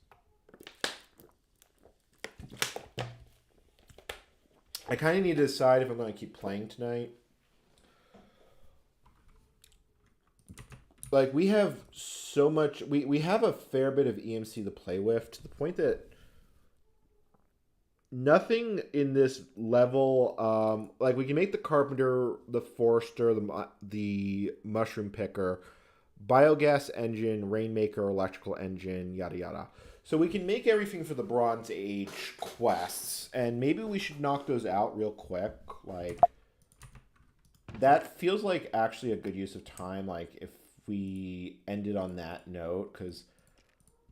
I kind of need to decide if I'm going to keep playing tonight. Like, we have so much... We have a fair bit of EMC to play with, to the point that nothing in this level... like, we can make the carpenter, the forester, the mushroom picker, biogas engine, rainmaker, electrical engine, yada yada. So we can make everything for the Bronze Age quests, and maybe we should knock those out real quick. Like, that feels like actually a good use of time, like, if we ended on that note, because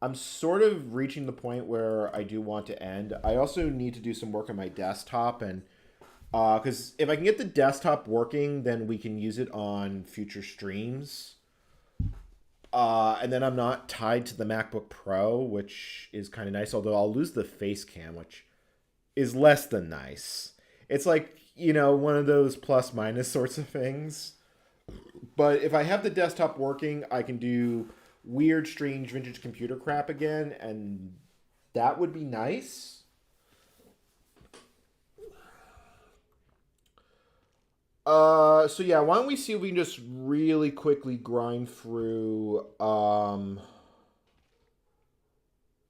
I'm sort of reaching the point where I do want to end. I also need to do some work on my desktop, and because if I can get the desktop working, then we can use it on future streams. And then I'm not tied to the MacBook Pro, which is kind of nice, although I'll lose the face cam, which is less than nice. It's like, one of those plus minus sorts of things. But if I have the desktop working, I can do weird, strange, vintage computer crap again, and that would be nice. So yeah, why don't we see if we can just really quickly grind through, I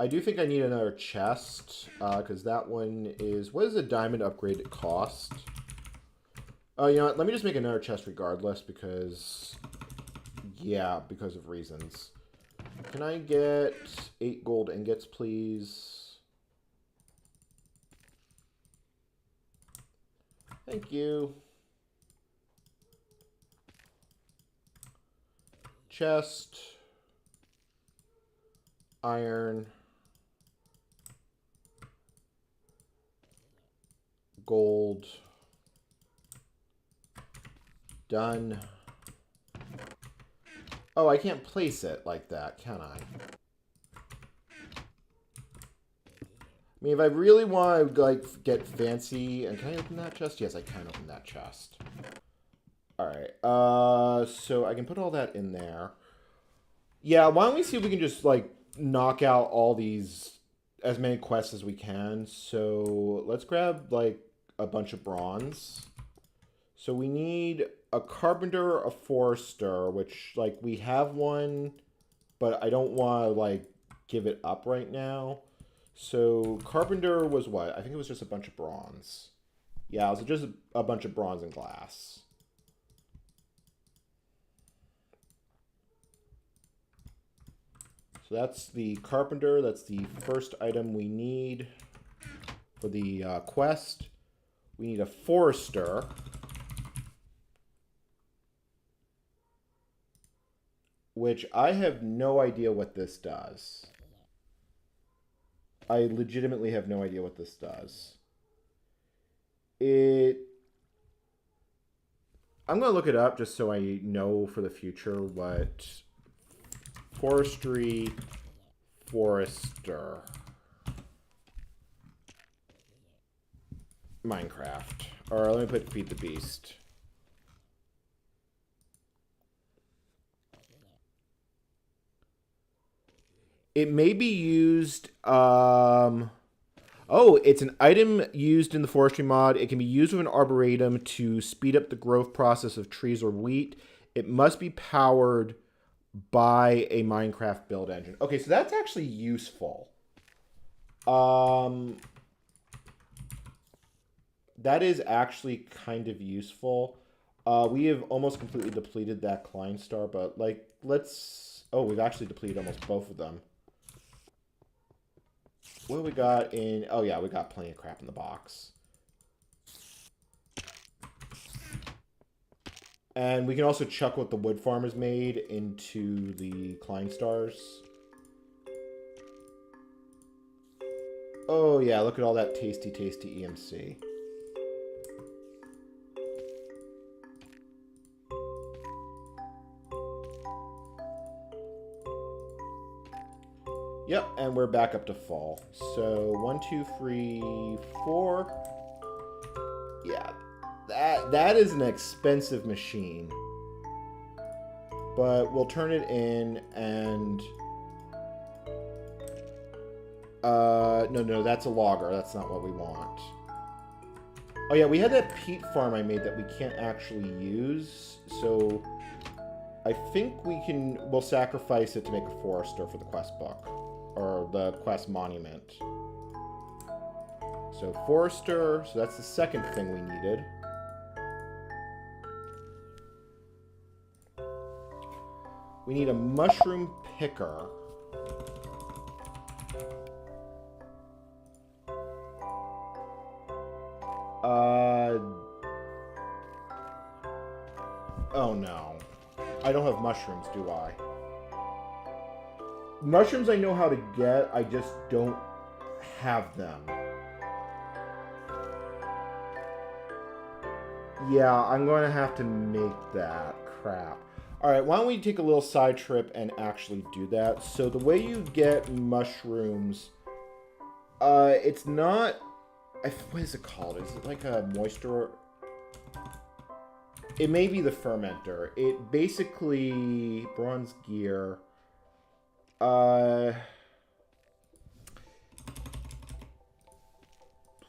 do think I need another chest, because that one is, what does a diamond upgrade cost? Oh, you know what, let me just make another chest regardless, because, yeah, because of reasons. Can I get 8 gold ingots, please? Thank you. Chest. Iron. Gold. Done. Oh, I can't place it like that, can I? I mean, if I really want to, like, get fancy... And can I open that chest? Yes, I can open that chest. Alright, so I can put all that in there. Yeah, why don't we see if we can just, like, knock out all these... As many quests as we can. So, let's grab, like, a bunch of bronze. So we need a carpenter, a forester, which, like, we have one, but I don't want to, like, give it up right now. So carpenter was what? I think it was just a bunch of bronze. Yeah, it was just a bunch of bronze and glass. So that's the carpenter. That's the first item we need for the quest. We need a forester. Which I have no idea what this does. I legitimately have no idea what this does. I'm going to look it up just so I know for the future what forestry forester Minecraft. Or let me put feed the beast. It may be used... Oh, it's an item used in the forestry mod. It can be used with an arboretum to speed up the growth process of trees or wheat. It must be powered by a Minecraft build engine. Okay, so that's actually useful. That is actually kind of useful. We have almost completely depleted that Klein star, but, like, let's... Oh, we've actually depleted almost both of them. What do we got in... Oh, yeah, we got plenty of crap in the box. And we can also chuck what the wood farmers made into the Klein stars. Oh, yeah, look at all that tasty, tasty EMC. Yep, and we're back up to full. So 1, 2, 3, 4. Yeah, that is an expensive machine. But we'll turn it in and... No, that's a logger. That's not what we want. Oh yeah, we had that peat farm I made that we can't actually use. So I think we'll sacrifice it to make a forester for the quest book. Or the quest monument. So forester, so that's the second thing we needed. We need a mushroom picker. Oh no. I don't have mushrooms, do I? Mushrooms I know how to get, I just don't have them. Yeah, I'm going to have to make that. Crap. Alright, why don't we take a little side trip and actually do that. So the way you get mushrooms, it's not... What is it called? Is it like a moisture... It may be the fermenter. It basically... Bronze gear...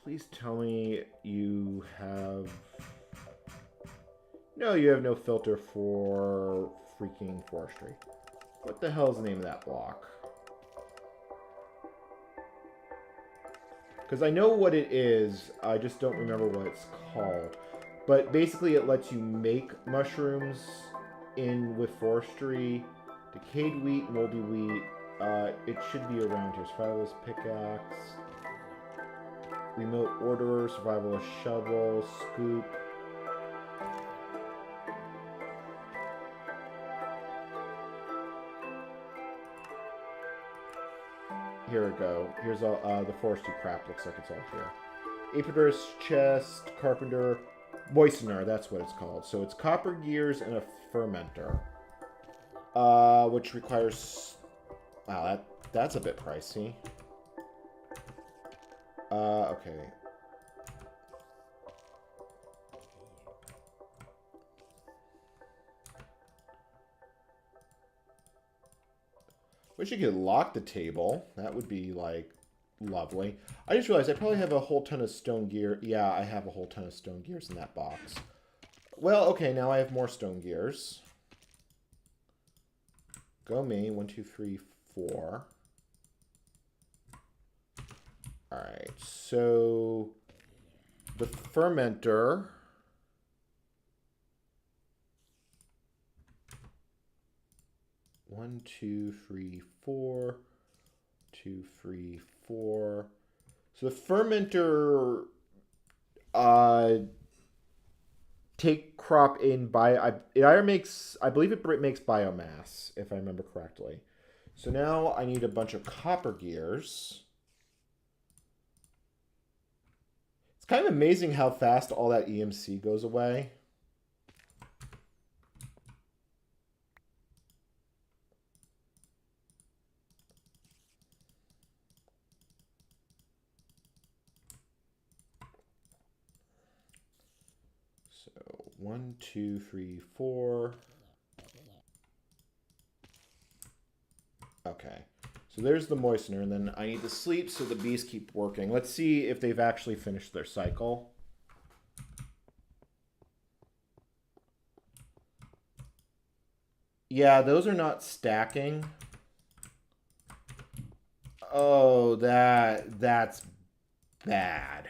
Please tell me you have... No, you have no filter for freaking forestry. What the hell is the name of that block? Because I know what it is, I just don't remember what it's called. But basically it lets you make mushrooms in with forestry. Decayed wheat, moldy wheat. It should be around here. Survivalist pickaxe. Remote orderer, survivalist shovel, scoop. Here we go. Here's all the forestry crap. Looks like it's all here. Apiarist chest, carpenter, moistener. That's what it's called. So it's copper gears and a fermenter, which requires. Wow, that's a bit pricey. Okay. Wish you could lock the table. That would be, like, lovely. I just realized I probably have a whole ton of stone gear. Yeah, I have a whole ton of stone gears in that box. Well, okay, now I have more stone gears. Go me. 1, 2, 3, 4. Alright, so the fermenter. One, 2, 3, 4. 2, 3, 4. So the fermenter take crop in it either makes, I believe it makes biomass, if I remember correctly. So now I need a bunch of copper gears. It's kind of amazing how fast all that EMC goes away. So 1, 2, 3, 4. Okay. So there's the moistener, and then I need to sleep so the bees keep working. Let's see if they've actually finished their cycle. Yeah, those are not stacking. Oh, that's bad.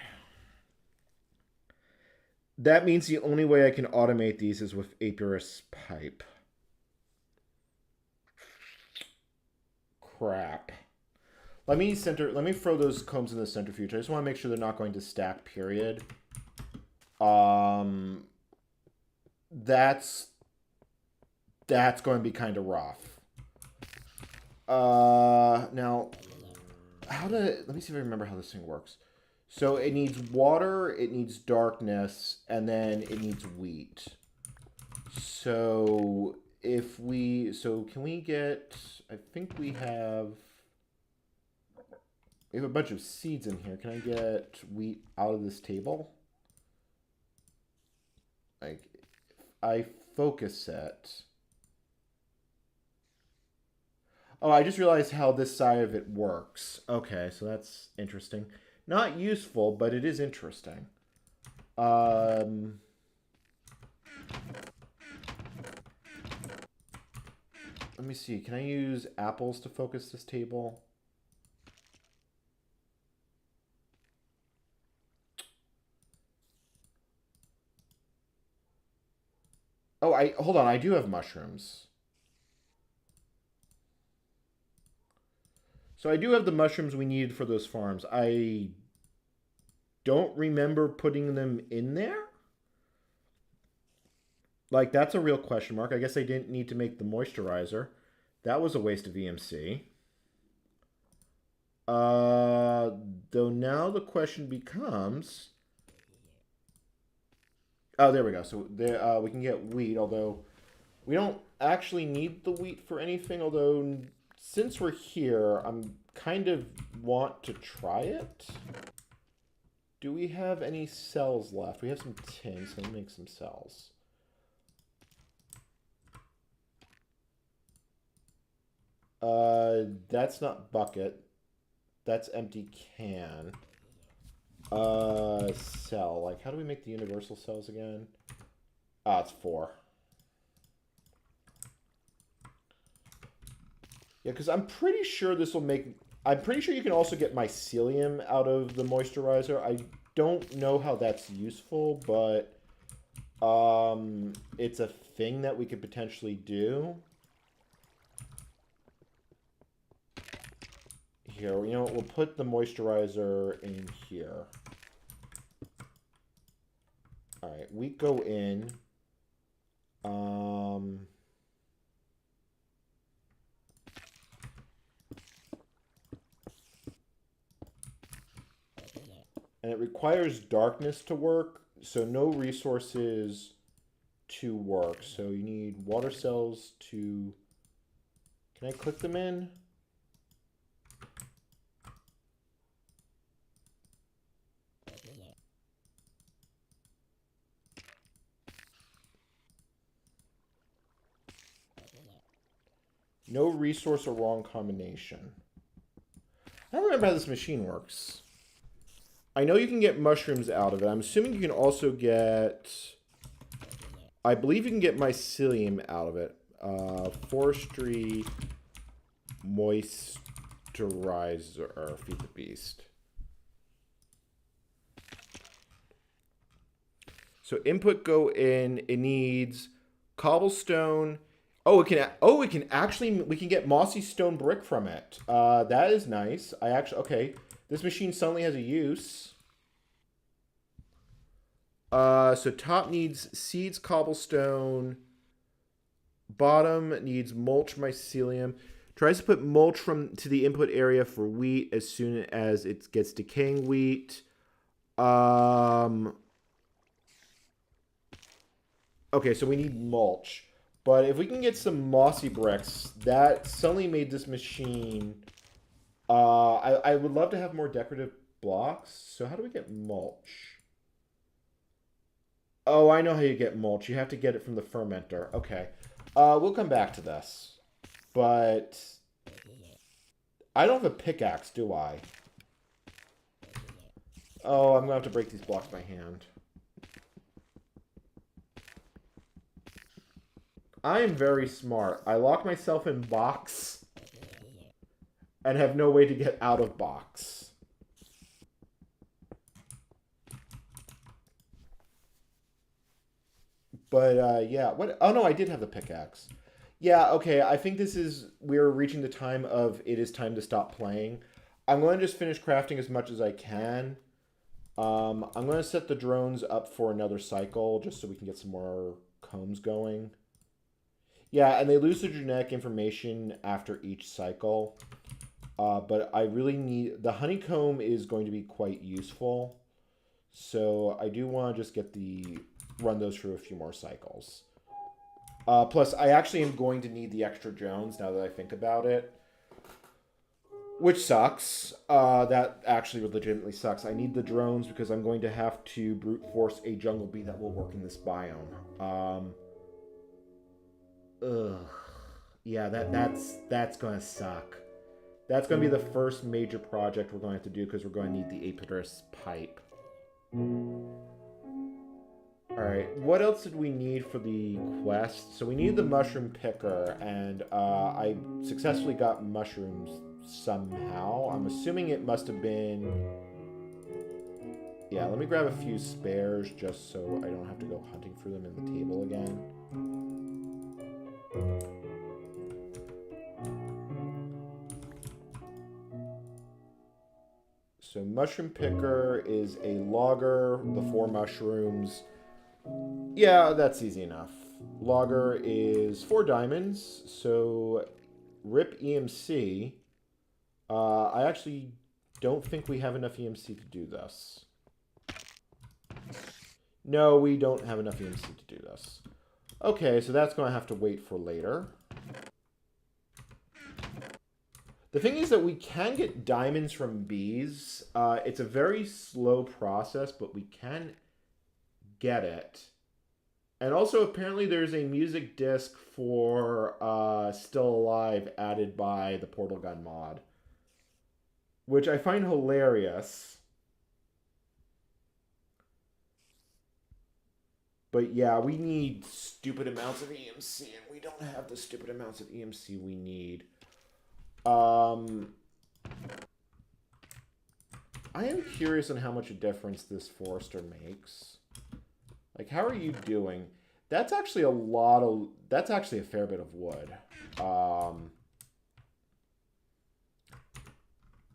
That means the only way I can automate these is with Apiarist pipe. Crap. Let me throw those combs in the centrifuge. I just want to make sure they're not going to stack, period. That's going to be kind of rough. Now, let me see if I remember how this thing works. So it needs water, it needs darkness, and then it needs wheat. So can we get, I think we have a bunch of seeds in here. Can I get wheat out of this table? Like, if I focus it. Oh, I just realized how this side of it works. Okay, so that's interesting. Not useful, but it is interesting. Let me see. Can I use apples to focus this table? Oh, hold on. I do have mushrooms. So I do have the mushrooms we needed for those farms. I don't remember putting them in there. Like, that's a real question mark. I guess I didn't need to make the moisturizer. That was a waste of EMC. Though now the question becomes... Oh, there we go. So there, we can get wheat, although we don't actually need the wheat for anything, although since we're here, I'm kind of want to try it. Do we have any cells left? We have some tin, so let me make some cells. That's not bucket. That's empty can. Cell. Like, how do we make the universal cells again? Ah, it's 4. Yeah, because I'm pretty sure this will make... I'm pretty sure you can also get mycelium out of the moisturizer. I don't know how that's useful, but it's a thing that we could potentially do. Here, you know what? We'll put the moisturizer in here. All right, we go in. And it requires darkness to work, so no resources to work. So you need water cells to... Can I click them in? No resource or wrong combination. I don't remember how this machine works. I know you can get mushrooms out of it. I'm assuming you can also get... I believe you can get mycelium out of it. Forestry moisturizer. Feed the beast. So input go in. It needs cobblestone. Oh, it can actually, we can get mossy stone brick from it. That is nice. Okay. This machine suddenly has a use. So top needs seeds, cobblestone. Bottom needs mulch, mycelium. Tries to put mulch to the input area for wheat as soon as it gets decaying wheat. Okay, so we need mulch. But if we can get some mossy bricks, that suddenly made this machine... I would love to have more decorative blocks. So how do we get mulch? Oh, I know how you get mulch. You have to get it from the fermenter. Okay. We'll come back to this. But... I don't have a pickaxe, do I? Oh, I'm going to have to break these blocks by hand. I am very smart. I lock myself in box and have no way to get out of box. But, yeah. What? Oh, no, I did have the pickaxe. Yeah, okay. I think we're reaching the time of it is time to stop playing. I'm going to just finish crafting as much as I can. I'm going to set the drones up for another cycle just so we can get some more combs going. Yeah, and they lose their genetic information after each cycle. But I really need... The honeycomb is going to be quite useful. So I do want to just run those through a few more cycles. Plus, I actually am going to need the extra drones now that I think about it. Which sucks. That actually legitimately sucks. I need the drones because I'm going to have to brute force a jungle bee that will work in this biome. Ugh. Yeah, that's gonna suck. That's gonna be the first major project we're going to have to do because we're going to need the Apodurus pipe. Alright, what else did we need for the quest? So we need the mushroom picker, and I successfully got mushrooms somehow. I'm assuming it must have been... Yeah, let me grab a few spares just so I don't have to go hunting for them in the table again. So mushroom picker is a logger, the 4 mushrooms. Yeah, that's easy enough. Logger is 4 diamonds, so rip EMC. I actually don't think we have enough EMC to do this. No, we don't have enough EMC to do this. Okay, so that's going to have to wait for later. The thing is that we can get diamonds from bees. It's a very slow process, but we can get it. And also, apparently, there's a music disc for Still Alive added by the Portal Gun mod, which I find hilarious. But yeah, we need stupid amounts of EMC, and we don't have the stupid amounts of EMC we need. I am curious on how much a difference this forester makes. Like, how are you doing? That's actually that's actually a fair bit of wood.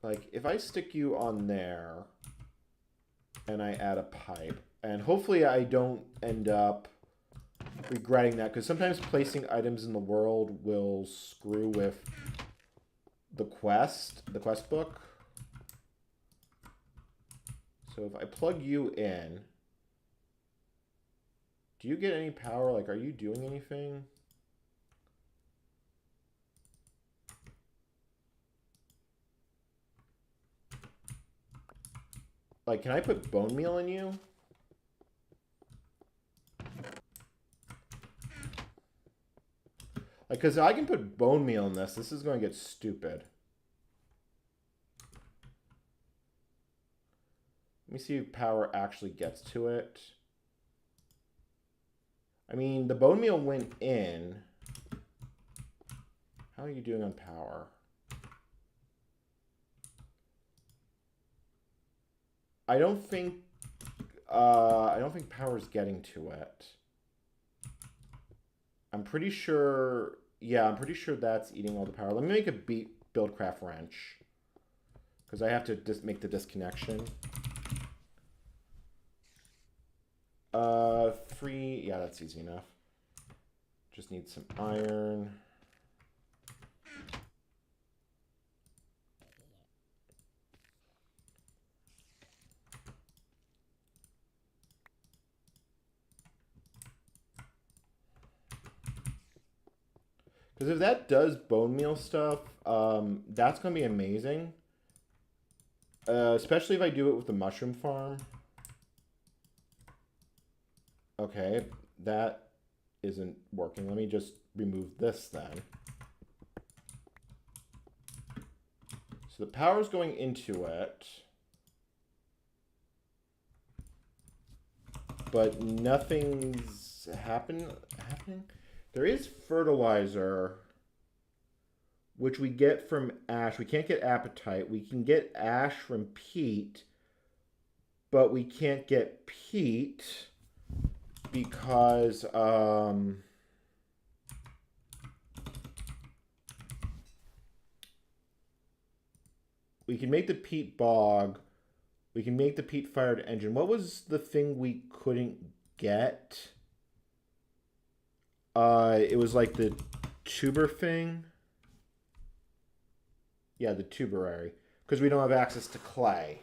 Like, if I stick you on there, and I add a pipe, and hopefully I don't end up regretting that, because sometimes placing items in the world will screw with the quest book. So if I plug you in, do you get any power? Like, are you doing anything? Like, can I put bone meal in you? Like, because I can put bone meal in this. This is going to get stupid. Let me see if power actually gets to it. I mean, the bone meal went in. How are you doing on power? I don't think power's getting to it. I'm pretty sure, yeah, I'm pretty sure that's eating all the power. Let me make a buildcraft wrench, because I have to just make the disconnection. 3, yeah, that's easy enough. Just need some iron. Because if that does bone meal stuff, that's going to be amazing. Especially if I do it with the mushroom farm. Okay, that isn't working. Let me just remove this then. So the power's going into it. But nothing's happening. There is fertilizer, which we get from ash. We can't get apatite. We can get ash from peat, but we can't get peat because we can make the peat bog. We can make the peat fired engine. What was the thing we couldn't get? It was like the tuber thing. Yeah, the tuberary. Because we don't have access to clay.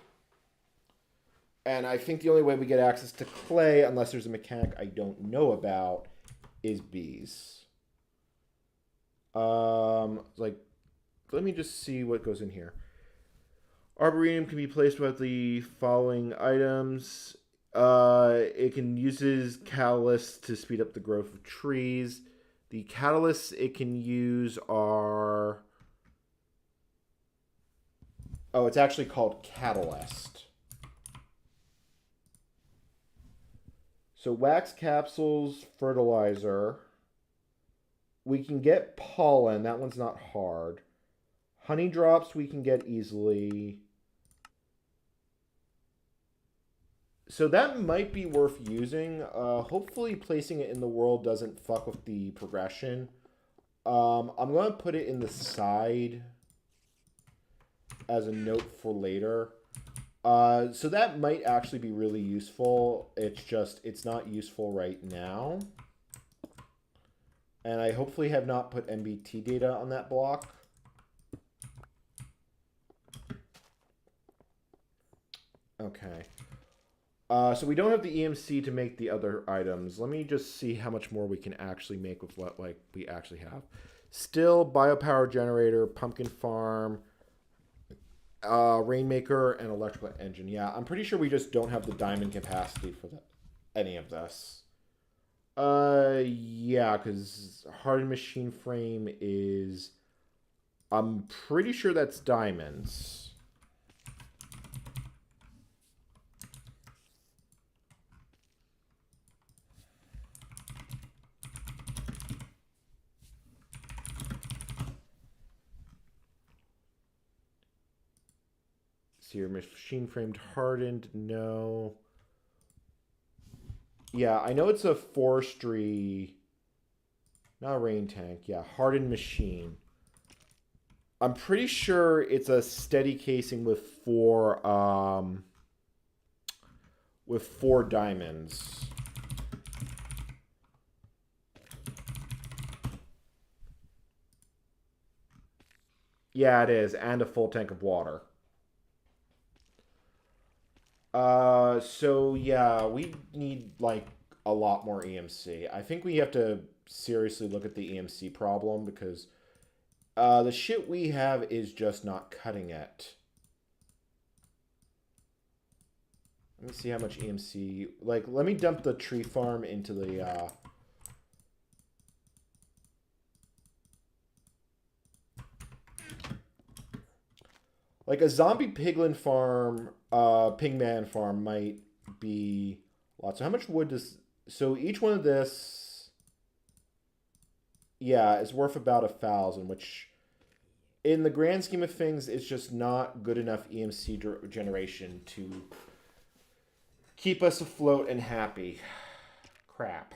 And I think the only way we get access to clay, unless there's a mechanic I don't know about, is bees. Like, let me just see what goes in here. Arboretum can be placed with the following items. It can uses catalysts to speed up the growth of trees. The catalysts it can use are... Oh, it's actually called catalyst. So wax capsules, fertilizer. We can get pollen. That one's not hard. Honey drops we can get easily. So that might be worth using. Hopefully placing it in the world doesn't fuck with the progression. I'm going to put it in the side as a note for later. So that might actually be really useful. It's not useful right now. And I hopefully have not put MBT data on that block. Okay. So we don't have the EMC to make the other items. Let me just see how much more we can actually make with what we actually have. Still, biopower generator, pumpkin farm, rainmaker, and electrical engine. Yeah, I'm pretty sure we just don't have the diamond capacity for any of this. Yeah, because hardened machine frame is... I'm pretty sure that's diamonds. see here. Machine framed hardened. No. Yeah, I know it's a forestry. Not a rain tank. Yeah, hardened machine. I'm pretty sure it's a steady casing with four diamonds. Yeah, it is, and a full tank of water. So yeah, we need like a lot more EMC. I think we have to seriously look at the EMC problem because the shit we have is just not cutting it. Let me see how much EMC. Like, let me dump the tree farm into the like a zombie piglin farm, pigman farm might be lots. So how much wood does... So each one of this, yeah, is worth about 1,000, which in the grand scheme of things, it's just not good enough EMC generation to keep us afloat and happy. Crap.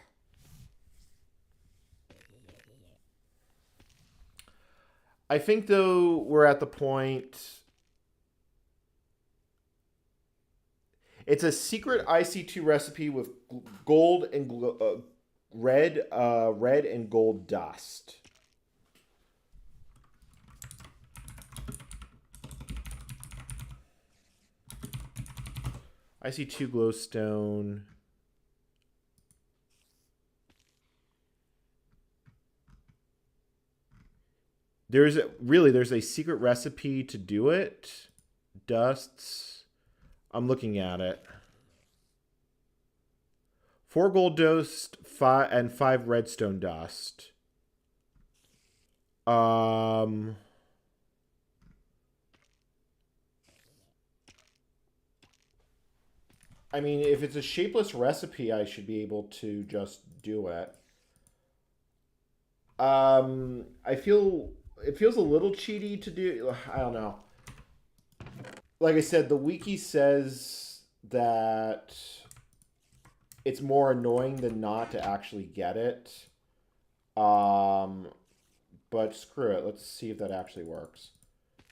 I think, though, we're at the point... It's a secret IC2 recipe with gold and red and gold dust. IC2 glowstone. There's a secret recipe to do it. Dusts. I'm looking at it. 4 gold dust, 5 redstone dust. I mean, if it's a shapeless recipe, I should be able to just do it. I feel it feels a little cheaty to do. I don't know. Like I said, the wiki says that it's more annoying than not to actually get it. But screw it. Let's see if that actually works.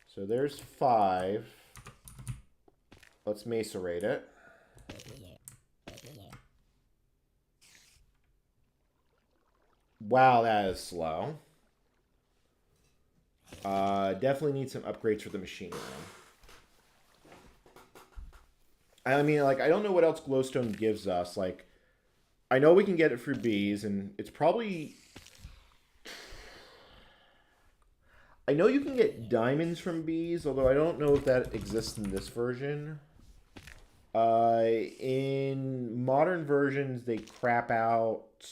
So there's 5. Let's macerate it. Wow, that is slow. Definitely need some upgrades for the machinery. I mean, like, I don't know what else glowstone gives us. Like, I know we can get it through bees, and it's probably... I know you can get diamonds from bees, although I don't know if that exists in this version. In modern versions, they crap out...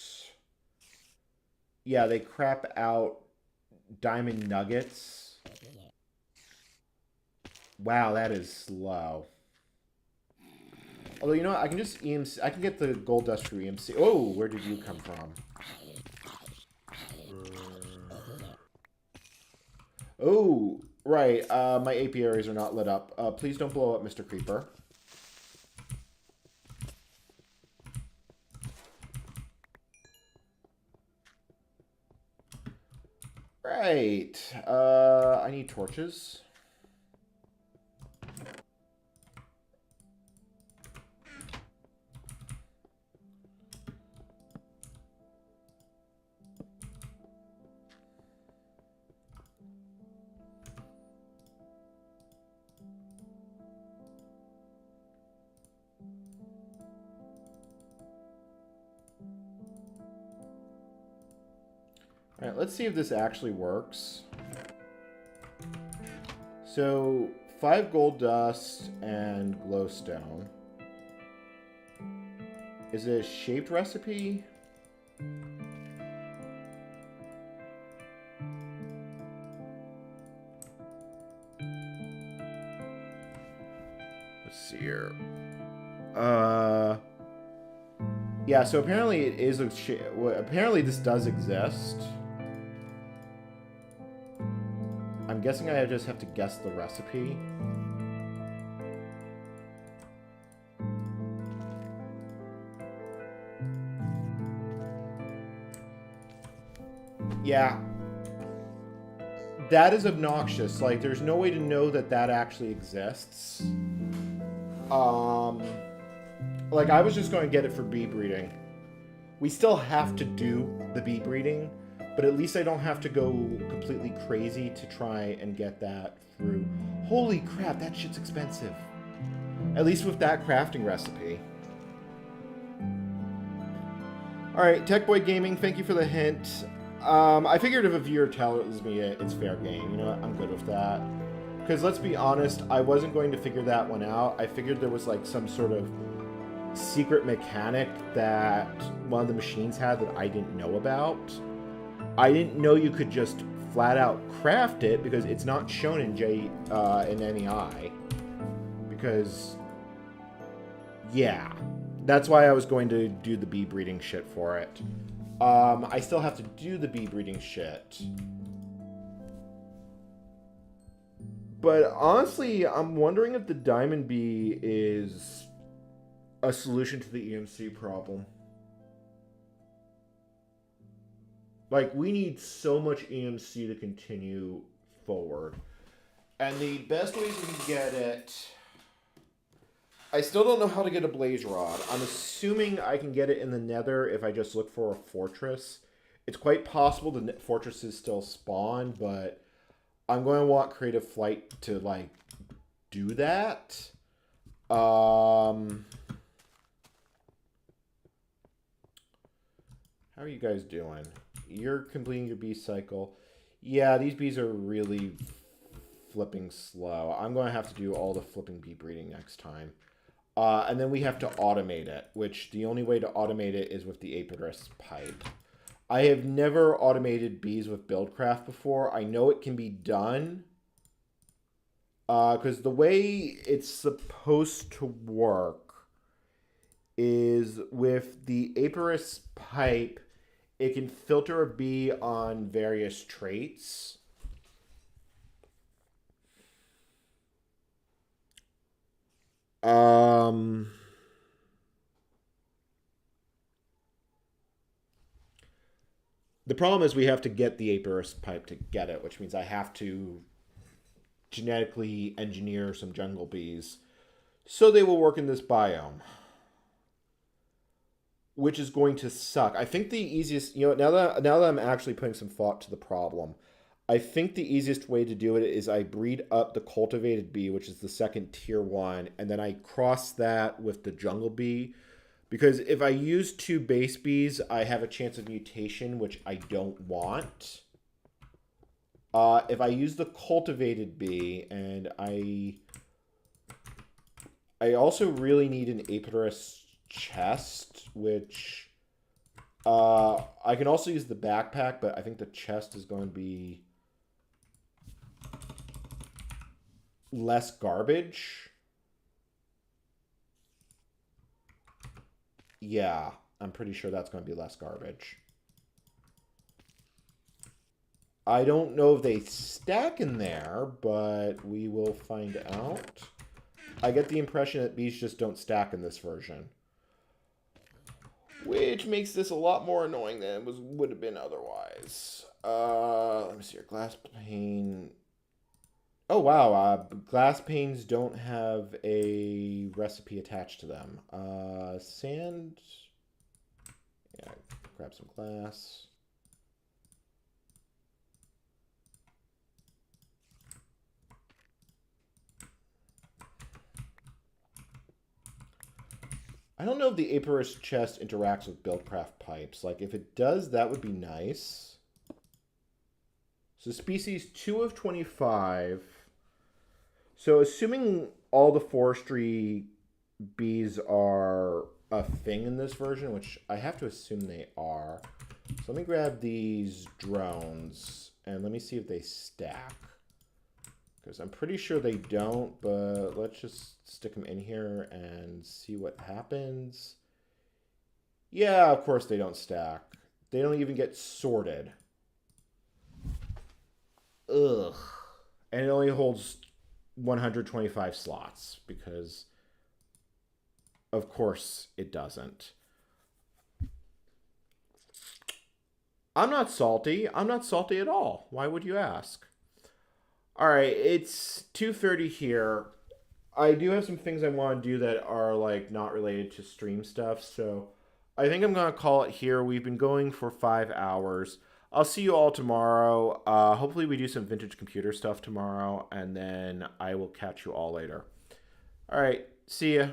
Yeah, they crap out diamond nuggets. Wow, that is slow. Although, you know what? I can just EMC... I can get the gold dust through EMC. Oh, where did you come from? Oh, right. My apiaries are not lit up. Please don't blow up, Mr. Creeper. Right. I need torches. All right, let's see if this actually works. So, 5 gold dust and glowstone. Is it a shaped recipe? Let's see here. Yeah, so apparently it is a apparently this does exist. I'm guessing I just have to guess the recipe. Yeah. That is obnoxious. Like, there's no way to know that that actually exists. Like, I was just going to get it for bee breeding. We still have to do the bee breeding, but at least I don't have to go completely crazy to try and get that through. Holy crap, that shit's expensive. At least with that crafting recipe. Alright, Tech Boy Gaming, thank you for the hint. I figured if a viewer tells me it's fair game, you know what, I'm good with that. Because let's be honest, I wasn't going to figure that one out. I figured there was like some sort of secret mechanic that one of the machines had that I didn't know about. I didn't know you could just flat out craft it because it's not shown in NEI. Because, yeah, that's why I was going to do the bee breeding shit for it. I still have to do the bee breeding shit. But honestly, I'm wondering if the diamond bee is a solution to the EMC problem. Like, we need so much EMC to continue forward. And the best ways we can get it... I still don't know how to get a blaze rod. I'm assuming I can get it in the nether if I just look for a fortress. It's quite possible the fortresses still spawn, but I'm going to want Creative Flight to, like, do that. How are you guys doing? You're completing your bee cycle. Yeah, these bees are really flipping slow. I'm going to have to do all the flipping bee breeding next time. And then we have to automate it, which the only way to automate it is with the Apiarist pipe. I have never automated bees with Buildcraft before. I know it can be done. Because the way it's supposed to work is with the Apiarist pipe, it can filter a bee on various traits. The problem is we have to get the Apiarist pipe to get it, which means I have to genetically engineer some jungle bees so they will work in this biome, which is going to suck. I think the easiest, you know, now that I'm actually putting some thought to the problem, I think the easiest way to do it is I breed up the cultivated bee, which is the second tier 1, and then I cross that with the jungle bee. Because if I use 2 base bees, I have a chance of mutation, which I don't want. If I use the cultivated bee, and I also really need an Apiarist chest, which I can also use the backpack, but I think the chest is going to be less garbage. Yeah, I'm pretty sure that's going to be less garbage. I don't know if they stack in there, but we will find out. I get the impression that bees just don't stack in this version, which makes this a lot more annoying than it would have been otherwise. Let me see here. Glass pane. Oh, wow. Glass panes don't have a recipe attached to them. Sand. Yeah, grab some glass. I don't know if the Apiarist chest interacts with Buildcraft pipes. Like, if it does, that would be nice. So species 2 of 25. So assuming all the forestry bees are a thing in this version, which I have to assume they are. So let me grab these drones and let me see if they stack. Because I'm pretty sure they don't, but let's just stick them in here and see what happens. Yeah, of course they don't stack. They don't even get sorted. Ugh. And it only holds 125 slots because, of course, it doesn't. I'm not salty. I'm not salty at all. Why would you ask? All right, it's 2:30 here. I do have some things I want to do that are like not related to stream stuff, so I think I'm gonna call it here. We've been going for 5 hours. I'll see you all tomorrow. Hopefully, we do some vintage computer stuff tomorrow, and then I will catch you all later. All right, see ya.